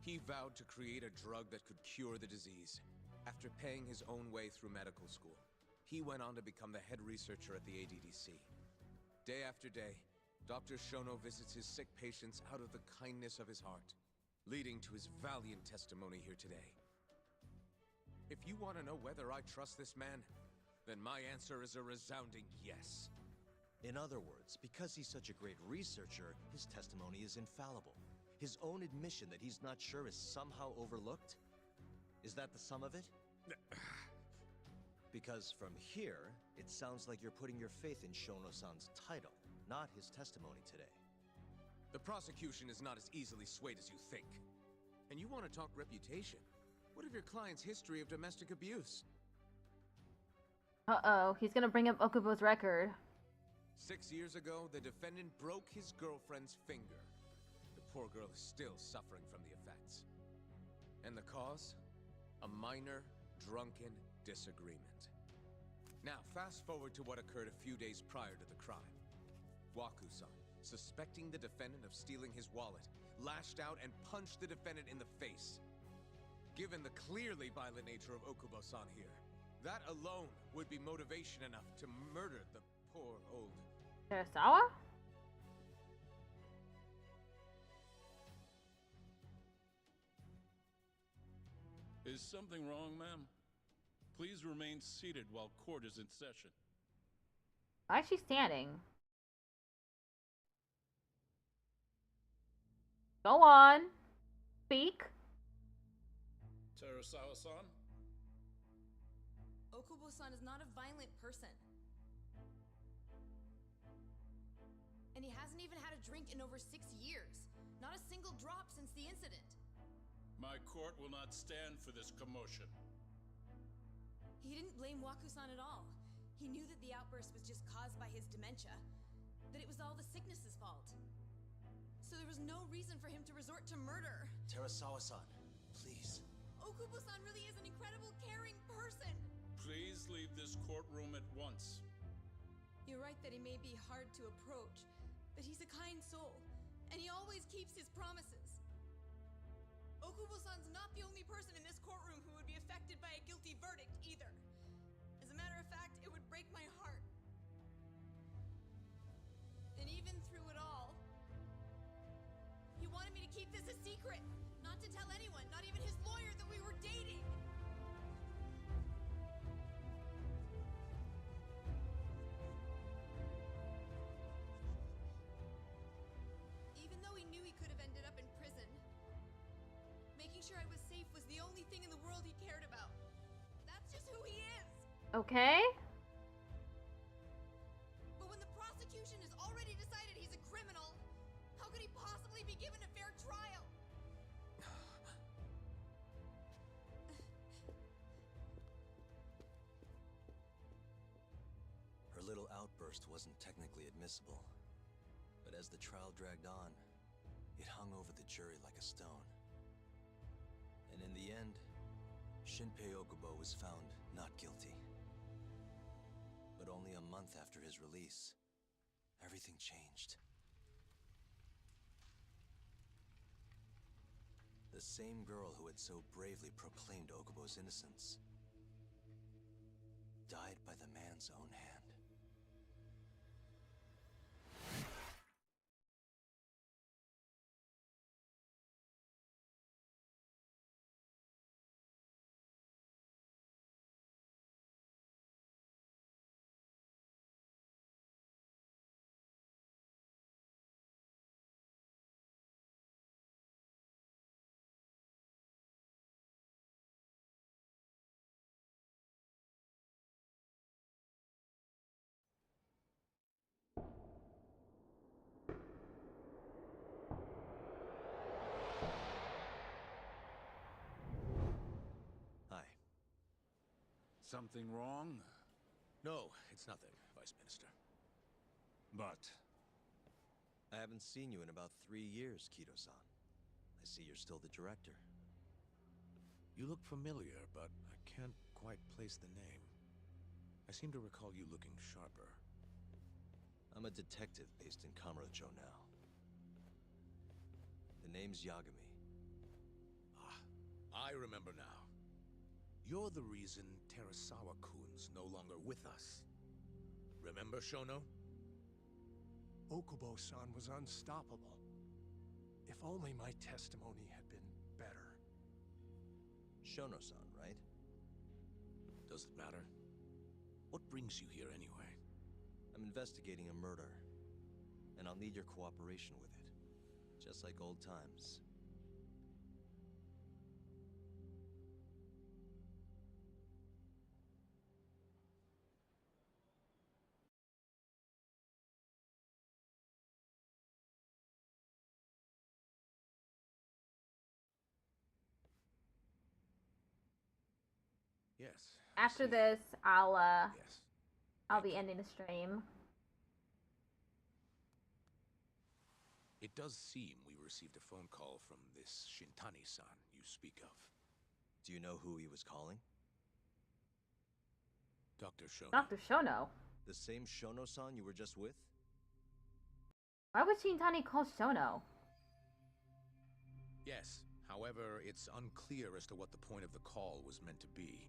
J: he vowed to create a drug that could cure the disease. After paying his own way through medical school, he went on to become the head researcher at the ADDC. Day after day, Dr. Shono visits his sick patients out of the kindness of his heart, leading to his valiant testimony here today. If you want to know whether I trust this man, then my answer is a resounding yes.
B: In other words, because he's such a great researcher, his testimony is infallible. His own admission that he's not sure is somehow overlooked? Is that the sum of it? Because from here, it sounds like you're putting your faith in Shono-san's title, not his testimony today.
J: The prosecution is not as easily swayed as you think. And you want to talk reputation? What of your client's history of domestic abuse?
A: Uh-oh, he's gonna bring up Okubo's record.
J: 6 years ago, the defendant broke his girlfriend's finger. The poor girl is still suffering from the effects. And the cause? A minor, drunken disagreement. Now, fast forward to what occurred a few days prior to the crime. Waku-san, suspecting the defendant of stealing his wallet, lashed out and punched the defendant in the face. Given the clearly violent nature of Okubo-san here, that alone would be motivation enough to murder the poor old...
A: Terusawa?
F: Is something wrong, ma'am? Please remain seated while court is in session.
A: Why is she standing? Go on. Speak.
F: Terusawa-san?
P: Okubo-san is not a violent person. And he hasn't even had a drink in over 6 years. Not a single drop since the incident.
F: My court will not stand for this commotion.
P: He didn't blame Waku-san at all. He knew that the outburst was just caused by his dementia. That it was all the sickness's fault. So there was no reason for him to resort to murder.
B: Terusawa-san, please.
P: Okubo-san really is an incredible, caring person.
F: Please leave this courtroom at once.
P: You're right that he may be hard to approach, but he's a kind soul, and he always keeps his promises. Okubo-san's not the only person in this courtroom who would be affected by a guilty verdict, either. As a matter of fact, it would break my heart. And even through it all, he wanted me to keep this a secret, not to tell anyone, not even his lawyer, that we were dating. sure I was safe was the only thing in the world he cared about. That's just who he is.
A: Okay.
P: But when the prosecution has already decided he's a criminal, how could he possibly be given a fair trial?
B: Her little outburst wasn't technically admissible, but as the trial dragged on, it hung over the jury like a stone. And in the end, Shinpei Okubo was found not guilty. But only a month after his release, everything changed. The same girl who had so bravely proclaimed Okubo's innocence died by the man's own hand.
J: Something wrong? No, it's nothing, Vice Minister.
B: But I haven't seen you in about 3 years, Kido-san. I see you're still the director.
J: You look familiar, but I can't quite place the name. I seem to recall you looking sharper.
B: I'm a detective based in Kamurocho now. The name's Yagami.
J: Ah, I remember now. You're the reason Terasawa-kun's no longer with us. Remember, Shono?
G: Okubo-san was unstoppable. If only my testimony had been better.
B: Shono-san, right?
J: Does it matter? What brings you here anyway?
B: I'm investigating a murder, and I'll need your cooperation with it. Just like old times.
J: Yes.
A: After this, I'll be ending the stream.
J: It does seem we received a phone call from this Shintani-san you speak of.
B: Do you know who he was calling?
J: Dr. Shono.
A: Dr. Shono?
B: The same Shono-san you were just with?
A: Why would Shintani call Shono?
J: Yes. However, it's unclear as to what the point of the call was meant to be.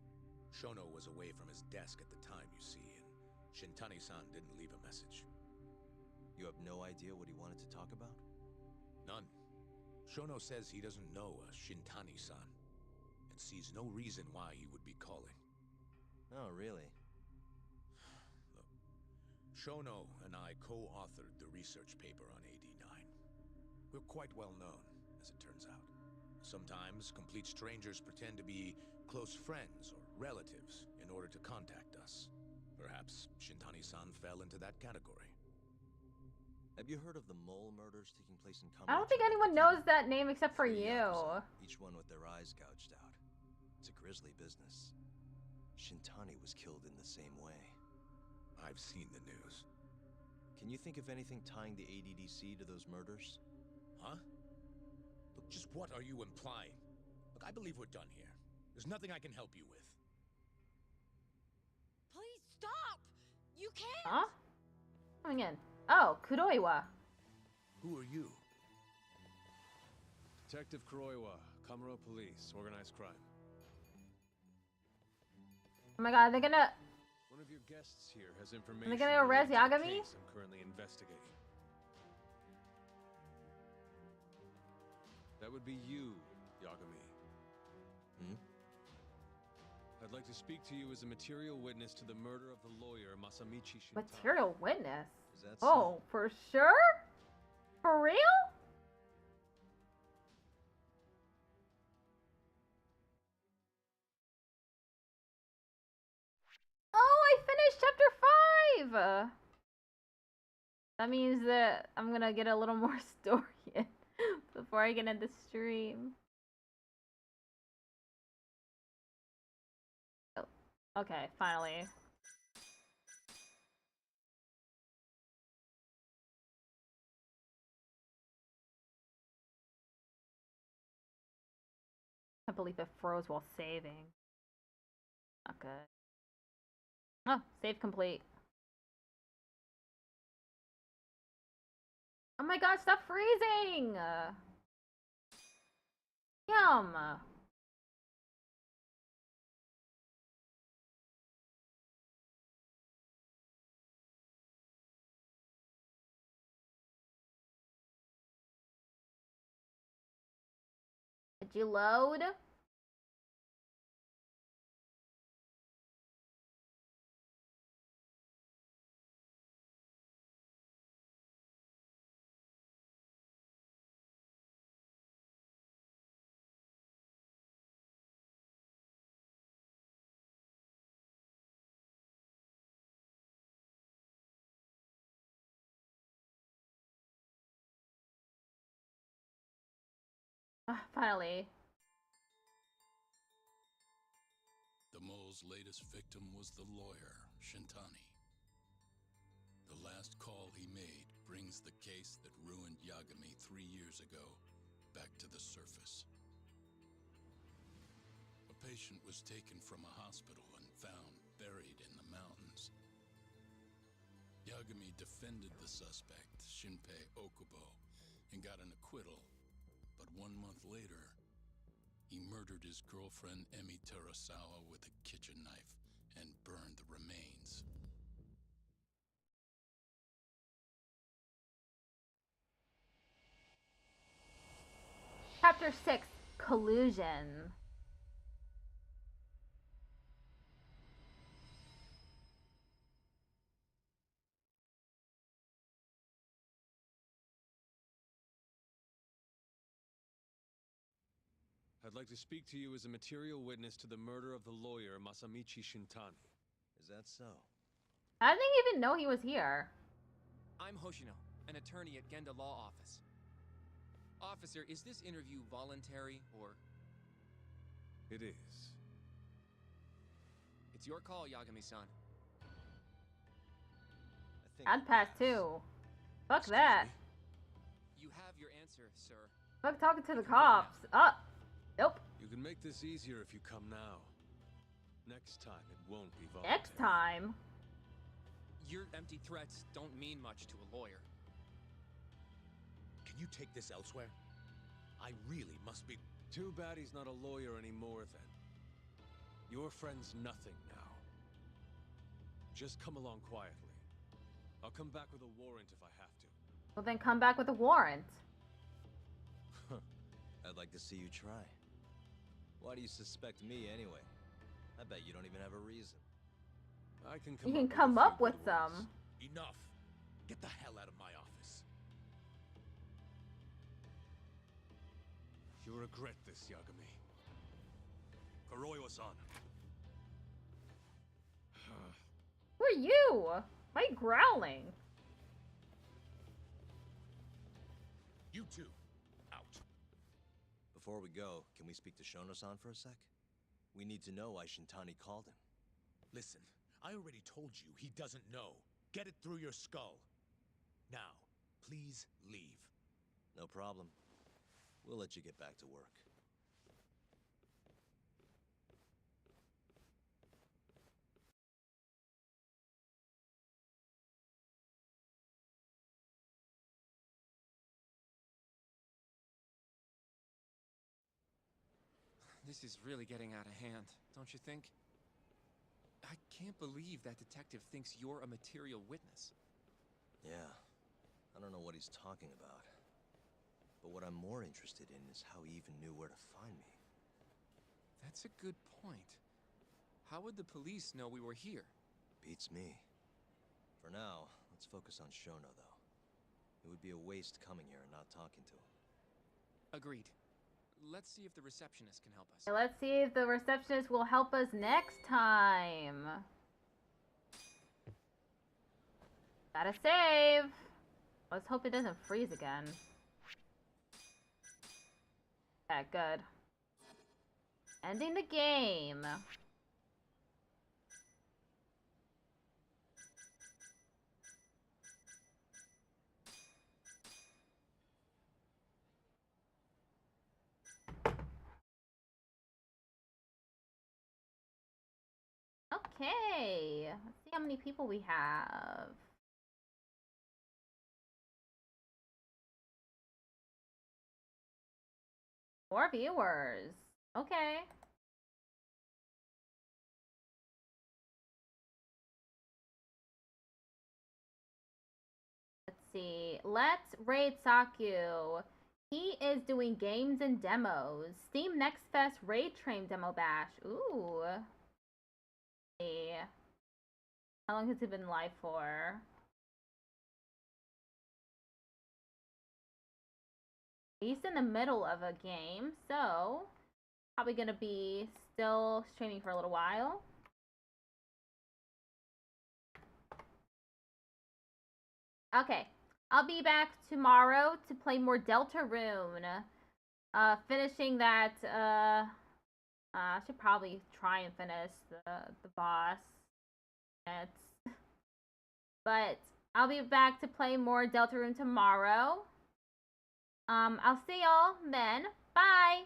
J: Shono was away from his desk at the time, you see, and Shintani-san didn't leave a message.
B: You have no idea what he wanted to talk about?
J: None. Shono says he doesn't know a Shintani-san, and sees no reason why he would be calling.
B: Oh, really?
J: Look, Shono and I co-authored the research paper on AD9. We're quite well known, as it turns out. Sometimes, complete strangers pretend to be close friends or relatives in order to contact us. Perhaps Shintani-san fell into that category.
B: Have you heard of the mole murders taking place in Kamurocho?
A: I don't think anyone knows that name except for you.
B: Each one with their eyes gouged out. It's a grisly business. Shintani was killed in the same way.
J: I've seen the news.
B: Can you think of anything tying the ADDC to those murders?
J: Huh? Look, just what are you implying? Look, I believe we're done here. There's nothing I can help you with.
P: Please stop! You can't!
A: Huh? Coming in. Oh, Kuroiwa.
J: Who are you?
M: Detective Kuroiwa, Kamuro Police, Organized Crime.
A: Oh my god, they're gonna...
M: One of your guests here has information.
A: Are they gonna arrest Yagami?
M: I'm currently investigating. That would be you, Yagami.
B: Hmm?
M: I'd like to speak to you as a material witness to the murder of the lawyer Masamichi Shintani.
A: Material witness?
B: Is that
A: oh, for sure? For real? finished chapter 5! That means that I'm gonna get a little more story in before I get into stream. Oh, okay, finally. I can't believe it froze while saving. Not good. Oh, save complete. Oh my god, stop freezing! Yum! Did you load? Finally.
F: The mole's latest victim was the lawyer, Shintani. The last call he made brings the case that ruined Yagami 3 years ago back to the surface. A patient was taken from a hospital and found buried in the mountains. Yagami defended the suspect, Shinpei Okubo, and got an acquittal. But 1 month later, he murdered his girlfriend Emi Terasawa with a kitchen knife and burned the remains.
A: Chapter 6, Collusion.
M: I'd like to speak to you as a material witness to the murder of the lawyer Masamichi Shintani.
B: Is that so?
A: I didn't even know he was here.
R: I'm Hoshino, an attorney at Genda Law Office. Officer, is this interview voluntary, or...?
M: It is.
R: It's your call, Yagami-san.
A: I'd pass too. Fuck that.
R: You have your answer, sir.
A: Fuck talking to the cops. Nope.
M: You can make this easier if you come now. Next time, it won't be voluntary.
A: Next time?
R: Your empty threats don't mean much to a lawyer.
J: Can you take this elsewhere? I really must be...
M: Too bad he's not a lawyer anymore, then. Your friend's nothing now. Just come along quietly. I'll come back with a warrant if I have to.
A: Well, then come back with a warrant.
B: I'd like to see you try. Why do you suspect me anyway? I bet you don't even have a reason.
M: I can
A: You can come up with some.
J: Enough. Get the hell out of my office.
M: You'll regret this, Yagami. Kuroiwa-san.
A: Who are you? Why are you growling?
J: You two, out.
B: Before we go, can we speak to Shono-san for a sec? We need to know why Shintani called him.
J: Listen, I already told you he doesn't know. Get it through your skull. Now, please leave.
B: No problem. We'll let you get back to work.
R: This is really getting out of hand, don't you think? I can't believe that detective thinks you're a material witness.
B: Yeah. I don't know what he's talking about. But what I'm more interested in is how he even knew where to find me.
R: That's a good point. How would the police know we were here?
B: Beats me. For now, let's focus on Shono, though. It would be a waste coming here and not talking to him.
R: Agreed. Let's see if the receptionist can help us.
A: Let's see if the receptionist will help us next time. Gotta save. Let's hope it doesn't freeze again. Okay, good. Ending the game. Okay, let's see how many people we have. More viewers. Okay. Let's see. Let's raid Saku. He is doing games and demos. Steam Next Fest Raid Train Demo Bash. Ooh. Hey. How long has he been live for? He's in the middle of a game, so probably gonna be still streaming for a little while. Okay, I'll be back tomorrow to play more Deltarune. Finishing that, I should probably try and finish the boss. But I'll be back to play more Deltarune tomorrow. I'll see y'all then. Bye!